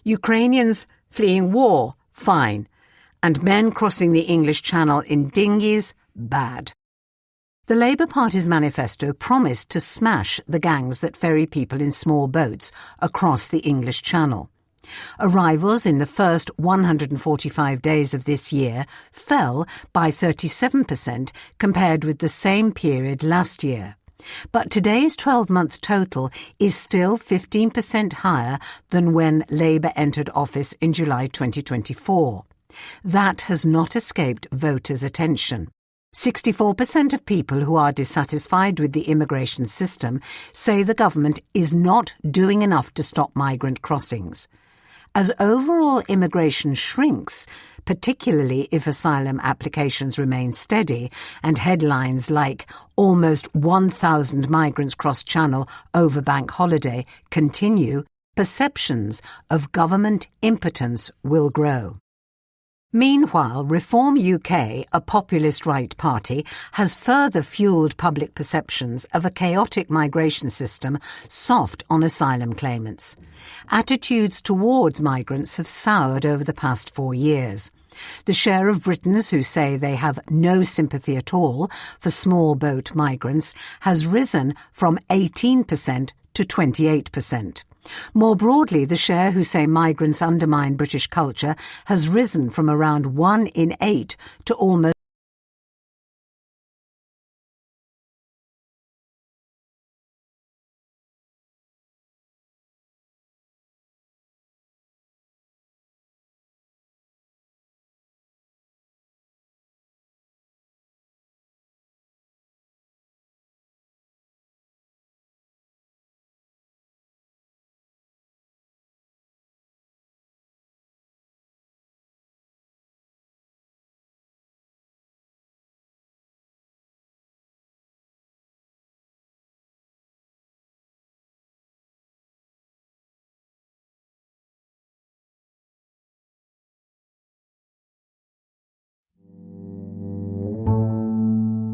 Ukrainians fleeing war, fine. And men crossing the English Channel in dinghies, bad. The Labour Party's manifesto promised to smash the gangs that ferry people in small boats across the English Channel. Arrivals in the first 145 days of this year fell by 37% compared with the same period last year. But today's 12-month total is still 15% higher than when Labour entered office in July 2024. That has not escaped voters' attention. 64% of people who are dissatisfied with the immigration system say the government is not doing enough to stop migrant crossings. As overall immigration shrinks, particularly if asylum applications remain steady and headlines like "almost 1,000 migrants cross Channel over bank holiday" continue, perceptions of government impotence will grow. Meanwhile, Reform UK, a populist right party, has further fuelled public perceptions of a chaotic migration system soft on asylum claimants. Attitudes towards migrants have soured over the past 4 years. The share of Britons who say they have no sympathy at all for small boat migrants has risen from 18% to 28%. More broadly, the share who say migrants undermine British culture has risen from around 1 in 8 to almost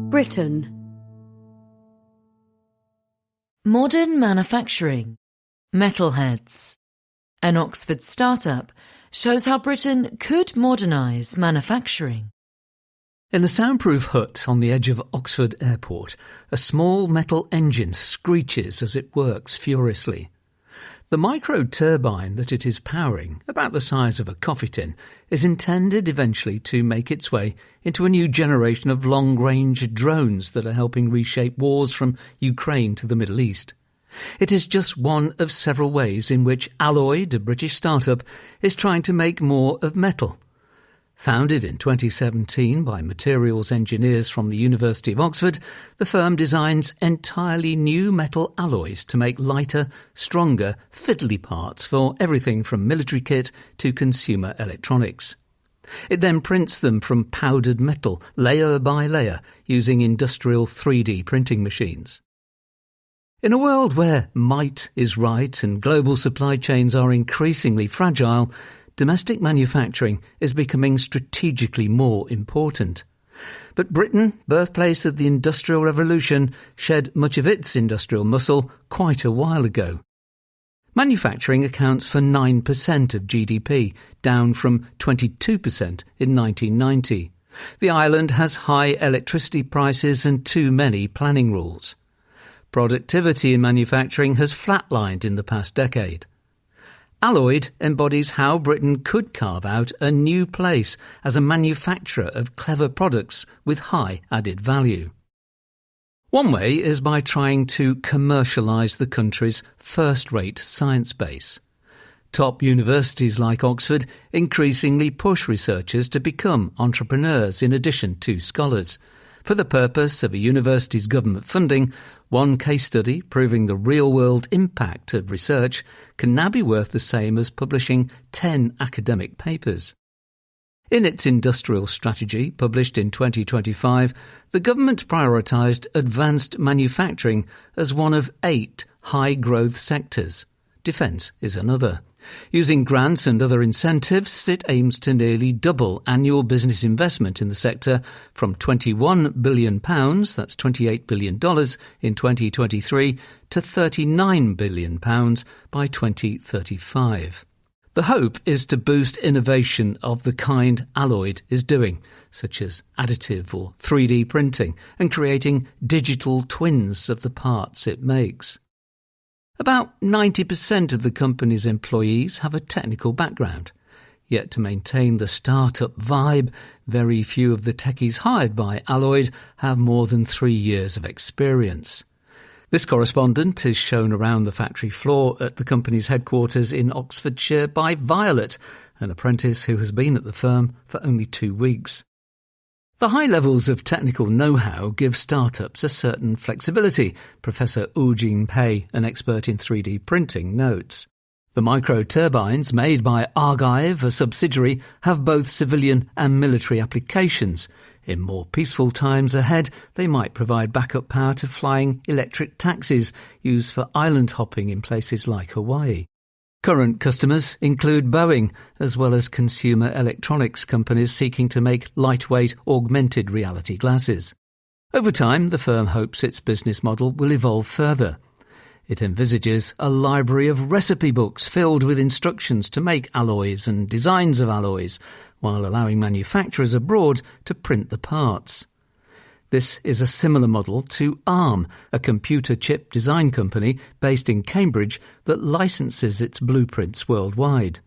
Britain. Modern manufacturing. Metalheads. An Oxford startup shows how Britain could modernise manufacturing. In a soundproof hut on the edge of Oxford Airport, a small metal engine screeches as it works furiously. The micro-turbine that it is powering, about the size of a coffee tin, is intended eventually to make its way into a new generation of long-range drones that are helping reshape wars from Ukraine to the Middle East. It is just one of several ways in which Alloyd, a British startup, is trying to make more of metal. Founded in 2017 by materials engineers from the University of Oxford, the firm designs entirely new metal alloys to make lighter, stronger, fiddly parts for everything from military kit to consumer electronics. It then prints them from powdered metal, layer by layer, using industrial 3D printing machines. In a world where might is right and global supply chains are increasingly fragile, domestic manufacturing is becoming strategically more important. But Britain, birthplace of the Industrial Revolution, shed much of its industrial muscle quite a while ago. Manufacturing accounts for 9% of GDP, down from 22% in 1990. The island has high electricity prices and too many planning rules. Productivity in manufacturing has flatlined in the past decade. Alloyd embodies how Britain could carve out a new place as a manufacturer of clever products with high added value. One way is by trying to commercialise the country's first-rate science base. Top universities like Oxford increasingly push researchers to become entrepreneurs in addition to scholars. For the purpose of a university's government funding, one case study proving the real-world impact of research can now be worth the same as publishing 10 academic papers. In its industrial strategy, published in 2025, the government prioritised advanced manufacturing as one of 8 high-growth sectors. Defence is another. Using grants and other incentives, it aims to nearly double annual business investment in the sector from £21 billion, that's $28 billion in 2023, to £39 billion by 2035. The hope is to boost innovation of the kind Alloyd is doing, such as additive or 3D printing, and creating digital twins of the parts it makes. About 90% of the company's employees have a technical background. Yet to maintain the start-up vibe, very few of the techies hired by Alloyd have more than 3 years of experience. This correspondent is shown around the factory floor at the company's headquarters in Oxfordshire by Violet, an apprentice who has been at the firm for only 2 weeks. The high levels of technical know-how give startups a certain flexibility, Professor Ujin Pei, an expert in 3D printing, notes. The micro-turbines made by Argive, a subsidiary, have both civilian and military applications. In more peaceful times ahead, they might provide backup power to flying electric taxis used for island hopping in places like Hawaii. Current customers include Boeing, as well as consumer electronics companies seeking to make lightweight augmented reality glasses. Over time, the firm hopes its business model will evolve further. It envisages a library of recipe books filled with instructions to make alloys and designs of alloys, while allowing manufacturers abroad to print the parts. This is a similar model to ARM, a computer chip design company based in Cambridge that licenses its blueprints worldwide.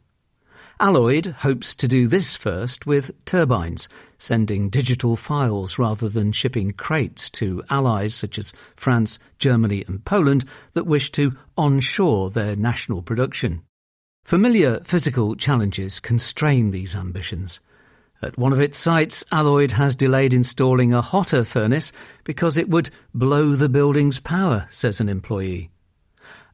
Alloyd hopes to do this first with turbines, sending digital files rather than shipping crates to allies such as France, Germany and Poland that wish to onshore their national production. Familiar physical challenges constrain these ambitions. At one of its sites, Alloyd has delayed installing a hotter furnace because it would blow the building's power, says an employee.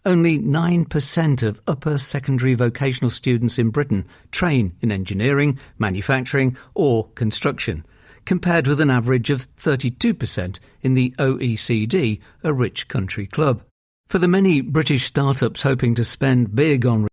Only 9% of upper secondary vocational students in Britain train in engineering, manufacturing or construction, compared with an average of 32% in the OECD, a rich country club. For the many British startups hoping to spend big on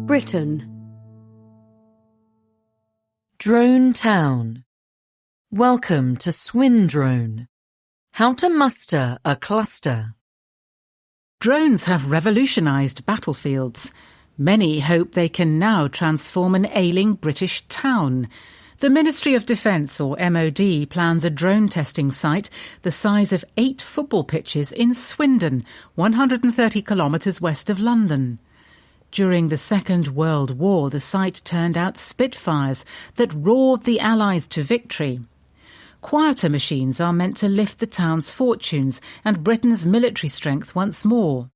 Britain. Drone Town. Welcome to Swindrone. How to muster a cluster. Drones have revolutionised battlefields. Many hope they can now transform an ailing British town. The Ministry of Defence, or MOD, plans a drone testing site the size of 8 football pitches in Swindon, 130 kilometres west of London. During the Second World War, the site turned out Spitfires that roared the Allies to victory. Quieter machines are meant to lift the town's fortunes and Britain's military strength once more.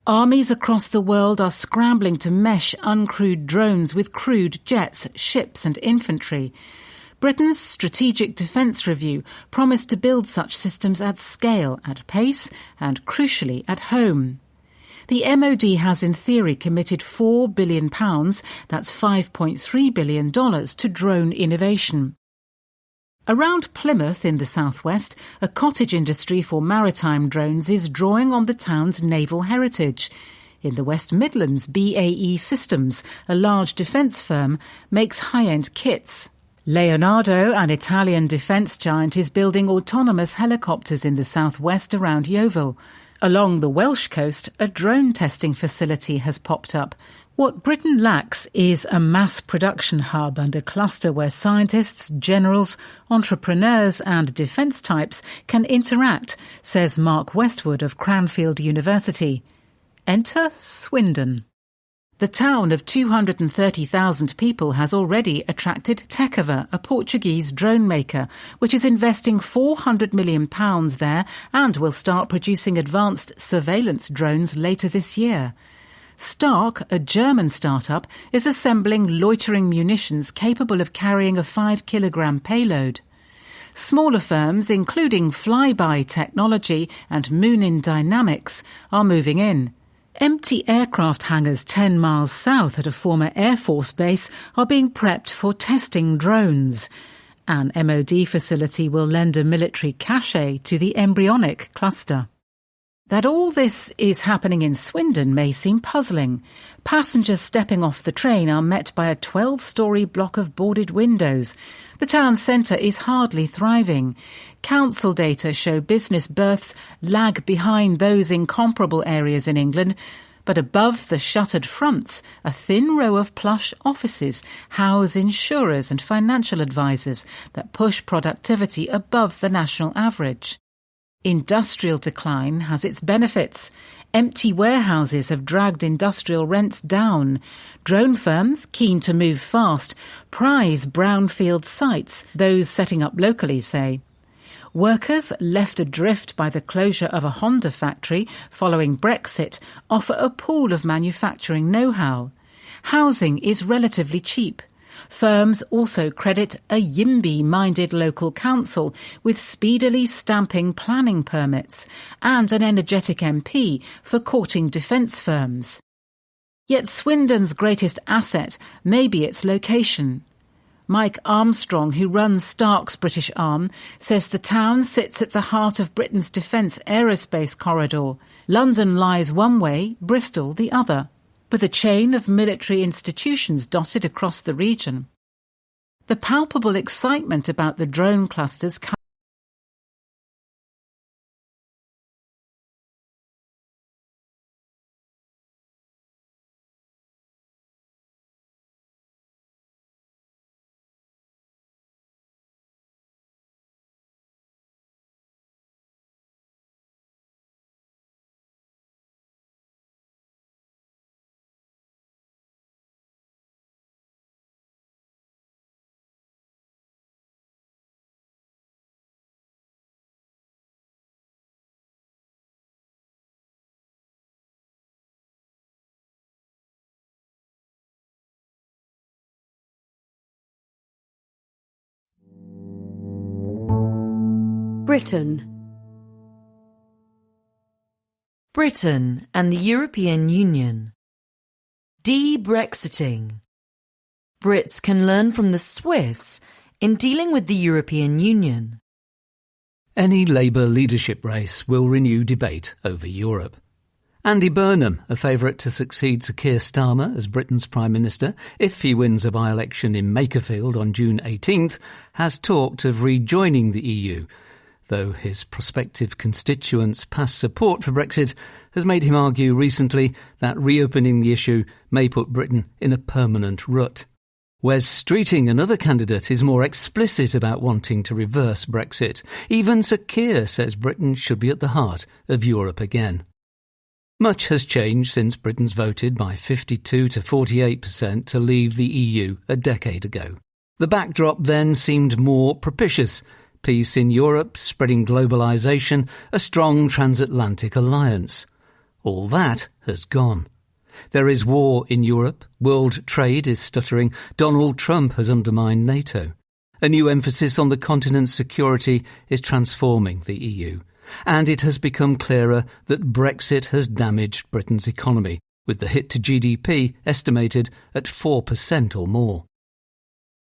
Armies across the world are scrambling to mesh uncrewed drones with crewed jets, ships and infantry. Britain's Strategic Defence Review promised to build such systems at scale, at pace and, crucially, at home. The MOD has in theory committed £4 billion, that's $5.3 billion, to drone innovation. Around Plymouth in the southwest, a cottage industry for maritime drones is drawing on the town's naval heritage. In the West Midlands, BAE Systems, a large defence firm, makes high-end kits. Leonardo, an Italian defence giant, is building autonomous helicopters in the southwest around Yeovil. Along the Welsh coast, a drone testing facility has popped up. What Britain lacks is a mass production hub and a cluster where scientists, generals, entrepreneurs and defence types can interact, says Mark Westwood of Cranfield University. Enter Swindon. The town of 230,000 people has already attracted Tekava, a Portuguese drone maker, which is investing £400 million there and will start producing advanced surveillance drones later this year. Stark, a German startup, is assembling loitering munitions capable of carrying a 5-kilogram payload. Smaller firms, including Flyby Technology and Moonin Dynamics, are moving in. Empty aircraft hangars 10 miles south at a former Air Force base are being prepped for testing drones. An MOD facility will lend a military cachet to the embryonic cluster. That all this is happening in Swindon may seem puzzling. Passengers stepping off the train are met by a 12-storey block of boarded windows. The town centre is hardly thriving. Council data show business births lag behind those in comparable areas in England, but above the shuttered fronts, a thin row of plush offices house insurers and financial advisors that push productivity above the national average. Industrial decline has its benefits. Empty warehouses have dragged industrial rents down. Drone firms, keen to move fast, prize brownfield sites, those setting up locally say. Workers, left adrift by the closure of a Honda factory following Brexit, offer a pool of manufacturing know-how. Housing is relatively cheap. Firms also credit a YIMBY-minded local council with speedily stamping planning permits and an energetic MP for courting defence firms. Yet Swindon's greatest asset may be its location. Mike Armstrong, who runs Stark's British arm, says the town sits at the heart of Britain's defence aerospace corridor. London lies one way, Bristol the other, with a chain of military institutions dotted across the region. The palpable excitement about the drone clusters Britain. Britain and the European Union. De-Brexiting. Brits can learn from the Swiss in dealing with the European Union. Any Labour leadership race will renew debate over Europe. Andy Burnham, a favourite to succeed Sir Keir Starmer as Britain's Prime Minister if he wins a by-election in Makerfield on June 18th, has talked of rejoining the EU, though his prospective constituents' past support for Brexit has made him argue recently that reopening the issue may put Britain in a permanent rut. Wes Streeting, another candidate, is more explicit about wanting to reverse Brexit. Even Sir Keir says Britain should be at the heart of Europe again. Much has changed since Britain's voted by 52 to 48% to leave the EU a decade ago. The backdrop then seemed more propitious. Peace in Europe, spreading globalisation, a strong transatlantic alliance. All that has gone. There is war in Europe, world trade is stuttering, Donald Trump has undermined NATO. A new emphasis on the continent's security is transforming the EU. And it has become clearer that Brexit has damaged Britain's economy, with the hit to GDP estimated at 4% or more.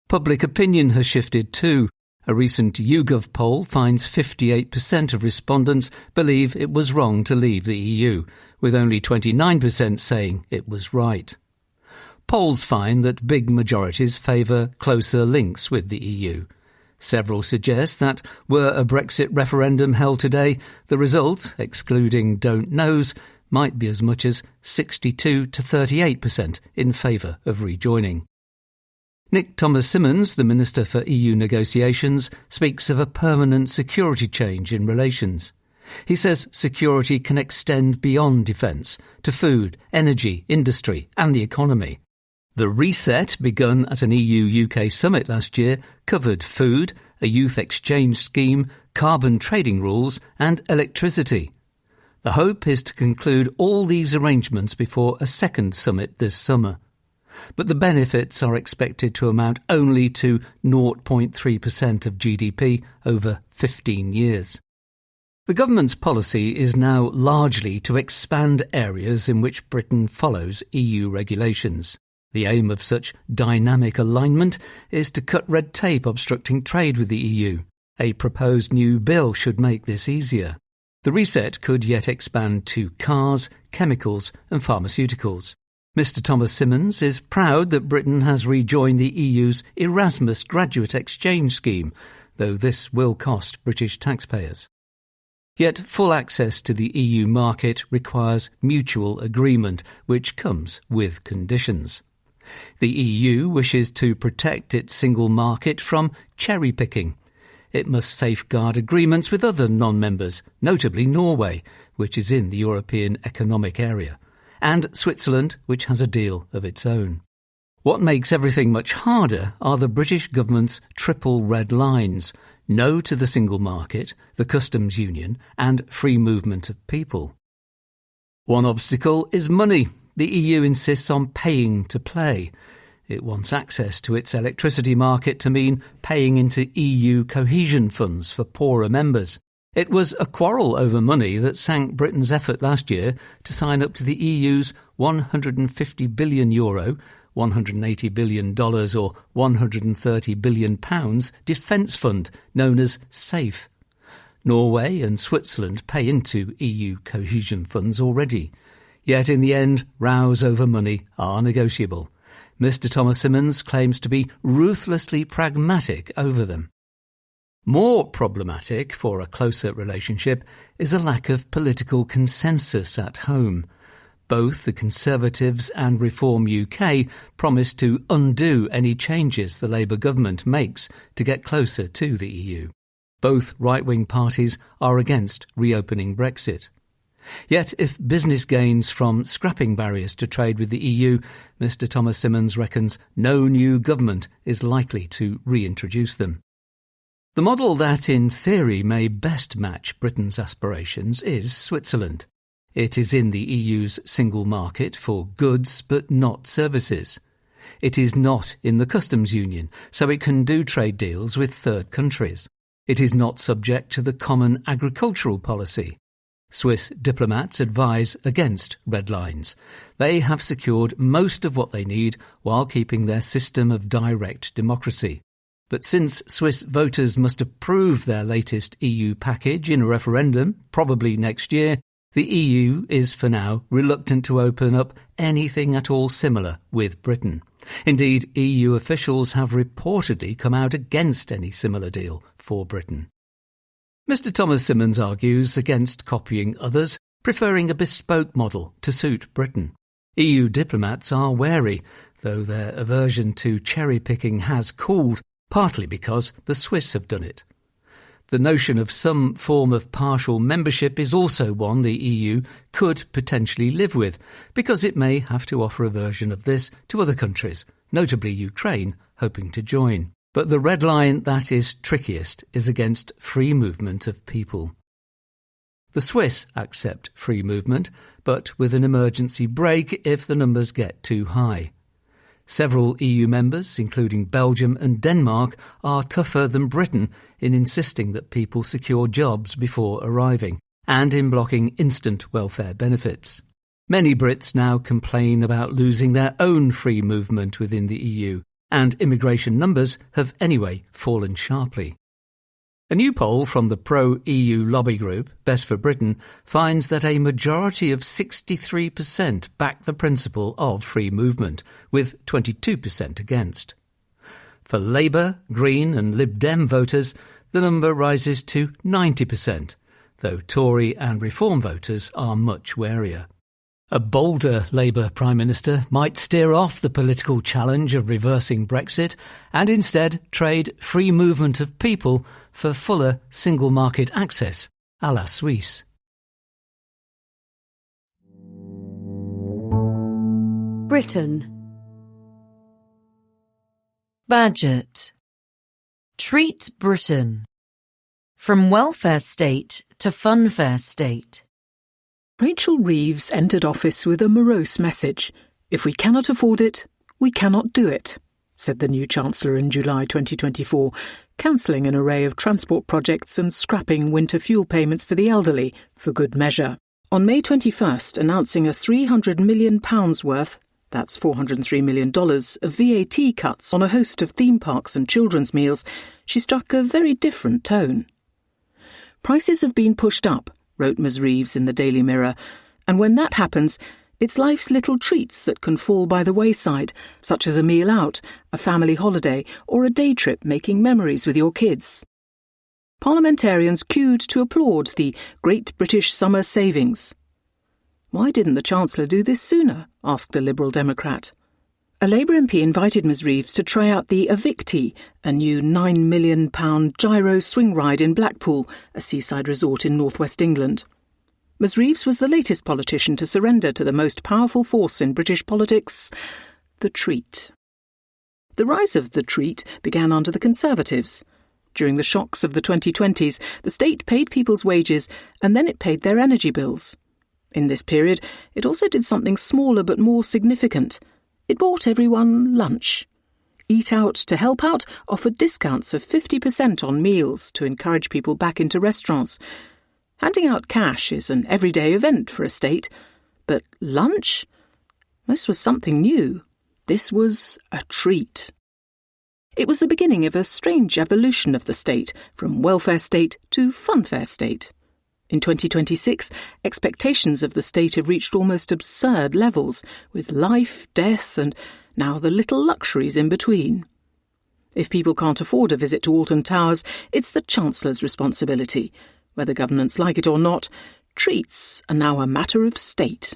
Public opinion has shifted too. A recent YouGov poll finds 58% of respondents believe it was wrong to leave the EU, with only 29% saying it was right. Polls find that big majorities favour closer links with the EU. Several suggest that were a Brexit referendum held today, the result, excluding don't knows, might be as much as 62 to 38% in favour of rejoining. Nick Thomas-Symonds, the Minister for EU Negotiations, speaks of a permanent security change in relations. He says security can extend beyond defence to food, energy, industry and the economy. The reset, begun at an EU-UK summit last year, covered food, a youth exchange scheme, carbon trading rules and electricity. The hope is to conclude all these arrangements before a second summit this summer. But the benefits are expected to amount only to 0.3% of GDP over 15 years. The government's policy is now largely to expand areas in which Britain follows EU regulations. The aim of such dynamic alignment is to cut red tape obstructing trade with the EU. A proposed new bill should make this easier. The reset could yet expand to cars, chemicals and pharmaceuticals. Mr. Thomas Symonds is proud that Britain has rejoined the EU's Erasmus graduate exchange scheme, though this will cost British taxpayers. Yet full access to the EU market requires mutual agreement, which comes with conditions. The EU wishes to protect its single market from cherry-picking. It must safeguard agreements with other non-members, notably Norway, which is in the European Economic Area, and Switzerland, which has a deal of its own. What makes everything much harder are the British government's triple red lines: no to the single market, the customs union, and free movement of people. One obstacle is money. The EU insists on paying to play. It wants access to its electricity market to mean paying into EU cohesion funds for poorer members. It was a quarrel over money that sank Britain's effort last year to sign up to the EU's €150 billion, $180 billion or £130 billion defence fund known as SAFE. Norway and Switzerland pay into EU cohesion funds already. Yet in the end, rows over money are negotiable. Mr. Thomas Symonds claims to be ruthlessly pragmatic over them. More problematic for a closer relationship is a lack of political consensus at home. Both the Conservatives and Reform UK promise to undo any changes the Labour government makes to get closer to the EU. Both right-wing parties are against reopening Brexit. Yet if business gains from scrapping barriers to trade with the EU, Mr. Thomas Symonds reckons no new government is likely to reintroduce them. The model that in theory may best match Britain's aspirations is Switzerland. It is in the EU's single market for goods but not services. It is not in the customs union, so it can do trade deals with third countries. It is not subject to the common agricultural policy. Swiss diplomats advise against red lines. They have secured most of what they need while keeping their system of direct democracy. But since Swiss voters must approve their latest EU package in a referendum, probably next year, the EU is for now reluctant to open up anything at all similar with Britain. Indeed, EU officials have reportedly come out against any similar deal for Britain. Mr. Thomas Symonds argues against copying others, preferring a bespoke model to suit Britain. EU diplomats are wary, though their aversion to cherry-picking has cooled, partly because the Swiss have done it. The notion of some form of partial membership is also one the EU could potentially live with, because it may have to offer a version of this to other countries, notably Ukraine, hoping to join. But the red line that is trickiest is against free movement of people. The Swiss accept free movement, but with an emergency brake if the numbers get too high. Several EU members, including Belgium and Denmark, are tougher than Britain in insisting that people secure jobs before arriving, and in blocking instant welfare benefits. Many Brits now complain about losing their own free movement within the EU, and immigration numbers have anyway fallen sharply. A new poll from the pro-EU lobby group, Best for Britain, finds that a majority of 63% back the principle of free movement, with 22% against. For Labour, Green and Lib Dem voters, the number rises to 90%, though Tory and Reform voters are much warier. A bolder Labour Prime Minister might steer off the political challenge of reversing Brexit and instead trade free movement of people for fuller single market access à la Suisse. Britain. Budget. Treat Britain. From welfare state to funfair state. Rachel Reeves entered office with a morose message. If we cannot afford it, we cannot do it, said the new Chancellor in July 2024, cancelling an array of transport projects and scrapping winter fuel payments for the elderly for good measure. On May 21st, announcing a £300 million worth, that's $403 million, of VAT cuts on a host of theme parks and children's meals, she struck a very different tone. Prices have been pushed up, wrote Ms Reeves in the Daily Mirror, and when that happens, it's life's little treats that can fall by the wayside, such as a meal out, a family holiday, or a day trip making memories with your kids. Parliamentarians queued to applaud the Great British Summer Savings. Why didn't the Chancellor do this sooner? Asked a Liberal Democrat. A Labour MP invited Ms Reeves to try out the Evicti, a new £9 million gyro swing ride in Blackpool, a seaside resort in northwest England. Ms Reeves was the latest politician to surrender to the most powerful force in British politics, the treat. The rise of the treat began under the Conservatives. During the shocks of the 2020s, the state paid people's wages and then it paid their energy bills. In this period, it also did something smaller but more significant. It bought everyone lunch. Eat Out to Help Out offered discounts of 50% on meals to encourage people back into restaurants. Handing out cash is an everyday event for a state, but lunch? This was something new. This was a treat. It was the beginning of a strange evolution of the state, from welfare state to funfair state. In 2026, expectations of the state have reached almost absurd levels, with life, death, and now the little luxuries in between. If people can't afford a visit to Alton Towers, it's the Chancellor's responsibility. Whether governments like it or not, treats are now a matter of state.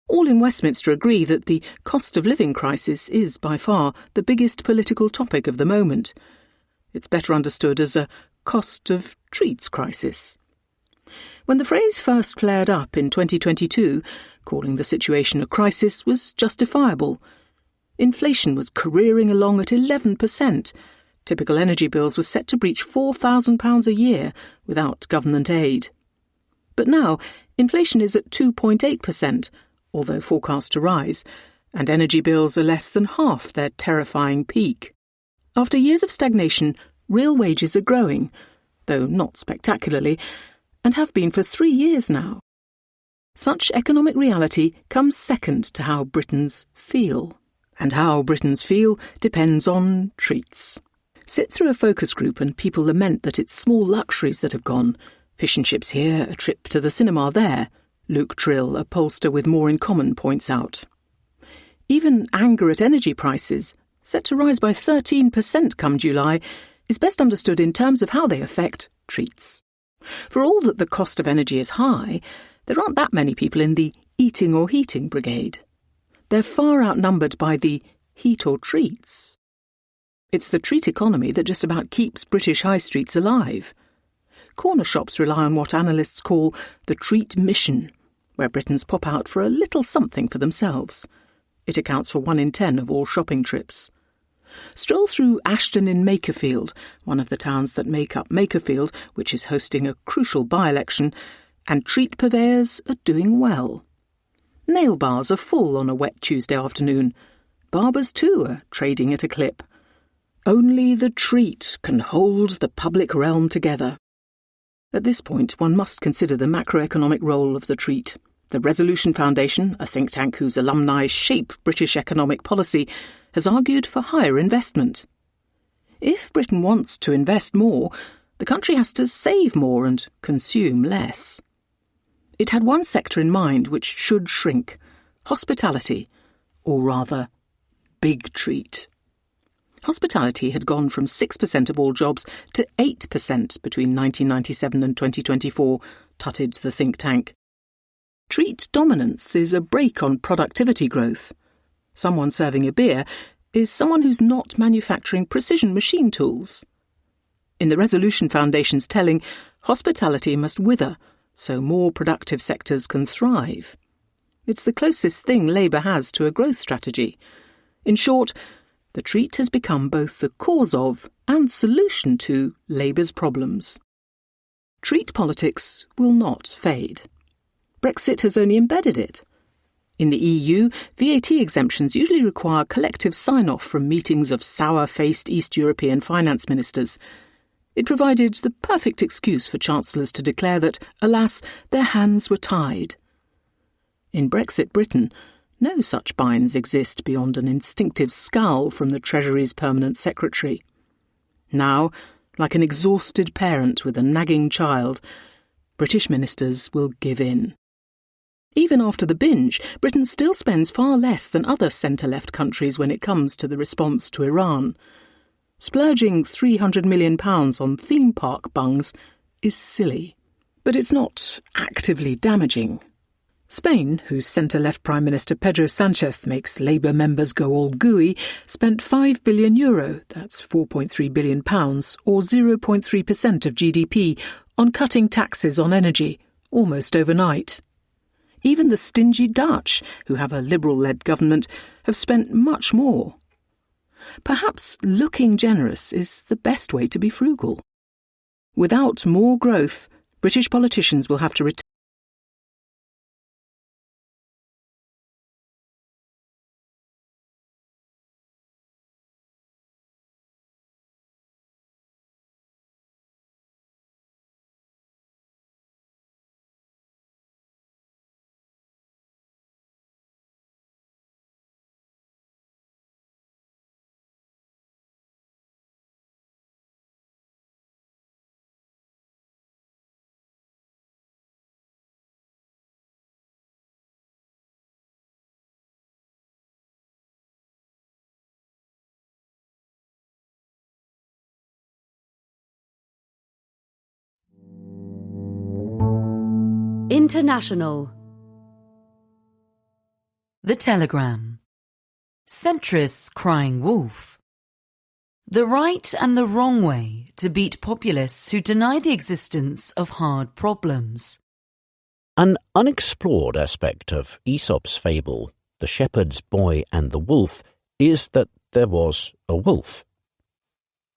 All in Westminster agree that the cost of living crisis is by far the biggest political topic of the moment. It's better understood as a cost of treats crisis. When the phrase first flared up in 2022, calling the situation a crisis was justifiable. Inflation was careering along at 11%. Typical energy bills were set to breach £4,000 a year without government aid. But now, inflation is at 2.8%, although forecast to rise, and energy bills are less than half their terrifying peak. After years of stagnation, real wages are growing, though not spectacularly, and have been for 3 years now. Such economic reality comes second to how Britons feel, and how Britons feel depends on treats. Sit through a focus group and people lament that it's small luxuries that have gone. Fish and chips here, a trip to the cinema there. Luke Trill, a pollster with More in Common, points out. Even anger at energy prices, set to rise by 13% come July, is best understood in terms of how they affect treats. For all that the cost of energy is high, there aren't that many people in the eating or heating brigade. They're far outnumbered by the heat or treats. It's the treat economy that just about keeps British high streets alive. Corner shops rely on what analysts call the treat mission, where Britons pop out for a little something for themselves. It accounts for 1 in 10 of all shopping trips. Stroll through Ashton in Makerfield, one of the towns that make up Makerfield, which is hosting a crucial by-election, and treat purveyors are doing well. Nail bars are full on a wet Tuesday afternoon. Barbers too are trading at a clip. Only the treat can hold the public realm together. At this point, one must consider the macroeconomic role of the treat. The Resolution Foundation, a think tank whose alumni shape British economic policy, has argued for higher investment. If Britain wants to invest more, the country has to save more and consume less. It had one sector in mind which should shrink: hospitality, or rather, big treat. Hospitality had gone from 6% of all jobs to 8% between 1997 and 2024, tutted the think tank. Treat dominance is a brake on productivity growth. Someone serving a beer is someone who's not manufacturing precision machine tools. In the Resolution Foundation's telling, Hospitality must wither so more productive sectors can thrive. It's the closest thing Labour has to a growth strategy. In short, the treat has become both the cause of and solution to Labour's problems. Treat politics will not fade. Brexit has only embedded it. In the EU, VAT exemptions usually require collective sign-off from meetings of sour-faced East European finance ministers. It provided the perfect excuse for chancellors to declare that, alas, their hands were tied. In Brexit Britain, no such binds exist beyond an instinctive scowl from the Treasury's permanent secretary. Now, like an exhausted parent with a nagging child, British ministers will give in. Even after the binge, Britain still spends far less than other centre-left countries when it comes to the response to Iran. Splurging £300 million on theme park bungs is silly, but it's not actively damaging. Spain, whose centre-left Prime Minister Pedro Sánchez makes Labour members go all gooey, spent €5 billion, that's £4.3 billion, or 0.3% of GDP, on cutting taxes on energy, almost overnight. Even the stingy Dutch, who have a Liberal-led government, have spent much more. Perhaps looking generous is the best way to be frugal. Without more growth, British politicians will have to return. International. The Telegram. Centrists crying wolf. The right and the wrong way to beat populists who deny the existence of hard problems. An unexplored aspect of Aesop's fable, The Shepherd's Boy and the Wolf, is that there was a wolf.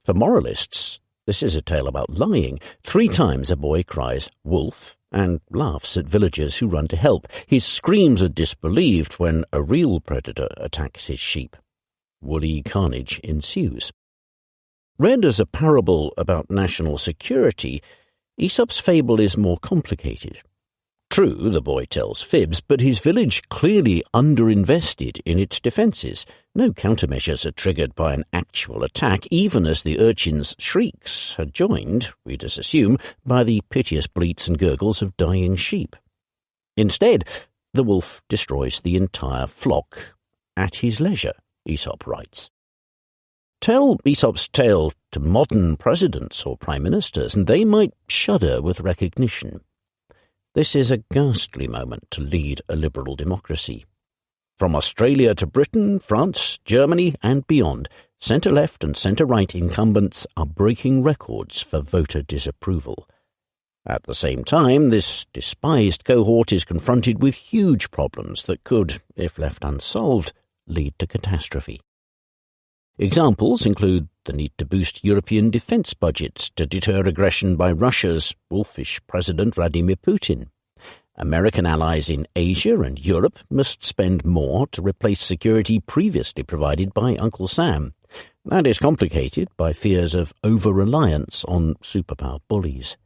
For moralists, this is a tale about lying. 3 times a boy cries, "Wolf," and laughs at villagers who run to help. His screams are disbelieved when a real predator attacks his sheep. Woolly carnage ensues. Read as a parable about national security, Aesop's fable is more complicated. True, the boy tells fibs, but his village clearly underinvested in its defences. No countermeasures are triggered by an actual attack, even as the urchin's shrieks are joined, readers assume, by the piteous bleats and gurgles of dying sheep. Instead, the wolf destroys the entire flock at his leisure, Aesop writes. Tell Aesop's tale to modern presidents or prime ministers, and they might shudder with recognition. This is a ghastly moment to lead a liberal democracy. From Australia to Britain, France, Germany and beyond, centre-left and centre-right incumbents are breaking records for voter disapproval. At the same time, this despised cohort is confronted with huge problems that could, if left unsolved, lead to catastrophe. Examples include the need to boost European defence budgets to deter aggression by Russia's wolfish President Vladimir Putin. American allies in Asia and Europe must spend more to replace security previously provided by Uncle Sam. That is complicated by fears of over-reliance on superpower bullies.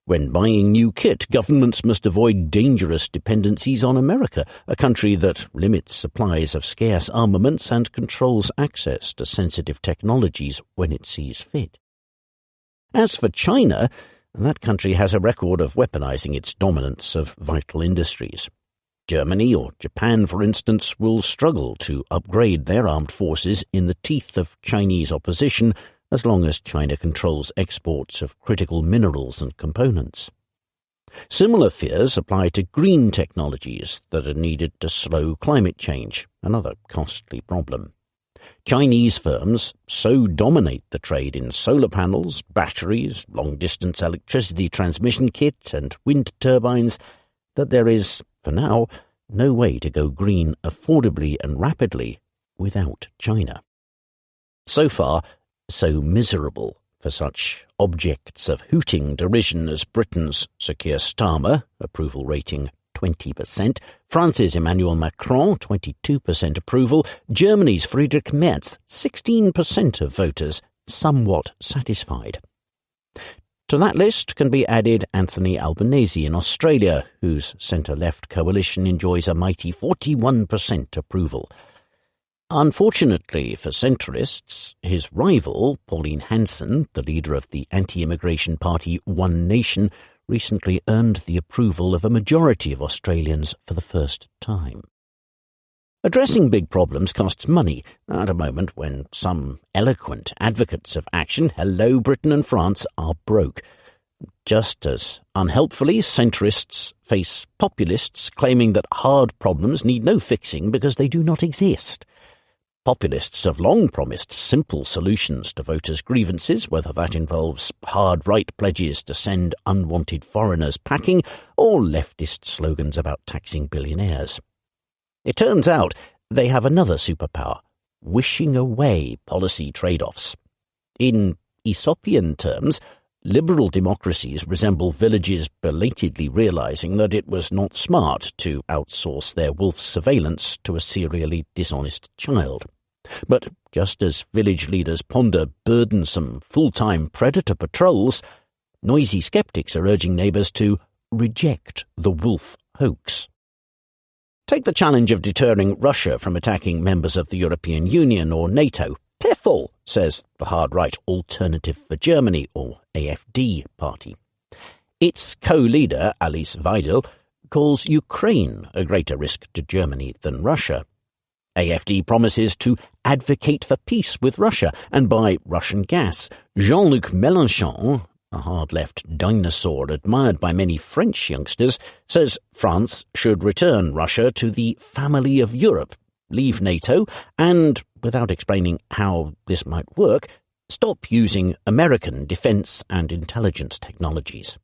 When buying new kit, governments must avoid dangerous dependencies on America, a country that limits supplies of scarce armaments and controls access to sensitive technologies when it sees fit. As for China, that country has a record of weaponizing its dominance of vital industries. Germany or Japan, for instance, will struggle to upgrade their armed forces in the teeth of Chinese opposition as long as China controls exports of critical minerals and components. Similar fears apply to green technologies that are needed to slow climate change, another costly problem. Chinese firms so dominate the trade in solar panels, batteries, long-distance electricity transmission kits and wind turbines that there is, for now, no way to go green affordably and rapidly without China. So far, so miserable for such objects of hooting derision as Britain's Sir Keir Starmer, approval rating 20%, France's Emmanuel Macron, 22% approval, Germany's Friedrich Merz, 16% of voters somewhat satisfied. To that list can be added Anthony Albanese in Australia, whose centre-left coalition enjoys a mighty 41% approval. Unfortunately for centrists, his rival, Pauline Hanson, the leader of the anti-immigration party One Nation, recently earned the approval of a majority of Australians for the first time. Addressing big problems costs money at a moment when some eloquent advocates of action, hello Britain and France, are broke. Just as unhelpfully, centrists face populists claiming that hard problems need no fixing because they do not exist. Populists have long promised simple solutions to voters' grievances, whether that involves hard right pledges to send unwanted foreigners packing or leftist slogans about taxing billionaires. It turns out they have another superpower, wishing away policy trade-offs. In Aesopian terms, liberal democracies resemble villages belatedly realizing that it was not smart to outsource their wolf surveillance to a serially dishonest child. But just as village leaders ponder burdensome full-time predator patrols, noisy skeptics are urging neighbours to reject the wolf hoax. Take the challenge of deterring Russia from attacking members of the European Union or NATO. Piffle, says the hard-right Alternative for Germany, or AfD, party. Its co-leader, Alice Weidel, calls Ukraine a greater risk to Germany than Russia. AfD promises to advocate for peace with Russia and buy Russian gas. Jean-Luc Mélenchon, a hard-left dinosaur admired by many French youngsters, says France should return Russia to the family of Europe, leave NATO, and, without explaining how this might work, stop using American defence and intelligence technologies.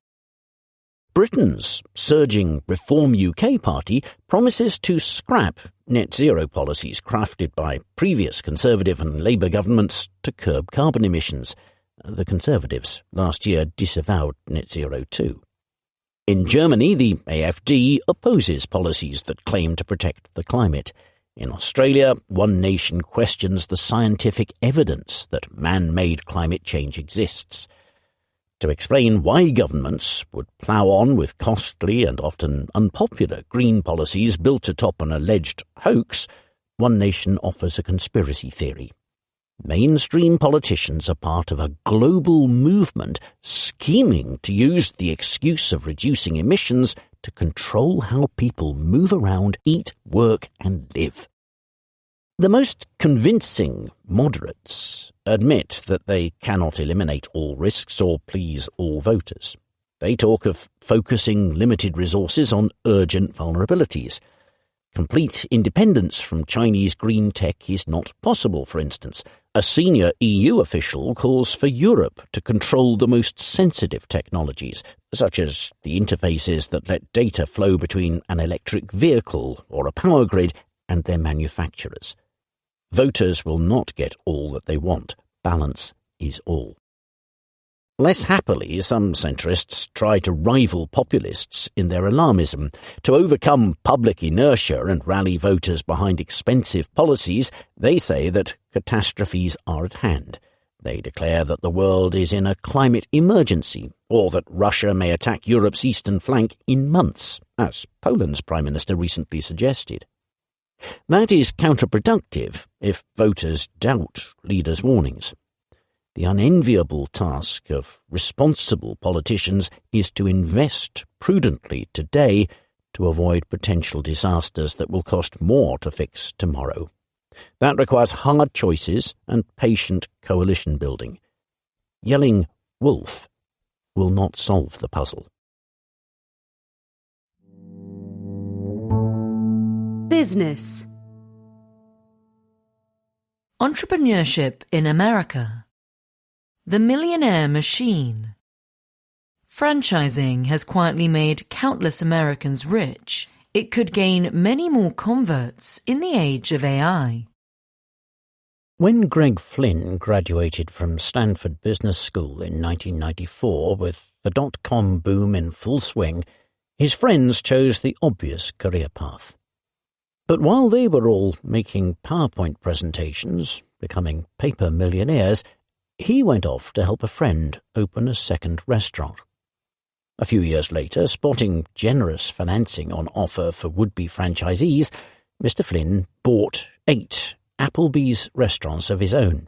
Britain's surging Reform UK party promises to scrap net-zero policies crafted by previous Conservative and Labour governments to curb carbon emissions. The Conservatives last year disavowed net-zero too. In Germany, the AfD opposes policies that claim to protect the climate. In Australia, One Nation questions the scientific evidence that man-made climate change exists. To explain why governments would plough on with costly and often unpopular green policies built atop an alleged hoax, One Nation offers a conspiracy theory. Mainstream politicians are part of a global movement scheming to use the excuse of reducing emissions to control how people move around, eat, work, and live. The most convincing moderates admit that they cannot eliminate all risks or please all voters. They talk of focusing limited resources on urgent vulnerabilities. Complete independence from Chinese green tech is not possible, for instance. A senior EU official calls for Europe to control the most sensitive technologies, such as the interfaces that let data flow between an electric vehicle or a power grid and their manufacturers. Voters will not get all that they want. Balance is all. Less happily, some centrists try to rival populists in their alarmism. To overcome public inertia and rally voters behind expensive policies, they say that catastrophes are at hand. They declare that the world is in a climate emergency, or that Russia may attack Europe's eastern flank in months, as Poland's Prime Minister recently suggested. That is counterproductive if voters doubt leaders' warnings. The unenviable task of responsible politicians is to invest prudently today to avoid potential disasters that will cost more to fix tomorrow. That requires hard choices and patient coalition building. Yelling wolf will not solve the puzzle. Business. Entrepreneurship in America. The Millionaire Machine. Franchising has quietly made countless Americans rich. It could gain many more converts in the age of AI. When Greg Flynn graduated from Stanford Business School in 1994 with the dot-com boom in full swing, his friends chose the obvious career path. But while they were all making PowerPoint presentations, becoming paper millionaires, he went off to help a friend open a second restaurant. A few years later, spotting generous financing on offer for would-be franchisees, Mr. Flynn bought 8 Applebee's restaurants of his own.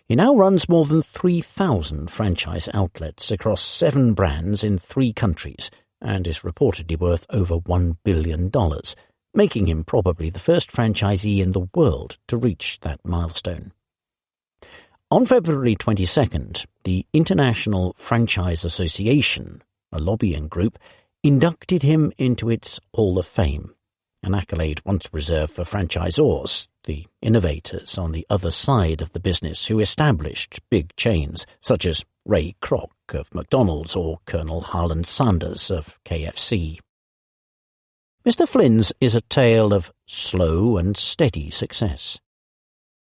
He now runs more than 3,000 franchise outlets across 7 brands in 3 countries and is reportedly worth over $1 billion, making him probably the first franchisee in the world to reach that milestone. On February 22nd, the International Franchise Association, a lobbying group, inducted him into its Hall of Fame, an accolade once reserved for franchisors, the innovators on the other side of the business who established big chains such as Ray Kroc of McDonald's or Colonel Harlan Sanders of KFC. Mr. Flynn's is a tale of slow and steady success.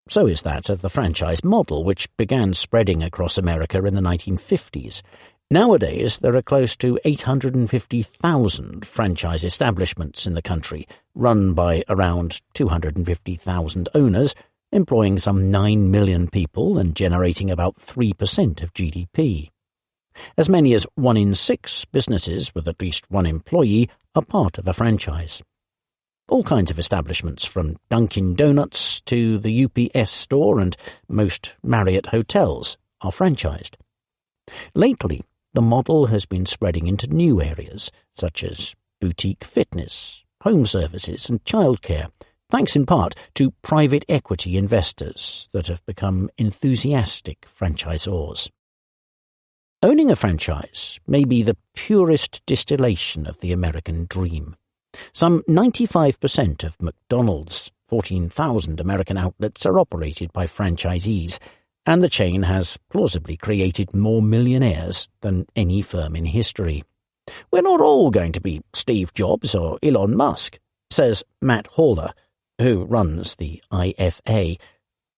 So is that of the franchise model, which began spreading across America in the 1950s. Nowadays, there are close to 850,000 franchise establishments in the country, run by around 250,000 owners, employing some 9 million people and generating about 3% of GDP. As many as 1 in 6 businesses with at least 1 employee are part of a franchise. All kinds of establishments, from Dunkin' Donuts to the UPS store and most Marriott hotels, are franchised. Lately, the model has been spreading into new areas, such as boutique fitness, home services and childcare, thanks in part to private equity investors that have become enthusiastic franchisors. Owning a franchise may be the purest distillation of the American dream. Some 95% of McDonald's 14,000 American outlets are operated by franchisees, and the chain has plausibly created more millionaires than any firm in history. We're not all going to be Steve Jobs or Elon Musk, says Matt Haller, who runs the IFA,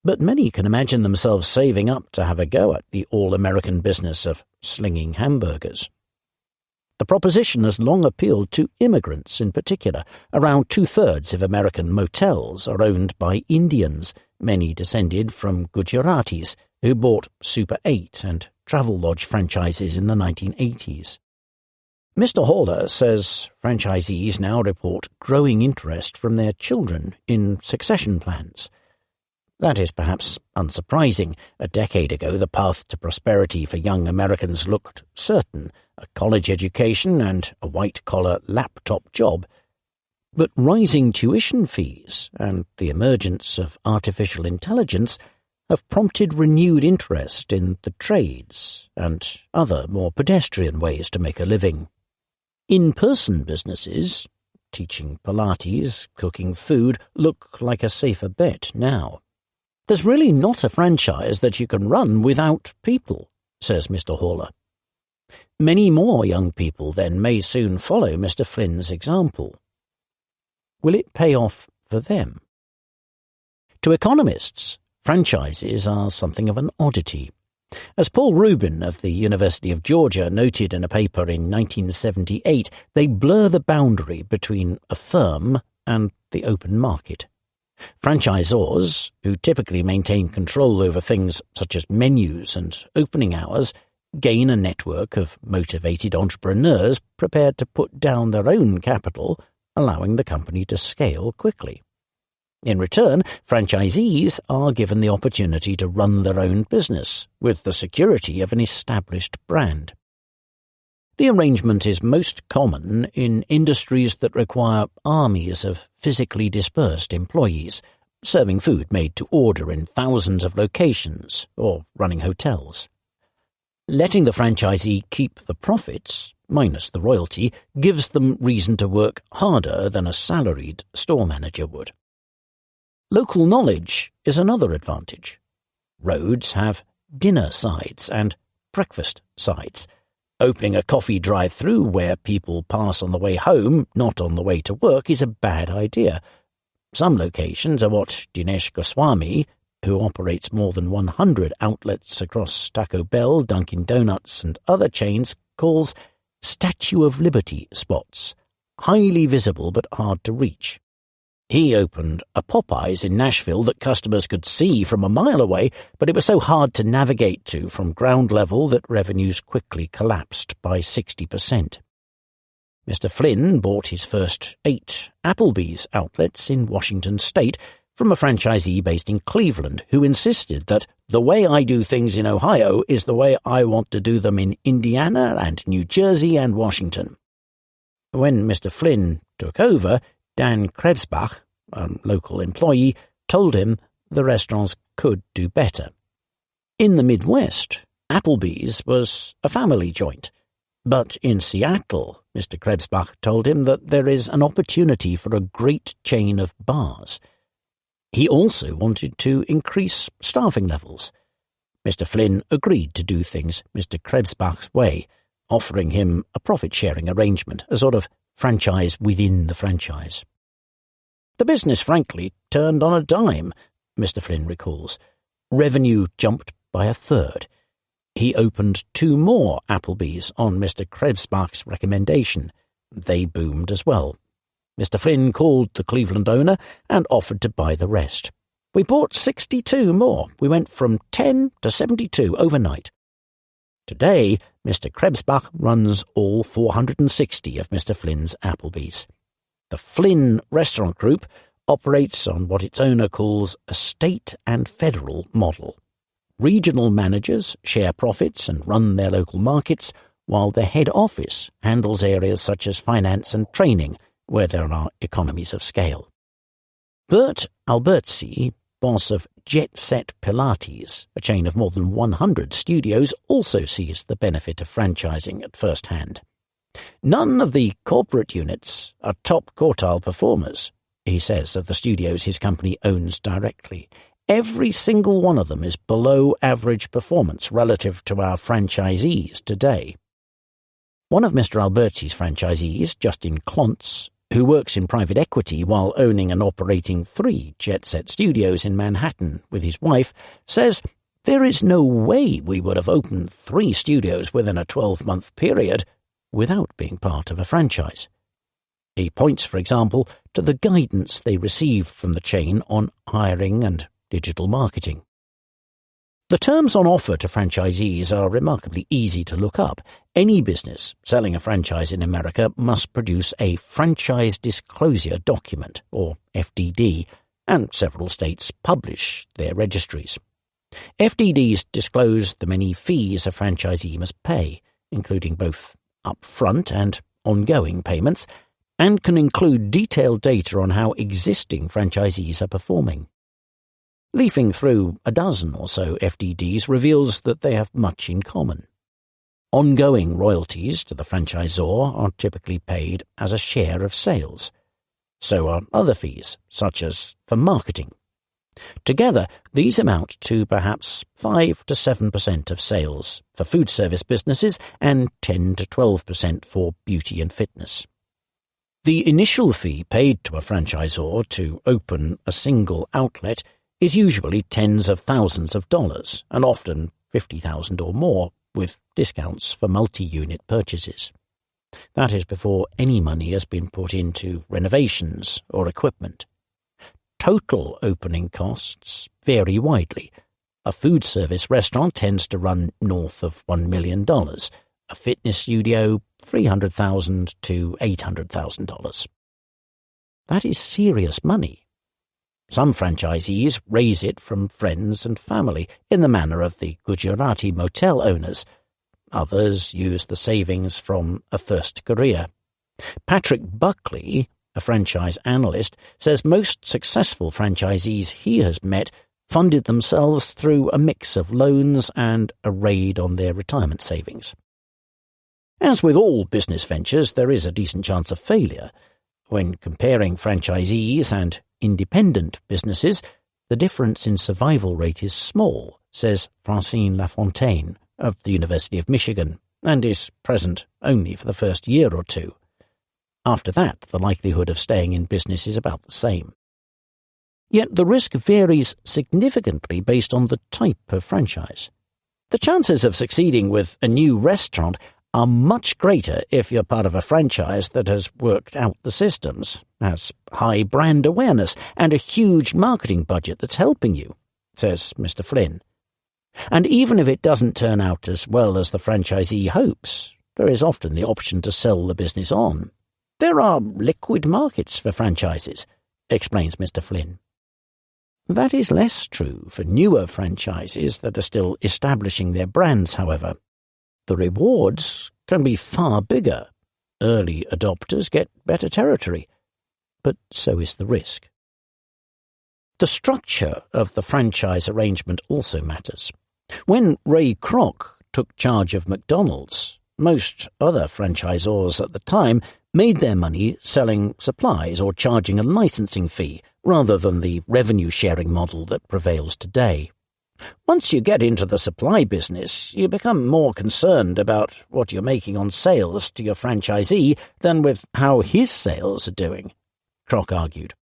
but many can imagine themselves saving up to have a go at the all-American business of slinging hamburgers. The proposition has long appealed to immigrants in particular. Around 2/3 of American motels are owned by Indians, many descended from Gujaratis, who bought Super 8 and Travelodge franchises in the 1980s. Mr. Haller says franchisees now report growing interest from their children in succession plans. That is perhaps unsurprising. A decade ago, the path to prosperity for young Americans looked certain: a college education and a white-collar laptop job. But rising tuition fees and the emergence of artificial intelligence have prompted renewed interest in the trades and other more pedestrian ways to make a living. In-person businesses, teaching Pilates, cooking food, look like a safer bet now. There's really not a franchise that you can run without people, says Mr. Haller. Many more young people then may soon follow Mr. Flynn's example. Will it pay off for them? To economists, franchises are something of an oddity. As Paul Rubin of the University of Georgia noted in a paper in 1978, they blur the boundary between a firm and the open market. Franchisors, who typically maintain control over things such as menus and opening hours, gain a network of motivated entrepreneurs prepared to put down their own capital, allowing the company to scale quickly. In return, franchisees are given the opportunity to run their own business with the security of an established brand. The arrangement is most common in industries that require armies of physically dispersed employees, serving food made to order in thousands of locations or running hotels. Letting the franchisee keep the profits, minus the royalty, gives them reason to work harder than a salaried store manager would. Local knowledge is another advantage. Roads have dinner sides and breakfast sides. Opening a coffee drive-through where people pass on the way home, not on the way to work, is a bad idea. Some locations are what Dinesh Goswami, who operates more than 100 outlets across Taco Bell, Dunkin' Donuts and other chains, calls Statue of Liberty spots, highly visible but hard to reach. He opened a Popeyes in Nashville that customers could see from a mile away, but it was so hard to navigate to from ground level that revenues quickly collapsed by 60%. Mr. Flynn bought his first 8 Applebee's outlets in Washington state from a franchisee based in Cleveland who insisted that the way I do things in Ohio is the way I want to do them in Indiana and New Jersey and Washington. When Mr. Flynn took over, Dan Krebsbach, a local employee, told him the restaurants could do better. In the Midwest, Applebee's was a family joint. But in Seattle, Mr. Krebsbach told him that there is an opportunity for a great chain of bars. He also wanted to increase staffing levels. Mr. Flynn agreed to do things Mr. Krebsbach's way, offering him a profit-sharing arrangement, a sort of franchise within the franchise. The business, frankly, turned on a dime, Mr. Flynn recalls. Revenue jumped by a third. He opened 2 more Applebee's on Mr. Krebsbach's recommendation. They boomed as well. Mr. Flynn called the Cleveland owner and offered to buy the rest. We bought 62 more. We went from 10 to 72 overnight. Today, Mr. Krebsbach runs all 460 of Mr. Flynn's Applebee's. The Flynn Restaurant Group operates on what its owner calls a state and federal model. Regional managers share profits and run their local markets, while the head office handles areas such as finance and training, where there are economies of scale. Bert Albertzi, boss of Jet Set Pilates, a chain of more than 100 studios, also sees the benefit of franchising at first hand. None of the corporate units are top quartile performers, he says, of the studios his company owns directly. Every single one of them is below average performance relative to our franchisees today. One of Mr. Albertzi's franchisees, Justin Klontz, who works in private equity while owning and operating 3 Jet Set studios in Manhattan with his wife, says there is no way we would have opened 3 studios within a 12-month period without being part of a franchise. He points, for example, to the guidance they receive from the chain on hiring and digital marketing. The terms on offer to franchisees are remarkably easy to look up. Any business selling a franchise in America must produce a Franchise Disclosure Document, or FDD, and several states publish their registries. FDDs disclose the many fees a franchisee must pay, including both upfront and ongoing payments, and can include detailed data on how existing franchisees are performing. Leafing through a dozen or so FDDs reveals that they have much in common. Ongoing royalties to the franchisor are typically paid as a share of sales. So are other fees, such as for marketing. Together, these amount to perhaps 5 to 7% of sales for food service businesses and 10 to 12% for beauty and fitness. The initial fee paid to a franchisor to open a single outlet is usually tens of thousands of dollars, and often $50,000 or more, with discounts for multi-unit purchases. That is before any money has been put into renovations or equipment. Total opening costs vary widely. A food service restaurant tends to run north of $1 million, a fitness studio $300,000 to $800,000. That is serious money. Some franchisees raise it from friends and family in the manner of the Gujarati motel owners. Others use the savings from a first career. Patrick Buckley, a franchise analyst, says most successful franchisees he has met funded themselves through a mix of loans and a raid on their retirement savings. As with all business ventures, there is a decent chance of failure. When comparing franchisees and independent businesses, the difference in survival rate is small, says Francine Lafontaine of the University of Michigan, and is present only for the first year or two. After that, the likelihood of staying in business is about the same. Yet the risk varies significantly based on the type of franchise. The chances of succeeding with a new restaurant are much greater if you're part of a franchise that has worked out the systems, has high brand awareness, and a huge marketing budget that's helping you, says Mr. Flynn. And even if it doesn't turn out as well as the franchisee hopes, there is often the option to sell the business on. There are liquid markets for franchises, explains Mr. Flynn. That is less true for newer franchises that are still establishing their brands, however. The rewards can be far bigger. Early adopters get better territory, but so is the risk. The structure of the franchise arrangement also matters. When Ray Kroc took charge of McDonald's, most other franchisors at the time made their money selling supplies or charging a licensing fee, rather than the revenue-sharing model that prevails today. Once you get into the supply business, you become more concerned about what you're making on sales to your franchisee than with how his sales are doing, Kroc argued.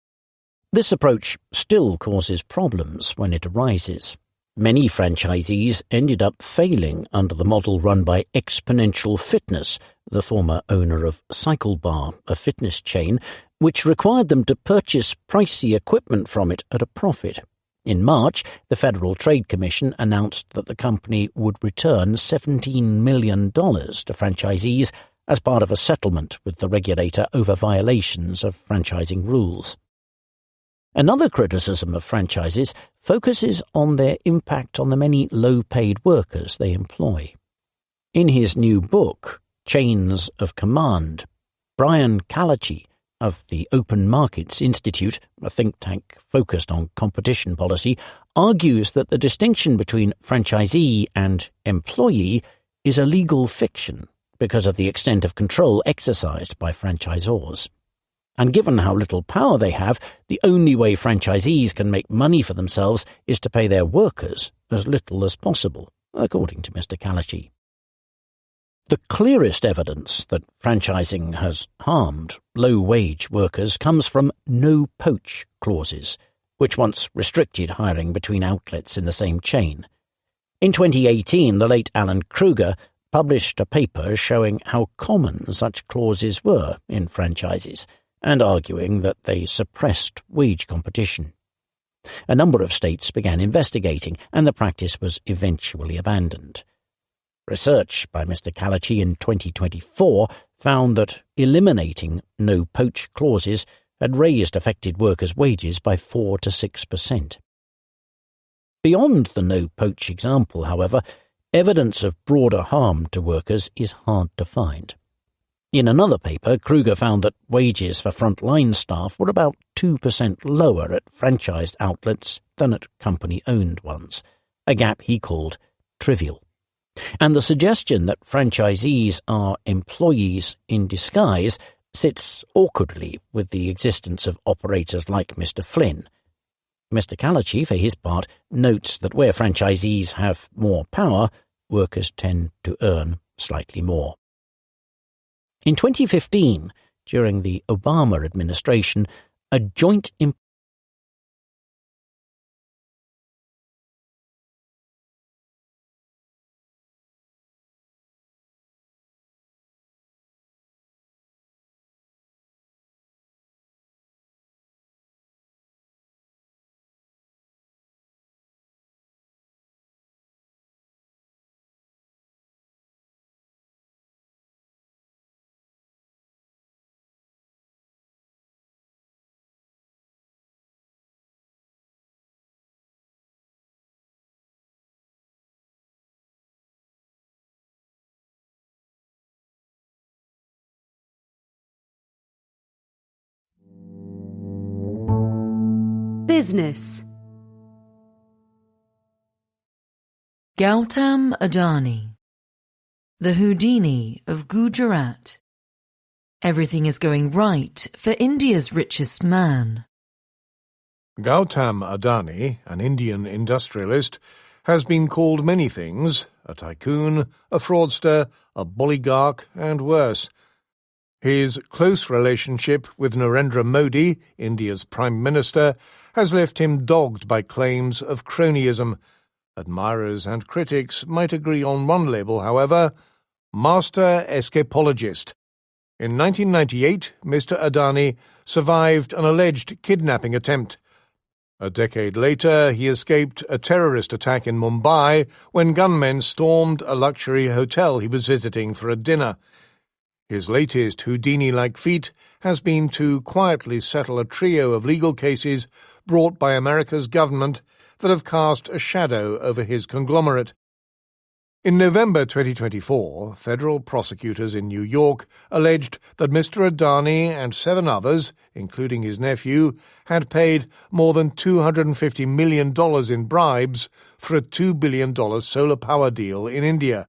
This approach still causes problems when it arises. Many franchisees ended up failing under the model run by Exponential Fitness, the former owner of Cycle Bar, a fitness chain, which required them to purchase pricey equipment from it at a profit. In March, the Federal Trade Commission announced that the company would return $17 million to franchisees as part of a settlement with the regulator over violations of franchising rules. Another criticism of franchises focuses on their impact on the many low-paid workers they employ. In his new book, Chains of Command, Brian Kalachi of the Open Markets Institute, a think tank focused on competition policy, argues that the distinction between franchisee and employee is a legal fiction because of the extent of control exercised by franchisors. And given how little power they have, the only way franchisees can make money for themselves is to pay their workers as little as possible, according to Mr. Kalachi. The clearest evidence that franchising has harmed low-wage workers comes from no-poach clauses, which once restricted hiring between outlets in the same chain. In 2018, the late Alan Kruger published a paper showing how common such clauses were in franchises, and arguing that they suppressed wage competition. A number of states began investigating, and the practice was eventually abandoned. Research by Mr. Kalachi in 2024 found that eliminating no-poach clauses had raised affected workers' wages by 4 to 6%. Beyond the no-poach example, however, evidence of broader harm to workers is hard to find. In another paper, Kruger found that wages for front-line staff were about 2% lower at franchised outlets than at company-owned ones, a gap he called trivial. And the suggestion that franchisees are employees in disguise sits awkwardly with the existence of operators like Mr. Flynn. Mr. Kalachi, for his part, notes that where franchisees have more power, workers tend to earn slightly more. In 2015, during the Obama administration, a joint Business. Gautam Adani, the Houdini of Gujarat. Everything is going right for India's richest man. Gautam Adani, an Indian industrialist, has been called many things: a tycoon, a fraudster, a oligarch, and worse. His close relationship with Narendra Modi, India's Prime Minister, has left him dogged by claims of cronyism. Admirers and critics might agree on one label, however: master escapologist. In 1998, Mr. Adani survived an alleged kidnapping attempt. A decade later, he escaped a terrorist attack in Mumbai when gunmen stormed a luxury hotel he was visiting for a dinner. His latest Houdini-like feat has been to quietly settle a trio of legal cases brought by America's government that have cast a shadow over his conglomerate. In November 2024, federal prosecutors in New York alleged that Mr. Adani and 7 others, including his nephew, had paid more than $250 million in bribes for a $2 billion solar power deal in India.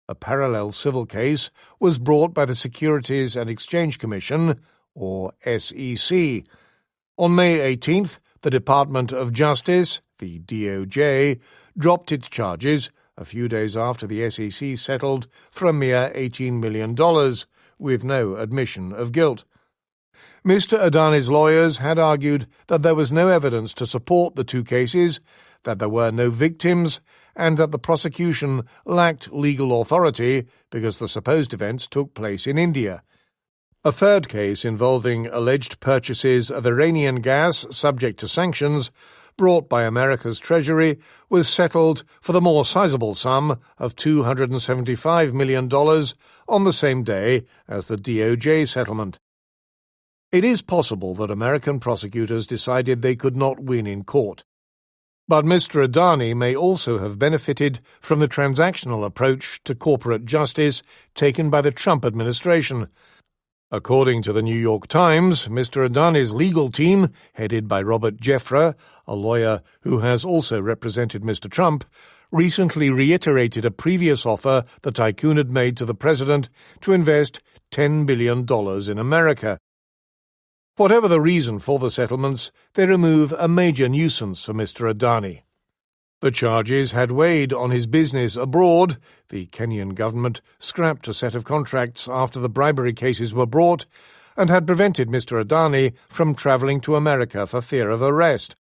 A parallel civil case was brought by the Securities and Exchange Commission, or SEC. On May 18th, the Department of Justice, the DOJ, dropped its charges a few days after the SEC settled for a mere $18 million, with no admission of guilt. Mr. Adani's lawyers had argued that there was no evidence to support the 2 cases, that there were no victims, and that the prosecution lacked legal authority because the supposed events took place in India. A third case involving alleged purchases of Iranian gas subject to sanctions brought by America's Treasury was settled for the more sizable sum of $275 million on the same day as the DOJ settlement. It is possible that American prosecutors decided they could not win in court. But Mr. Adani may also have benefited from the transactional approach to corporate justice taken by the Trump administration. According to the New York Times, Mr. Adani's legal team, headed by Robert Jeffrey, a lawyer who has also represented Mr. Trump, recently reiterated a previous offer the tycoon had made to the president to invest $10 billion in America. Whatever the reason for the settlements, they remove a major nuisance for Mr. Adani. The charges had weighed on his business abroad. The Kenyan government scrapped a set of contracts after the bribery cases were brought and had prevented Mr. Adani from travelling to America for fear of arrest.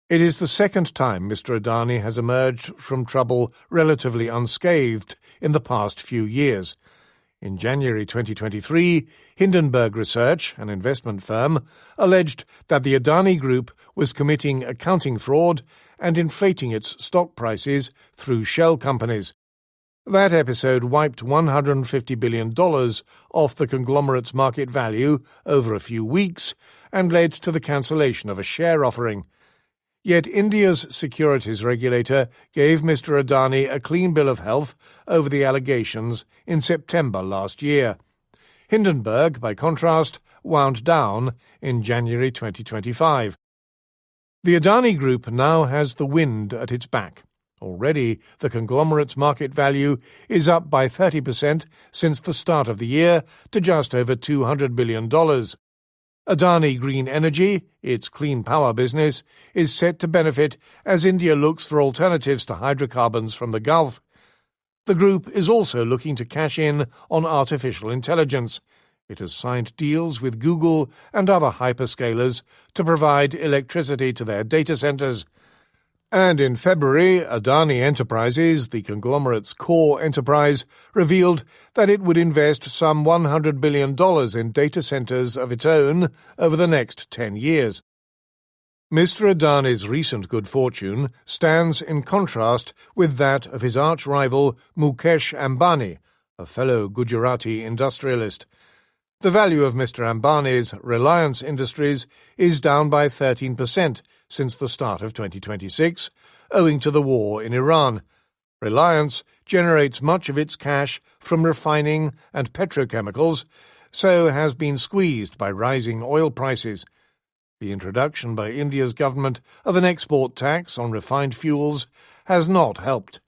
It is the second time Mr. Adani has emerged from trouble relatively unscathed in the past few years. In January 2023, Hindenburg Research, an investment firm, alleged that the Adani Group was committing accounting fraud and inflating its stock prices through shell companies. That episode wiped $150 billion off the conglomerate's market value over a few weeks and led to the cancellation of a share offering. Yet India's securities regulator gave Mr. Adani a clean bill of health over the allegations in September last year. Hindenburg, by contrast, wound down in January 2025. The Adani Group now has the wind at its back. Already, the conglomerate's market value is up by 30% since the start of the year to just over $200 billion. Adani Green Energy, its clean power business, is set to benefit as India looks for alternatives to hydrocarbons from the Gulf. The group is also looking to cash in on artificial intelligence. It has signed deals with Google and other hyperscalers to provide electricity to their data centers. And in February, Adani Enterprises, the conglomerate's core enterprise, revealed that it would invest some $100 billion in data centers of its own over the next 10 years. Mr. Adani's recent good fortune stands in contrast with that of his arch-rival Mukesh Ambani, a fellow Gujarati industrialist. The value of Mr. Ambani's Reliance Industries is down by 13% since the start of 2026, owing to the war in Iran. Reliance generates much of its cash from refining and petrochemicals, so has been squeezed by rising oil prices. The introduction by India's government of an export tax on refined fuels has not helped.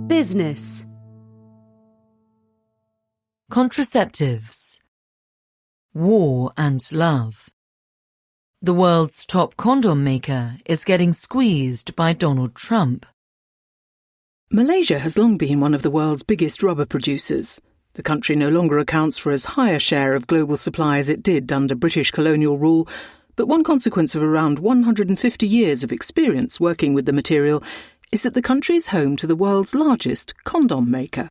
Business. Contraceptives. War and love. The world's top condom maker is getting squeezed by Donald Trump. Malaysia has long been one of the world's biggest rubber producers. The country no longer accounts for as high a share of global supply as it did under British colonial rule, but one consequence of around 150 years of experience working with the material is that the country is home to the world's largest condom maker.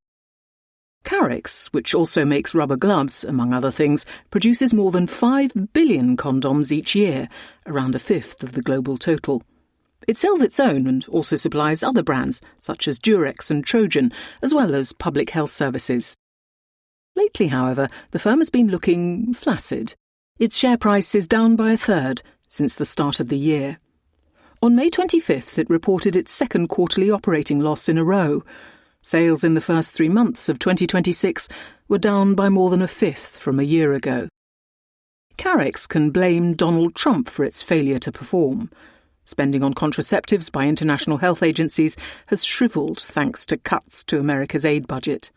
Carex, which also makes rubber gloves, among other things, produces more than 5 billion condoms each year, around a fifth of the global total. It sells its own and also supplies other brands, such as Durex and Trojan, as well as public health services. Lately, however, the firm has been looking flaccid. Its share price is down by a third since the start of the year. On May 25th, it reported its second quarterly operating loss in a row. Sales in the first 3 months of 2026 were down by more than a fifth from a year ago. Carex can blame Donald Trump for its failure to perform. Spending on contraceptives by international health agencies has shriveled thanks to cuts to America's aid budget.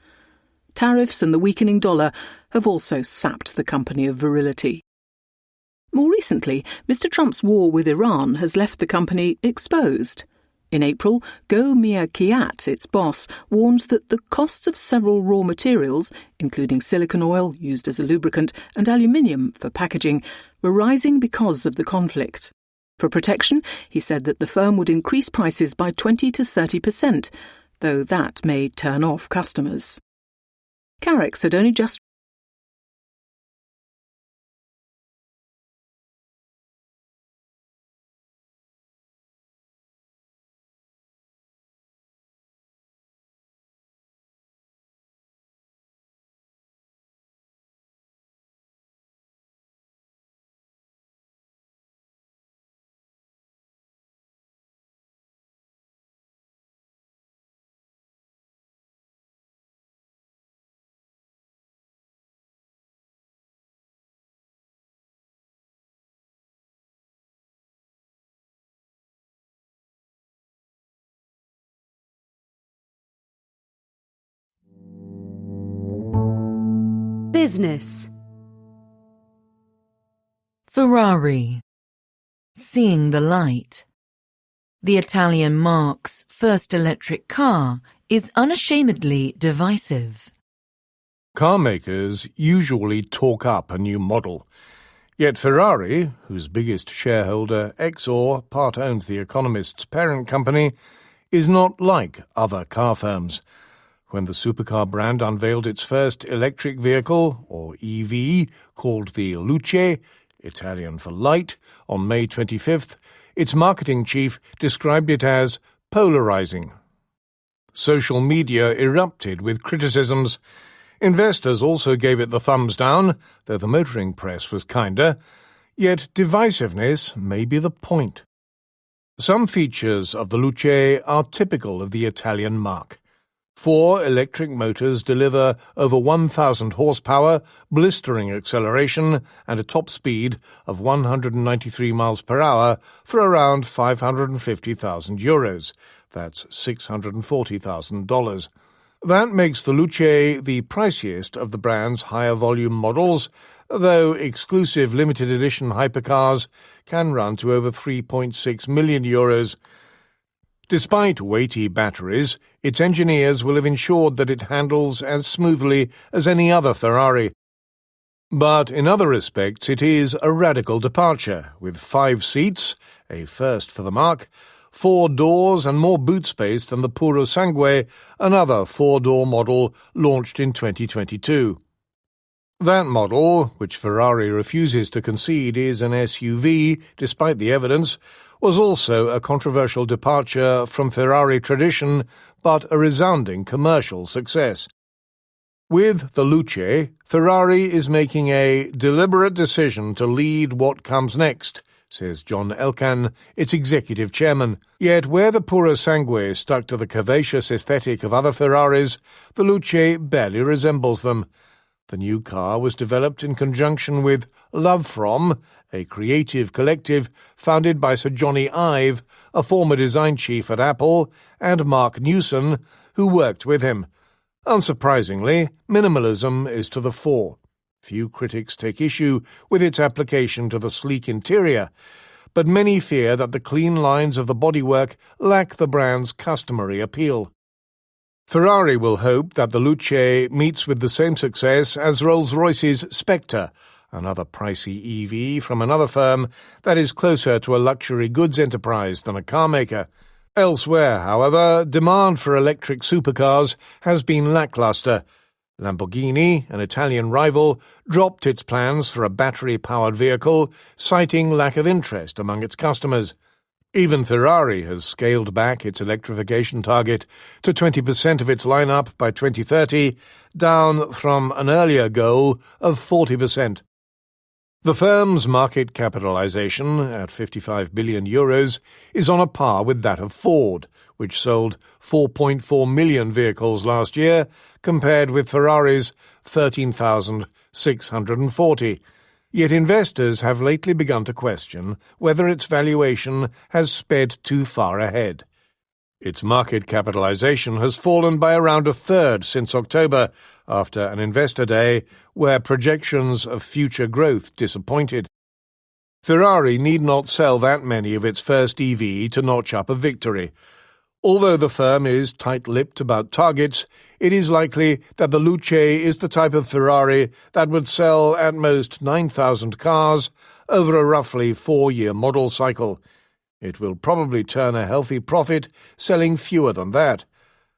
Tariffs and the weakening dollar have also sapped the company of virility. More recently, Mr. Trump's war with Iran has left the company exposed. In April, Go Mia Kiat, its boss, warned that the costs of several raw materials, including silicon oil used as a lubricant and aluminium for packaging, were rising because of the conflict. For protection, he said that the firm would increase prices by 20 to 30%, though that may turn off customers. Carex had only just Business. Ferrari. Seeing the light. The Italian marque's first electric car is unashamedly divisive. Car makers usually talk up a new model. Yet Ferrari, whose biggest shareholder, Exor, part owns the Economist's parent company, is not like other car firms. When the supercar brand unveiled its first electric vehicle, or EV, called the Luce, Italian for light, on May 25th, its marketing chief described it as polarizing. Social media erupted with criticisms. Investors also gave it the thumbs down, though the motoring press was kinder. Yet divisiveness may be the point. Some features of the Luce are typical of the Italian marque. 4 electric motors deliver over 1,000 horsepower, blistering acceleration, and a top speed of 193 miles per hour for around €550,000. That's $640,000. That makes the Luce the priciest of the brand's higher volume models, though exclusive limited edition hypercars can run to over €3.6 million. Despite weighty batteries, its engineers will have ensured that it handles as smoothly as any other Ferrari. But in other respects it is a radical departure, with 5 seats, a first for the marque, 4 doors and more boot space than the Puro Sangue, another 4-door model launched in 2022. That model, which Ferrari refuses to concede is an SUV, despite the evidence, was also a controversial departure from Ferrari tradition, but a resounding commercial success. With the Luce, Ferrari is making a deliberate decision to lead what comes next, says John Elkann, its executive chairman. Yet where the Puro Sangue stuck to the curvaceous aesthetic of other Ferraris, the Luce barely resembles them. The new car was developed in conjunction with Love From, a creative collective founded by Sir Johnny Ive, a former design chief at Apple, and Mark Newson, who worked with him. Unsurprisingly, minimalism is to the fore. Few critics take issue with its application to the sleek interior, but many fear that the clean lines of the bodywork lack the brand's customary appeal. Ferrari will hope that the Luce meets with the same success as Rolls-Royce's Spectre, another pricey EV from another firm that is closer to a luxury goods enterprise than a car maker. Elsewhere, however, demand for electric supercars has been lackluster. Lamborghini, an Italian rival, dropped its plans for a battery-powered vehicle, citing lack of interest among its customers. Even Ferrari has scaled back its electrification target to 20% of its lineup by 2030, down from an earlier goal of 40%. The firm's market capitalization, at €55 billion, is on a par with that of Ford, which sold 4.4 million vehicles last year, compared with Ferrari's 13,640. Yet investors have lately begun to question whether its valuation has sped too far ahead. Its market capitalization has fallen by around a third since October, after an investor day where projections of future growth disappointed. Ferrari need not sell that many of its first EV to notch up a victory. Although the firm is tight-lipped about targets, it is likely that the Luce is the type of Ferrari that would sell at most 9,000 cars over a roughly 4-year model cycle. It will probably turn a healthy profit, selling fewer than that.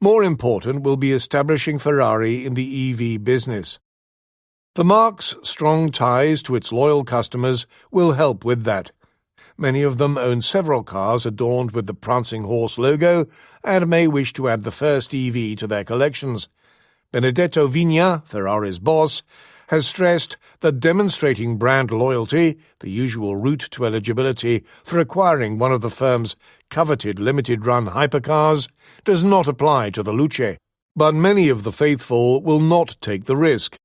More important will be establishing Ferrari in the EV business. The marque's strong ties to its loyal customers will help with that. Many of them own several cars adorned with the prancing horse logo and may wish to add the first EV to their collections. Benedetto Vigna, Ferrari's boss, has stressed that demonstrating brand loyalty, the usual route to eligibility for acquiring one of the firm's coveted limited-run hypercars, does not apply to the Luce. But many of the faithful will not take the risk.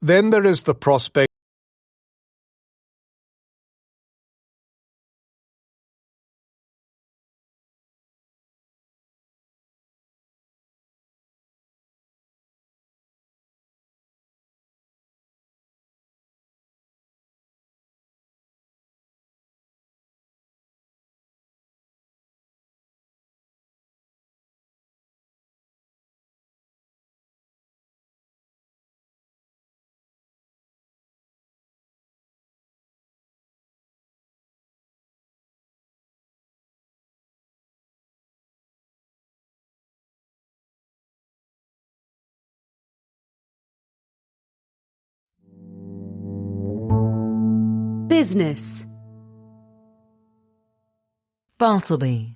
Then there is the prospect Business. Bartleby.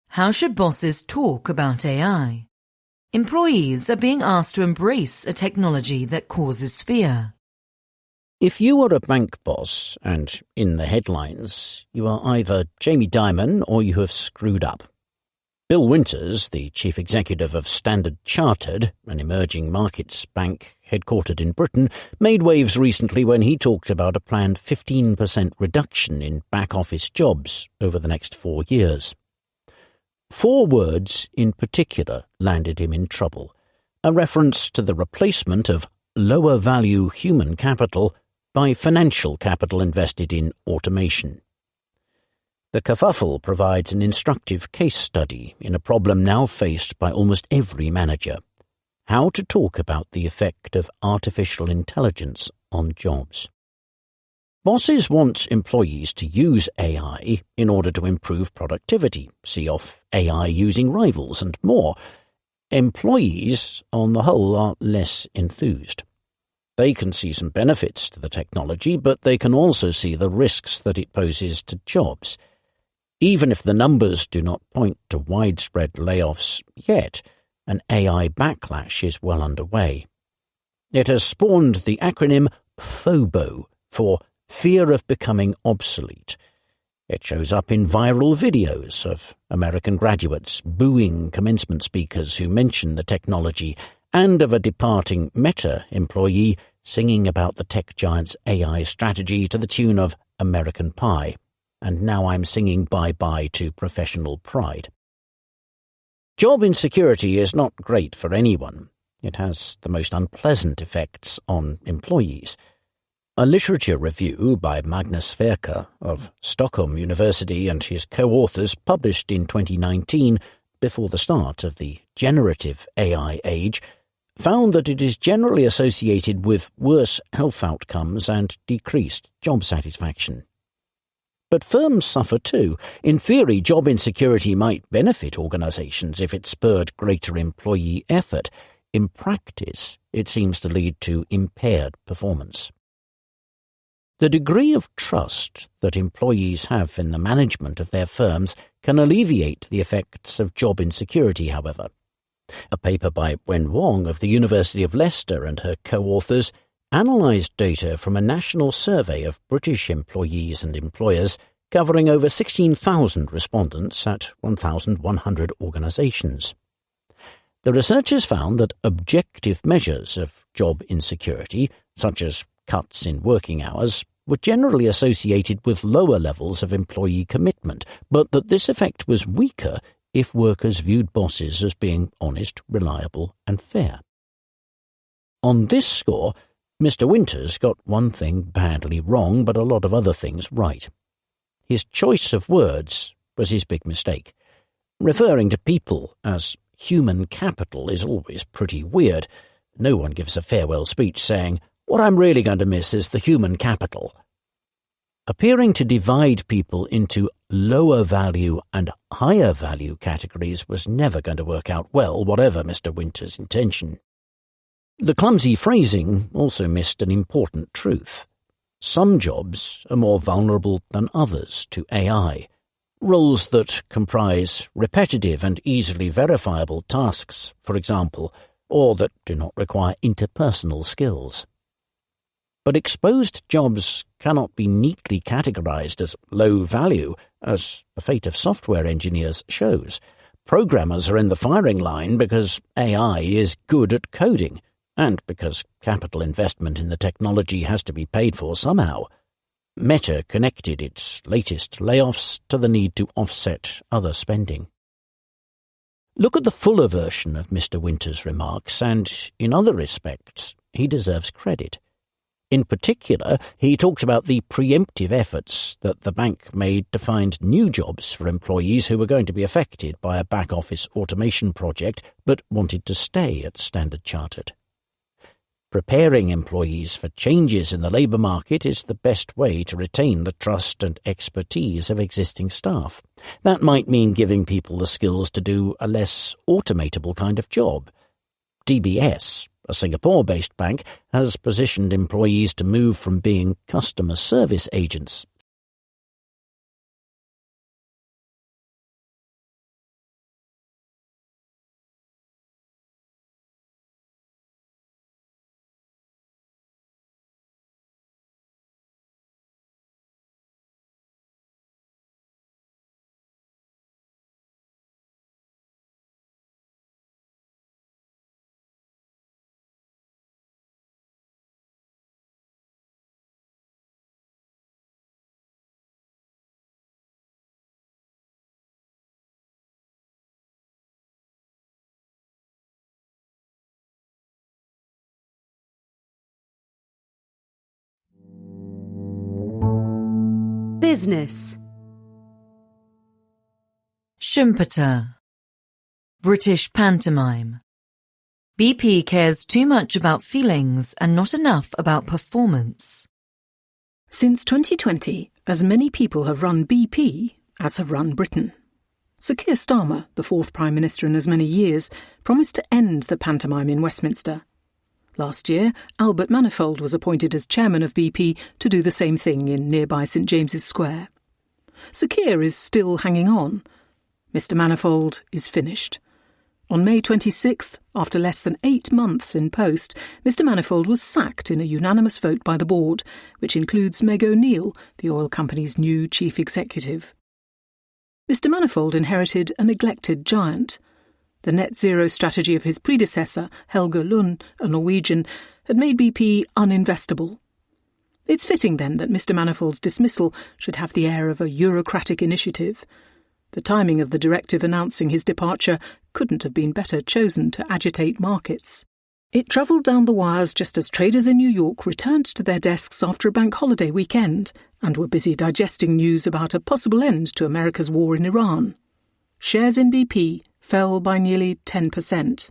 How should bosses talk about AI? Employees are being asked to embrace a technology that causes fear. If you are a bank boss and in the headlines, you are either Jamie Dimon or you have screwed up. Bill Winters, the chief executive of Standard Chartered, an emerging markets bank headquartered in Britain, made waves recently when he talked about a planned 15% reduction in back-office jobs over the next 4 years. 4 words in particular landed him in trouble: a reference to the replacement of lower-value human capital by financial capital invested in automation. The kerfuffle provides an instructive case study in a problem now faced by almost every manager: how to talk about the effect of artificial intelligence on jobs. Bosses want employees to use AI in order to improve productivity, see off AI using rivals and more. Employees, on the whole, are less enthused. They can see some benefits to the technology, but they can also see the risks that it poses to jobs. Even if the numbers do not point to widespread layoffs yet, an AI backlash is well underway. It has spawned the acronym FOBO, for fear of becoming obsolete. It shows up in viral videos of American graduates booing commencement speakers who mention the technology, and of a departing Meta employee singing about the tech giant's AI strategy to the tune of American Pie. And now I'm singing bye-bye to professional pride. Job insecurity is not great for anyone. It has the most unpleasant effects on employees. A literature review by Magnus Verka of Stockholm University and his co-authors, published in 2019, before the start of the generative AI age, found that it is generally associated with worse health outcomes and decreased job satisfaction. But firms suffer too. In theory, job insecurity might benefit organisations if it spurred greater employee effort. In practice, it seems to lead to impaired performance. The degree of trust that employees have in the management of their firms can alleviate the effects of job insecurity, however. A paper by Wen Wong of the University of Leicester and her co-authors analysed data from a national survey of British employees and employers covering over 16,000 respondents at 1,100 organisations. The researchers found that objective measures of job insecurity, such as cuts in working hours, were generally associated with lower levels of employee commitment, but that this effect was weaker if workers viewed bosses as being honest, reliable and fair. On this score, Mr. Winters got one thing badly wrong, but a lot of other things right. His choice of words was his big mistake. Referring to people as human capital is always pretty weird. No one gives a farewell speech saying, "What I'm really going to miss is the human capital." Appearing to divide people into lower value and higher value categories was never going to work out well, whatever Mr. Winters' intention. The clumsy phrasing also missed an important truth. Some jobs are more vulnerable than others to AI. Roles that comprise repetitive and easily verifiable tasks, for example, or that do not require interpersonal skills. But exposed jobs cannot be neatly categorized as low value, as the fate of software engineers shows. Programmers are in the firing line because AI is good at coding, and because capital investment in the technology has to be paid for somehow. Meta connected its latest layoffs to the need to offset other spending. Look at the fuller version of Mr. Winters' remarks, and in other respects, he deserves credit. In particular, he talked about the preemptive efforts that the bank made to find new jobs for employees who were going to be affected by a back-office automation project but wanted to stay at Standard Chartered. Preparing employees for changes in the labour market is the best way to retain the trust and expertise of existing staff. That might mean giving people the skills to do a less automatable kind of job. DBS, a Singapore-based bank, has positioned employees to move from being customer service agents Business. Schumpeter. British pantomime. BP cares too much about feelings and not enough about performance. Since 2020, as many people have run BP as have run Britain. Sir Keir Starmer, the fourth Prime Minister in as many years, promised to end the pantomime in Westminster. Last year, Albert Manifold was appointed as chairman of BP to do the same thing in nearby St James's Square. Sir Keir is still hanging on. Mr Manifold is finished. On May 26th, after less than 8 months in post, Mr Manifold was sacked in a unanimous vote by the board, which includes Meg O'Neill, the oil company's new chief executive. Mr Manifold inherited a neglected giant. The net-zero strategy of his predecessor, Helge Lund, a Norwegian, had made BP uninvestable. It's fitting, then, that Mr Manifold's dismissal should have the air of a Eurocratic initiative. The timing of the directive announcing his departure couldn't have been better chosen to agitate markets. It travelled down the wires just as traders in New York returned to their desks after a bank holiday weekend and were busy digesting news about a possible end to America's war in Iran. Shares in BP fell by nearly 10%.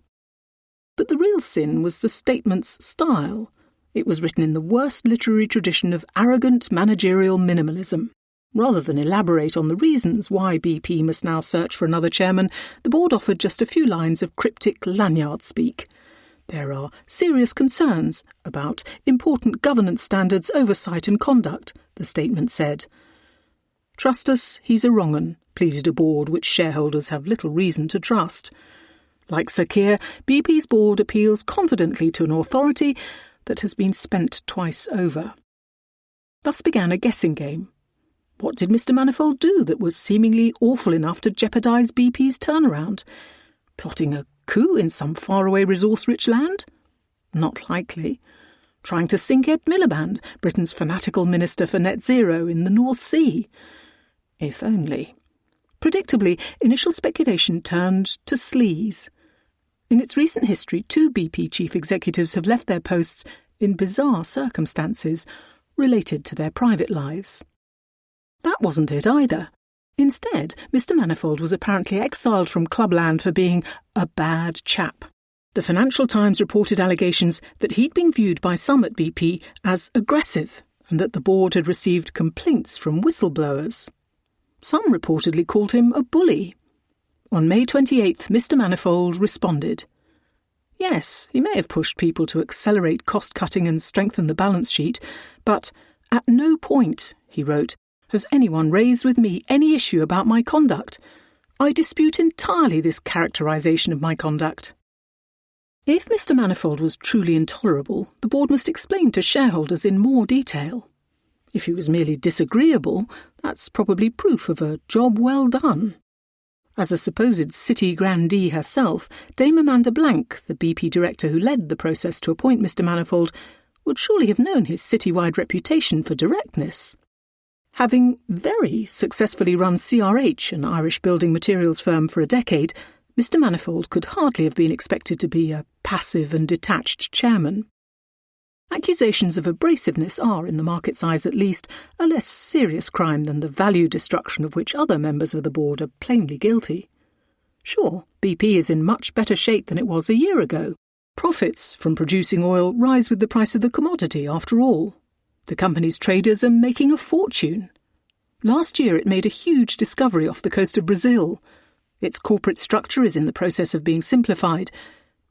But the real sin was the statement's style. It was written in the worst literary tradition of arrogant managerial minimalism. Rather than elaborate on the reasons why BP must now search for another chairman, the board offered just a few lines of cryptic lanyard speak. There are serious concerns about important governance standards, oversight and conduct, the statement said. Trust us, he's a wrong 'un, pleaded a board which shareholders have little reason to trust. Like Sir Keir, BP's board appeals confidently to an authority that has been spent twice over. Thus began a guessing game. What did Mr. Manifold do that was seemingly awful enough to jeopardise BP's turnaround? Plotting a coup in some faraway resource-rich land? Not likely. Trying to sink Ed Miliband, Britain's fanatical minister for net zero, in the North Sea? If only. Predictably, initial speculation turned to sleaze. In its recent history, 2 BP chief executives have left their posts in bizarre circumstances related to their private lives. That wasn't it either. Instead, Mr. Manifold was apparently exiled from Clubland for being a bad chap. The Financial Times reported allegations that he'd been viewed by some at BP as aggressive and that the board had received complaints from whistleblowers. Some reportedly called him a bully. On May 28th, Mr. Manifold responded. Yes, he may have pushed people to accelerate cost-cutting and strengthen the balance sheet, but at no point, he wrote, has anyone raised with me any issue about my conduct. I dispute entirely this characterisation of my conduct. If Mr. Manifold was truly intolerable, the board must explain to shareholders in more detail. If he was merely disagreeable, that's probably proof of a job well done. As a supposed city grandee herself, Dame Amanda Blank, the BP director who led the process to appoint Mr. Manifold, would surely have known his citywide reputation for directness. Having very successfully run CRH, an Irish building materials firm, for a decade, Mr. Manifold could hardly have been expected to be a passive and detached chairman. Accusations of abrasiveness are, in the market's eyes at least, a less serious crime than the value destruction of which other members of the board are plainly guilty. Sure, BP is in much better shape than it was a year ago. Profits from producing oil rise with the price of the commodity, after all. The company's traders are making a fortune. Last year it made a huge discovery off the coast of Brazil. Its corporate structure is in the process of being simplified,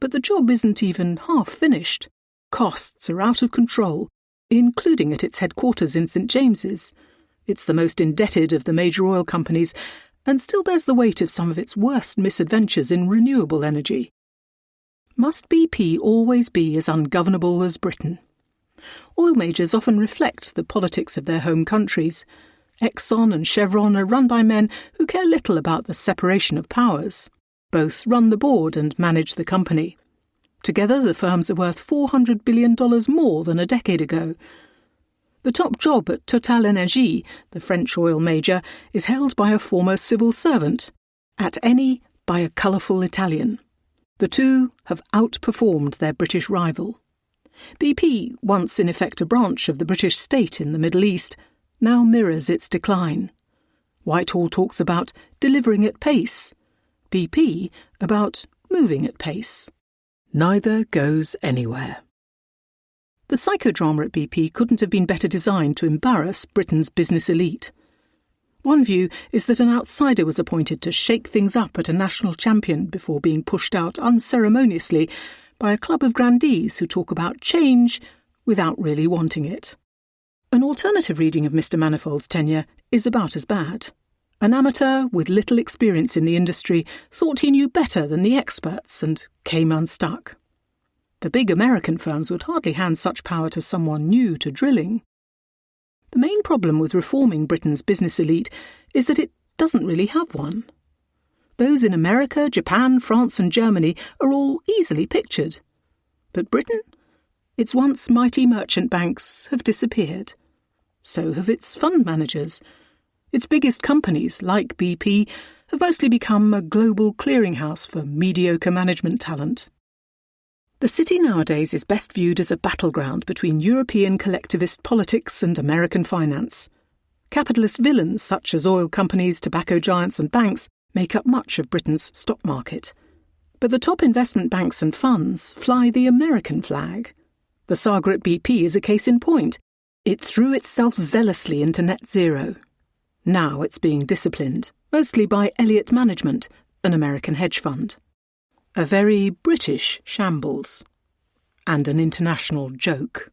but the job isn't even half finished. Costs are out of control, including at its headquarters in St. James's. It's the most indebted of the major oil companies and still bears the weight of some of its worst misadventures in renewable energy. Must BP always be as ungovernable as Britain? Oil majors often reflect the politics of their home countries. Exxon and Chevron are run by men who care little about the separation of powers. Both run the board and manage the company. Together, the firms are worth $400 billion more than a decade ago. The top job at TotalEnergies, the French oil major, is held by a former civil servant. At Eni, by a colourful Italian. The two have outperformed their British rival. BP, once in effect a branch of the British state in the Middle East, now mirrors its decline. Whitehall talks about delivering at pace. BP about moving at pace. Neither goes anywhere. The psychodrama at BP couldn't have been better designed to embarrass Britain's business elite. One view is that an outsider was appointed to shake things up at a national champion before being pushed out unceremoniously by a club of grandees who talk about change without really wanting it. An alternative reading of Mr. Manifold's tenure is about as bad. An amateur with little experience in the industry thought he knew better than the experts and came unstuck. The big American firms would hardly hand such power to someone new to drilling. The main problem with reforming Britain's business elite is that it doesn't really have one. Those in America, Japan, France and Germany are all easily pictured. But Britain? Its once mighty merchant banks have disappeared. So have its fund managers. Its biggest companies, like BP, have mostly become a global clearinghouse for mediocre management talent. The city nowadays is best viewed as a battleground between European collectivist politics and American finance. Capitalist villains such as oil companies, tobacco giants and banks make up much of Britain's stock market. But the top investment banks and funds fly the American flag. The saga at BP is a case in point. It threw itself zealously into net zero. Now it's being disciplined, mostly by Elliott Management, an American hedge fund. A very British shambles. And an international joke.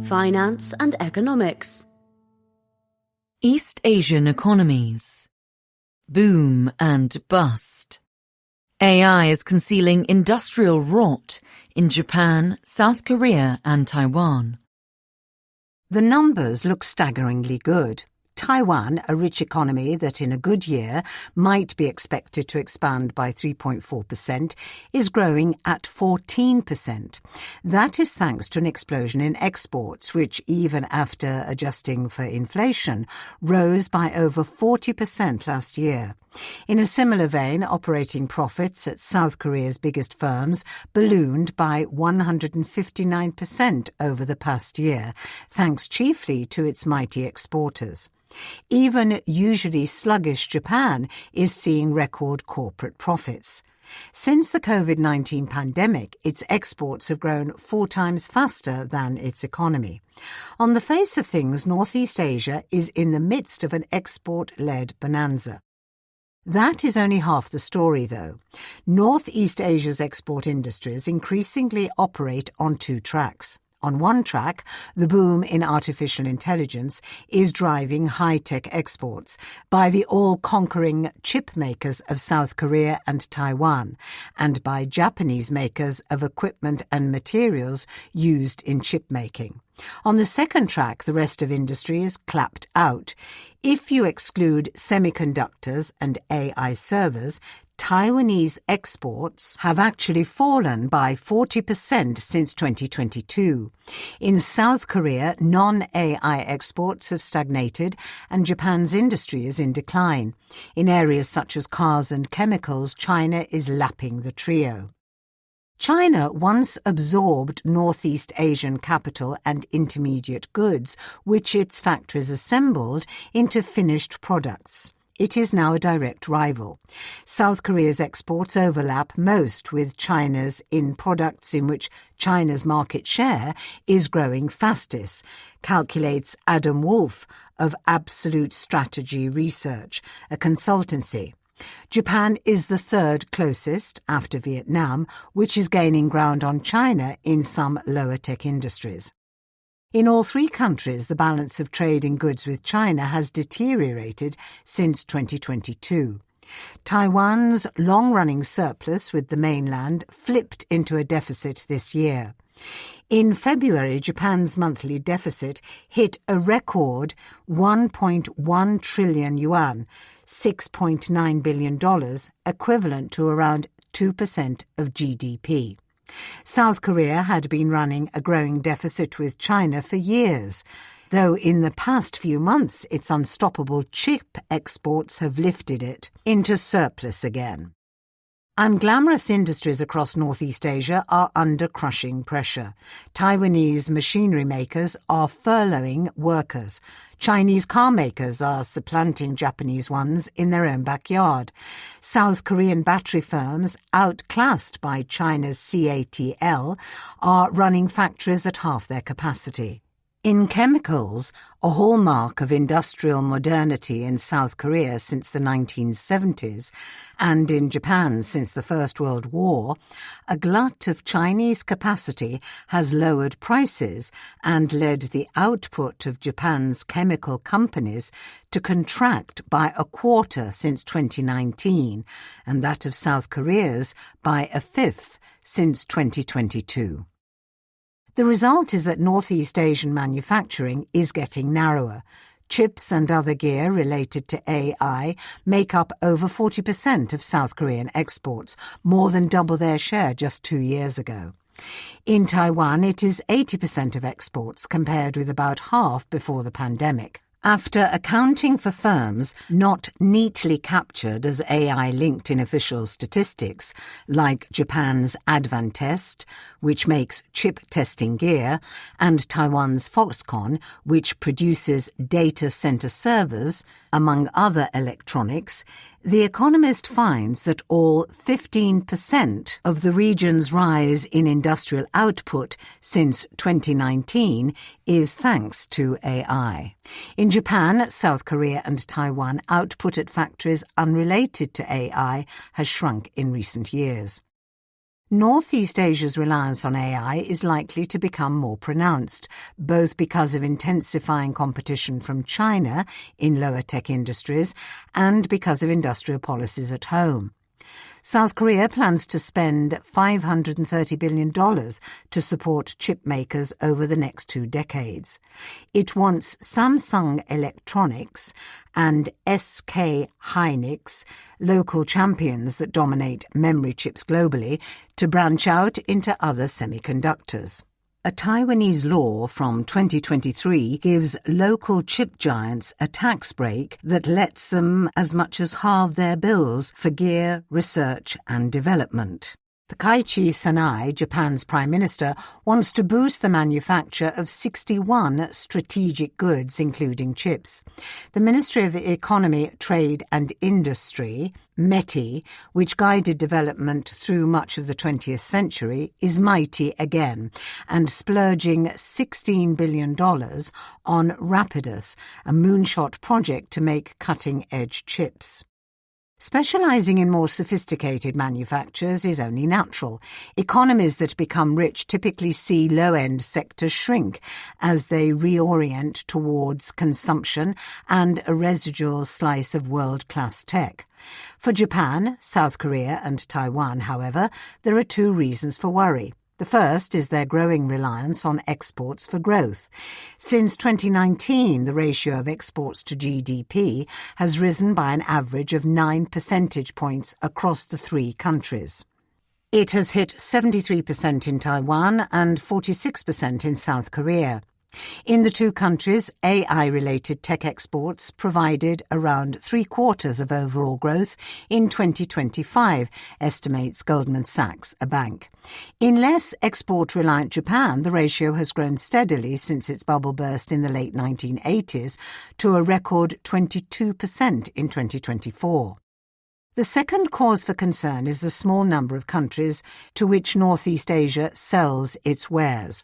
Finance and economics. East Asian economies. Boom and bust. AI is concealing industrial rot in Japan, South Korea and Taiwan. The numbers look staggeringly good. Taiwan, a rich economy that in a good year might be expected to expand by 3.4%, is growing at 14%. That is thanks to an explosion in exports, which, even after adjusting for inflation, rose by over 40% last year. In a similar vein, operating profits at South Korea's biggest firms ballooned by 159% over the past year, thanks chiefly to its mighty exporters. Even usually sluggish Japan is seeing record corporate profits. Since the COVID-19 pandemic, its exports have grown 4 times faster than its economy. On the face of things, Northeast Asia is in the midst of an export-led bonanza. That is only half the story, though. Northeast Asia's export industries increasingly operate on 2 tracks. On one track, the boom in artificial intelligence is driving high-tech exports by the all-conquering chip makers of South Korea and Taiwan, and by Japanese makers of equipment and materials used in chip making. On the second track, the rest of industry is clapped out. If you exclude semiconductors and AI servers, Taiwanese exports have actually fallen by 40% since 2022. In South Korea, non-AI exports have stagnated and Japan's industry is in decline. In areas such as cars and chemicals, China is lapping the trio. China once absorbed Northeast Asian capital and intermediate goods, which its factories assembled into finished products. It is now a direct rival. South Korea's exports overlap most with China's in products in which China's market share is growing fastest, calculates Adam Wolf of Absolute Strategy Research, a consultancy. Japan is the third closest, after Vietnam, which is gaining ground on China in some lower-tech industries. In all 3 countries, the balance of trade in goods with China has deteriorated since 2022. Taiwan's long-running surplus with the mainland flipped into a deficit this year. In February, Japan's monthly deficit hit a record 1.1 trillion yuan, $6.9 billion, equivalent to around 2% of GDP. South Korea had been running a growing deficit with China for years, though in the past few months its unstoppable chip exports have lifted it into surplus again. Unglamorous industries across Northeast Asia are under crushing pressure. Taiwanese machinery makers are furloughing workers. Chinese car makers are supplanting Japanese ones in their own backyard. South Korean battery firms, outclassed by China's CATL, are running factories at half their capacity. In chemicals, a hallmark of industrial modernity in South Korea since the 1970s, and in Japan since the First World War, a glut of Chinese capacity has lowered prices and led the output of Japan's chemical companies to contract by a quarter since 2019, and that of South Korea's by a fifth since 2022. The result is that Northeast Asian manufacturing is getting narrower. Chips and other gear related to AI make up over 40% of South Korean exports, more than double their share just 2 years ago. In Taiwan, it is 80% of exports, compared with about half before the pandemic. After accounting for firms not neatly captured as AI-linked in official statistics, like Japan's Advantest, which makes chip testing gear, and Taiwan's Foxconn, which produces data center servers, among other electronics, The Economist finds that all 15% of the region's rise in industrial output since 2019 is thanks to AI. In Japan, South Korea and Taiwan, output at factories unrelated to AI has shrunk in recent years. Northeast Asia's reliance on AI is likely to become more pronounced, both because of intensifying competition from China in lower tech industries and because of industrial policies at home. South Korea plans to spend $530 billion to support chip makers over the next 2 decades. It wants Samsung Electronics and SK Hynix, local champions that dominate memory chips globally, to branch out into other semiconductors. A Taiwanese law from 2023 gives local chip giants a tax break that lets them as much as halve their bills for gear, research and development. Takaichi Sanai, Japan's Prime Minister, wants to boost the manufacture of 61 strategic goods, including chips. The Ministry of Economy, Trade and Industry, METI, which guided development through much of the 20th century, is mighty again and splurging $16 billion on Rapidus, a moonshot project to make cutting-edge chips. Specialising in more sophisticated manufactures is only natural. Economies that become rich typically see low-end sectors shrink as they reorient towards consumption and a residual slice of world-class tech. For Japan, South Korea and Taiwan, however, there are 2 reasons for worry. The first is their growing reliance on exports for growth. Since 2019, the ratio of exports to GDP has risen by an average of 9 percentage points across the 3 countries. It has hit 73% in Taiwan and 46% in South Korea. In the 2 countries, AI-related tech exports provided around 3/4 of overall growth in 2025, estimates Goldman Sachs, a bank. In less export-reliant Japan, the ratio has grown steadily since its bubble burst in the late 1980s to a record 22% in 2024. The second cause for concern is the small number of countries to which Northeast Asia sells its wares.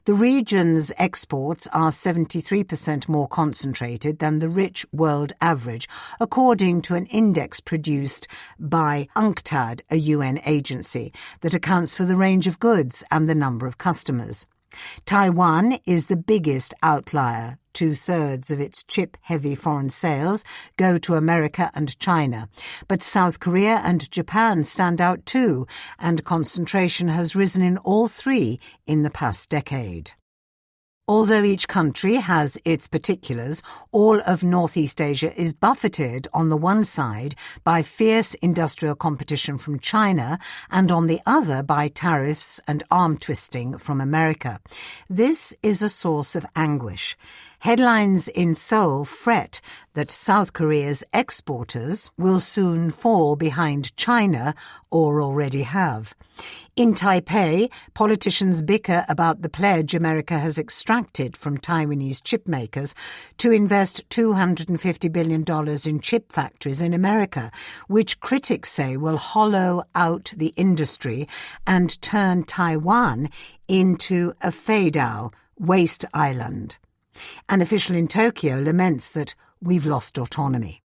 The region's exports are 73% more concentrated than the rich world average, according to an index produced by UNCTAD, a UN agency, that accounts for the range of goods and the number of customers. Taiwan is the biggest outlier. 2/3 of its chip-heavy foreign sales go to America and China. But South Korea and Japan stand out too, and concentration has risen in all 3 in the past decade. Although each country has its particulars, all of Northeast Asia is buffeted on the one side by fierce industrial competition from China and on the other by tariffs and arm twisting from America. This is a source of anguish. Headlines in Seoul fret that South Korea's exporters will soon fall behind China or already have. In Taipei, politicians bicker about the pledge America has extracted from Taiwanese chip makers to invest $250 billion in chip factories in America, which critics say will hollow out the industry and turn Taiwan into a Feidao, waste island. An official in Tokyo laments that we've lost autonomy.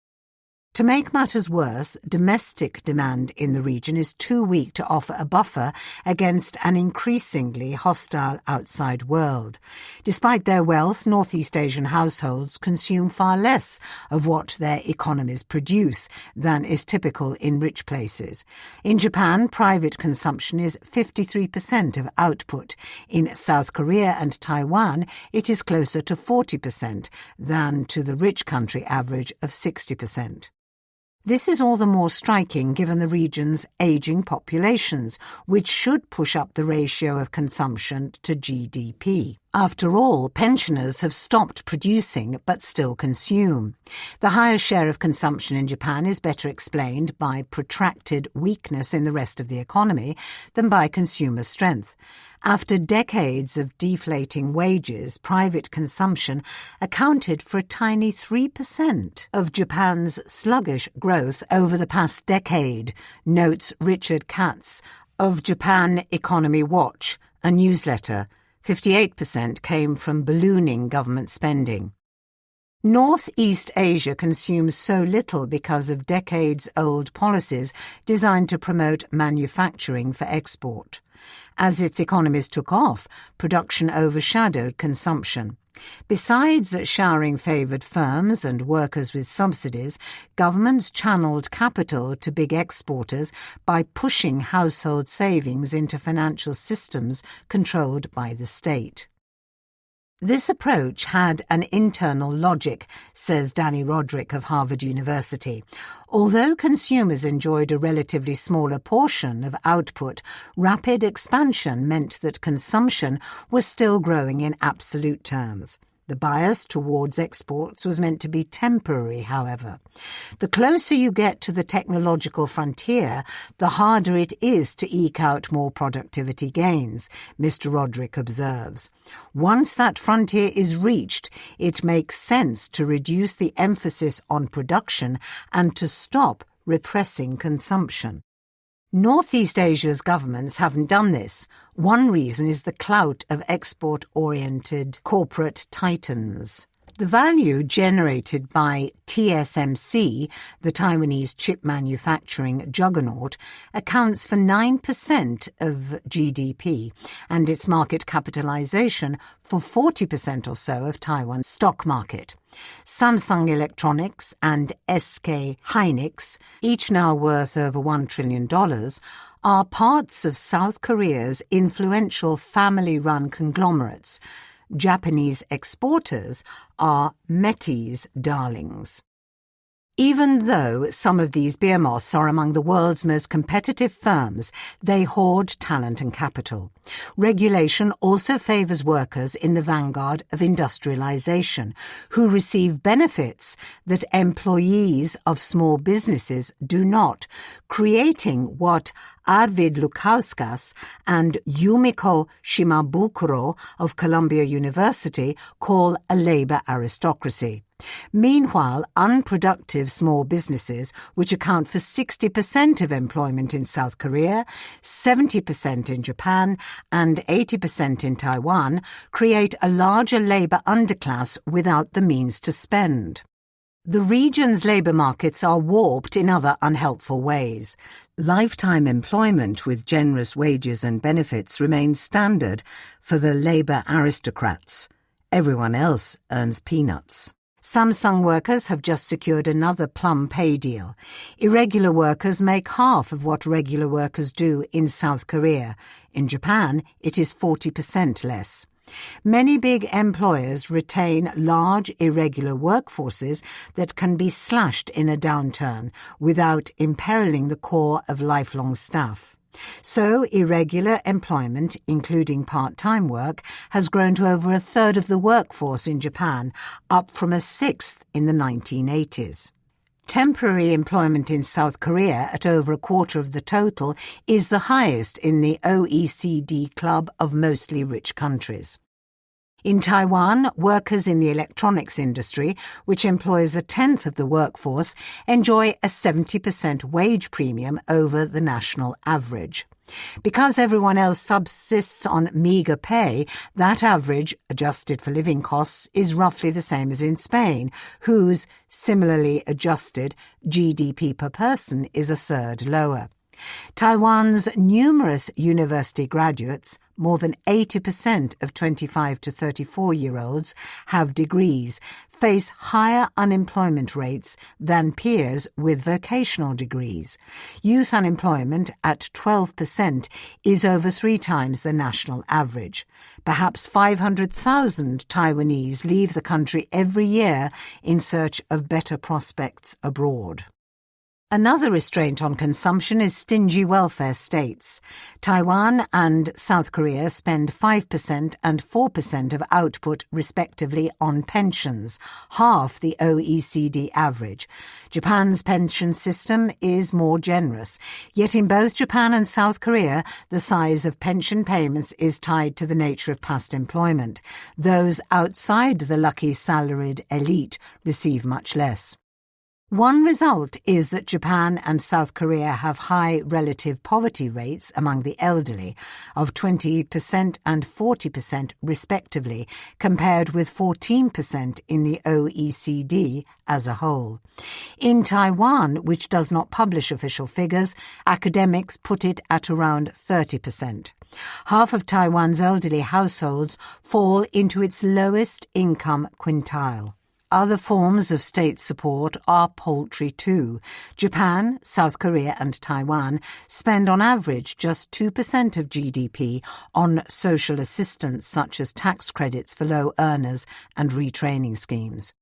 To make matters worse, domestic demand in the region is too weak to offer a buffer against an increasingly hostile outside world. Despite their wealth, Northeast Asian households consume far less of what their economies produce than is typical in rich places. In Japan, private consumption is 53% of output. In South Korea and Taiwan, it is closer to 40% than to the rich country average of 60%. This is all the more striking given the region's ageing populations, which should push up the ratio of consumption to GDP. After all, pensioners have stopped producing but still consume. The higher share of consumption in Japan is better explained by protracted weakness in the rest of the economy than by consumer strength. After decades of deflating wages, private consumption accounted for a tiny 3% of Japan's sluggish growth over the past decade, notes Richard Katz of Japan Economy Watch, a newsletter. 58% came from ballooning government spending. Northeast Asia consumes so little because of decades-old policies designed to promote manufacturing for export. As its economies took off, production overshadowed consumption. Besides showering favoured firms and workers with subsidies, governments channeled capital to big exporters by pushing household savings into financial systems controlled by the state. This approach had an internal logic, says Danny Roderick of Harvard University. Although consumers enjoyed a relatively smaller portion of output, rapid expansion meant that consumption was still growing in absolute terms. The bias towards exports was meant to be temporary, however. The closer you get to the technological frontier, the harder it is to eke out more productivity gains, Mr. Roderick observes. Once that frontier is reached, it makes sense to reduce the emphasis on production and to stop repressing consumption. Northeast Asia's governments haven't done this. One reason is the clout of export-oriented corporate titans. The value generated by TSMC, the Taiwanese chip manufacturing juggernaut, accounts for 9% of GDP and its market capitalization for 40% or so of Taiwan's stock market. Samsung Electronics and SK Hynix, each now worth over $1 trillion, are parts of South Korea's influential family-run conglomerates. Japanese exporters are Metis' darlings. Even though some of these behemoths are among the world's most competitive firms, they hoard talent and capital. Regulation also favours workers in the vanguard of industrialization, who receive benefits that employees of small businesses do not, creating what Arvid Lukauskas and Yumiko Shimabukuro of Columbia University call a labour aristocracy. Meanwhile, unproductive small businesses, which account for 60% of employment in South Korea, 70% in Japan, and 80% in Taiwan, create a larger labour underclass without the means to spend. The region's labour markets are warped in other unhelpful ways. Lifetime employment with generous wages and benefits remains standard for the labour aristocrats. Everyone else earns peanuts. Samsung workers have just secured another plum pay deal. Irregular workers make half of what regular workers do in South Korea. In Japan, it is 40% less. Many big employers retain large irregular workforces that can be slashed in a downturn without imperiling the core of lifelong staff. So irregular employment, including part-time work, has grown to over a third of the workforce in Japan, up from a sixth in the 1980s. Temporary employment in South Korea, at over a quarter of the total, is the highest in the OECD club of mostly rich countries. In Taiwan, workers in the electronics industry, which employs a tenth of the workforce, enjoy a 70% wage premium over the national average. Because everyone else subsists on meagre pay, that average, adjusted for living costs, is roughly the same as in Spain, whose, similarly adjusted, GDP per person is a third lower. Taiwan's numerous university graduates, more than 80% of 25 to 34-year-olds, have degrees, face higher unemployment rates than peers with vocational degrees. Youth unemployment at 12% is over 3 times the national average. Perhaps 500,000 Taiwanese leave the country every year in search of better prospects abroad. Another restraint on consumption is stingy welfare states. Taiwan and South Korea spend 5% and 4% of output, respectively, on pensions, half the OECD average. Japan's pension system is more generous. Yet in both Japan and South Korea, the size of pension payments is tied to the nature of past employment. Those outside the lucky salaried elite receive much less. One result is that Japan and South Korea have high relative poverty rates among the elderly of 20% and 40% respectively, compared with 14% in the OECD as a whole. In Taiwan, which does not publish official figures, academics put it at around 30%. Half of Taiwan's elderly households fall into its lowest income quintile. Other forms of state support are paltry too. Japan, South Korea and Taiwan spend on average just 2% of GDP on social assistance such as tax credits for low earners and retraining schemes.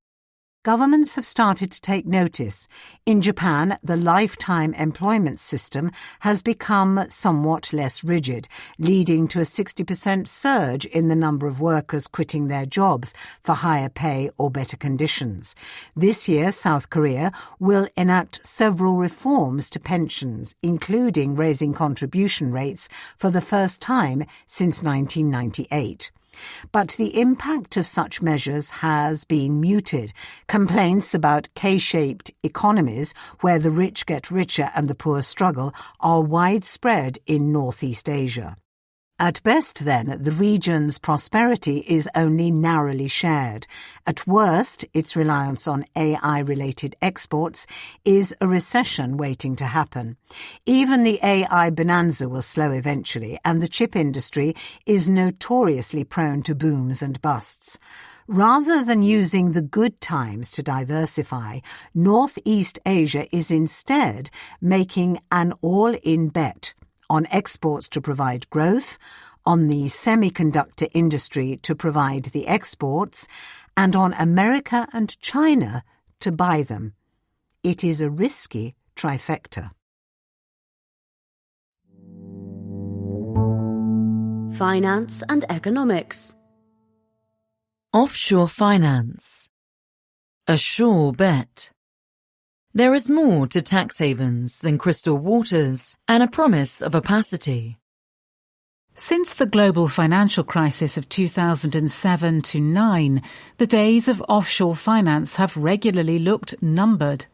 Governments have started to take notice. In Japan, the lifetime employment system has become somewhat less rigid, leading to a 60% surge in the number of workers quitting their jobs for higher pay or better conditions. This year, South Korea will enact several reforms to pensions, including raising contribution rates for the first time since 1998. But the impact of such measures has been muted. Complaints about K-shaped economies, where the rich get richer and the poor struggle, are widespread in Northeast Asia. At best, then, the region's prosperity is only narrowly shared. At worst, its reliance on AI-related exports is a recession waiting to happen. Even the AI bonanza will slow eventually, and the chip industry is notoriously prone to booms and busts. Rather than using the good times to diversify, Northeast Asia is instead making an all-in bet on exports to provide growth, on the semiconductor industry to provide the exports, and on America and China to buy them. It is a risky trifecta. Finance and economics. Offshore finance. A sure bet. There is more to tax havens than crystal waters and a promise of opacity. Since the global financial crisis of 2007-09, the days of offshore finance have regularly looked numbered.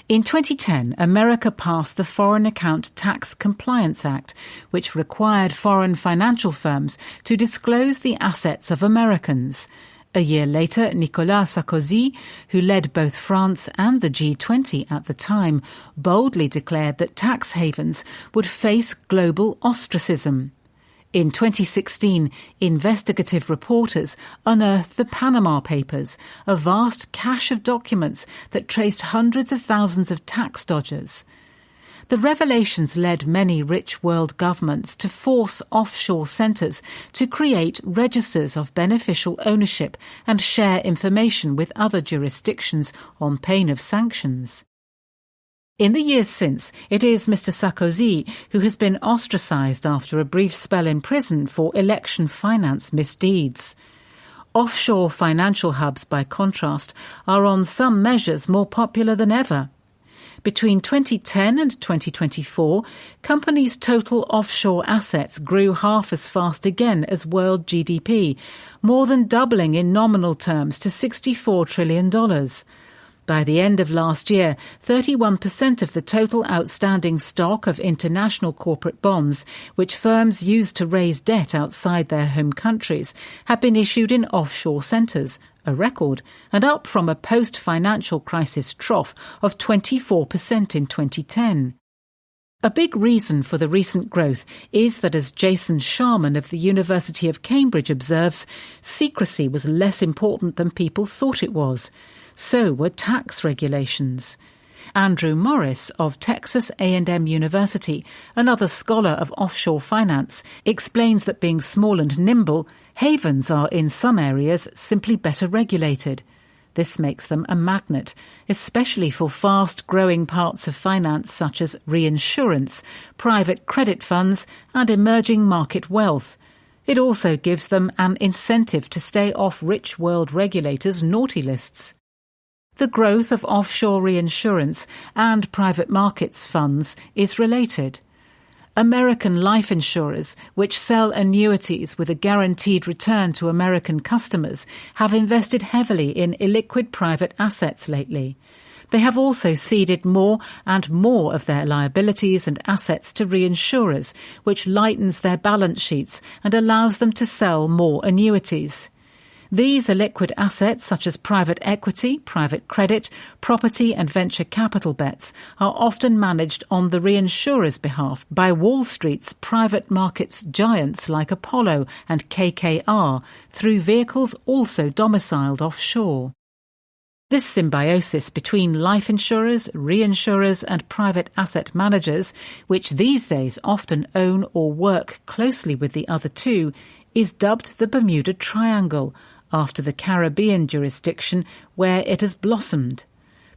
In 2010, America passed the Foreign Account Tax Compliance Act, which required foreign financial firms to disclose the assets of Americans. A year later, Nicolas Sarkozy, who led both France and the G20 at the time, boldly declared that tax havens would face global ostracism. In 2016, investigative reporters unearthed the Panama Papers, a vast cache of documents that traced hundreds of thousands of tax dodgers. The revelations led many rich world governments to force offshore centres to create registers of beneficial ownership and share information with other jurisdictions on pain of sanctions. In the years since, it is Mr. Sarkozy who has been ostracised after a brief spell in prison for election finance misdeeds. Offshore financial hubs, by contrast, are on some measures more popular than ever. Between 2010 and 2024, companies' total offshore assets grew half as fast again as world GDP, more than doubling in nominal terms to $64 trillion. By the end of last year, 31% of the total outstanding stock of international corporate bonds, which firms use to raise debt outside their home countries, had been issued in offshore centres, a record, and up from a post-financial crisis trough of 24% in 2010. A big reason for the recent growth is that, as Jason Sharman of the University of Cambridge observes, secrecy was less important than people thought it was. So were tax regulations. Andrew Morris of Texas A&M University, another scholar of offshore finance, explains that being small and nimble, havens are in some areas simply better regulated. This makes them a magnet, especially for fast-growing parts of finance such as reinsurance, private credit funds and emerging market wealth. It also gives them an incentive to stay off rich world regulators' naughty lists. The growth of offshore reinsurance and private markets funds is related. American life insurers, which sell annuities with a guaranteed return to American customers, have invested heavily in illiquid private assets lately. They have also ceded more and more of their liabilities and assets to reinsurers, which lightens their balance sheets and allows them to sell more annuities. These illiquid assets, such as private equity, private credit, property and venture capital bets, are often managed on the reinsurer's behalf by Wall Street's private markets giants like Apollo and KKR through vehicles also domiciled offshore. This symbiosis between life insurers, reinsurers and private asset managers, which these days often own or work closely with the other two, is dubbed the Bermuda Triangle, after the Caribbean jurisdiction where it has blossomed.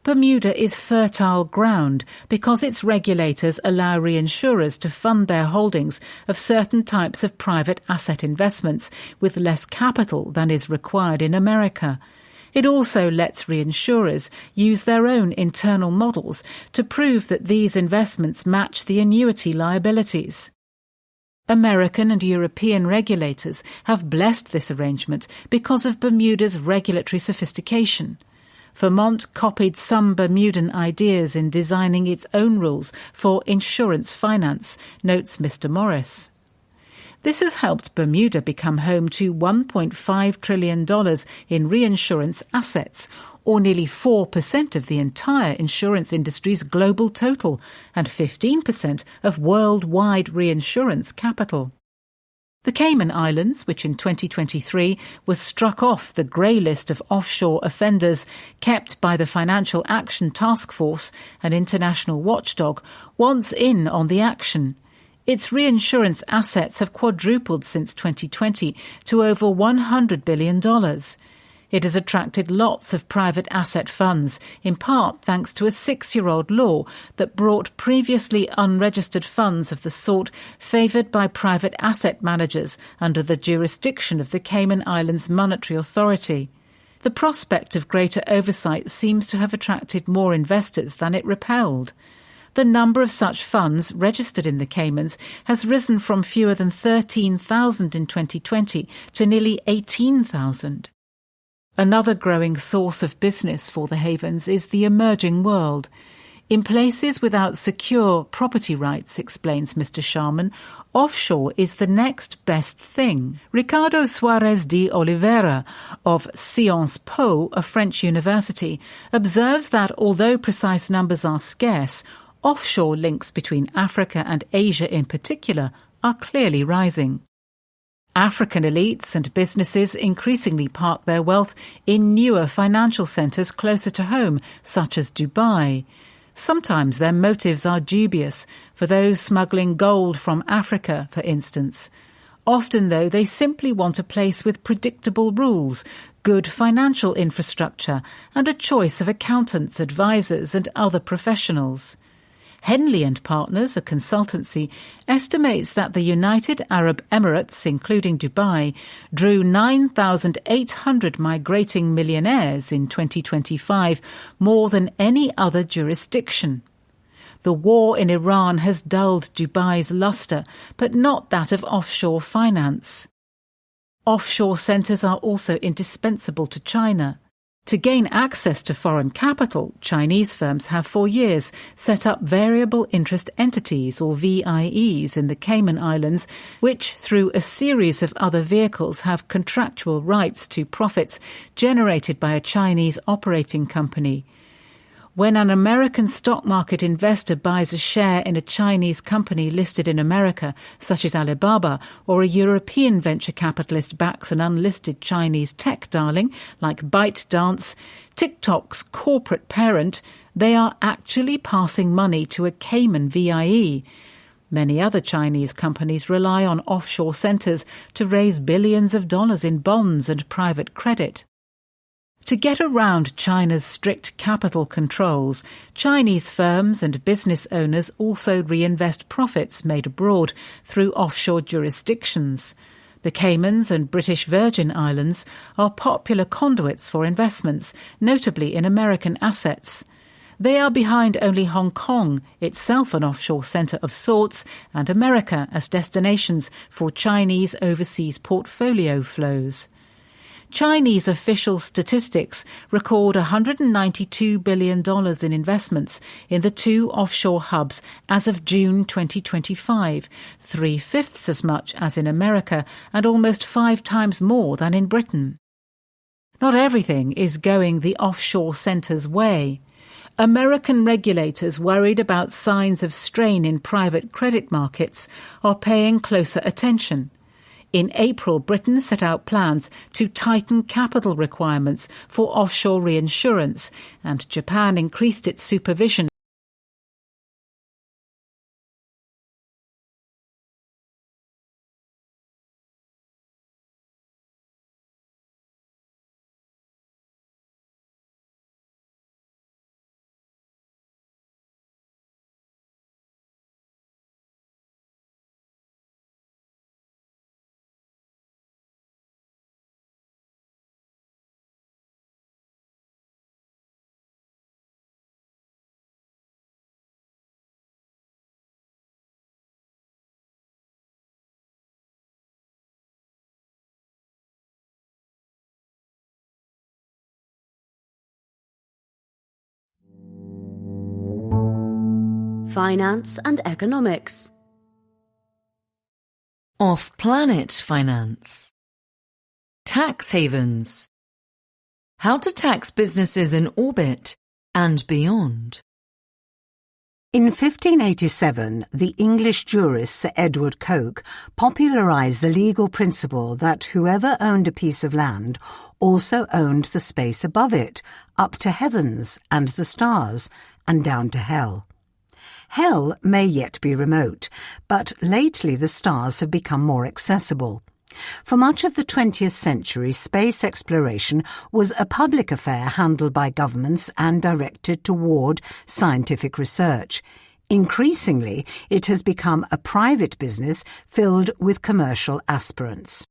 Bermuda is fertile ground because its regulators allow reinsurers to fund their holdings of certain types of private asset investments with less capital than is required in America. It also lets reinsurers use their own internal models to prove that these investments match the annuity liabilities. American and European regulators have blessed this arrangement because of Bermuda's regulatory sophistication. Vermont copied some Bermudan ideas in designing its own rules for insurance finance, notes Mr. Morris. This has helped Bermuda become home to $1.5 trillion in reinsurance assets, or nearly 4% of the entire insurance industry's global total, and 15% of worldwide reinsurance capital. The Cayman Islands, which in 2023 was struck off the grey list of offshore offenders kept by the Financial Action Task Force, an international watchdog, wants in on the action. Its reinsurance assets have quadrupled since 2020 to over $100 billion. It has attracted lots of private asset funds, in part thanks to a 6-year-old law that brought previously unregistered funds of the sort favoured by private asset managers under the jurisdiction of the Cayman Islands Monetary Authority. The prospect of greater oversight seems to have attracted more investors than it repelled. The number of such funds registered in the Caymans has risen from fewer than 13,000 in 2020 to nearly 18,000. Another growing source of business for the havens is the emerging world. In places without secure property rights, explains Mr. Sharman, offshore is the next best thing. Ricardo Suarez de Oliveira of Sciences Po, a French university, observes that although precise numbers are scarce, offshore links between Africa and Asia in particular are clearly rising. African elites and businesses increasingly park their wealth in newer financial centres closer to home, such as Dubai. Sometimes their motives are dubious, for those smuggling gold from Africa, for instance. Often, though, they simply want a place with predictable rules, good financial infrastructure, and a choice of accountants, advisors, and other professionals. Henley & Partners, a consultancy, estimates that the United Arab Emirates, including Dubai, drew 9,800 migrating millionaires in 2025, more than any other jurisdiction. The war in Iran has dulled Dubai's lustre, but not that of offshore finance. Offshore centres are also indispensable to China. To gain access to foreign capital, Chinese firms have for years set up variable interest entities, or VIEs, in the Cayman Islands, which through a series of other vehicles have contractual rights to profits generated by a Chinese operating company. When an American stock market investor buys a share in a Chinese company listed in America, such as Alibaba, or a European venture capitalist backs an unlisted Chinese tech darling like ByteDance, TikTok's corporate parent, they are actually passing money to a Cayman VIE. Many other Chinese companies rely on offshore centres to raise billions of dollars in bonds and private credit. To get around China's strict capital controls, Chinese firms and business owners also reinvest profits made abroad through offshore jurisdictions. The Caymans and British Virgin Islands are popular conduits for investments, notably in American assets. They are behind only Hong Kong, itself an offshore centre of sorts, and America as destinations for Chinese overseas portfolio flows. Chinese official statistics record $192 billion in investments in the two offshore hubs as of June 2025, 3/5 as much as in America and almost 5 times more than in Britain. Not everything is going the offshore centre's way. American regulators worried about signs of strain in private credit markets are paying closer attention. In April, Britain set out plans to tighten capital requirements for offshore reinsurance, and Japan increased its supervision. Finance and economics. Off-planet finance. Tax havens. How to tax businesses in orbit and beyond. In 1587, the English jurist Sir Edward Coke popularised the legal principle that whoever owned a piece of land also owned the space above it, up to heavens and the stars, and down to hell. Hell may yet be remote, but lately the stars have become more accessible. For much of the 20th century, space exploration was a public affair handled by governments and directed toward scientific research. Increasingly, it has become a private business filled with commercial aspirants.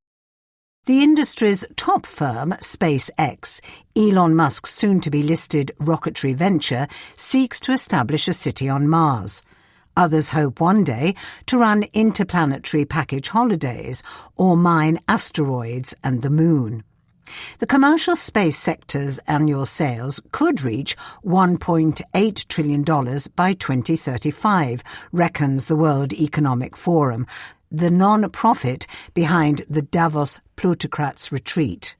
The industry's top firm, SpaceX, Elon Musk's soon-to-be-listed rocketry venture, seeks to establish a city on Mars. Others hope one day to run interplanetary package holidays or mine asteroids and the moon. The commercial space sector's annual sales could reach $1.8 trillion by 2035, reckons the World Economic Forum, the non-profit behind the Davos plutocrats' retreat.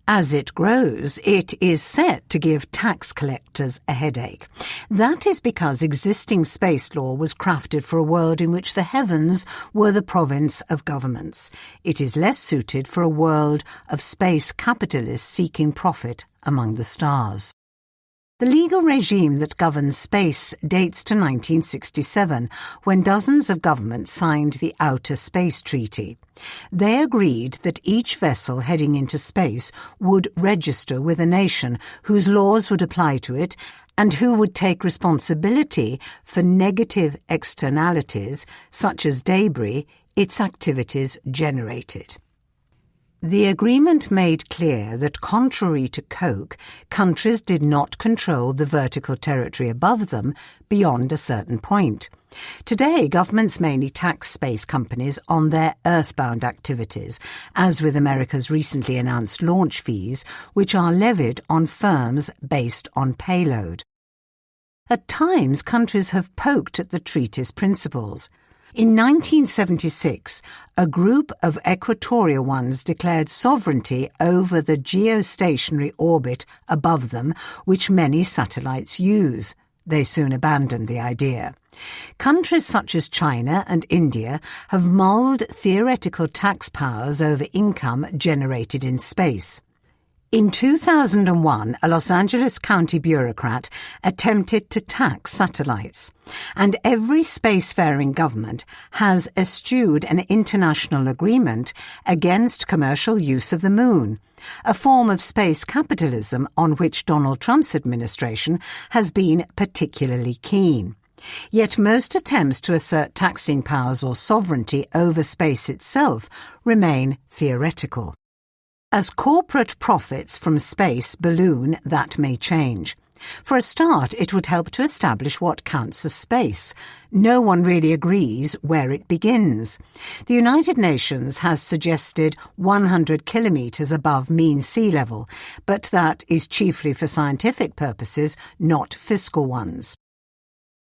As it grows, it is set to give tax collectors a headache. That is because existing space law was crafted for a world in which the heavens were the province of governments. It is less suited for a world of space capitalists seeking profit among the stars. The legal regime that governs space dates to 1967, when dozens of governments signed the Outer Space Treaty. They agreed that each vessel heading into space would register with a nation whose laws would apply to it and who would take responsibility for negative externalities, such as debris, its activities generated. The agreement made clear that, contrary to Coke, countries did not control the vertical territory above them beyond a certain point. Today, governments mainly tax space companies on their earthbound activities, as with America's recently announced launch fees, which are levied on firms based on payload. At times, countries have poked at the treaty's principles. In 1976, a group of equatorial ones declared sovereignty over the geostationary orbit above them, which many satellites use. They soon abandoned the idea. Countries such as China and India have mulled theoretical tax powers over income generated in space. In 2001, a Los Angeles County bureaucrat attempted to tax satellites, and every spacefaring government has eschewed an international agreement against commercial use of the moon, a form of space capitalism on which Donald Trump's administration has been particularly keen. Yet most attempts to assert taxing powers or sovereignty over space itself remain theoretical. As corporate profits from space balloon, that may change. For a start, it would help to establish what counts as space. No one really agrees where it begins. The United Nations has suggested 100 kilometres above mean sea level, but that is chiefly for scientific purposes, not fiscal ones.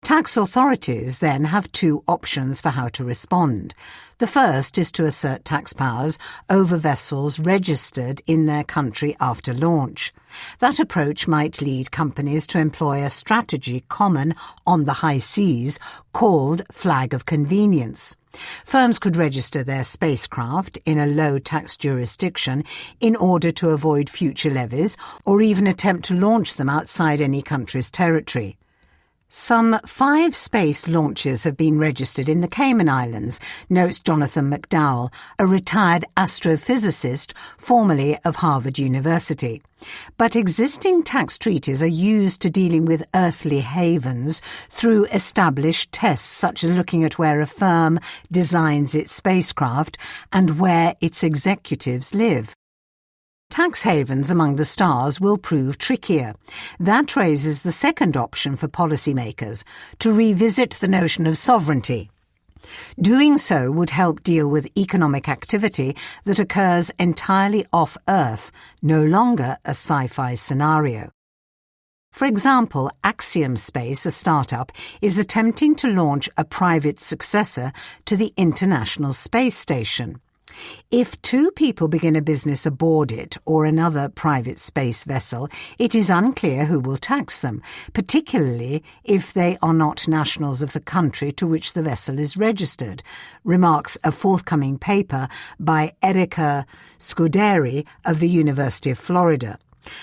Tax authorities then have two options for how to respond. The first is to assert tax powers over vessels registered in their country after launch. That approach might lead companies to employ a strategy common on the high seas called flag of convenience. Firms could register their spacecraft in a low-tax jurisdiction in order to avoid future levies or even attempt to launch them outside any country's territory. Some 5 space launches have been registered in the Cayman Islands, notes Jonathan McDowell, a retired astrophysicist formerly of Harvard University. But existing tax treaties are used to dealing with earthly havens through established tests, such as looking at where a firm designs its spacecraft and where its executives live. Tax havens among the stars will prove trickier. That raises the second option for policymakers, to revisit the notion of sovereignty. Doing so would help deal with economic activity that occurs entirely off Earth, no longer a sci-fi scenario. For example, Axiom Space, a startup, is attempting to launch a private successor to the International Space Station. If 2 people begin a business aboard it or another private space vessel, it is unclear who will tax them, particularly if they are not nationals of the country to which the vessel is registered, remarks a forthcoming paper by Erica Scuderi of the University of Florida.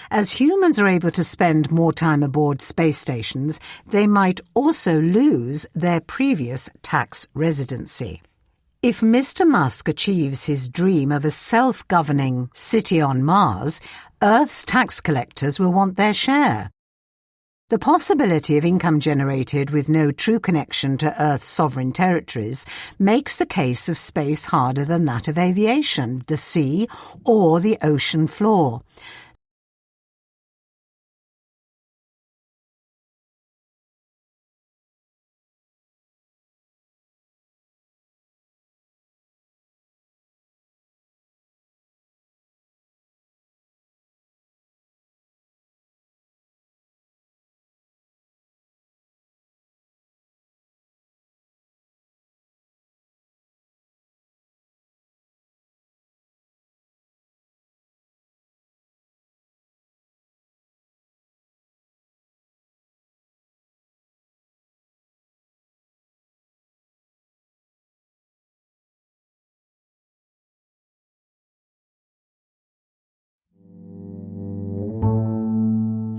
As humans are able to spend more time aboard space stations, they might also lose their previous tax residency. If Mr. Musk achieves his dream of a self-governing city on Mars, Earth's tax collectors will want their share. The possibility of income generated with no true connection to Earth's sovereign territories makes the case of space harder than that of aviation, the sea, or the ocean floor.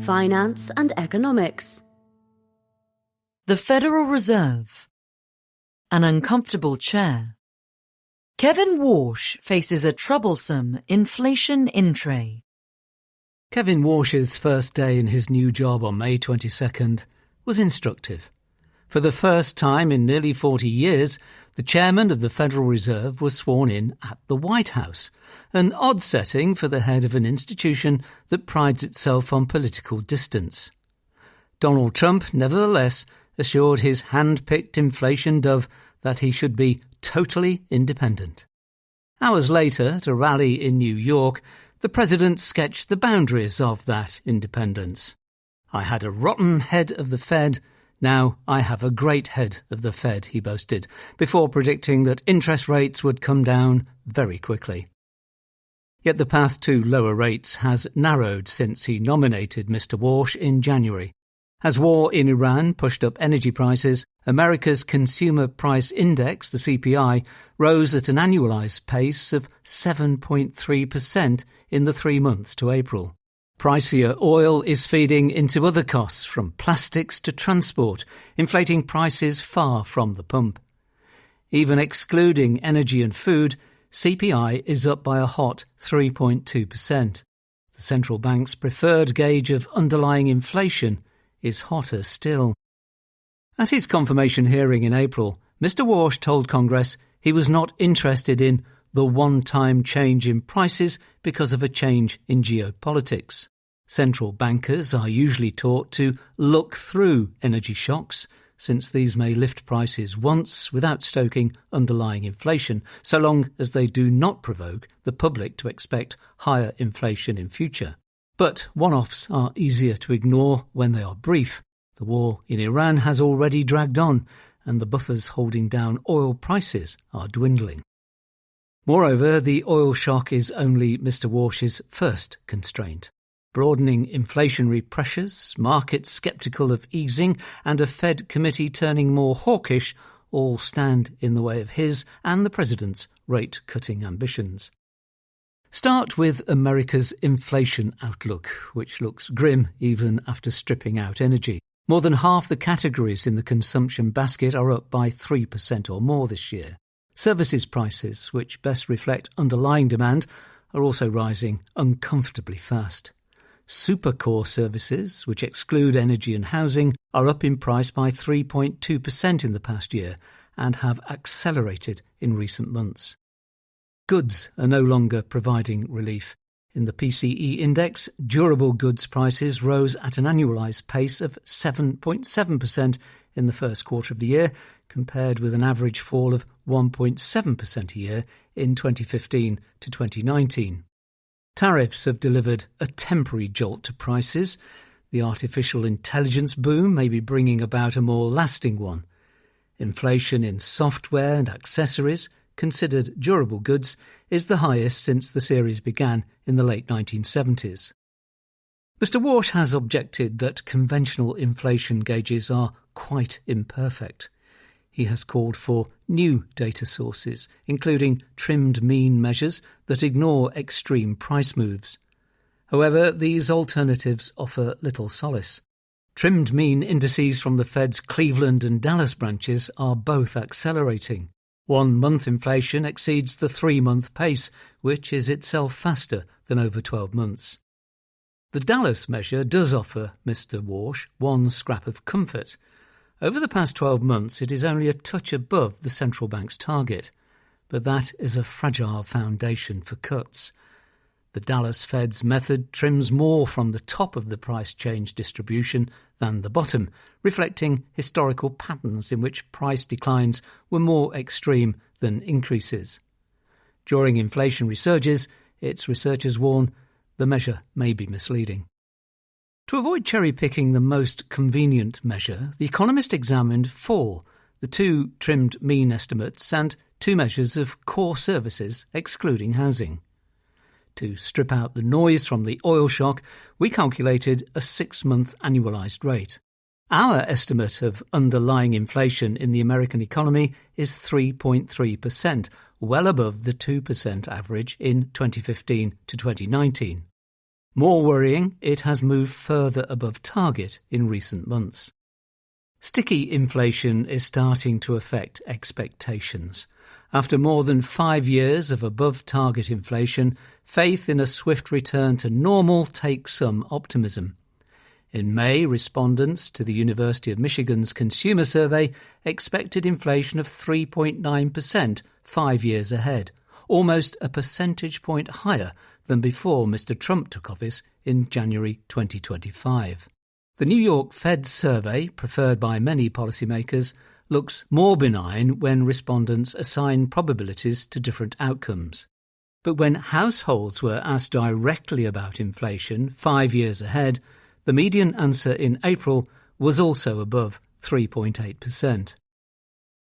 Finance and economics. The Federal Reserve. An uncomfortable chair. Kevin Warsh faces a troublesome inflation in-tray. Kevin Warsh's first day in his new job on May 22nd was instructive. For the first time in nearly 40 years, the chairman of the Federal Reserve was sworn in at the White House, an odd setting for the head of an institution that prides itself on political distance. Donald Trump, nevertheless, assured his hand-picked inflation dove that he should be totally independent. Hours later, at a rally in New York, the president sketched the boundaries of that independence. "I had a rotten head of the Fed. Now I have a great head of the Fed," he boasted, before predicting that interest rates would come down very quickly. Yet the path to lower rates has narrowed since he nominated Mr. Warsh in January, As war in Iran pushed up energy prices, America's Consumer Price Index, the CPI, rose at an annualised pace of 7.3% in the 3 months to April. Pricier oil is feeding into other costs, from plastics to transport, inflating prices far from the pump. Even excluding energy and food, CPI is up by a hot 3.2%. The central bank's preferred gauge of underlying inflation is hotter still. At his confirmation hearing in April, Mr. Walsh told Congress he was not interested in the one-time change in prices because of a change in geopolitics. Central bankers are usually taught to look through energy shocks, since these may lift prices once without stoking underlying inflation, so long as they do not provoke the public to expect higher inflation in future. But one-offs are easier to ignore when they are brief. The war in Iran has already dragged on, and the buffers holding down oil prices are dwindling. Moreover, the oil shock is only Mr. Walsh's first constraint. Broadening inflationary pressures, markets sceptical of easing, and a Fed committee turning more hawkish all stand in the way of his and the President's rate-cutting ambitions. Start with America's inflation outlook, which looks grim even after stripping out energy. More than half the categories in the consumption basket are up by 3% or more this year. Services prices, which best reflect underlying demand, are also rising uncomfortably fast. Supercore services, which exclude energy and housing, are up in price by 3.2% in the past year and have accelerated in recent months. Goods are no longer providing relief. In the PCE index, durable goods prices rose at an annualised pace of 7.7% in the first quarter of the year, compared with an average fall of 1.7% a year in 2015 to 2019. Tariffs have delivered a temporary jolt to prices. The artificial intelligence boom may be bringing about a more lasting one. Inflation in software and accessories, considered durable goods, is the highest since the series began in the late 1970s. Mr. Walsh has objected that conventional inflation gauges are quite imperfect. He has called for new data sources, including trimmed mean measures that ignore extreme price moves. However, these alternatives offer little solace. Trimmed mean indices from the Fed's Cleveland and Dallas branches are both accelerating. 1 month inflation exceeds the 3-month pace, which is itself faster than over 12 months. The Dallas measure does offer Mr. Walsh one scrap of comfort. Over the past 12 months, it is only a touch above the central bank's target, but that is a fragile foundation for cuts. The Dallas Fed's method trims more from the top of the price change distribution than the bottom, reflecting historical patterns in which price declines were more extreme than increases. During inflationary surges, its researchers warn the measure may be misleading. To avoid cherry-picking the most convenient measure, the Economist examined 4, the 2 trimmed mean estimates and 2 measures of core services excluding housing. To strip out the noise from the oil shock, we calculated a 6-month annualised rate. Our estimate of underlying inflation in the American economy is 3.3%, well above the 2% average in 2015 to 2019. More worrying, it has moved further above target in recent months. Sticky inflation is starting to affect expectations. After more than 5 years of above-target inflation, faith in a swift return to normal takes some optimism. In May, respondents to the University of Michigan's Consumer Survey expected inflation of 3.9% 5 years ahead, almost a percentage point higher than before Mr. Trump took office in January 2025. The New York Fed survey, preferred by many policymakers, looks more benign when respondents assign probabilities to different outcomes. But when households were asked directly about inflation 5 years ahead, the median answer in April was also above 3.8%.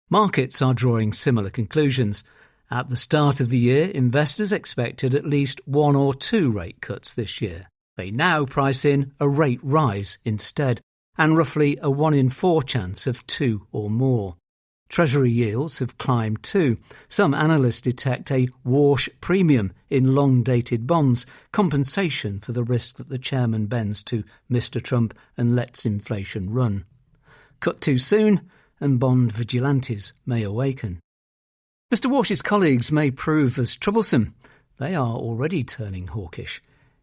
Markets are drawing similar conclusions. At the start of the year, investors expected at least 1 or 2 rate cuts this year. They now price in a rate rise instead, and roughly a 1 in 4 chance of 2 or more. Treasury yields have climbed too. Some analysts detect a wash premium in long-dated bonds, compensation for the risk that the chairman bends to Mr. Trump and lets inflation run. Cut too soon, and bond vigilantes may awaken. Mr. Walsh's colleagues may prove as troublesome. They are already turning hawkish.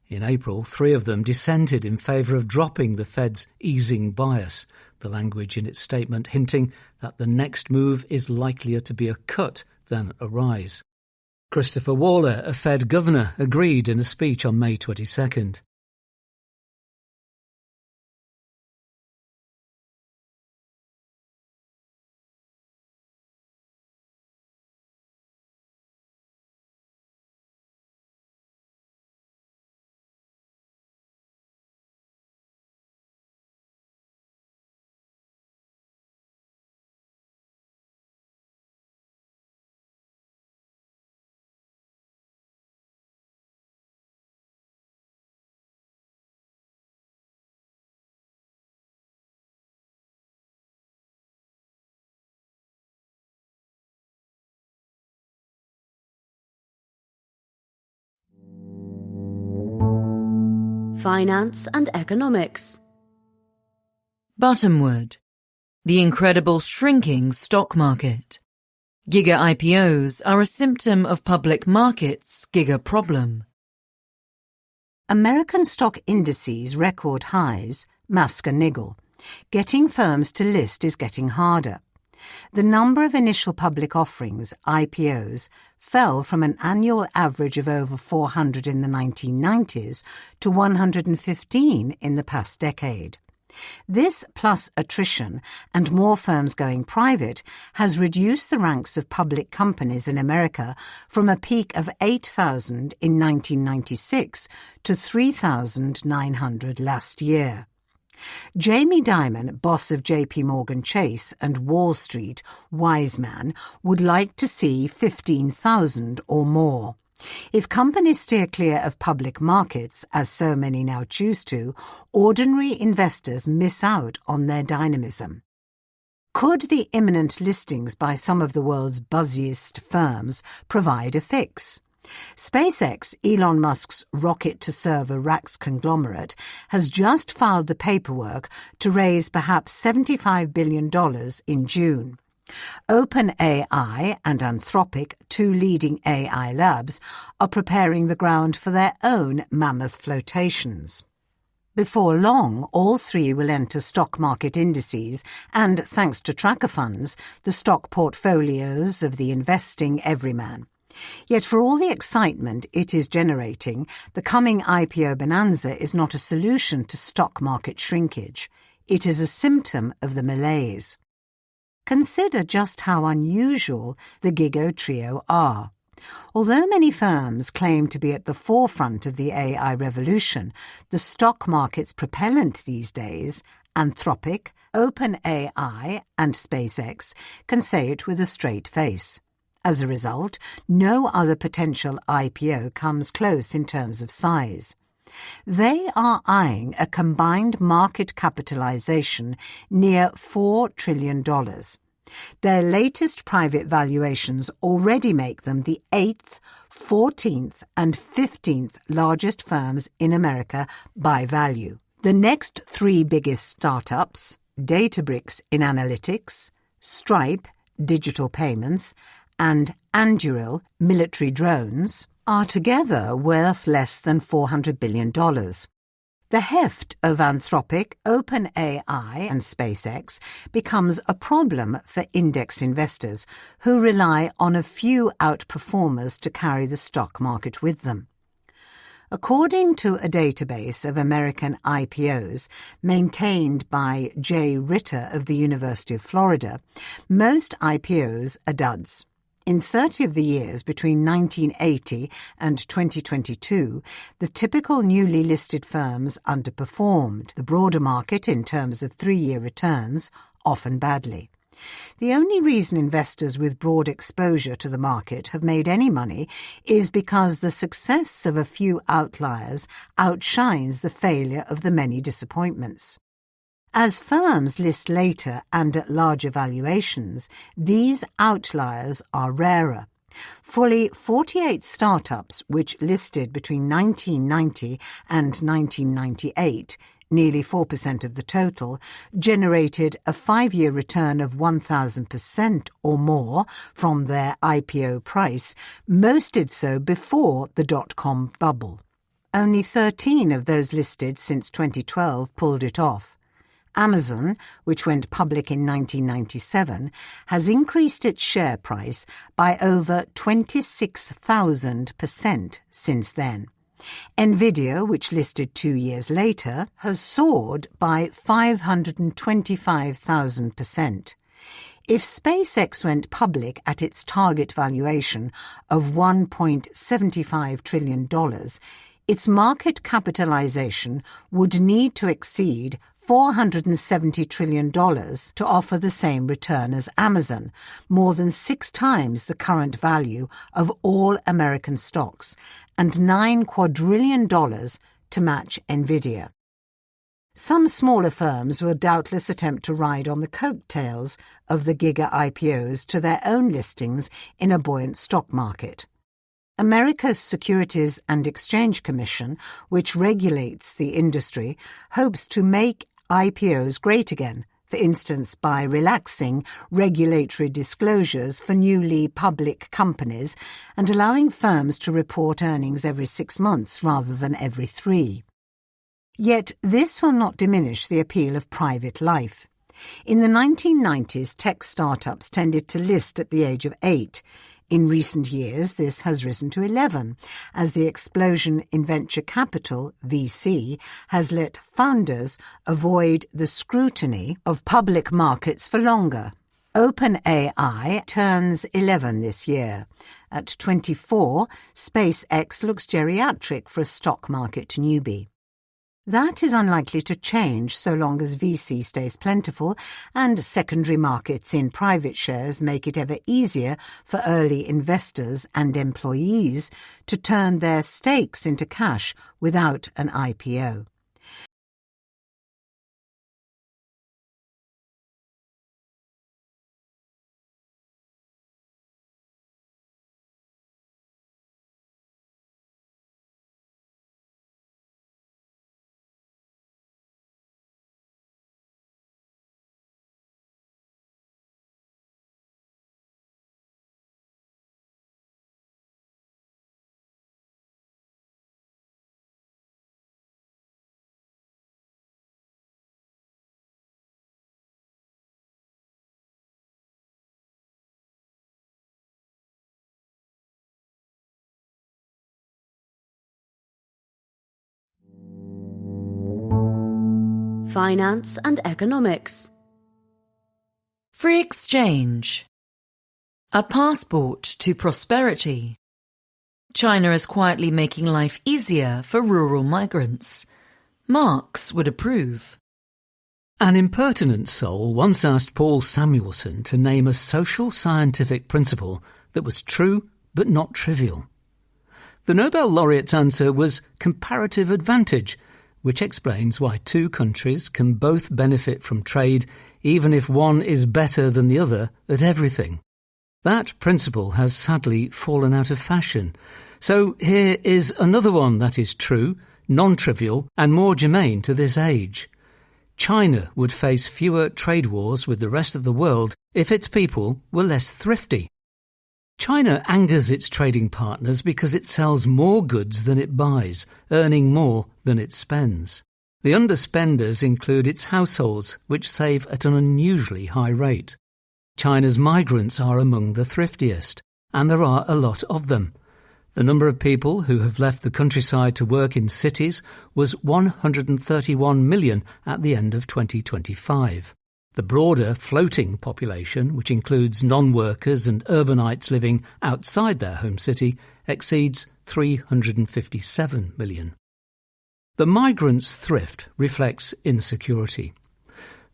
In April, 3 of them dissented in favour of dropping the Fed's easing bias, the language in its statement hinting that the next move is likelier to be a cut than a rise. Christopher Waller, a Fed governor, agreed in a speech on May 22nd. Finance and economics. Buttonwood. The incredible shrinking stock market. Giga IPOs are a symptom of public markets' giga problem. American stock indices record highs, mask a niggle. Getting firms to list is getting harder. The number of initial public offerings, IPOs, fell from an annual average of over 400 in the 1990s to 115 in the past decade. This, plus attrition and more firms going private, has reduced the ranks of public companies in America from a peak of 8,000 in 1996 to 3,900 last year. Jamie Dimon, boss of JP Morgan Chase and Wall Street, wise man, would like to see 15,000 or more. If companies steer clear of public markets, as so many now choose to, ordinary investors miss out on their dynamism. Could the imminent listings by some of the world's buzziest firms provide a fix? SpaceX, Elon Musk's rocket-to-server racks conglomerate, has just filed the paperwork to raise perhaps $75 billion in June. OpenAI and Anthropic, 2 leading AI labs, are preparing the ground for their own mammoth flotations. Before long, all 3 will enter stock market indices and, thanks to tracker funds, the stock portfolios of the investing everyman. Yet for all the excitement it is generating, the coming IPO bonanza is not a solution to stock market shrinkage. It is a symptom of the malaise. Consider just how unusual the Gigo trio are. Although many firms claim to be at the forefront of the AI revolution, the stock market's propellant these days, Anthropic, OpenAI and SpaceX, can say it with a straight face. As a result, no other potential IPO comes close in terms of size. They are eyeing a combined market capitalization near $4 trillion. Their latest private valuations already make them the 8th, 14th and 15th largest firms in America by value. The next 3 biggest startups, Databricks in analytics, Stripe, digital payments, and Anduril, military drones, are together worth less than $400 billion. The heft of Anthropic, OpenAI and SpaceX becomes a problem for index investors who rely on a few outperformers to carry the stock market with them. According to a database of American IPOs maintained by Jay Ritter of the University of Florida, most IPOs are duds. In 30 of the years between 1980 and 2022, the typical newly listed firms underperformed the broader market in terms of 3-year returns, often badly. The only reason investors with broad exposure to the market have made any money is because the success of a few outliers outshines the failure of the many disappointments. As firms list later and at larger valuations, these outliers are rarer. Fully 48 startups which listed between 1990 and 1998, nearly 4% of the total, generated a 5-year return of 1,000% or more from their IPO price. Most did so before the dot-com bubble. Only 13 of those listed since 2012 pulled it off. Amazon, which went public in 1997, has increased its share price by over 26,000% since then. Nvidia, which listed 2 years later, has soared by 525,000%. If SpaceX went public at its target valuation of $1.75 trillion, its market capitalization would need to exceed $470 trillion to offer the same return as Amazon, more than 6 times the current value of all American stocks, and $9 quadrillion to match Nvidia. Some smaller firms will doubtless attempt to ride on the coattails of the giga IPOs to their own listings in a buoyant stock market. America's Securities and Exchange Commission, which regulates the industry, hopes to make IPOs great again, for instance by relaxing regulatory disclosures for newly public companies and allowing firms to report earnings every 6 months rather than every 3. Yet this will not diminish the appeal of private life. In the 1990s, tech startups tended to list at the age of 8. In recent years, this has risen to 11, as the explosion in venture capital, VC, has let founders avoid the scrutiny of public markets for longer. OpenAI turns 11 this year. At 24, SpaceX looks geriatric for a stock market newbie. That is unlikely to change so long as VC stays plentiful and secondary markets in private shares make it ever easier for early investors and employees to turn their stakes into cash without an IPO. Finance and economics. Free exchange. A passport to prosperity. China is quietly making life easier for rural migrants. Marx would approve. An impertinent soul once asked Paul Samuelson to name a social scientific principle that was true but not trivial. The Nobel laureate's answer was comparative advantage, which explains why 2 countries can both benefit from trade even if one is better than the other at everything. That principle has sadly fallen out of fashion. So here is another one that is true, non-trivial, and more germane to this age. China would face fewer trade wars with the rest of the world if its people were less thrifty. China angers its trading partners because it sells more goods than it buys, earning more than it spends. The underspenders include its households, which save at an unusually high rate. China's migrants are among the thriftiest, and there are a lot of them. The number of people who have left the countryside to work in cities was 131 million at the end of 2025. The broader floating population, which includes non-workers and urbanites living outside their home city, exceeds 357 million. The migrants' thrift reflects insecurity.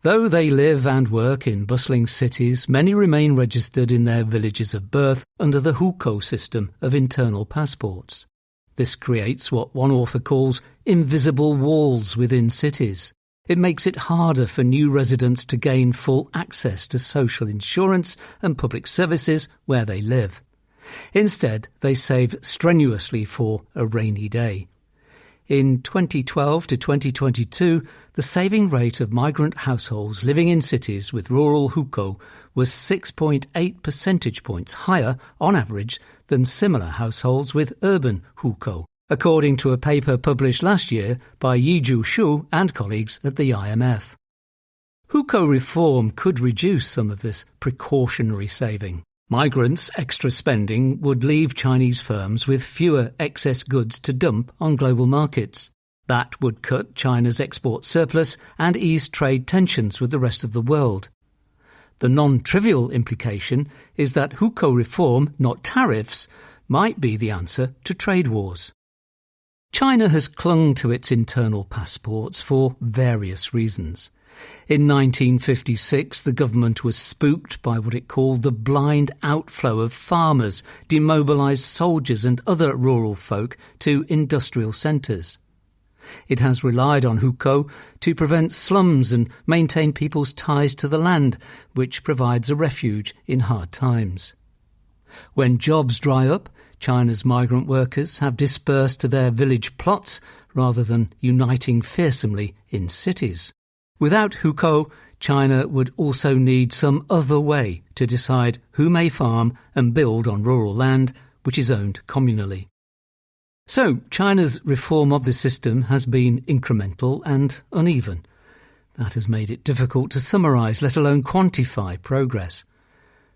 Though they live and work in bustling cities, many remain registered in their villages of birth under the hukou system of internal passports. This creates what one author calls invisible walls within cities. It makes it harder for new residents to gain full access to social insurance and public services where they live. Instead, they save strenuously for a rainy day. In 2012 to 2022, the saving rate of migrant households living in cities with rural hukou was 6.8 percentage points higher on average than similar households with urban hukou, according to a paper published last year by Yizhu Shu and colleagues at the IMF. Hukou reform could reduce some of this precautionary saving. Migrants' extra spending would leave Chinese firms with fewer excess goods to dump on global markets. That would cut China's export surplus and ease trade tensions with the rest of the world. The non-trivial implication is that hukou reform, not tariffs, might be the answer to trade wars. China has clung to its internal passports for various reasons. In 1956, the government was spooked by what it called the blind outflow of farmers, demobilised soldiers and other rural folk to industrial centres. It has relied on hukou to prevent slums and maintain people's ties to the land, which provides a refuge in hard times. When jobs dry up, China's migrant workers have dispersed to their village plots rather than uniting fearsomely in cities. Without hukou, China would also need some other way to decide who may farm and build on rural land which is owned communally. So China's reform of the system has been incremental and uneven. That has made it difficult to summarise, let alone quantify, progress.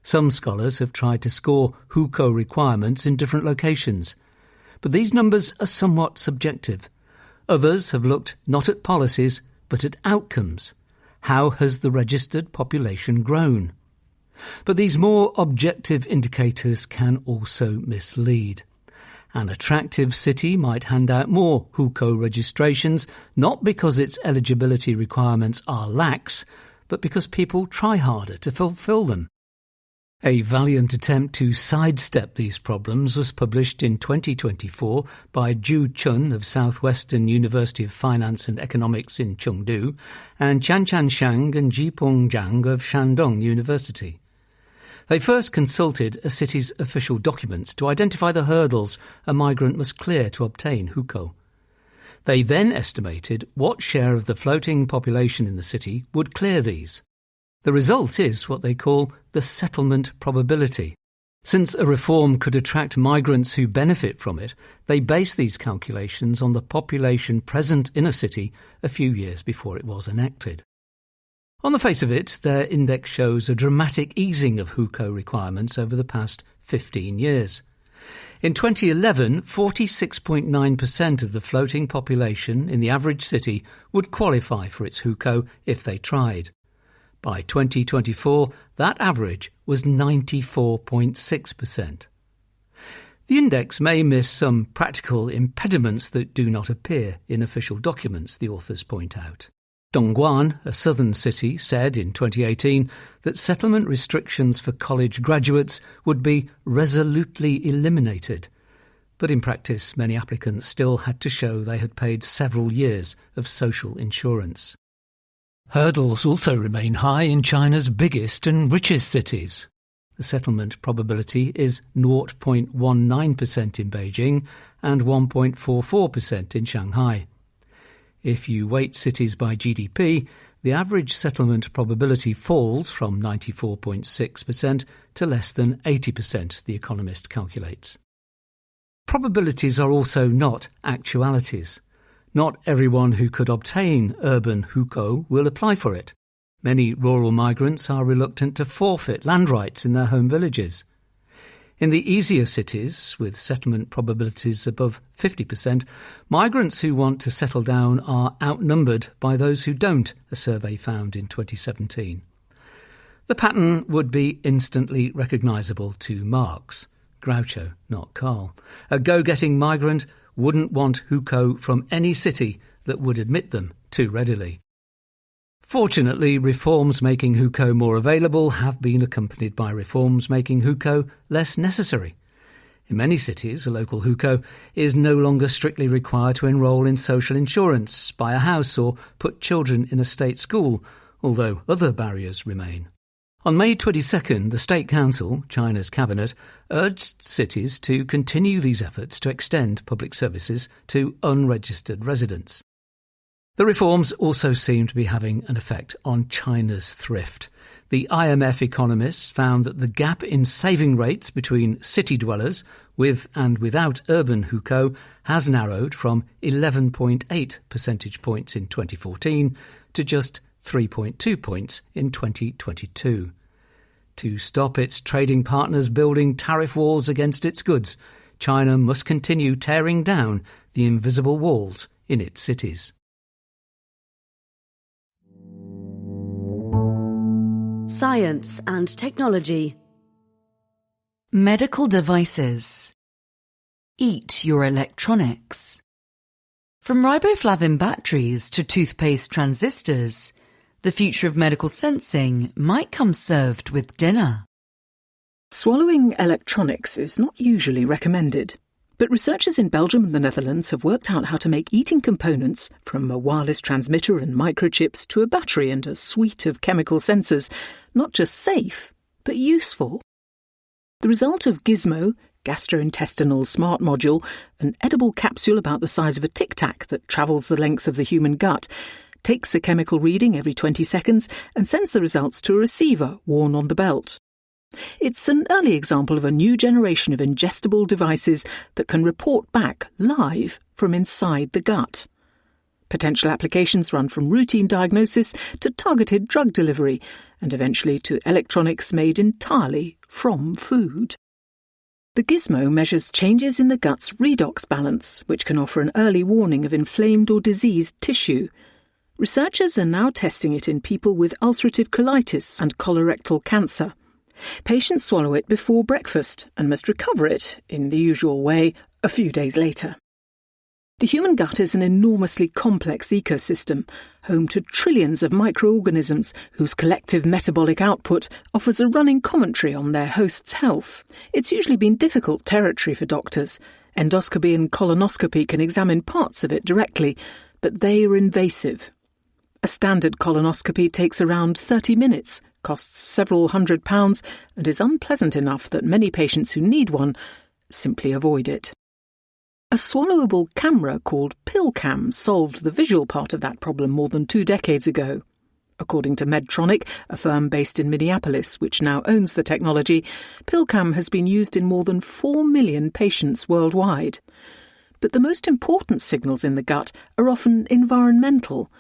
Some scholars have tried to score hukou requirements in different locations, but these numbers are somewhat subjective. Others have looked not at policies, but at outcomes. How has the registered population grown? But these more objective indicators can also mislead. An attractive city might hand out more hukou registrations, not because its eligibility requirements are lax, but because people try harder to fulfil them. A valiant attempt to sidestep these problems was published in 2024 by Zhu Chun of Southwestern University of Finance and Economics in Chengdu and Qianchan Shang and Jipeng Zhang of Shandong University. They first consulted a city's official documents to identify the hurdles a migrant must clear to obtain hukou. They then estimated what share of the floating population in the city would clear these. The result is what they call the settlement probability. Since a reform could attract migrants who benefit from it, they base these calculations on the population present in a city a few years before it was enacted. On the face of it, their index shows a dramatic easing of hukou requirements over the past 15 years. In 2011, 46.9% of the floating population in the average city would qualify for its hukou if they tried. By 2024, that average was 94.6%. The index may miss some practical impediments that do not appear in official documents, the authors point out. Dongguan, a southern city, said in 2018 that settlement restrictions for college graduates would be resolutely eliminated. But in practice, many applicants still had to show they had paid several years of social insurance. Hurdles also remain high in China's biggest and richest cities. The settlement probability is 0.19% in Beijing and 1.44% in Shanghai. If you weight cities by GDP, the average settlement probability falls from 94.6% to less than 80%, The Economist calculates. Probabilities are also not actualities. Not everyone who could obtain urban hukou will apply for it. Many rural migrants are reluctant to forfeit land rights in their home villages. In the easier cities, with settlement probabilities above 50%, migrants who want to settle down are outnumbered by those who don't, a survey found in 2017. The pattern would be instantly recognisable to Marx, Groucho, not Karl. A go-getting migrant wouldn't want hukou from any city that would admit them too readily. Fortunately, reforms making hukou more available have been accompanied by reforms making hukou less necessary. In many cities, a local hukou is no longer strictly required to enrol in social insurance, buy a house or put children in a state school, although other barriers remain. On May 22nd, the State Council, China's cabinet, urged cities to continue these efforts to extend public services to unregistered residents. The reforms also seem to be having an effect on China's thrift. The IMF economists found that the gap in saving rates between city dwellers with and without urban hukou has narrowed from 11.8 percentage points in 2014 to just 3.2 points in 2022. To stop its trading partners building tariff walls against its goods, China must continue tearing down the invisible walls in its cities. Science and technology. Medical devices. Eat your electronics. From riboflavin batteries to toothpaste transistors, the future of medical sensing might come served with dinner. Swallowing electronics is not usually recommended, but researchers in Belgium and the Netherlands have worked out how to make eating components, from a wireless transmitter and microchips to a battery and a suite of chemical sensors, not just safe, but useful. The result of Gizmo, gastrointestinal smart module, an edible capsule about the size of a tic-tac that travels the length of the human gut, takes a chemical reading every 20 seconds and sends the results to a receiver worn on the belt. It's an early example of a new generation of ingestible devices that can report back live from inside the gut. Potential applications run from routine diagnosis to targeted drug delivery, and eventually to electronics made entirely from food. The Gizmo measures changes in the gut's redox balance, which can offer an early warning of inflamed or diseased tissue. Researchers are now testing it in people with ulcerative colitis and colorectal cancer. Patients swallow it before breakfast and must recover it, in the usual way, a few days later. The human gut is an enormously complex ecosystem, home to trillions of microorganisms whose collective metabolic output offers a running commentary on their host's health. It's usually been difficult territory for doctors. Endoscopy and colonoscopy can examine parts of it directly, but they are invasive. A standard colonoscopy takes around 30 minutes, costs several £100, and is unpleasant enough that many patients who need one simply avoid it. A swallowable camera called PillCam solved the visual part of that problem more than 2 decades ago. According to Medtronic, a firm based in Minneapolis, which now owns the technology, PillCam has been used in more than 4 million patients worldwide. But the most important signals in the gut are often environmental.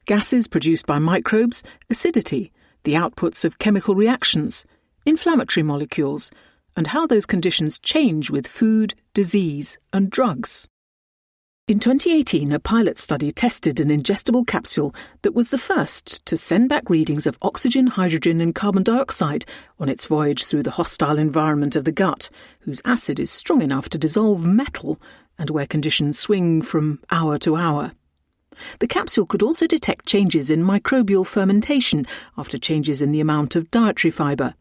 Gases produced by microbes, acidity, the outputs of chemical reactions, inflammatory molecules, and how those conditions change with food, disease, and drugs. In 2018, a pilot study tested an ingestible capsule that was the first to send back readings of oxygen, hydrogen, and carbon dioxide on its voyage through the hostile environment of the gut, whose acid is strong enough to dissolve metal and where conditions swing from hour to hour. The capsule could also detect changes in microbial fermentation after changes in the amount of dietary fibre.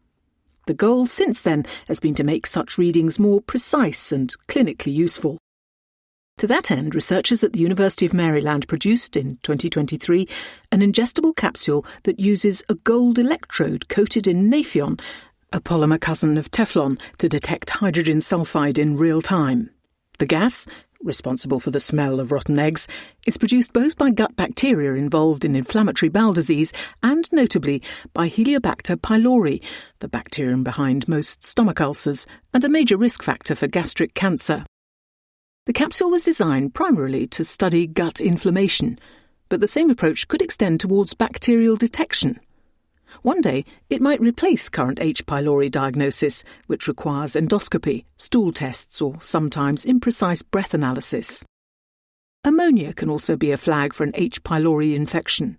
The goal since then has been to make such readings more precise and clinically useful. To that end, researchers at the University of Maryland produced, in 2023, an ingestible capsule that uses a gold electrode coated in Nafion, a polymer cousin of Teflon, to detect hydrogen sulfide in real time. The gas, responsible for the smell of rotten eggs, is produced both by gut bacteria involved in inflammatory bowel disease and, notably, by Helicobacter pylori, the bacterium behind most stomach ulcers and a major risk factor for gastric cancer. The capsule was designed primarily to study gut inflammation, but the same approach could extend towards bacterial detection. One day, it might replace current H. pylori diagnosis, which requires endoscopy, stool tests, or sometimes imprecise breath analysis. Ammonia can also be a flag for an H. pylori infection.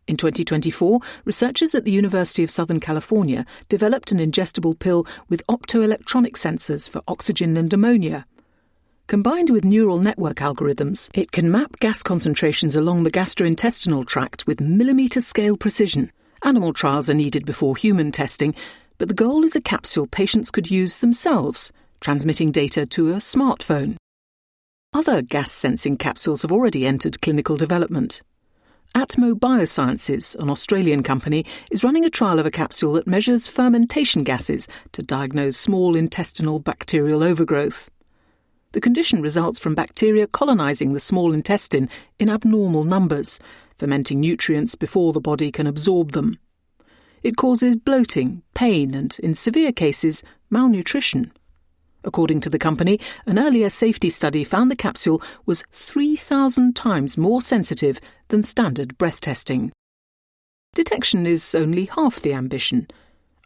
In 2024, researchers at the University of Southern California developed an ingestible pill with optoelectronic sensors for oxygen and ammonia. Combined with neural network algorithms, it can map gas concentrations along the gastrointestinal tract with millimetre-scale precision. Animal trials are needed before human testing, but the goal is a capsule patients could use themselves, transmitting data to a smartphone. Other gas-sensing capsules have already entered clinical development. Atmo Biosciences, an Australian company, is running a trial of a capsule that measures fermentation gases to diagnose small intestinal bacterial overgrowth. The condition results from bacteria colonising the small intestine in abnormal numbers, fermenting nutrients before the body can absorb them. It causes bloating, pain and, in severe cases, malnutrition. According to the company, an earlier safety study found the capsule was 3,000 times more sensitive than standard breath testing. Detection is only half the ambition.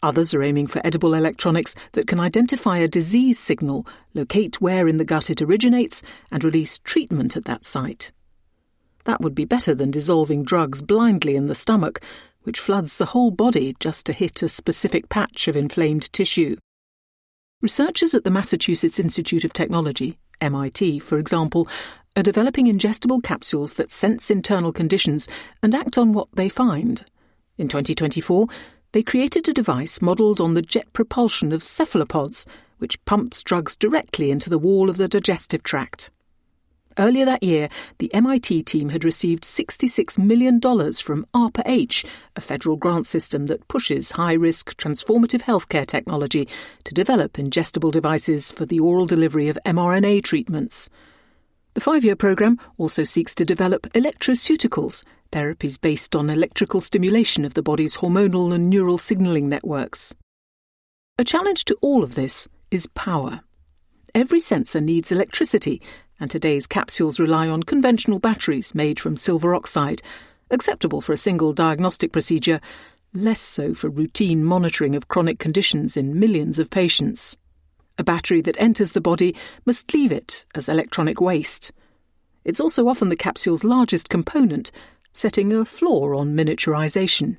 Others are aiming for edible electronics that can identify a disease signal, locate where in the gut it originates, and release treatment at that site. That would be better than dissolving drugs blindly in the stomach, which floods the whole body just to hit a specific patch of inflamed tissue. Researchers at the Massachusetts Institute of Technology, MIT, for example, are developing ingestible capsules that sense internal conditions and act on what they find. In 2024, they created a device modelled on the jet propulsion of cephalopods, which pumps drugs directly into the wall of the digestive tract. Earlier that year, the MIT team had received $66 million from ARPA-H, a federal grant system that pushes high-risk transformative healthcare technology to develop ingestible devices for the oral delivery of mRNA treatments. The 5-year program also seeks to develop electroceuticals, therapies based on electrical stimulation of the body's hormonal and neural signalling networks. A challenge to all of this is power. Every sensor needs electricity, and today's capsules rely on conventional batteries made from silver oxide, acceptable for a single diagnostic procedure, less so for routine monitoring of chronic conditions in millions of patients. A battery that enters the body must leave it as electronic waste. It's also often the capsule's largest component, setting a floor on miniaturization.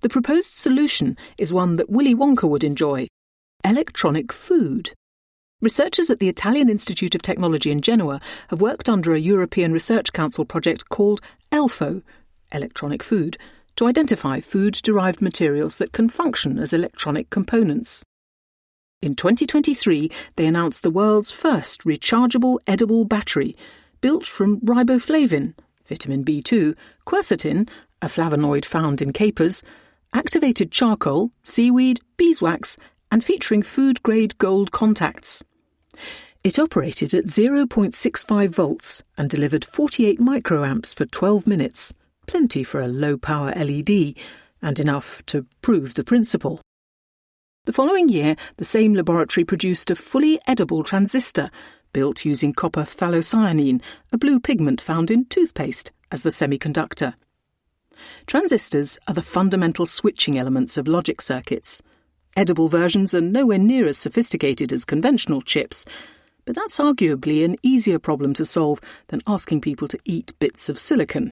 The proposed solution is one that Willy Wonka would enjoy: electronic food. Researchers at the Italian Institute of Technology in Genoa have worked under a European Research Council project called ELFO, electronic food, to identify food-derived materials that can function as electronic components. In 2023, they announced the world's first rechargeable edible battery, built from riboflavin, vitamin B2, quercetin, a flavonoid found in capers, activated charcoal, seaweed, beeswax, and featuring food-grade gold contacts. It operated at 0.65 volts and delivered 48 microamps for 12 minutes, plenty for a low-power LED, and enough to prove the principle. The following year, the same laboratory produced a fully edible transistor, built using copper phthalocyanine, a blue pigment found in toothpaste, as the semiconductor. Transistors are the fundamental switching elements of logic circuits. Edible versions are nowhere near as sophisticated as conventional chips, but that's arguably an easier problem to solve than asking people to eat bits of silicon.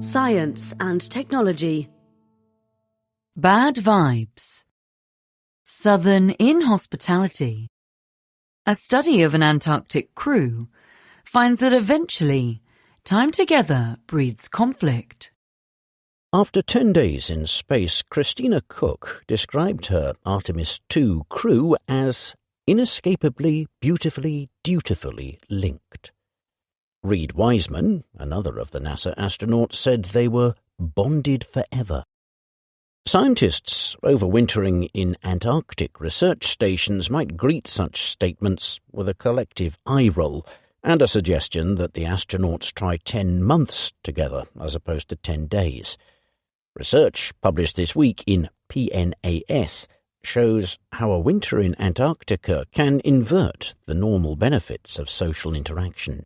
Science and technology. Bad vibes. Southern inhospitality. A study of an Antarctic crew finds that eventually, time together breeds conflict. After 10 days in space, Christina Cook described her Artemis II crew as inescapably, beautifully, dutifully linked. Reed Wiseman, another of the NASA astronauts, said they were bonded forever. Scientists overwintering in Antarctic research stations might greet such statements with a collective eye roll and a suggestion that the astronauts try 10 months together as opposed to 10 days. Research published this week in PNAS shows how a winter in Antarctica can invert the normal benefits of social interaction.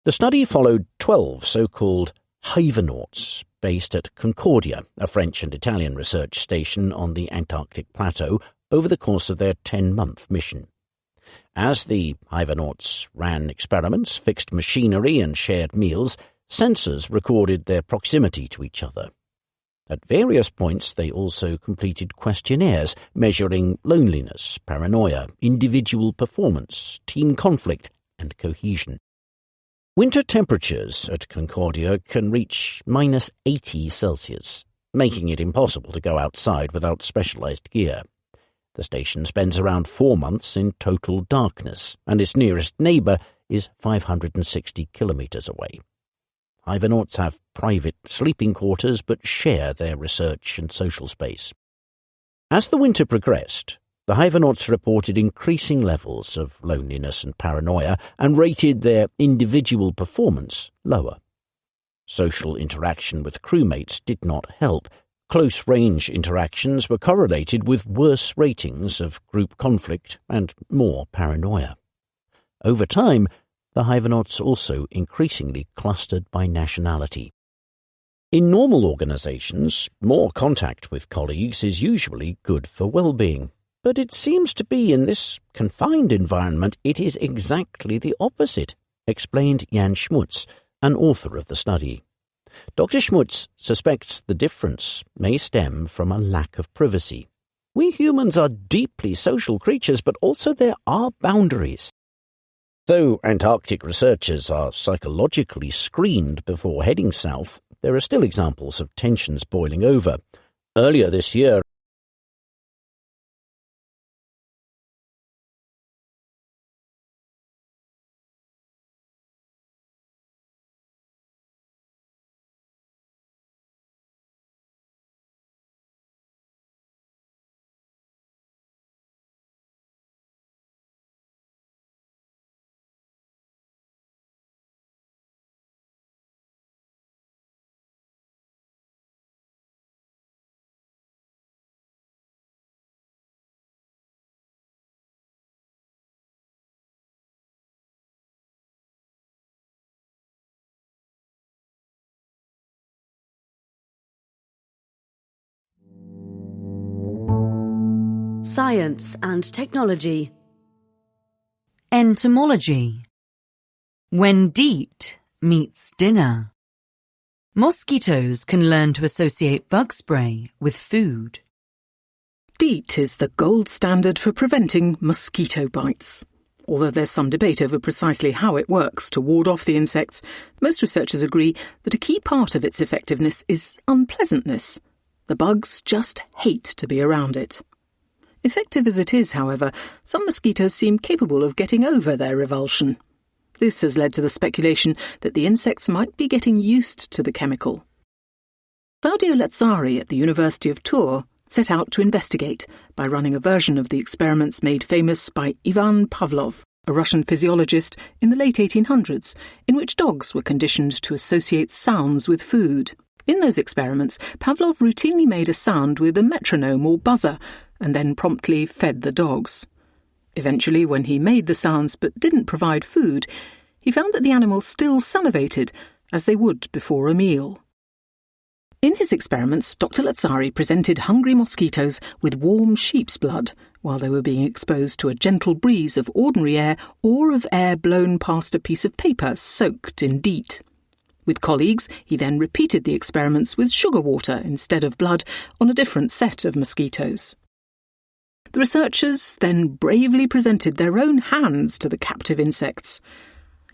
The study followed 12 so-called hibernauts based at Concordia, a French and Italian research station on the Antarctic plateau, over the course of their 10-month mission. As the hibernauts ran experiments, fixed machinery and shared meals, sensors recorded their proximity to each other. At various points they also completed questionnaires measuring loneliness, paranoia, individual performance, team conflict and cohesion. Winter temperatures at Concordia can reach -80 Celsius, making it impossible to go outside without specialized gear. The station spends around 4 months in total darkness, and its nearest neighbour is 560 kilometres away. Hibernauts have private sleeping quarters but share their research and social space. As the winter progressed, the hibernauts reported increasing levels of loneliness and paranoia and rated their individual performance lower. Social interaction with crewmates did not help. Close-range interactions were correlated with worse ratings of group conflict and more paranoia. Over time, the hibernauts also increasingly clustered by nationality. In normal organizations, more contact with colleagues is usually good for well-being. But it seems to be in this confined environment it is exactly the opposite, explained Jan Schmutz, an author of the study. Dr. Schmutz suspects the difference may stem from a lack of privacy. We humans are deeply social creatures, but also there are boundaries. Though Antarctic researchers are psychologically screened before heading south, there are still examples of tensions boiling over. Earlier this year, Science and technology. Entomology. When DEET meets dinner. Mosquitoes can learn to associate bug spray with food. DEET is the gold standard for preventing mosquito bites. Although there's some debate over precisely how it works to ward off the insects, most researchers agree that a key part of its effectiveness is unpleasantness. The bugs just hate to be around it. Effective as it is, however, some mosquitoes seem capable of getting over their revulsion. This has led to the speculation that the insects might be getting used to the chemical. Claudio Lazzari at the University of Tours set out to investigate by running a version of the experiments made famous by Ivan Pavlov, a Russian physiologist in the late 1800s, in which dogs were conditioned to associate sounds with food. In those experiments, Pavlov routinely made a sound with a metronome or buzzer, and then promptly fed the dogs. Eventually, when he made the sounds but didn't provide food, he found that the animals still salivated, as they would before a meal. In his experiments, Dr. Lazzari presented hungry mosquitoes with warm sheep's blood, while they were being exposed to a gentle breeze of ordinary air or of air blown past a piece of paper soaked in DEET. With colleagues, he then repeated the experiments with sugar water instead of blood on a different set of mosquitoes. The researchers then bravely presented their own hands to the captive insects.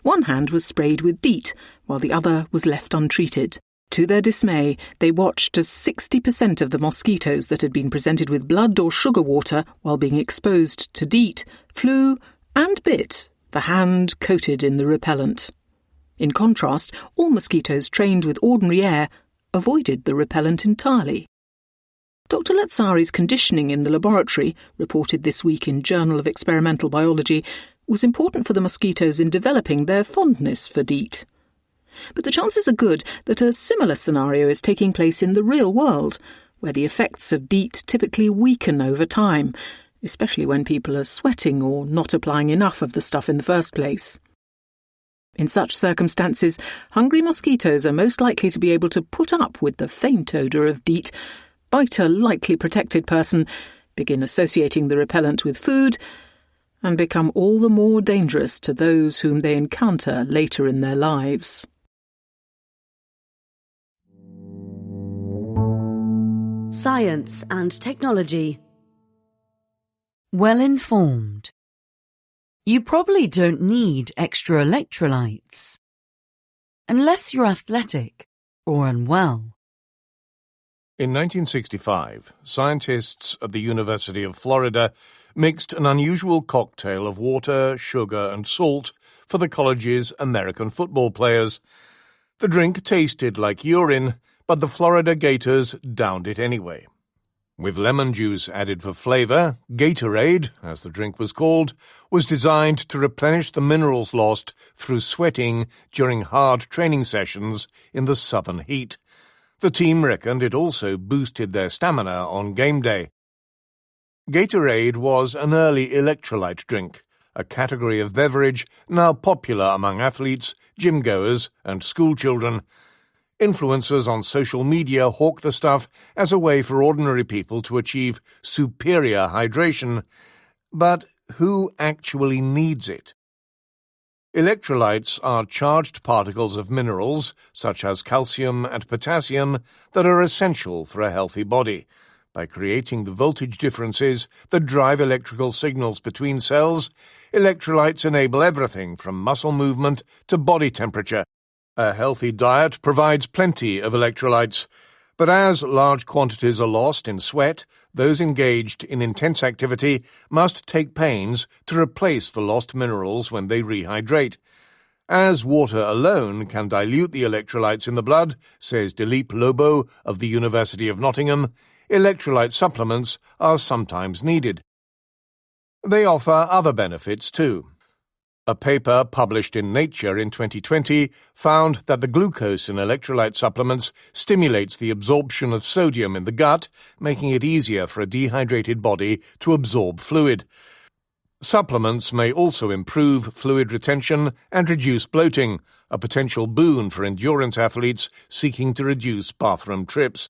One hand was sprayed with DEET, while the other was left untreated. To their dismay, they watched as 60% of the mosquitoes that had been presented with blood or sugar water while being exposed to DEET flew and bit the hand coated in the repellent. In contrast, all mosquitoes trained with ordinary air avoided the repellent entirely. Dr. Lazzari's conditioning in the laboratory, reported this week in Journal of Experimental Biology, was important for the mosquitoes in developing their fondness for DEET. But the chances are good that a similar scenario is taking place in the real world, where the effects of DEET typically weaken over time, especially when people are sweating or not applying enough of the stuff in the first place. In such circumstances, hungry mosquitoes are most likely to be able to put up with the faint odour of DEET, bite a lightly protected person, begin associating the repellent with food, and become all the more dangerous to those whom they encounter later in their lives. Science and technology. Well informed. You probably don't need extra electrolytes. Unless you're athletic or unwell. In 1965, scientists at the University of Florida mixed an unusual cocktail of water, sugar and salt for the college's American football players. The drink tasted like urine, but the Florida Gators downed it anyway. With lemon juice added for flavor, Gatorade, as the drink was called, was designed to replenish the minerals lost through sweating during hard training sessions in the southern heat. The team reckoned it also boosted their stamina on game day. Gatorade was an early electrolyte drink, a category of beverage now popular among athletes, gym-goers, and schoolchildren. Influencers on social media hawk the stuff as a way for ordinary people to achieve superior hydration. But who actually needs it? Electrolytes are charged particles of minerals, such as calcium and potassium, that are essential for a healthy body. By creating the voltage differences that drive electrical signals between cells, electrolytes enable everything from muscle movement to body temperature. A healthy diet provides plenty of electrolytes, but as large quantities are lost in sweat, those engaged in intense activity must take pains to replace the lost minerals when they rehydrate. As water alone can dilute the electrolytes in the blood, says Dilip Lobo of the University of Nottingham, electrolyte supplements are sometimes needed. They offer other benefits too. A paper published in Nature in 2020 found that the glucose in electrolyte supplements stimulates the absorption of sodium in the gut, making it easier for a dehydrated body to absorb fluid. Supplements may also improve fluid retention and reduce bloating, a potential boon for endurance athletes seeking to reduce bathroom trips.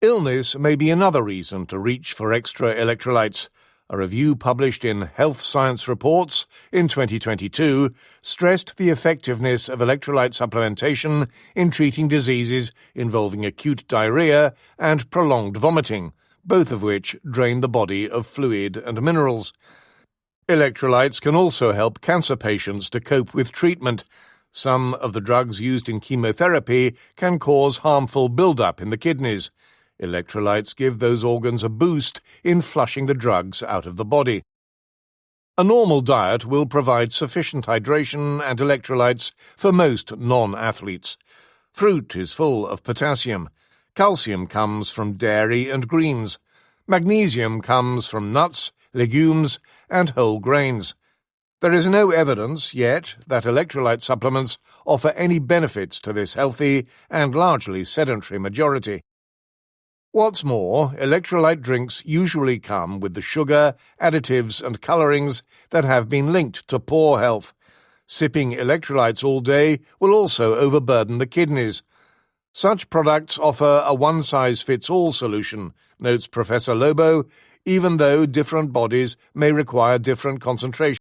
Illness may be another reason to reach for extra electrolytes. A review published in Health Science Reports in 2022 stressed the effectiveness of electrolyte supplementation in treating diseases involving acute diarrhea and prolonged vomiting, both of which drain the body of fluid and minerals. Electrolytes can also help cancer patients to cope with treatment. Some of the drugs used in chemotherapy can cause harmful buildup in the kidneys. Electrolytes give those organs a boost in flushing the drugs out of the body. A normal diet will provide sufficient hydration and electrolytes for most non-athletes. Fruit is full of potassium. Calcium comes from dairy and greens. Magnesium comes from nuts, legumes, and whole grains. There is no evidence yet that electrolyte supplements offer any benefits to this healthy and largely sedentary majority. What's more, electrolyte drinks usually come with the sugar, additives and colorings that have been linked to poor health. Sipping electrolytes all day will also overburden the kidneys. Such products offer a one-size-fits-all solution, notes Professor Lobo, even though different bodies may require different concentrations.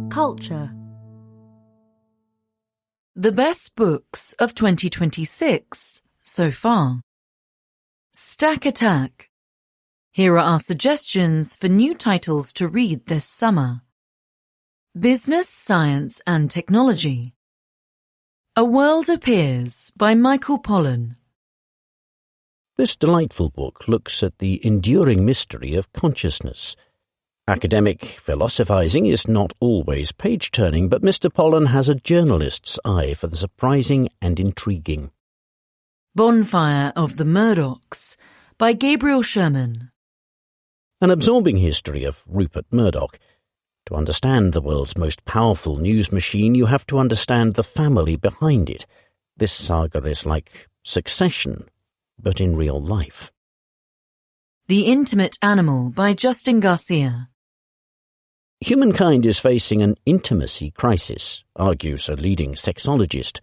Culture. The best books of 2026 so far. Stack Attack. Here are our suggestions for new titles to read this summer. Business, Science and Technology. A World Appears by Michael Pollan. This delightful book looks at the enduring mystery of consciousness. Academic philosophizing is not always page-turning, but Mr. Pollan has a journalist's eye for the surprising and intriguing. Bonfire of the Murdochs by Gabriel Sherman. An absorbing history of Rupert Murdoch. To understand the world's most powerful news machine, you have to understand the family behind it. This saga is like Succession, but in real life. The Intimate Animal by Justin Garcia. Humankind is facing an intimacy crisis, argues a leading sexologist.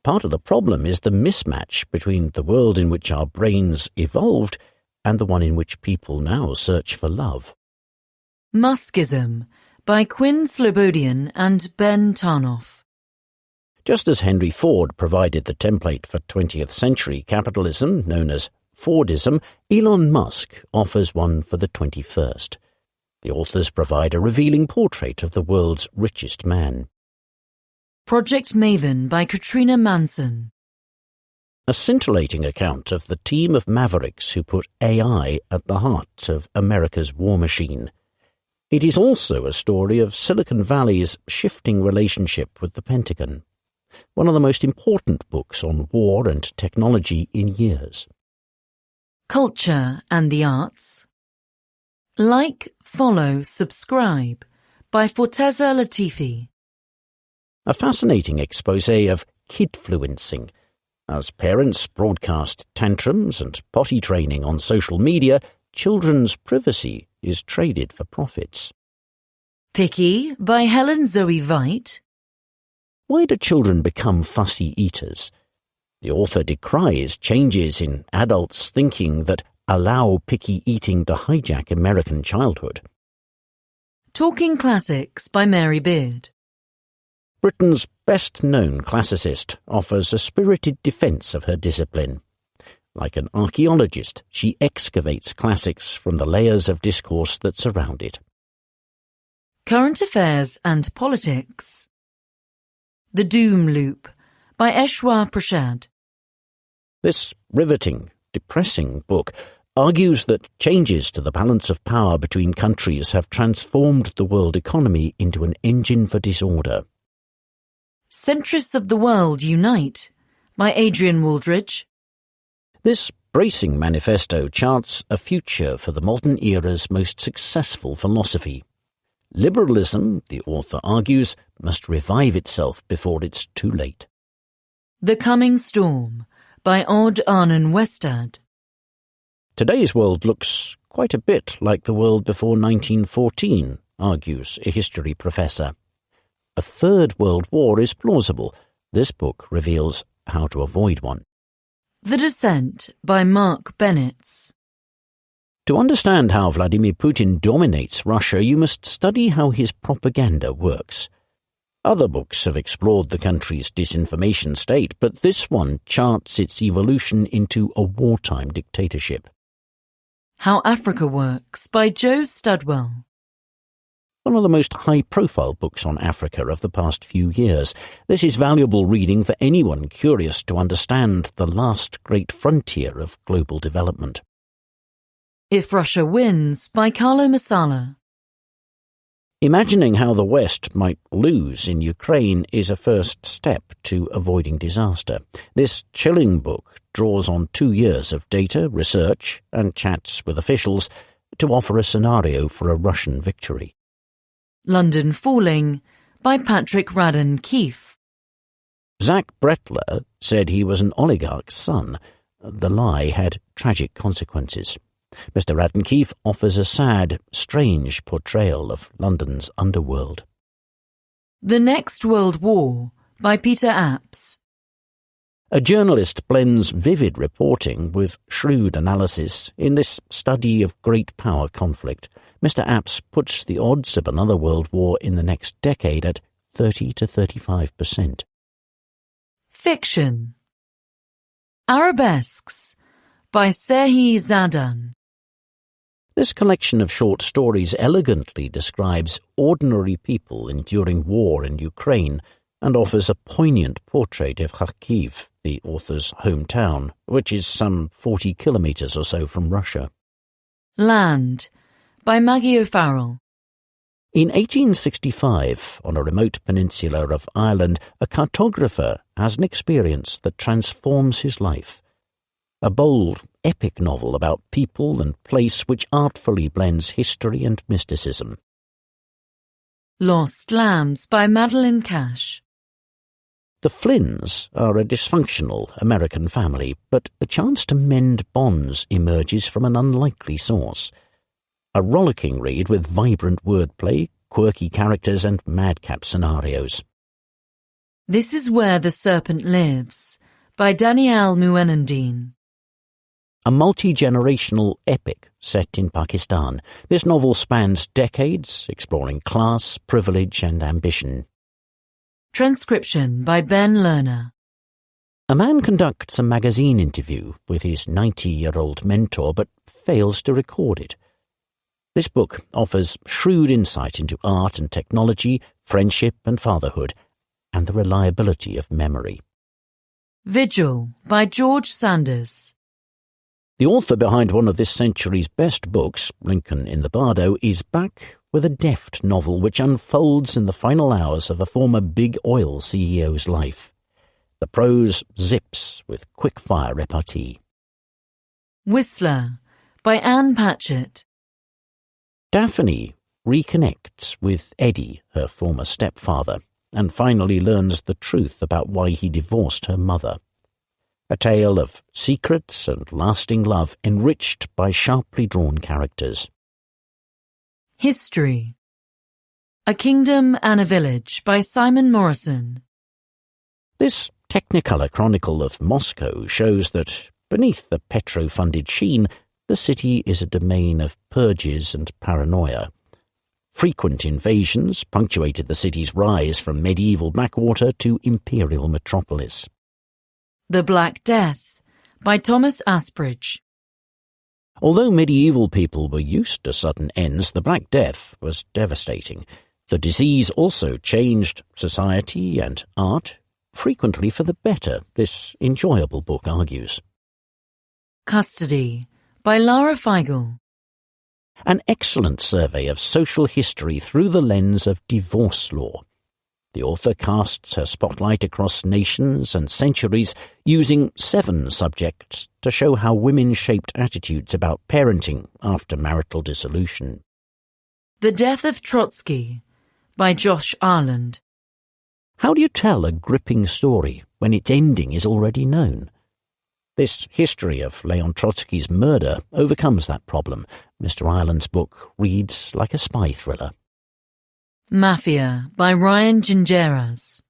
Part of the problem is the mismatch between the world in which our brains evolved and the one in which people now search for love. Muskism by Quinn Slobodian and Ben Tarnoff. Just as Henry Ford provided the template for 20th century capitalism, known as Fordism, Elon Musk offers one for the 21st. The authors provide a revealing portrait of the world's richest man. Project Maven by Katrina Manson. A scintillating account of the team of mavericks who put AI at the heart of America's war machine. It is also a story of Silicon Valley's shifting relationship with the Pentagon, one of the most important books on war and technology in years. Culture and the Arts. Like, Follow, Subscribe by Forteza Latifi. A fascinating exposé of kidfluencing. As parents broadcast tantrums and potty training on social media, children's privacy is traded for profits. Picky by Helen Zoe Veit. Why do children become fussy eaters? The author decries changes in adults' thinking that allow picky eating to hijack American childhood. Talking Classics by Mary Beard. Britain's best-known classicist offers a spirited defence of her discipline. Like an archaeologist, she excavates classics from the layers of discourse that surround it. Current Affairs and Politics. The Doom Loop by Eshwar Prashad. This riveting, depressing book argues that changes to the balance of power between countries have transformed the world economy into an engine for disorder. Centrists of the World Unite by Adrian Wooldridge. This bracing manifesto charts a future for the modern era's most successful philosophy. Liberalism, the author argues, must revive itself before it's too late. The Coming Storm by Odd Arnon Westad. Today's world looks quite a bit like the world before 1914, argues a history professor. A third world war is plausible. This book reveals how to avoid one. The Descent by Mark Bennetts. To understand how Vladimir Putin dominates Russia, you must study how his propaganda works. Other books have explored the country's disinformation state, but this one charts its evolution into a wartime dictatorship. How Africa Works by Joe Studwell. One of the most high-profile books on Africa of the past few years. This is valuable reading for anyone curious to understand the last great frontier of global development. If Russia Wins by Carlo Masala. Imagining how the West might lose in Ukraine is a first step to avoiding disaster. This chilling book draws on 2 years of data, research, and chats with officials to offer a scenario for a Russian victory. London Falling by Patrick Radden Keefe. Zach Bretler said he was an oligarch's son. The lie had tragic consequences. Mr. Radden Keefe offers a sad, strange portrayal of London's underworld. The Next World War by Peter Apps. A journalist blends vivid reporting with shrewd analysis in this study of great power conflict. Mr. Apps puts the odds of another world war in the next decade at 30 to 35%. Fiction. Arabesques by Sehi Zadan. This collection of short stories elegantly describes ordinary people enduring war in Ukraine and offers a poignant portrait of Kharkiv, the author's hometown, which is some 40 kilometres or so from Russia. Land, by Maggie O'Farrell. In 1865, on a remote peninsula of Ireland, a cartographer has an experience that transforms his life. A bold, epic novel about people and place which artfully blends history and mysticism. Lost Lambs, by Madeline Cash. The Flynns are a dysfunctional American family, but a chance to mend bonds emerges from an unlikely source. A rollicking read with vibrant wordplay, quirky characters and madcap scenarios. This is Where the Serpent Lives, by Danielle Muenendine. A multi-generational epic set in Pakistan, this novel spans decades, exploring class, privilege and ambition. Transcription by Ben Lerner. A man conducts a magazine interview with his 90-year-old mentor but fails to record it. This book offers shrewd insight into art and technology, friendship and fatherhood, and the reliability of memory. Vigil, by George Sanders. The author behind one of this century's best books, Lincoln in the Bardo, is back with a deft novel which unfolds in the final hours of a former big oil CEO's life. The prose zips with quick-fire repartee. Whistler, by Anne Patchett. Daphne reconnects with Eddie, her former stepfather, and finally learns the truth about why he divorced her mother. A tale of secrets and lasting love enriched by sharply drawn characters. History. A Kingdom and a Village, by Simon Morrison. This Technicolor chronicle of Moscow shows that, beneath the petro-funded sheen, the city is a domain of purges and paranoia. Frequent invasions punctuated the city's rise from medieval backwater to imperial metropolis. The Black Death, by Thomas Asbridge. Although medieval people were used to sudden ends, the Black Death was devastating. The disease also changed society and art, frequently for the better, this enjoyable book argues. Custody, by Lara Feigl. An excellent survey of social history through the lens of divorce law. The author casts her spotlight across nations and centuries, using 7 subjects to show how women shaped attitudes about parenting after marital dissolution. The Death of Trotsky, by Josh Arland. How do you tell a gripping story when its ending is already known? This history of Leon Trotsky's murder overcomes that problem. Mr. Ireland's book reads like a spy thriller. Mafia, by Ryan Gingeras.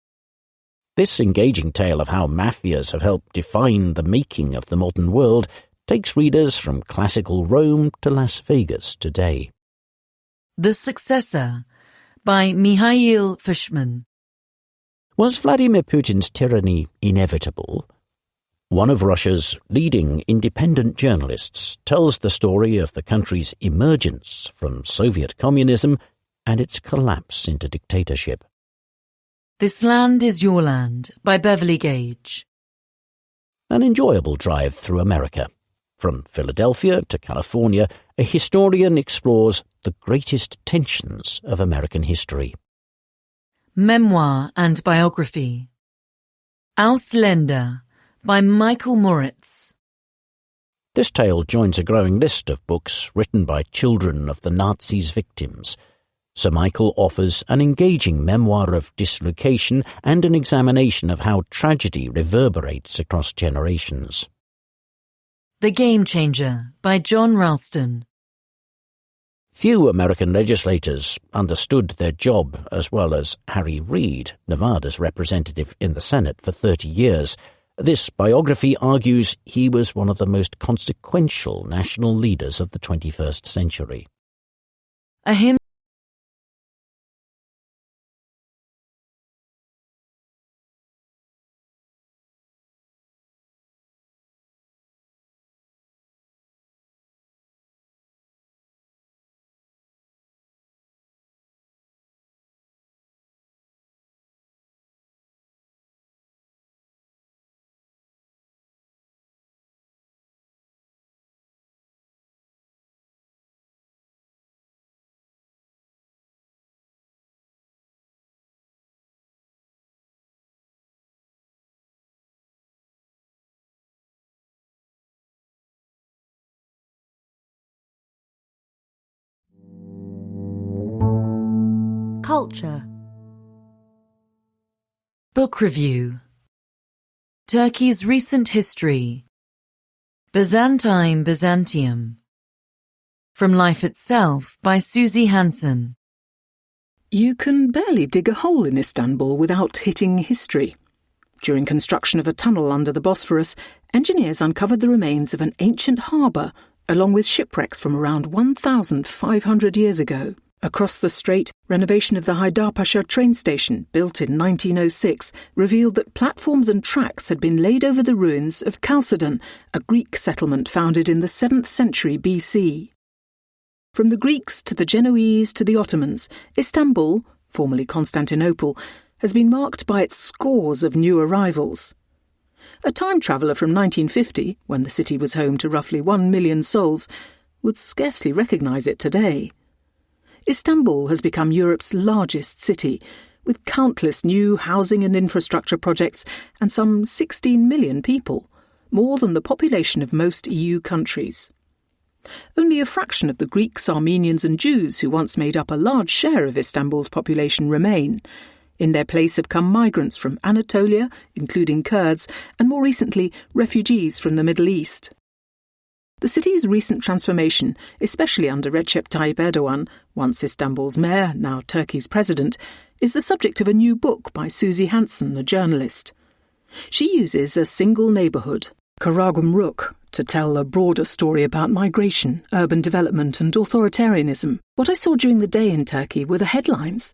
This engaging tale of how mafias have helped define the making of the modern world takes readers from classical Rome to Las Vegas today. The Successor, by Mikhail Fishman. Was Vladimir Putin's tyranny inevitable? One of Russia's leading independent journalists tells the story of the country's emergence from Soviet communism and its collapse into dictatorship. This Land is Your Land, by Beverly Gage. An enjoyable drive through America. From Philadelphia to California, a historian explores the greatest tensions of American history. Memoir and Biography. Ausländer, by Michael Moritz. This tale joins a growing list of books written by children of the Nazis' victims. Sir Michael offers an engaging memoir of dislocation and an examination of how tragedy reverberates across generations. The Game Changer, by John Ralston. Few American legislators understood their job as well as Harry Reid, Nevada's representative in the Senate for 30 years. This biography argues he was one of the most consequential national leaders of the 21st century. A Hymn Culture. Book review. Turkey's recent history. Byzantium. From Life Itself by Susie Hansen. You can barely dig a hole in Istanbul without hitting history. During construction of a tunnel under the Bosphorus, engineers uncovered the remains of an ancient harbour, along with shipwrecks from around 1,500 years ago. Across the strait, renovation of the Haydarpaşa train station, built in 1906, revealed that platforms and tracks had been laid over the ruins of Chalcedon, a Greek settlement founded in the 7th century BC. From the Greeks to the Genoese to the Ottomans, Istanbul, formerly Constantinople, has been marked by its scores of new arrivals. A time traveller from 1950, when the city was home to roughly 1 million souls, would scarcely recognise it today. Istanbul has become Europe's largest city, with countless new housing and infrastructure projects and some 16 million people, more than the population of most EU countries. Only a fraction of the Greeks, Armenians and Jews who once made up a large share of Istanbul's population remain. In their place have come migrants from Anatolia, including Kurds, and more recently refugees from the Middle East. The city's recent transformation, especially under Recep Tayyip Erdogan, once Istanbul's mayor, now Turkey's president, is the subject of a new book by Susie Hansen, a journalist. She uses a single neighbourhood, Karagümrük, to tell a broader story about migration, urban development and authoritarianism. What I saw during the day in Turkey were the headlines.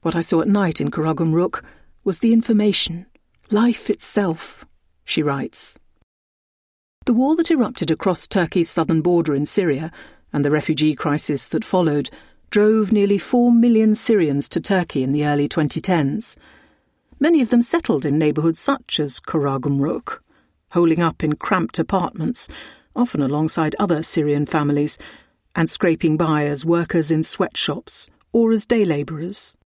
What I saw at night in Karagümrük was the information, life itself, she writes. The war that erupted across Turkey's southern border in Syria and the refugee crisis that followed drove nearly 4 million Syrians to Turkey in the early 2010s. Many of them settled in neighbourhoods such as Karagümrük, holing up in cramped apartments, often alongside other Syrian families, and scraping by as workers in sweatshops or as day labourers.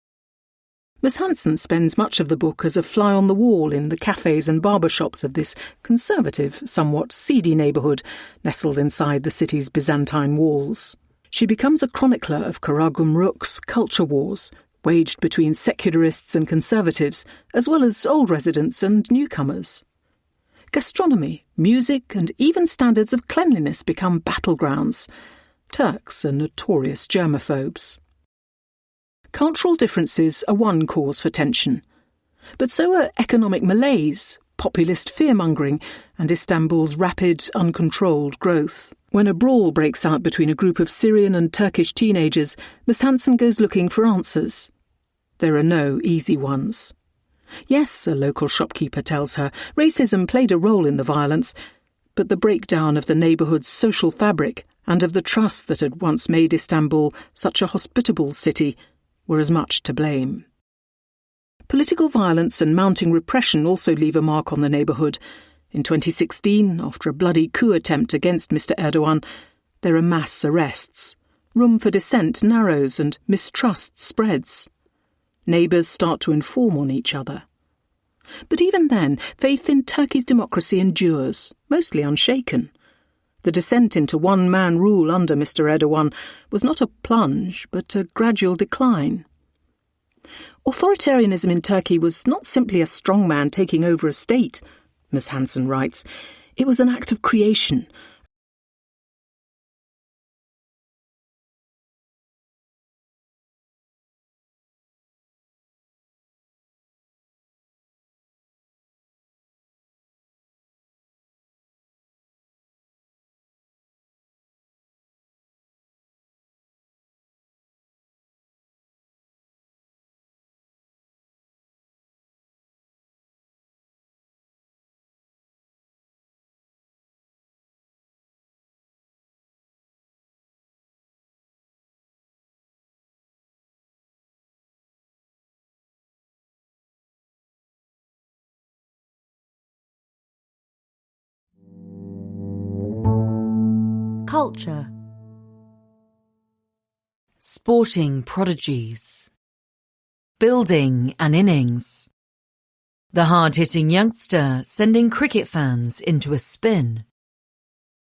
Ms. Hansen spends much of the book as a fly on the wall in the cafes and barber shops of this conservative, somewhat seedy neighbourhood nestled inside the city's Byzantine walls. She becomes a chronicler of Karagümrük's culture wars, waged between secularists and conservatives, as well as old residents and newcomers. Gastronomy, music and even standards of cleanliness become battlegrounds. Turks are notorious germophobes. Cultural differences are one cause for tension, but so are economic malaise, populist fear-mongering and Istanbul's rapid, uncontrolled growth. When a brawl breaks out between a group of Syrian and Turkish teenagers, Ms. Hansen goes looking for answers. There are no easy ones. Yes, a local shopkeeper tells her, racism played a role in the violence, but the breakdown of the neighbourhood's social fabric and of the trust that had once made Istanbul such a hospitable city were as much to blame. Political violence and mounting repression also leave a mark on the neighbourhood. In 2016, after a bloody coup attempt against Mr. Erdogan, there are mass arrests. Room for dissent narrows and mistrust spreads. Neighbours start to inform on each other. But even then, faith in Turkey's democracy endures, mostly unshaken. The descent into one-man rule under Mr. Erdogan was not a plunge, but a gradual decline. Authoritarianism in Turkey was not simply a strongman taking over a state, Ms. Hansen writes. It was an act of creation. Culture. Sporting prodigies. Building an innings. The hard-hitting youngster sending cricket fans into a spin.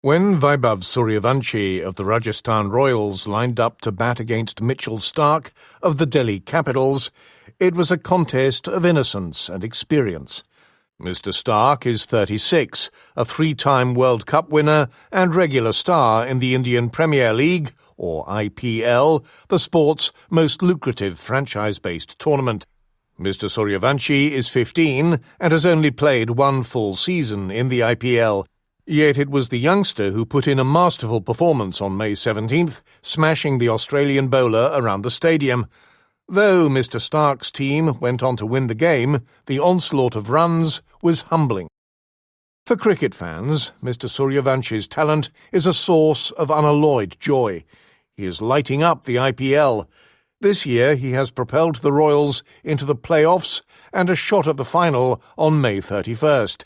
When Vaibhav Suryavanshi of the Rajasthan Royals lined up to bat against Mitchell Starc of the Delhi Capitals, it was a contest of innocence and experience. Mr. Starc is 36, a three-time World Cup winner and regular star in the Indian Premier League, or IPL, the sport's most lucrative franchise-based tournament. Mr. Suryavanshi is 15 and has only played one full season in the IPL, yet it was the youngster who put in a masterful performance on May 17th, smashing the Australian bowler around the stadium. Though Mr. Starc's team went on to win the game, the onslaught of runs was humbling. For cricket fans, Mr. Suryavanshi's talent is a source of unalloyed joy. He is lighting up the IPL. This year he has propelled the Royals into the playoffs and a shot at the final on May 31st.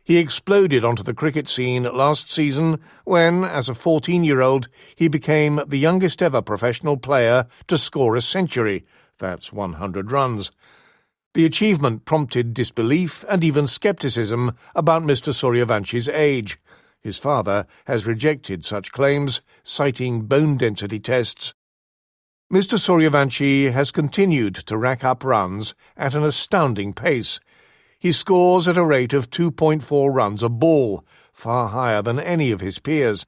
He exploded onto the cricket scene last season when, as a 14-year-old, he became the youngest ever professional player to score a century. That's 100 runs. The achievement prompted disbelief and even scepticism about Mr. Suryavanshi's age. His father has rejected such claims, citing bone density tests. Mr. Suryavanshi has continued to rack up runs at an astounding pace. He scores at a rate of 2.4 runs a ball, far higher than any of his peers.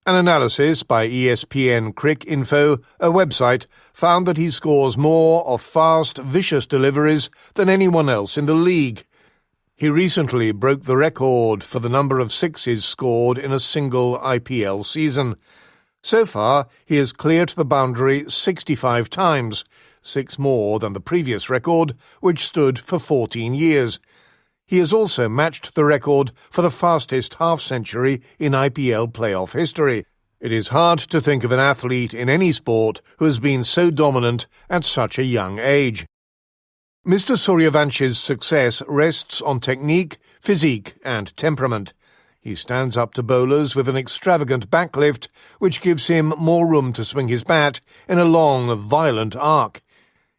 An analysis by ESPN Cricinfo, a website, found that he scores more of fast, vicious deliveries than anyone else in the league. He recently broke the record for the number of sixes scored in a single IPL season. So far, he has cleared the boundary 65 times, 6 more than the previous record, which stood for 14 years. He has also matched the record for the fastest half-century in IPL playoff history. It is hard to think of an athlete in any sport who has been so dominant at such a young age. Mr. Suryavanshi's success rests on technique, physique and temperament. He stands up to bowlers with an extravagant backlift, which gives him more room to swing his bat in a long, violent arc.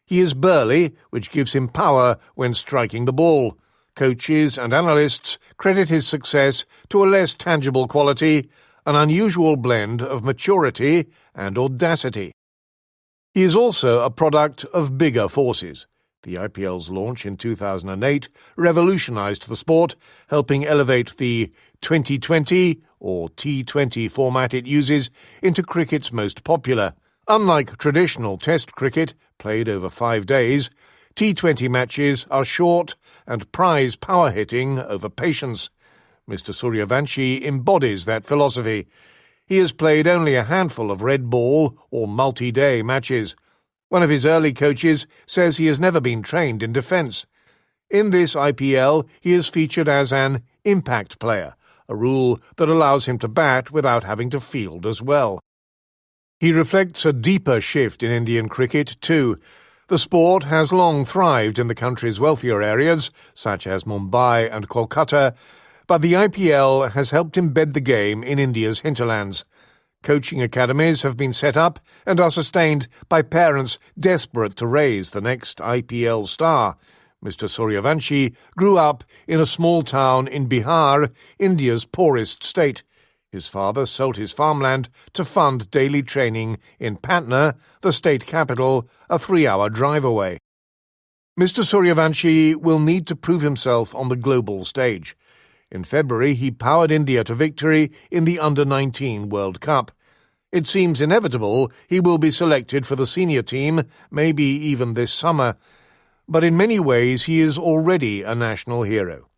He is burly, which gives him power when striking the ball. Coaches and analysts credit his success to a less tangible quality, an unusual blend of maturity and audacity. He is also a product of bigger forces. The IPL's launch in 2008 revolutionized the sport, helping elevate the 2020 or T20 format it uses into cricket's most popular. Unlike traditional Test cricket, played over 5 days, T20 matches are short and prize power hitting over patience. Mr. Suryavanshi embodies that philosophy. He has played only a handful of red ball or multi-day matches. One of his early coaches says he has never been trained in defence. In this IPL, he is featured as an impact player, a rule that allows him to bat without having to field as well. He reflects a deeper shift in Indian cricket, too. The sport has long thrived in the country's wealthier areas, such as Mumbai and Kolkata, but the IPL has helped embed the game in India's hinterlands. Coaching academies have been set up and are sustained by parents desperate to raise the next IPL star. Mr. Suryavanshi grew up in a small town in Bihar, India's poorest state. His father sold his farmland to fund daily training in Patna, the state capital, a 3-hour drive away. Mr. Suryavanshi will need to prove himself on the global stage. In February, he powered India to victory in the Under-19 World Cup. It seems inevitable he will be selected for the senior team, maybe even this summer. But in many ways he is already a national hero.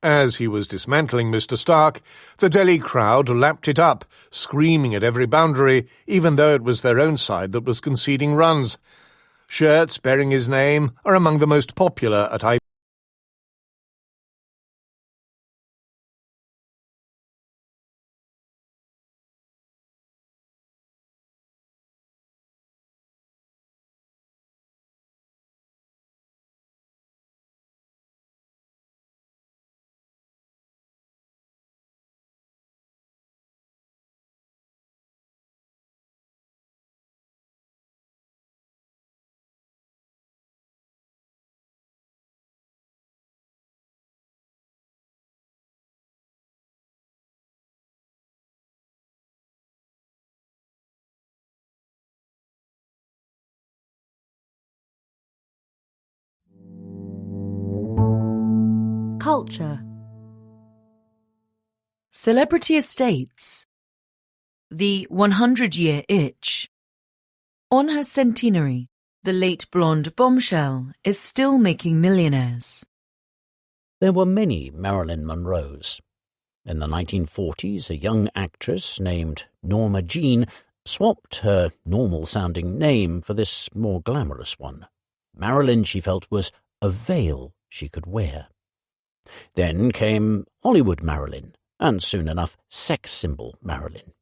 As he was dismantling Mr. Starc, the Delhi crowd lapped it up, screaming at every boundary, even though it was their own side that was conceding runs. Shirts bearing his name are among the most popular at Culture. Celebrity estates. The 100-year itch. On her centenary, the late blonde bombshell is still making millionaires. There were many Marilyn Monroes. In the 1940s, a young actress named Norma Jean swapped her normal-sounding name for this more glamorous one. Marilyn, she felt, was a veil she could wear. Then came Hollywood Marilyn, and soon enough sex symbol Marilyn.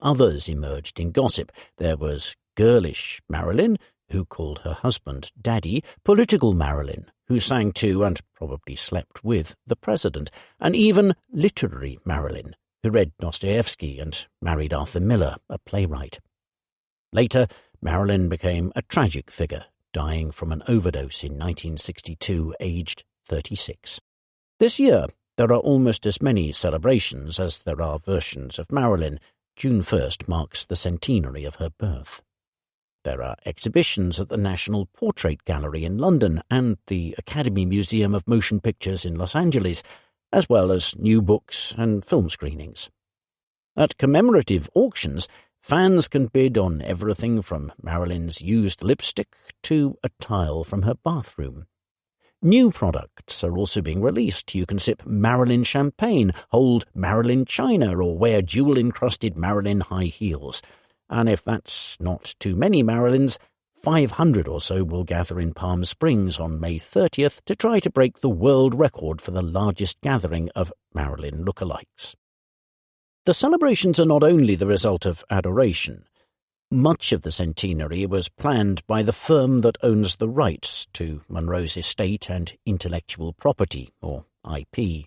Others emerged in gossip. There was girlish Marilyn, who called her husband Daddy, political Marilyn, who sang to and probably slept with the president, and even literary Marilyn, who read Dostoevsky and married Arthur Miller, a playwright. Later, Marilyn became a tragic figure, dying from an overdose in 1962, aged 36. This year, there are almost as many celebrations as there are versions of Marilyn. June 1st marks the centenary of her birth. There are exhibitions at the National Portrait Gallery in London and the Academy Museum of Motion Pictures in Los Angeles, as well as new books and film screenings. At commemorative auctions, fans can bid on everything from Marilyn's used lipstick to a tile from her bathroom. New products are also being released. You can sip Marilyn champagne, hold Marilyn china, or wear jewel-encrusted Marilyn high heels. And if that's not too many Marilyns, 500 or so will gather in Palm Springs on May 30th to try to break the world record for the largest gathering of Marilyn lookalikes. The celebrations are not only the result of adoration. Much of the centenary was planned by the firm that owns the rights to Monroe's estate and intellectual property, or IP.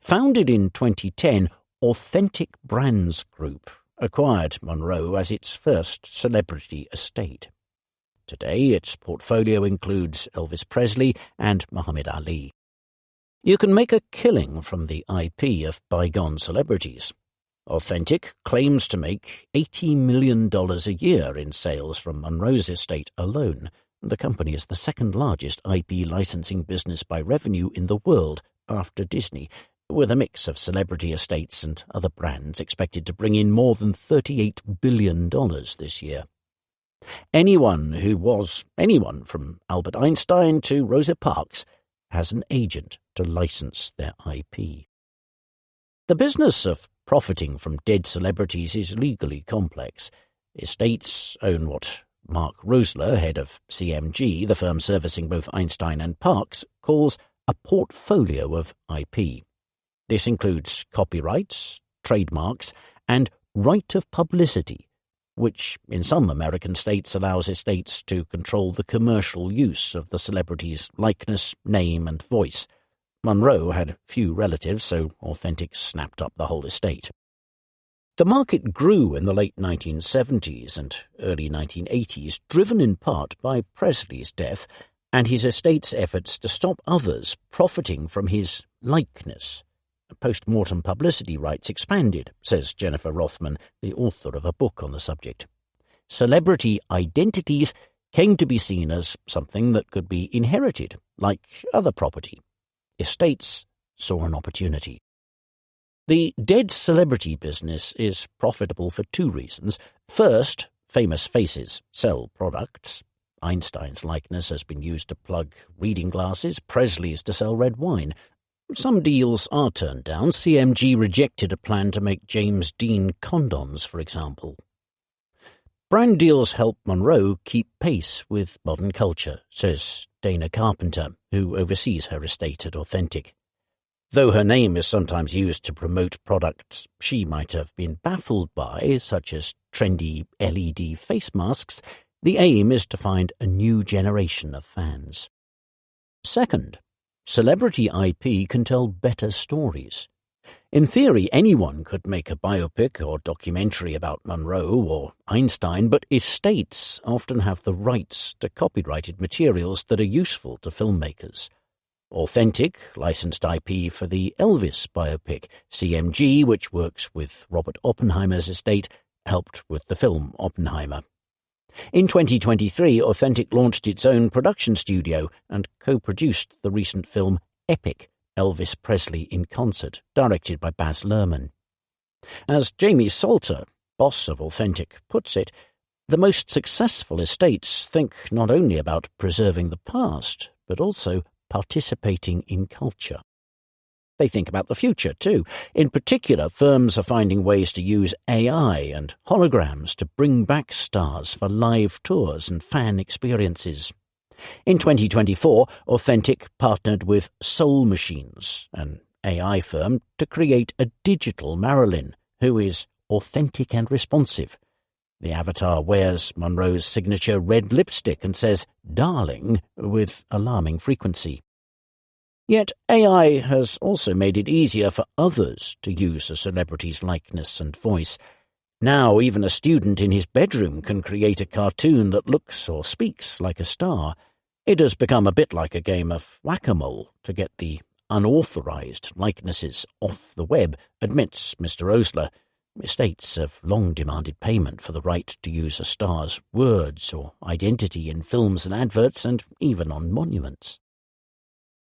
Founded in 2010, Authentic Brands Group acquired Monroe as its first celebrity estate. Today, its portfolio includes Elvis Presley and Muhammad Ali. You can make a killing from the IP of bygone celebrities. Authentic claims to make $80 million a year in sales from Monroe's estate alone. The company is the second largest IP licensing business by revenue in the world after Disney, with a mix of celebrity estates and other brands expected to bring in more than $38 billion this year. Anyone who was anyone from Albert Einstein to Rosa Parks has an agent to license their IP. The business of profiting from dead celebrities is legally complex. Estates own what Mark Rosler, head of CMG, the firm servicing both Einstein and Parks, calls a portfolio of IP. This includes copyrights, trademarks, and right of publicity, which in some American states allows estates to control the commercial use of the celebrity's likeness, name, and voice. Monroe had few relatives, so Authentic snapped up the whole estate. The market grew in the late 1970s and early 1980s, driven in part by Presley's death and his estate's efforts to stop others profiting from his likeness. Post-mortem publicity rights expanded, says Jennifer Rothman, the author of a book on the subject. Celebrity identities came to be seen as something that could be inherited, like other property. Estates saw an opportunity. The dead celebrity business is profitable for two reasons. First, famous faces sell products. Einstein's likeness has been used to plug reading glasses, Presley's to sell red wine. Some deals are turned down. CMG rejected a plan to make James Dean condoms, for example. Brand deals help Monroe keep pace with modern culture, says Dana Carpenter, who oversees her estate at Authentic. Though her name is sometimes used to promote products she might have been baffled by, such as trendy LED face masks, the aim is to find a new generation of fans. Second, celebrity IP can tell better stories. In theory, anyone could make a biopic or documentary about Monroe or Einstein, but estates often have the rights to copyrighted materials that are useful to filmmakers. Authentic licensed IP for the Elvis biopic. CMG, which works with Robert Oppenheimer's estate, helped with the film Oppenheimer. In 2023, Authentic launched its own production studio and co-produced the recent film Epic, Elvis Presley in Concert, directed by Baz Luhrmann. As Jamie Salter, boss of Authentic, puts it, the most successful estates think not only about preserving the past, but also participating in culture. They think about the future, too. In particular, firms are finding ways to use AI and holograms to bring back stars for live tours and fan experiences. In 2024, Authentic partnered with Soul Machines, an AI firm, to create a digital Marilyn, who is authentic and responsive. The avatar wears Monroe's signature red lipstick and says "darling" with alarming frequency. Yet AI has also made it easier for others to use a celebrity's likeness and voice. Now even a student in his bedroom can create a cartoon that looks or speaks like a star. It has become a bit like a game of whack-a-mole to get the unauthorized likenesses off the web, admits Mr. Osler. Estates have long demanded payment for the right to use a star's words or identity in films and adverts, and even on monuments.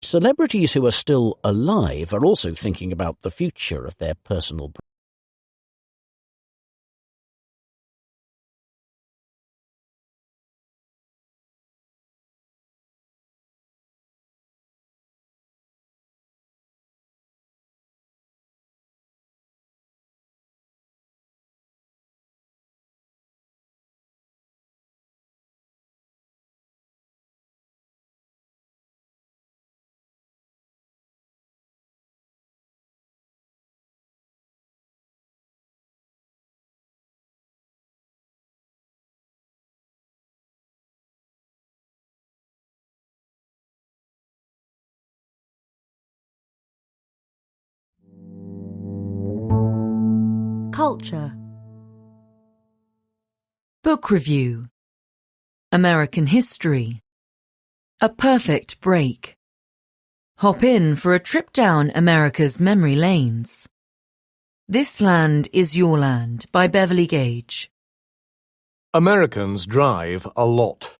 Celebrities who are still alive are also thinking about the future of their personal brand. Culture. Book review. American history. A perfect break. Hop in for a trip down America's memory lanes. This Land is Your Land by Beverly Gage. Americans drive a lot.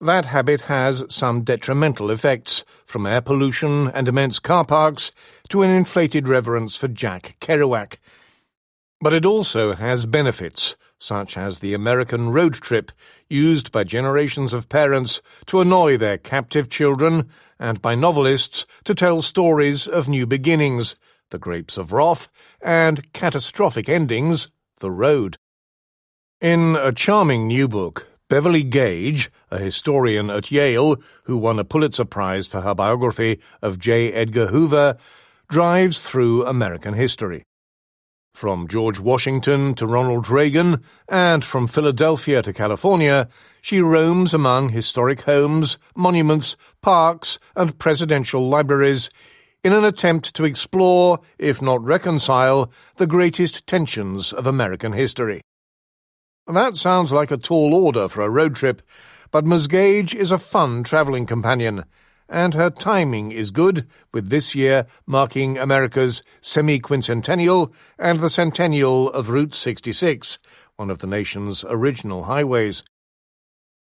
That habit has some detrimental effects, from air pollution and immense car parks to an inflated reverence for Jack Kerouac. But it also has benefits, such as the American road trip, used by generations of parents to annoy their captive children, and by novelists to tell stories of new beginnings, The Grapes of Wrath, and catastrophic endings, The Road. In a charming new book, Beverly Gage, a historian at Yale who won a Pulitzer Prize for her biography of J. Edgar Hoover, drives through American history. From George Washington to Ronald Reagan, and from Philadelphia to California, she roams among historic homes, monuments, parks, and presidential libraries in an attempt to explore, if not reconcile, the greatest tensions of American history. That sounds like a tall order for a road trip, but Ms. Gage is a fun travelling companion, and her timing is good, with this year marking America's semi-quincentennial and the centennial of Route 66, one of the nation's original highways.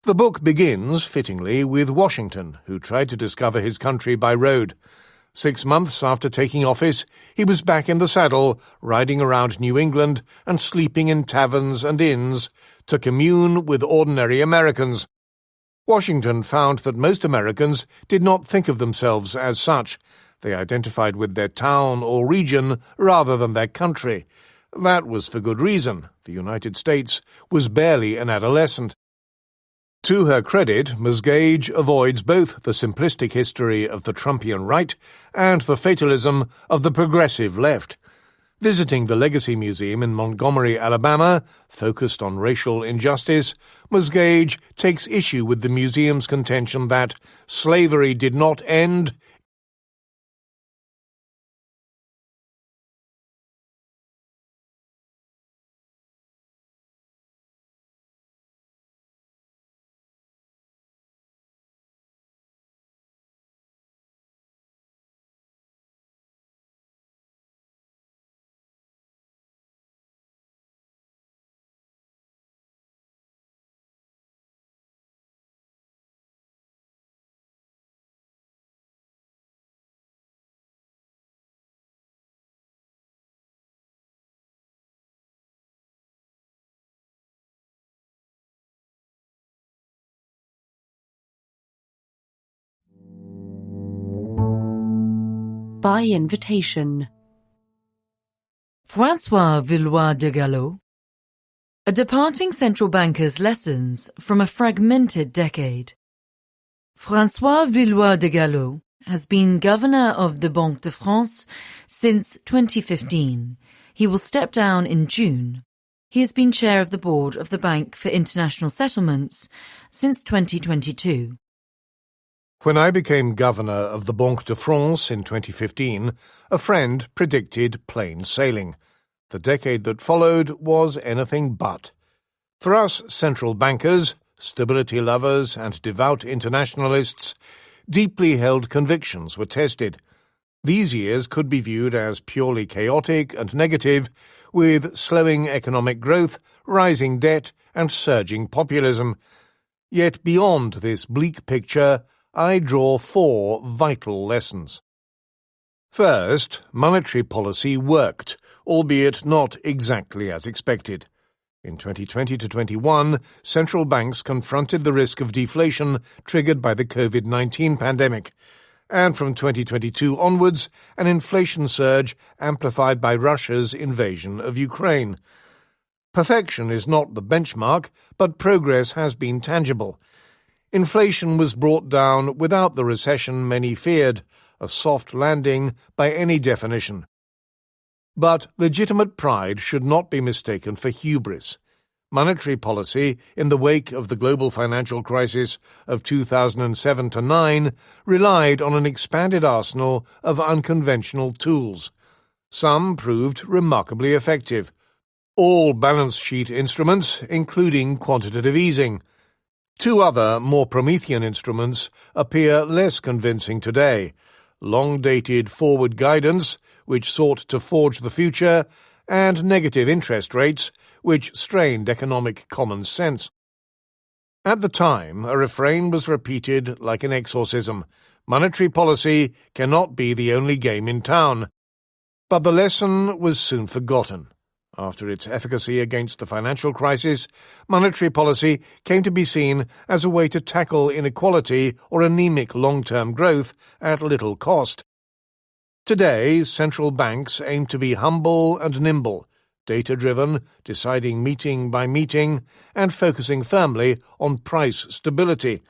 The book begins, fittingly, with Washington, who tried to discover his country by road. 6 months after taking office, he was back in the saddle, riding around New England and sleeping in taverns and inns to commune with ordinary Americans. Washington found that most Americans did not think of themselves as such. They identified with their town or region rather than their country. That was for good reason. The United States was barely an adolescent. To her credit, Ms. Gage avoids both the simplistic history of the Trumpian right and the fatalism of the progressive left. Visiting the Legacy Museum in Montgomery, Alabama, focused on racial injustice, Ms. Gage takes issue with the museum's contention that slavery did not end, by invitation. François Villeroy de Galhau. A departing central banker's lessons from a fragmented decade. François Villeroy de Galhau has been governor of the Banque de France since 2015. He will step down in June. He has been chair of the board of the Bank for International Settlements since 2022. When I became governor of the Banque de France in 2015, a friend predicted plain sailing. The decade that followed was anything but. For us central bankers, stability lovers and devout internationalists, deeply held convictions were tested. These years could be viewed as purely chaotic and negative, with slowing economic growth, rising debt and surging populism. Yet beyond this bleak picture, I draw 4 vital lessons. First, monetary policy worked, albeit not exactly as expected. In 2020 to 21, central banks confronted the risk of deflation triggered by the COVID-19 pandemic, and from 2022 onwards, an inflation surge amplified by Russia's invasion of Ukraine. Perfection is not the benchmark, but progress has been tangible. Inflation was brought down without the recession many feared, a soft landing by any definition. But legitimate pride should not be mistaken for hubris. Monetary policy, in the wake of the global financial crisis of 2007-9, relied on an expanded arsenal of unconventional tools. Some proved remarkably effective. All balance sheet instruments, including quantitative easing. 2 other, more Promethean instruments appear less convincing today. Long-dated forward guidance, which sought to forge the future, and negative interest rates, which strained economic common sense. At the time, a refrain was repeated like an exorcism: monetary policy cannot be the only game in town. But the lesson was soon forgotten. After its efficacy against the financial crisis, monetary policy came to be seen as a way to tackle inequality or anemic long-term growth at little cost. Today, central banks aim to be humble and nimble, data-driven, deciding meeting by meeting, and focusing firmly on price stability.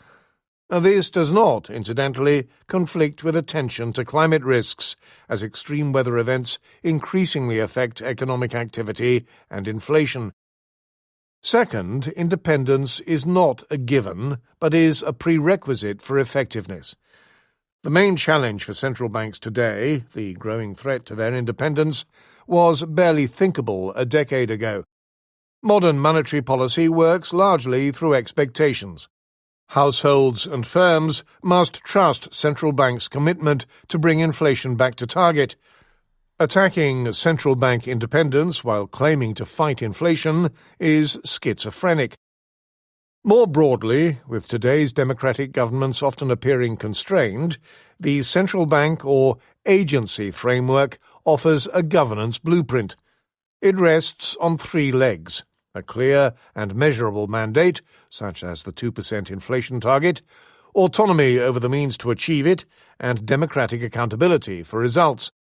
This does not, incidentally, conflict with attention to climate risks, as extreme weather events increasingly affect economic activity and inflation. Second, independence is not a given, but is a prerequisite for effectiveness. The main challenge for central banks today, the growing threat to their independence, was barely thinkable a decade ago. Modern monetary policy works largely through expectations. Households and firms must trust central banks' commitment to bring inflation back to target. Attacking central bank independence while claiming to fight inflation is schizophrenic. More broadly, with today's democratic governments often appearing constrained, the central bank or agency framework offers a governance blueprint. It rests on 3 legs: a clear and measurable mandate, such as the 2% inflation target, autonomy over the means to achieve it, and democratic accountability for results.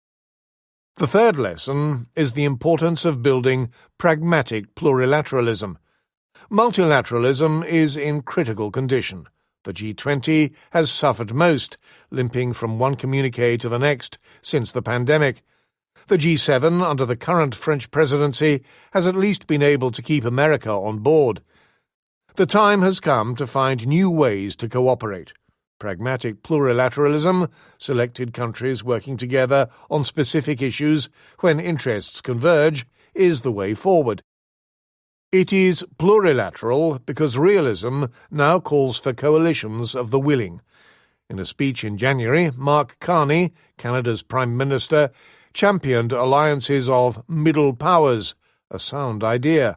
The third lesson is the importance of building pragmatic plurilateralism. Multilateralism is in critical condition. The G20 has suffered most, limping from one communiqué to the next since the pandemic. The G7, under the current French presidency, has at least been able to keep America on board. The time has come to find new ways to cooperate. Pragmatic plurilateralism, selected countries working together on specific issues when interests converge, is the way forward. It is plurilateral because realism now calls for coalitions of the willing. In a speech in January, Mark Carney, Canada's Prime Minister, championed alliances of middle powers, a sound idea.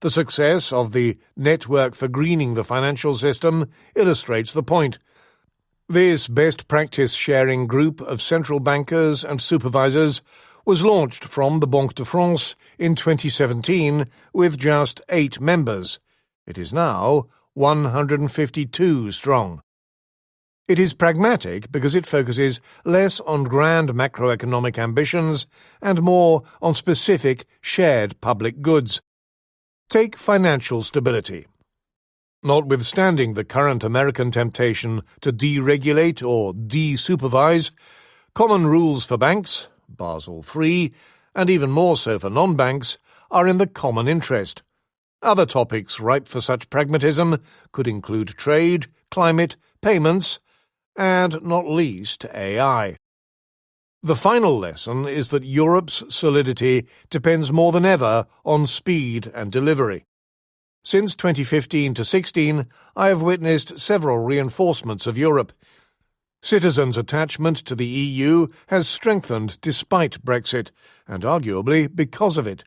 The success of the Network for Greening the Financial System illustrates the point. This best practice sharing group of central bankers and supervisors was launched from the Banque de France in 2017 with just 8 members. It is now 152 strong. It is pragmatic because it focuses less on grand macroeconomic ambitions and more on specific shared public goods. Take financial stability. Notwithstanding the current American temptation to deregulate or de-supervise, common rules for banks, Basel III, and even more so for non-banks, are in the common interest. Other topics ripe for such pragmatism could include trade, climate, payments, and not least AI. The final lesson is that Europe's solidity depends more than ever on speed and delivery. Since 2015 to 16, I have witnessed several reinforcements of Europe. Citizens' attachment to the EU has strengthened despite Brexit, and arguably because of it.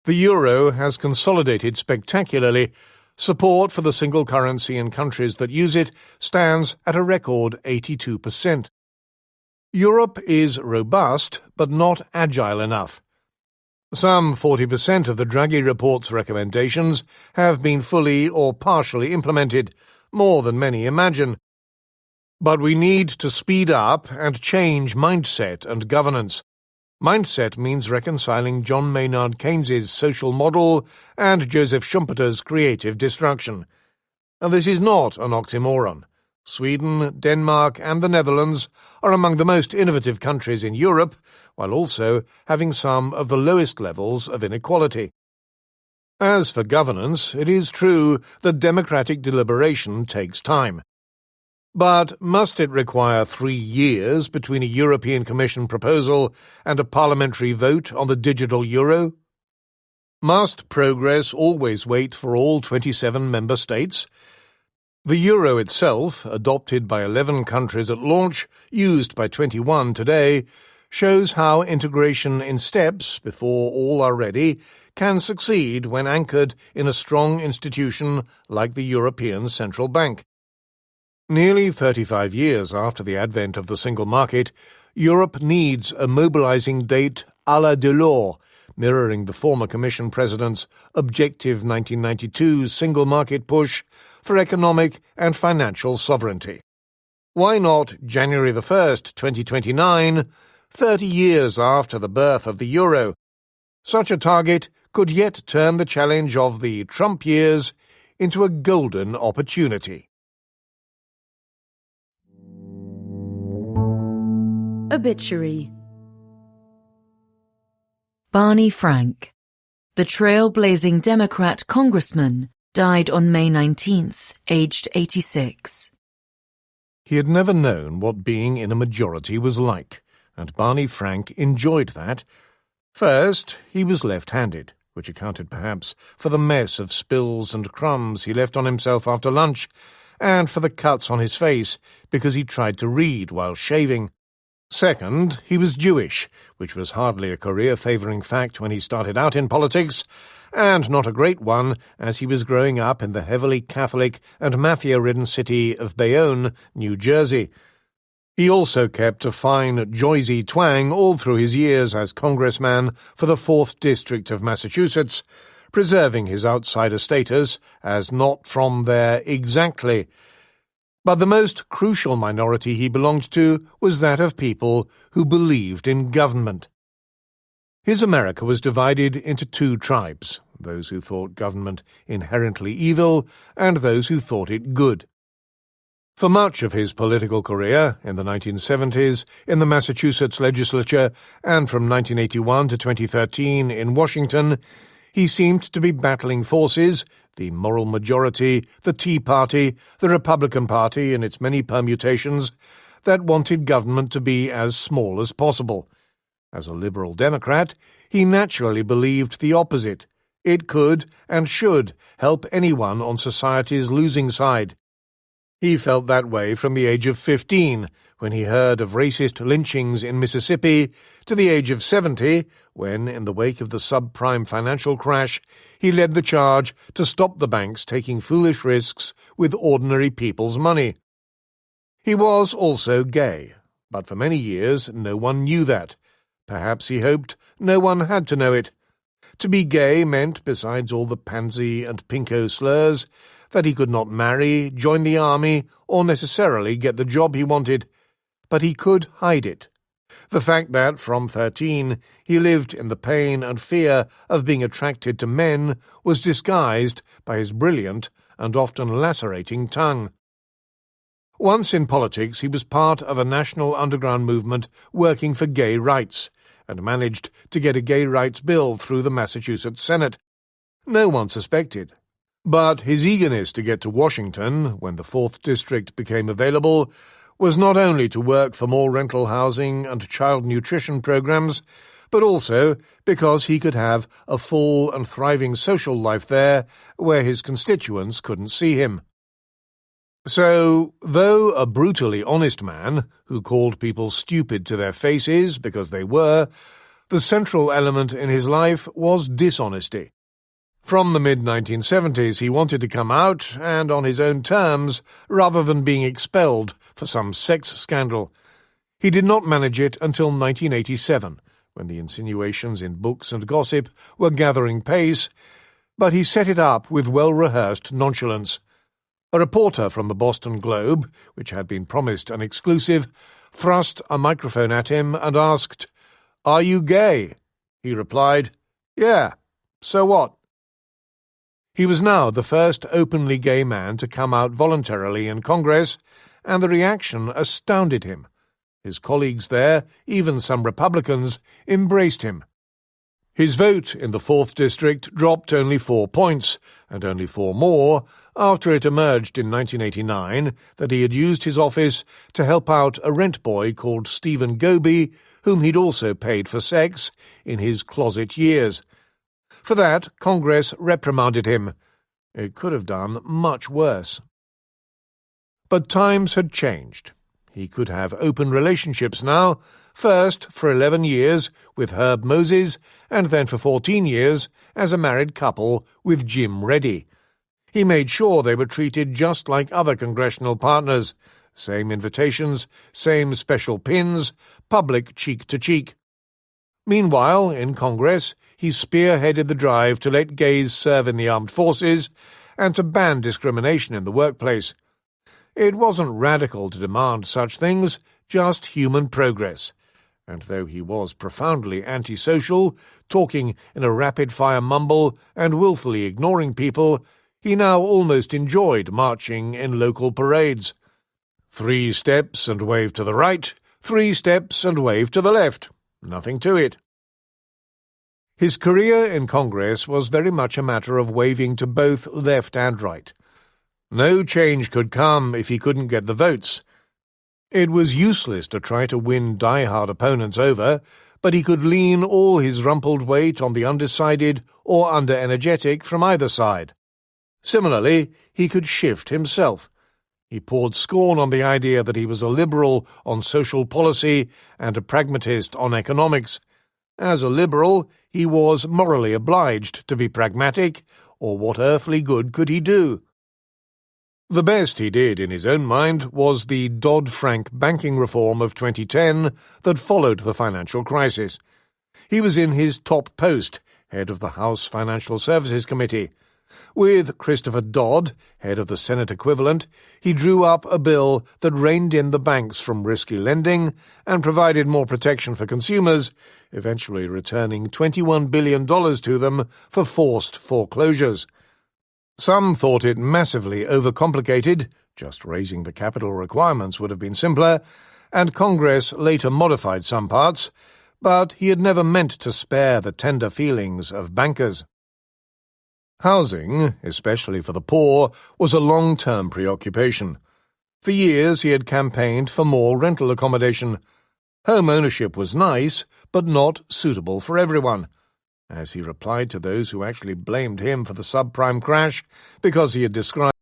The euro has consolidated spectacularly. Support for the single currency in countries that use it stands at a record 82%. Europe is robust, but not agile enough. Some 40% of the Draghi report's recommendations have been fully or partially implemented, more than many imagine. But we need to speed up and change mindset and governance. Mindset means reconciling John Maynard Keynes's social model and Joseph Schumpeter's creative destruction. And this is not an oxymoron. Sweden, Denmark, and the Netherlands are among the most innovative countries in Europe, while also having some of the lowest levels of inequality. As for governance, it is true that democratic deliberation takes time. But must it require 3 years between a European Commission proposal and a parliamentary vote on the digital euro? Must progress always wait for all 27 member states? The euro itself, adopted by 11 countries at launch, used by 21 today, shows how integration in steps, before all are ready, can succeed when anchored in a strong institution like the European Central Bank. Nearly 35 years after the advent of the single market, Europe needs a mobilizing date à la Delors, mirroring the former Commission President's objective 1992 single market push for economic and financial sovereignty. Why not January 1st, 2029, 30 years after the birth of the euro? Such a target could yet turn the challenge of the Trump years into a golden opportunity. Obituary. Barney Frank, the trailblazing Democrat congressman, died on May 19th, aged 86. He had never known what being in a majority was like, and Barney Frank enjoyed that. First, he was left-handed, which accounted perhaps for the mess of spills and crumbs he left on himself after lunch, and for the cuts on his face because he tried to read while shaving. Second, he was Jewish, which was hardly a career-favouring fact when he started out in politics, and not a great one as he was growing up in the heavily Catholic and mafia-ridden city of Bayonne, New Jersey. He also kept a fine Joyzy twang all through his years as congressman for the 4th District of Massachusetts, preserving his outsider status as not from there exactly. But the most crucial minority he belonged to was that of people who believed in government. His America was divided into 2 tribes, those who thought government inherently evil and those who thought it good. For much of his political career, in the 1970s, in the Massachusetts legislature, and from 1981 to 2013 in Washington, he seemed to be battling forces, the moral majority, the Tea Party, the Republican Party in its many permutations, that wanted government to be as small as possible. As a liberal Democrat, he naturally believed the opposite. It could and should help anyone on society's losing side. He felt that way from the age of 15, when he heard of racist lynchings in Mississippi, to the age of 70, when, in the wake of the subprime financial crash, he led the charge to stop the banks taking foolish risks with ordinary people's money. He was also gay, but for many years no one knew that. Perhaps he hoped no one had to know it. To be gay meant, besides all the pansy and pinko slurs, that he could not marry, join the army, or necessarily get the job he wanted, but he could hide it. The fact that, from 13, he lived in the pain and fear of being attracted to men was disguised by his brilliant and often lacerating tongue. Once in politics, he was part of a national underground movement working for gay rights, and managed to get a gay rights bill through the Massachusetts Senate. No one suspected. But his eagerness to get to Washington, when the 4th District became available, was not only to work for more rental housing and child nutrition programs, but also because he could have a full and thriving social life there where his constituents couldn't see him. So, though a brutally honest man, who called people stupid to their faces because they were, the central element in his life was dishonesty. From the mid-1970s he wanted to come out, and on his own terms, rather than being expelled for some sex scandal. He did not manage it until 1987, when the insinuations in books and gossip were gathering pace, but he set it up with well-rehearsed nonchalance. A reporter from the Boston Globe, which had been promised an exclusive, thrust a microphone at him and asked, "Are you gay?" He replied, "Yeah, so what?" He was now the first openly gay man to come out voluntarily in Congress, and the reaction astounded him. His colleagues there, even some Republicans, embraced him. His vote in the 4th District dropped only 4 points, and only 4 more, after it emerged in 1989 that he had used his office to help out a rent boy called Stephen Goby, whom he'd also paid for sex in his closet years. For that, Congress reprimanded him. It could have done much worse. But times had changed. He could have open relationships now, first for 11 years with Herb Moses, and then for 14 years as a married couple with Jim Reddy. He made sure they were treated just like other congressional partners. Same invitations, same special pins, public cheek-to-cheek. Meanwhile, in Congress, he spearheaded the drive to let gays serve in the armed forces and to ban discrimination in the workplace. It wasn't radical to demand such things, just human progress. And though he was profoundly antisocial, talking in a rapid-fire mumble and willfully ignoring people, he now almost enjoyed marching in local parades. 3 steps and wave to the right, 3 steps and wave to the left. Nothing to it. His career in Congress was very much a matter of waving to both left and right. No change could come if he couldn't get the votes. It was useless to try to win die-hard opponents over, but he could lean all his rumpled weight on the undecided or under-energetic from either side. Similarly, he could shift himself. He poured scorn on the idea that he was a liberal on social policy and a pragmatist on economics. As a liberal, he was morally obliged to be pragmatic, or what earthly good could he do? The best he did in his own mind was the Dodd-Frank banking reform of 2010 that followed the financial crisis. He was in his top post, head of the House Financial Services Committee. With Christopher Dodd, head of the Senate equivalent, he drew up a bill that reined in the banks from risky lending and provided more protection for consumers, eventually returning $21 billion to them for forced foreclosures. Some thought it massively overcomplicated, just raising the capital requirements would have been simpler, and Congress later modified some parts, but he had never meant to spare the tender feelings of bankers. Housing, especially for the poor, was a long-term preoccupation. For years he had campaigned for more rental accommodation. Home ownership was nice, but not suitable for everyone. As he replied to those who actually blamed him for the subprime crash because he had described